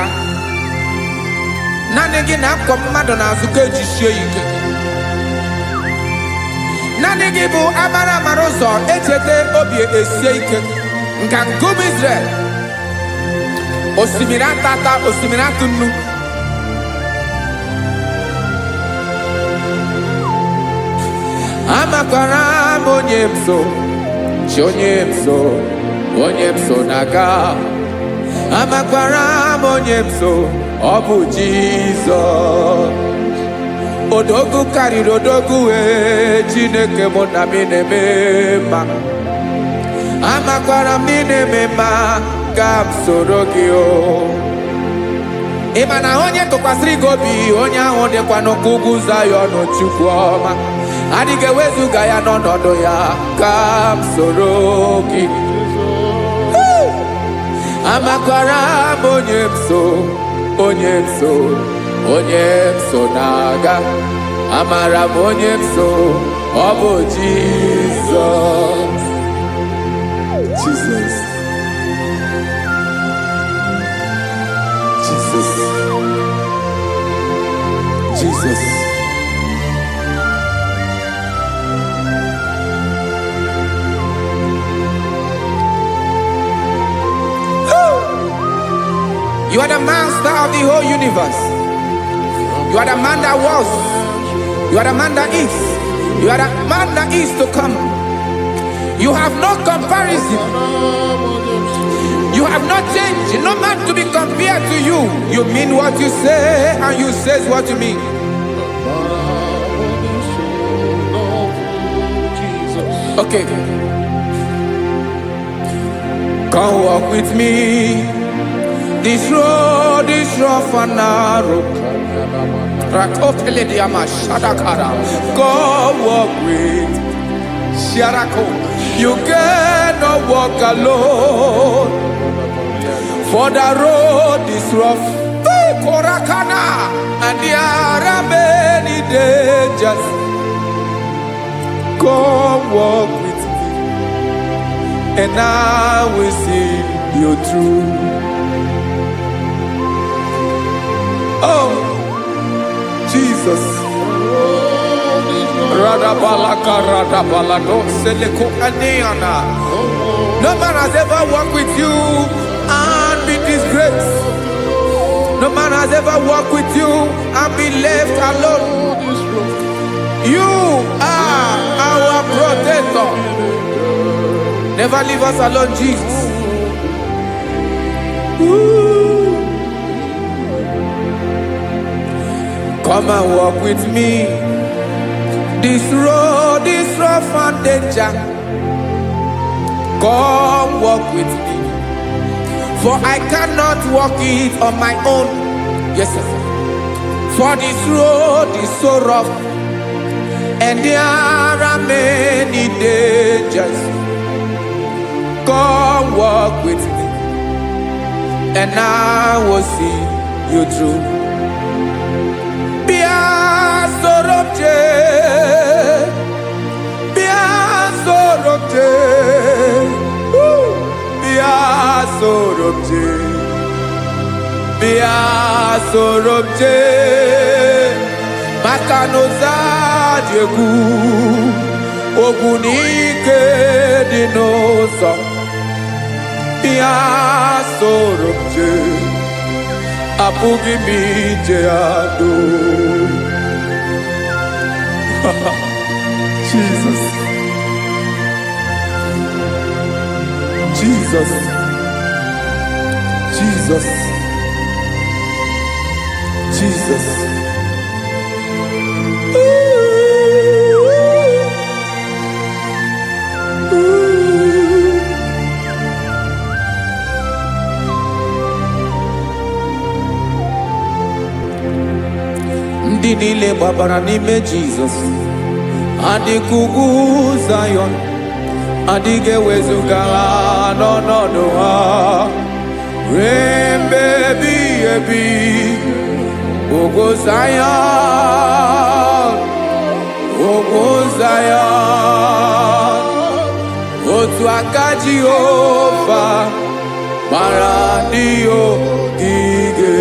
Naanị gị na-akwọ mmadụ n'azụ ka ejisie ike. Naanị naanị gị bụ amara mara ụzọ echete obi esie ike nka nkume Israel osimiri atata osimiri atụ nnu amakwara m onye m so chi onye m so na-aga amakwara m onye m so ọ bụ Jizọs odogwu karịrị odogwu Chineke mụ na m na-eme mma amakwara m na-eme mma ka m soro gị o ị ma na onye tụkwasịrị gị obi onye ahụ dịkwa n'ụkwụ ugwu Zayọn Chukwu ọma adịghị ewezuga ya n'ọnọdụ ya ka m soro gị amakwara m onye m so na-aga amara m onye m so ọ bụ Jizọs Jesus You are the master of the whole universe. You are the man that was. You are the man that is. You are the man that is to come. You have no comparison. You have not changed. No man to be compared to you. You mean what you say and you say what you mean. Okay. Come walk with me. This road is rough and narrow. Go walk with Sharako. You cannot walk alone. For the road is rough. Korakana. And there are many dangers. Go walk with me. And I will see you through. Oh, Jesus. No man has ever walked with you and been disgraced. No man has ever walked with you and been left alone. You are our protector. Never leave us alone, Jesus. Ooh. Come and walk with me. This road is rough and danger. Come walk with me. For I cannot walk it on my own. Yes, sir. For this road is so rough. And there are many dangers. Come walk with me. And I will see you through. Sorobje Makanoza Diegu Ogunike Dinosa Bia Sorobje Apugi Mijeado Jesus Jesus Jesus Jesus. Ndị niile gbabara n'ime Jizọs adịghị ugwu Zayọn adịghị ewezuga ha n'ọnọdụ ha ruo mgbe ebighị ebi. Ogo Zion, otu aka Jehova mara ndị ogige.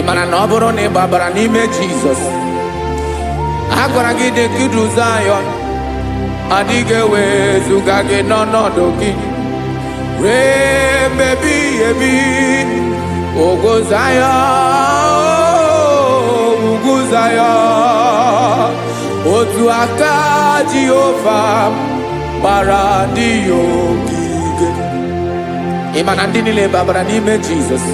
Imana na ọ bụrụ na ị gbabara n'ime Jizọs, a gwara gị dị kudu Zion, adịghị ewezuga gị n'ọnọdụ gị wee mebi ebi. Ugwu Zion, ugwu Zion, otu aka Jehova gbara ndị ogige. Ịma na ndị niile babara n'ime Jizọs,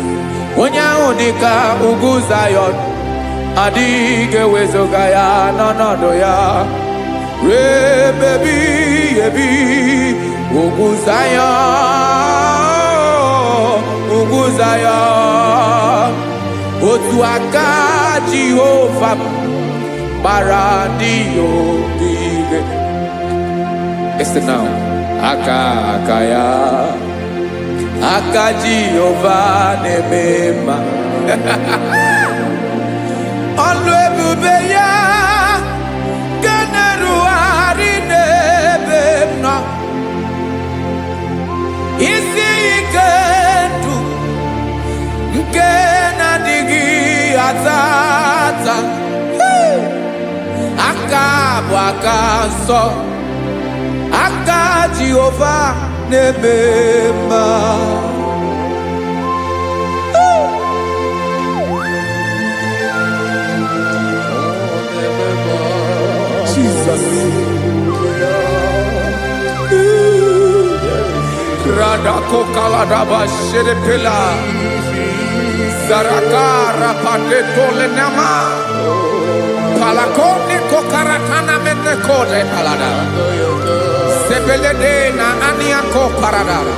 onye ahụ dị ka ugwu Zion, adịghị ewezuga ya n'ọnọdụ ya wee mebi ebi. Ugwu Zion, ugwu Zion, otu aka Jehova gbara ndị ogige. Listen now. Aka ya, aka Jehova na-eme mma. Ọlụ ebube ya ga-erugharị n'ebe m nọ. Isi ike ndụ nke na-adịghị ata ata. Aka bụ aka nsọ, aka Jehova na-eme mma. Jesus. Radako kaladaba sherepela Zarakara pandetole nama Palakone kokaratana mene kode palada Sebelede na aniako paradara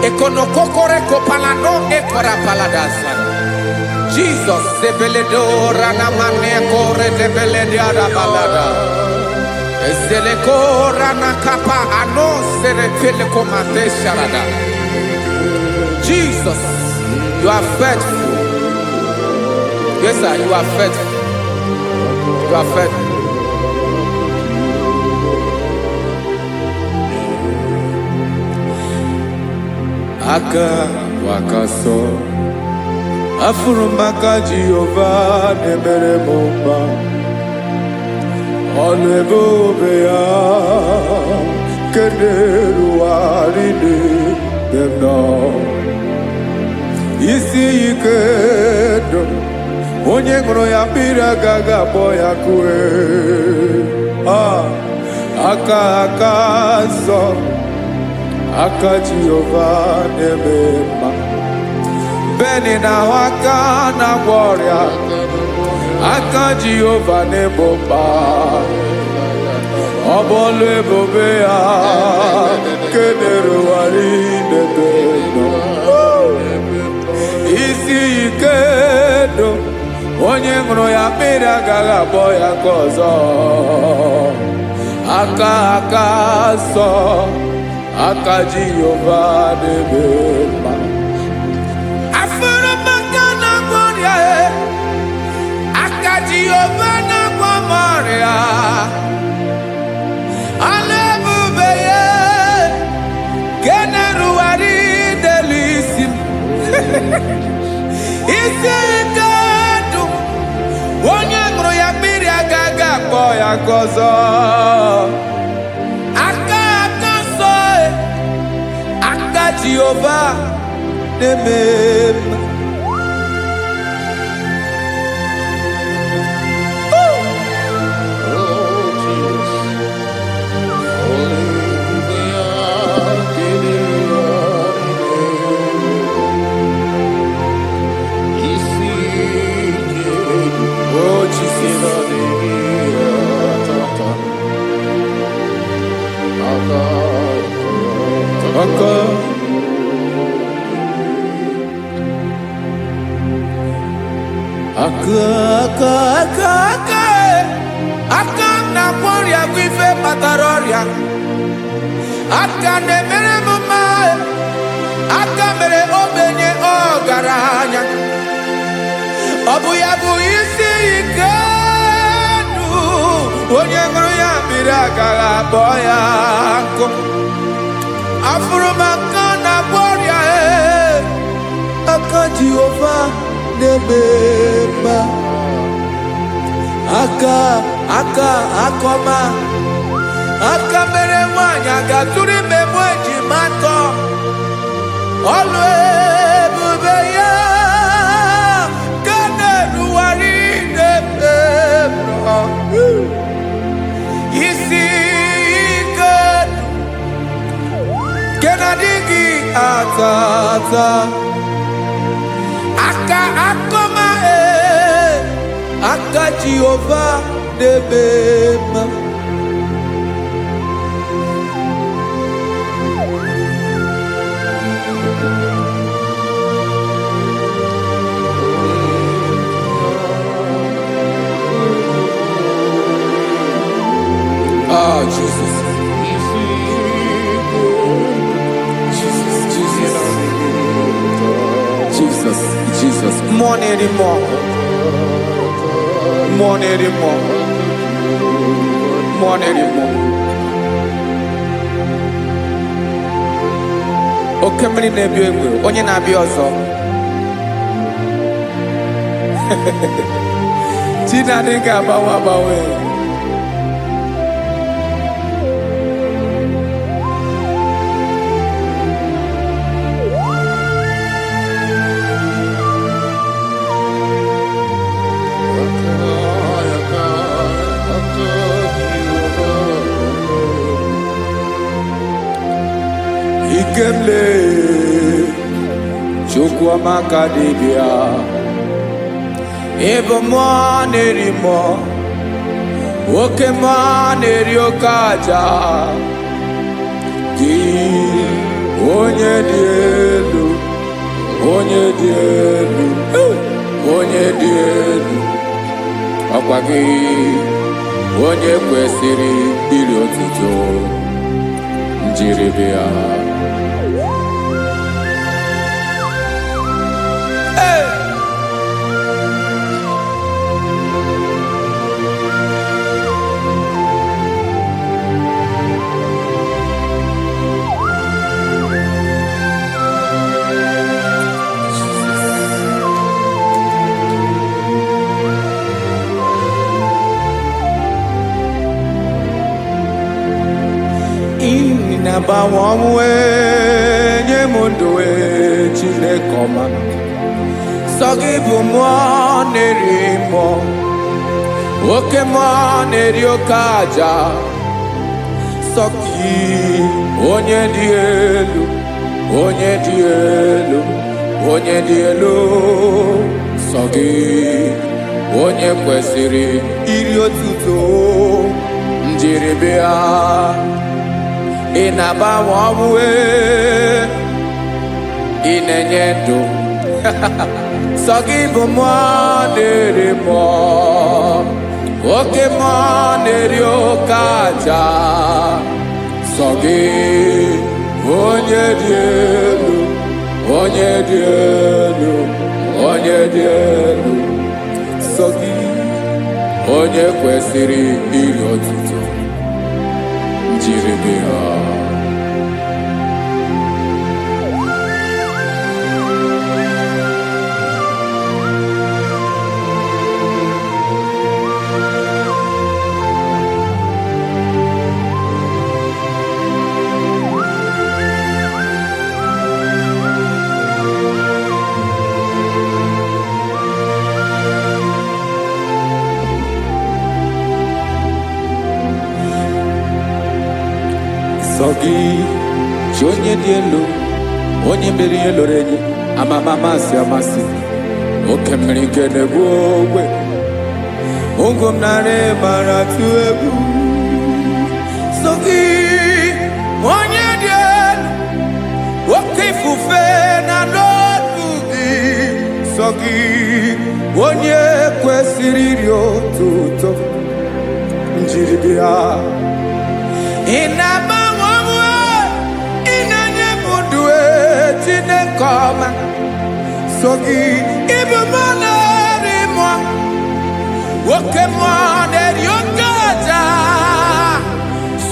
Ekono kokore ko palano ekora paladasa Jesus sebeledora na mane kore debelediada balada Ezele kora na kapa ano sere pele komate sharada. Jesus, you are faithful. Yes, sir, you are faithful. You are faithful. Aka wakaso afurumaka Jehova nebere mumba. Ọlụ ebube ya keneruwarị n'ebe m nọ. Isi ike ndụ onye ṅụrụ ya mmiri agaghị akpọ ya kue. Aka nsọ, aka Jehova na-eme mma. Beni na-ahụ aka na-agwọ ọrịa, aka Jehova na-egbo mkpa. Ọ bụ ọlụ ebube ya kenerugharị n'ebe m nọ. Isi ike ndụ onye ṅụrụ ya mmiri agaghị akpọ ya ka ọzọ. Aka nsọ, aka Jehova na-eme mma. Jehova na-agwọ m ọrịa, ọlụ ebube ya ga-erugharị n'elu isi m. Isi ike ndụ onye ṅụrụ ya mmiri agaghị akpọ ya ka ọzọ. Aka nsọ, aka Jehova na-eme mma. Aka na-agwọ ọrịa bụ ife kpatara ọrịa. Aka na-emere m mma, aka mere ogbenye ọgaranya. Ọ bụ ya bụ isi ike ndụ onye ṅụrụ ya mmiri agaghị akpọ ya nkụ. Afụrụ m aka na-agwọ ọrịa, aka Jehovah Nebema akoma mere nwanyị agatụrụ ime mụ ejimatọ ọlụ ebube ya ka na-eruwari n'ebebro isi ike ke na-adịghị atata akoma aka Jehovah Nebema Oh, Jesus. Jesus. more anymore. Oke mmiri na-ebi egbe onye na-abịa ọzọ Chinadị ga-agbanwe Ikemle Chukwamaka dibia Ebo mwa nerimo Oke mwa neriokaja Ki onye dielu Ọkwa gị onye kwesịrị iri otuto njiribia Inabawanwe nye mundowe Chineke ọma Sọgị bụ mmụọ na-eri mmụọ Oke mmụọ na-eri oke aja Sọgị onye dị elu Sọgị onye kwesịrị iri otuto njiribia Inabawanwe inenye ndụ Sọgị bụ mmụọ na-eri mmụọ Oke mmụọ na-eri oke aja Sọgị onye dị elu Sọgị onye kwesịrị iri otuto njiribia Sọgị chi onye dị elu onye mmeri ihe loro enyi amasị oke mmiri nke na-egbu ogbe ụgwọ m narị mara tụ egwu Sọgị onye dị elu oke ifufe na n'otu gị Sọgị onye kwesịrị iri otuto njiribia Inabawanwe inenye mundowe Chineke ọma Sọgị ịbụ mmụọ na-eri mmụọ Oke mmụọ na-eri oke aja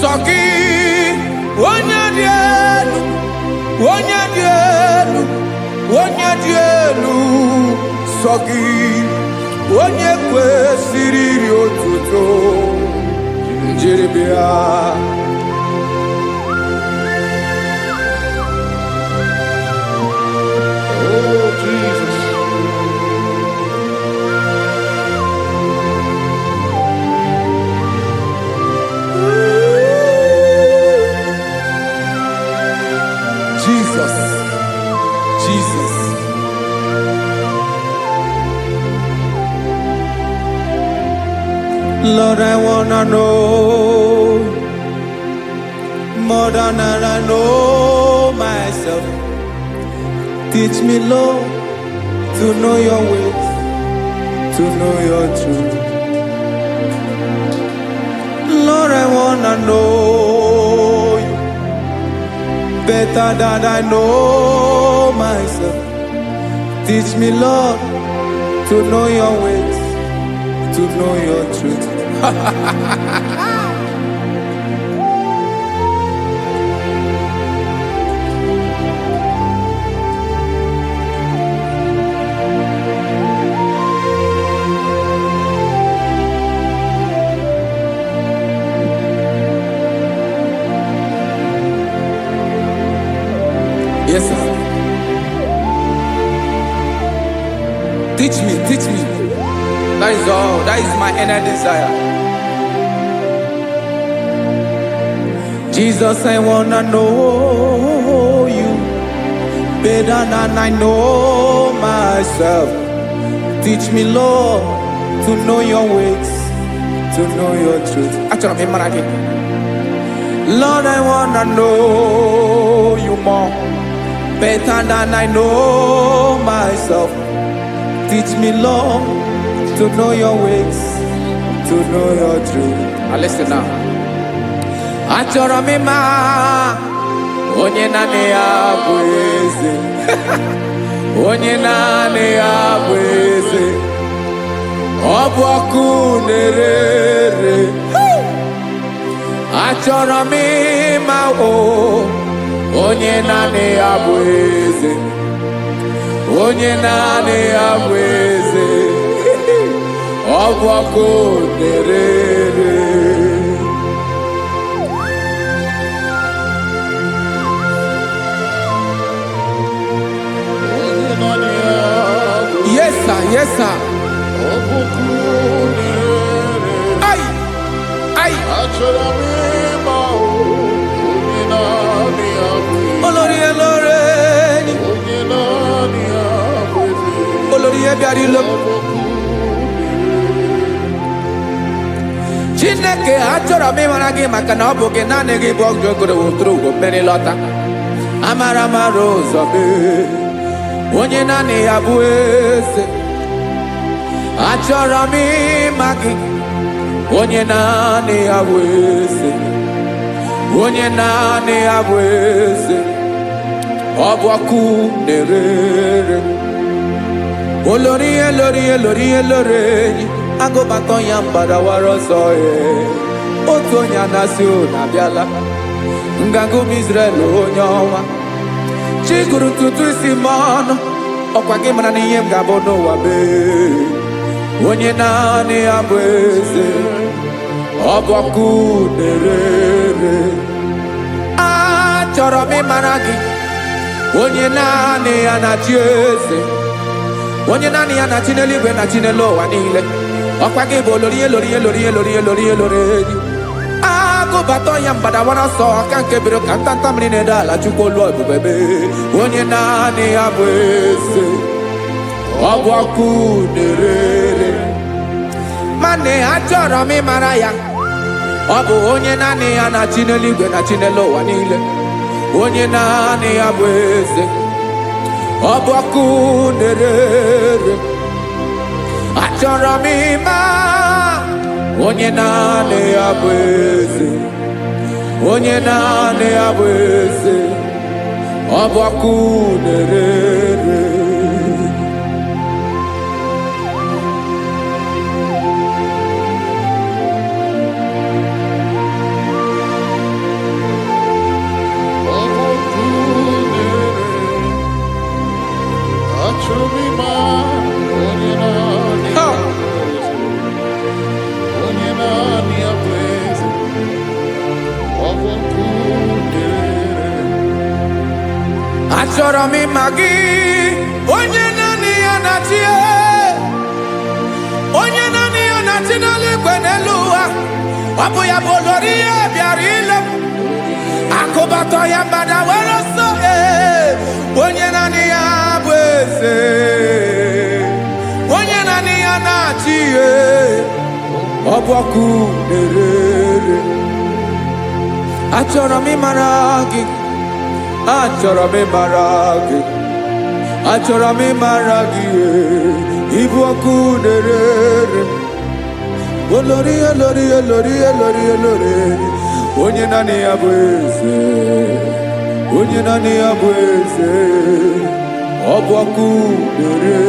Sọgị onye dị elu elu sọ gị onye kwesịrị iri otuto njiri bịa. Oh, Jesus. Jesus, Jesus. Lord, I wanna know more than I know myself. Teach me, Lord, to know your ways, to know your truth. Lord, I wanna know you better than I know myself. Teach me, Lord, to know your ways, to know your truth. Yes, sir. Teach me, teach me. That is all. That is my inner desire. Jesus, I wanna know you better than I know myself. Teach me, Lord, to know your ways, to know your truth. Actually, I'm in Lord, I wanna know you more better than I know myself. Teach me, Lord, to know your ways, to know your truth. Now listen now. Achọrọ m ịma onye naanị ya bụ eze. Onye naanị ya bụ eze. Ọ bụ ọkụ na-ere. Achọrọ m ịma onye naanị ya bụ eze. Onye naanị ya bụ eze. Ọ bụ ọkụ na-ere. Yes, sir. Yes, sir. Ay, ay. Olórí ẹlọ́rẹ́ ni. Olórí ẹbí àrílọ́. Chineke achọrọ m ịmara gị maka na ọ bụ gị naanị gị bụ ọjọọ goro wotoro ugwo mmeri lọta. Amara mara ụzọ mee. Onye naanị ya bụ eze. Achọrọ m ịma gị. Onye naanị ya bụ eze. Onye naanị ya bụ eze. Ọ bụ ọkụ na-ere. Olórí elórí elórí elórí enyi. Agụbatọ ya mbadawara ọsọ ya. Otu onye anasị na-abịala. Nganga ụmụ Izrel onye ọnwa. Chi gụrụ ntutu isi m ọnụ. Ọkwa gị mara na ihe m ga-abụ n'ụwa mee. Onye naanị ya bụ eze. Ọ bụ ọkụ na-ere. Achọrọ m ịmara gị. Onye naanị ya na-achị eze. Onye naanị ya na-achị n'eluigwe na-achị n'elu ụwa niile. Ọkwa gị bụ olórí elórí elórí elórí elórí elórí enyi. Agụbatọ ya mbadawara ọsọ aka nke biri ka ntanta mmiri na-ede ala Chukwu olu ebube mee. Onye naanị ya bụ eze. Ọ bụ ọkụ na-ere. Mane achọrọ m ịmara ya. Ọ bụ onye naanị ya na-achị n'eluigwe na-achị n'elu ụwa niile. Onye naanị ya bụ eze. Ọ bụ ọkụ na-ere. Achọrọ m ịma onye naanị ya bụ eze. Onye naanị ya bụ eze. Ọ bụ ọkụ na-ere. Show me Achọrọ m ịma gị, onye naanị ya na-achị, onye naanị ya na-achị n'eluigwe n'elu ụwa. Ọ bụ ya bụ olori ya bịara ile m, akụbatọ ya mgbada were ọsọ. Onye naanị ya bụ eze, onye naanị ya na-achị ihe. Ọ bụ ọkụ na-ere. Achọrọ m ịmara gị, achọrọ m ịmara gị, achọrọ m ịmara gị. Ịbụ ọkụ na-ere. Olori, olori, olori, olori, olori. Onye naanị ya bụ eze, onye naanị ya bụ eze. Ọ bụ ọkụ na-ere.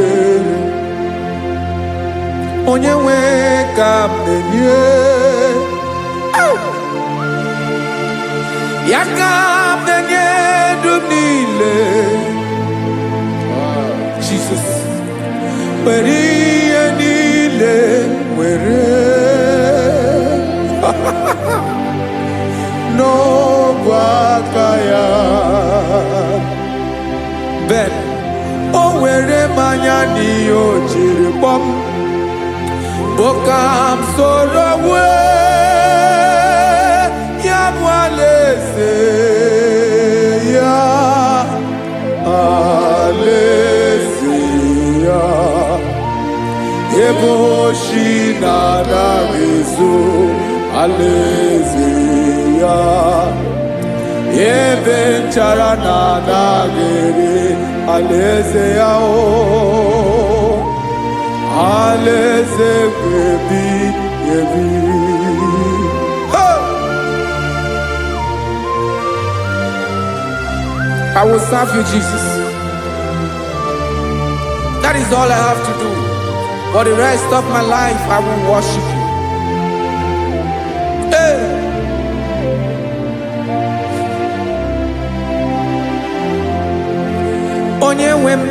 Onye nwe ka m na-enye, ya ka m na-enye dum niile. Jesus, were ihe niile were. N'ọbụ aka ya, Ben, o were mmanya n'ihe o jiri kpọọ m. Bokam soro ya bụ alaeze ya, alaeze ya. Ebe oshi na-anaghị ezo, alaeze ya. Ebe nchara na-anaghị ere, alaeze ya. Alaeze ebi ebi. I will serve you, Jesus. That is all I have to do. For the rest of my life, I will worship you. Hey. Onye nwe m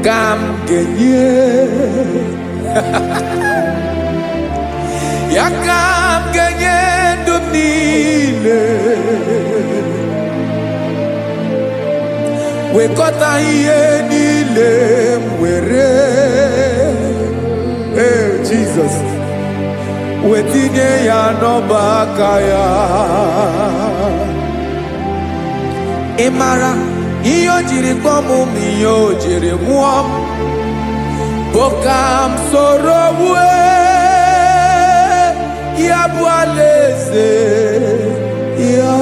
ka m ga-enye, ya ka m ga-enye ndụ m niile. Wekọta ihe niile m were, Jesus, wetinye ya n'ọba aka ya. Ị mara ihe o jiri kpọọ m, ihe o jiri mụọ m. Bokam soro ya bụ alaeze ya,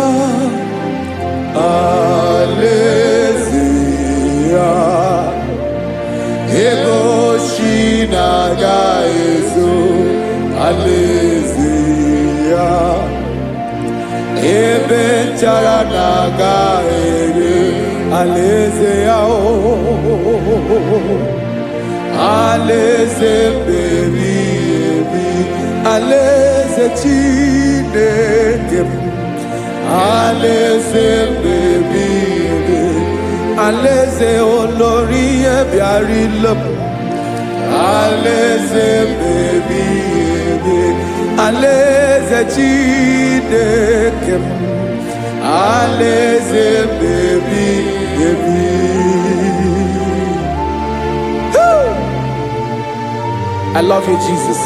alaeze ya. Ebe oshi na-agaghị ezo, alaeze ya. Ebe nchara na-agaghị ere, alaeze ya. Alaeze ebi ebi, alaeze Chineke m. Alaeze ebi ebi, alaeze olori ya bịara ile m. Alaeze ebi ebi, alaeze Chineke m. Alaeze ebi ebi. I love you, Jesus.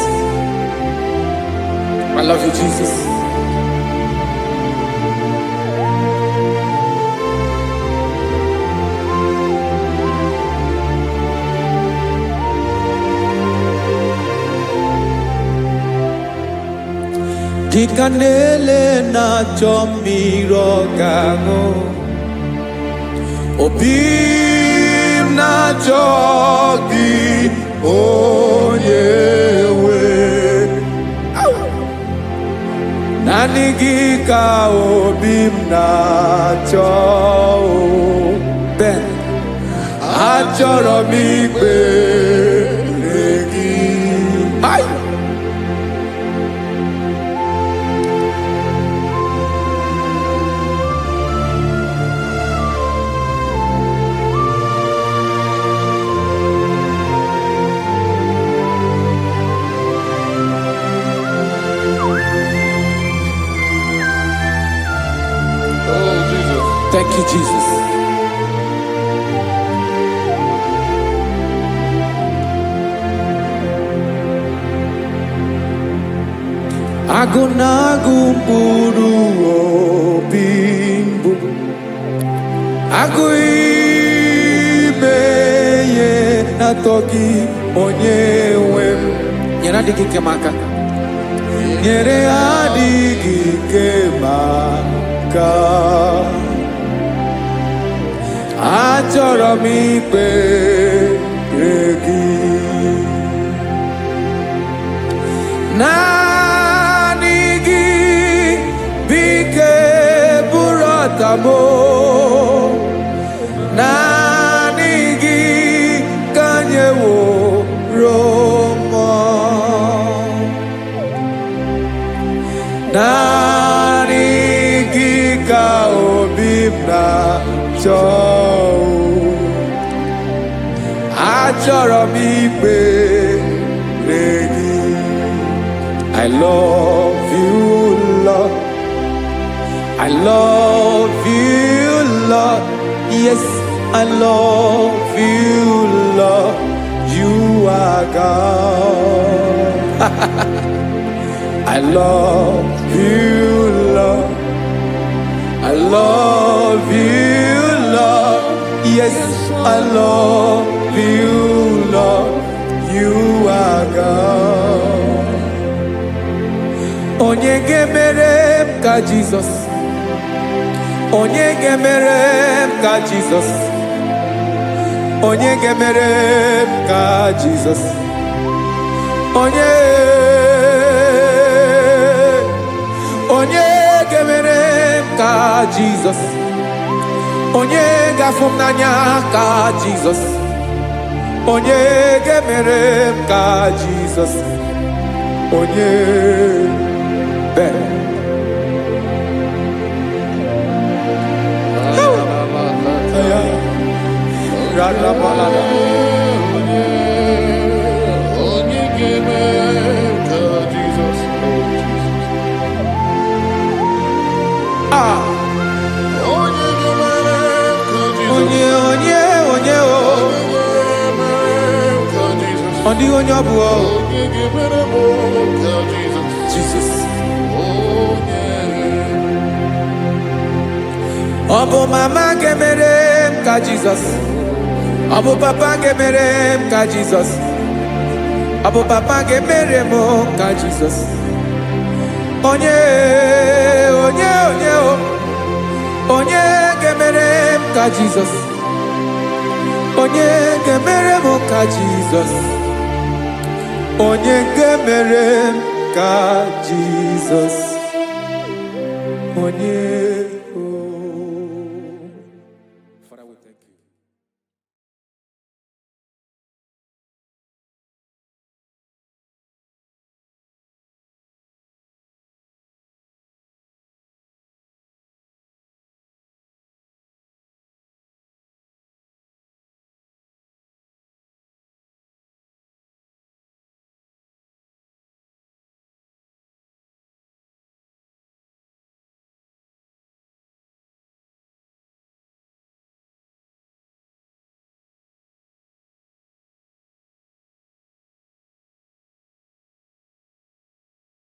I love you, Jesus. Dikanele na chomiro gango, obim na chogi onyewe. Nanigi ka obim na cho, Ben achọrọ m ikpere gị. Oh, Jesus. Thank you, Jesus. Agunagu mburu obimbu Aguimeye natogi onyewe Nyere adigi kemaka Nyere adigi kemaka Achọrọ m ikpere gị naanị gị bike bụrụ ọtamo naanị gị ka anyị wụrụ mmụọ naanị gị ka obi m na-achọ achọrọ m ikpere gị I love you, Lord. I love you, Lord. Yes, I love you, Lord. You are God. I love you, Lord. I love you, Lord. Yes, I love you, Lord. You are God. Onye gemere m ka Jesus. Onye gemere m ka Jesus. Onye gemere m ka Jesus. Onye gemere m ka Jesus. Onye gafụ m n'anya ka Jesus. Onye gemere m ka Jesus. Onye better. Jesus. Obo mama gemere m ka Jesus. Obo papa gemere m ka Jesus. Obo papa gemere m ka Jesus. Onye gemere m ka Jesus. Onye gemere m ka Jesus. Onye gemere m ka Jesus. Onye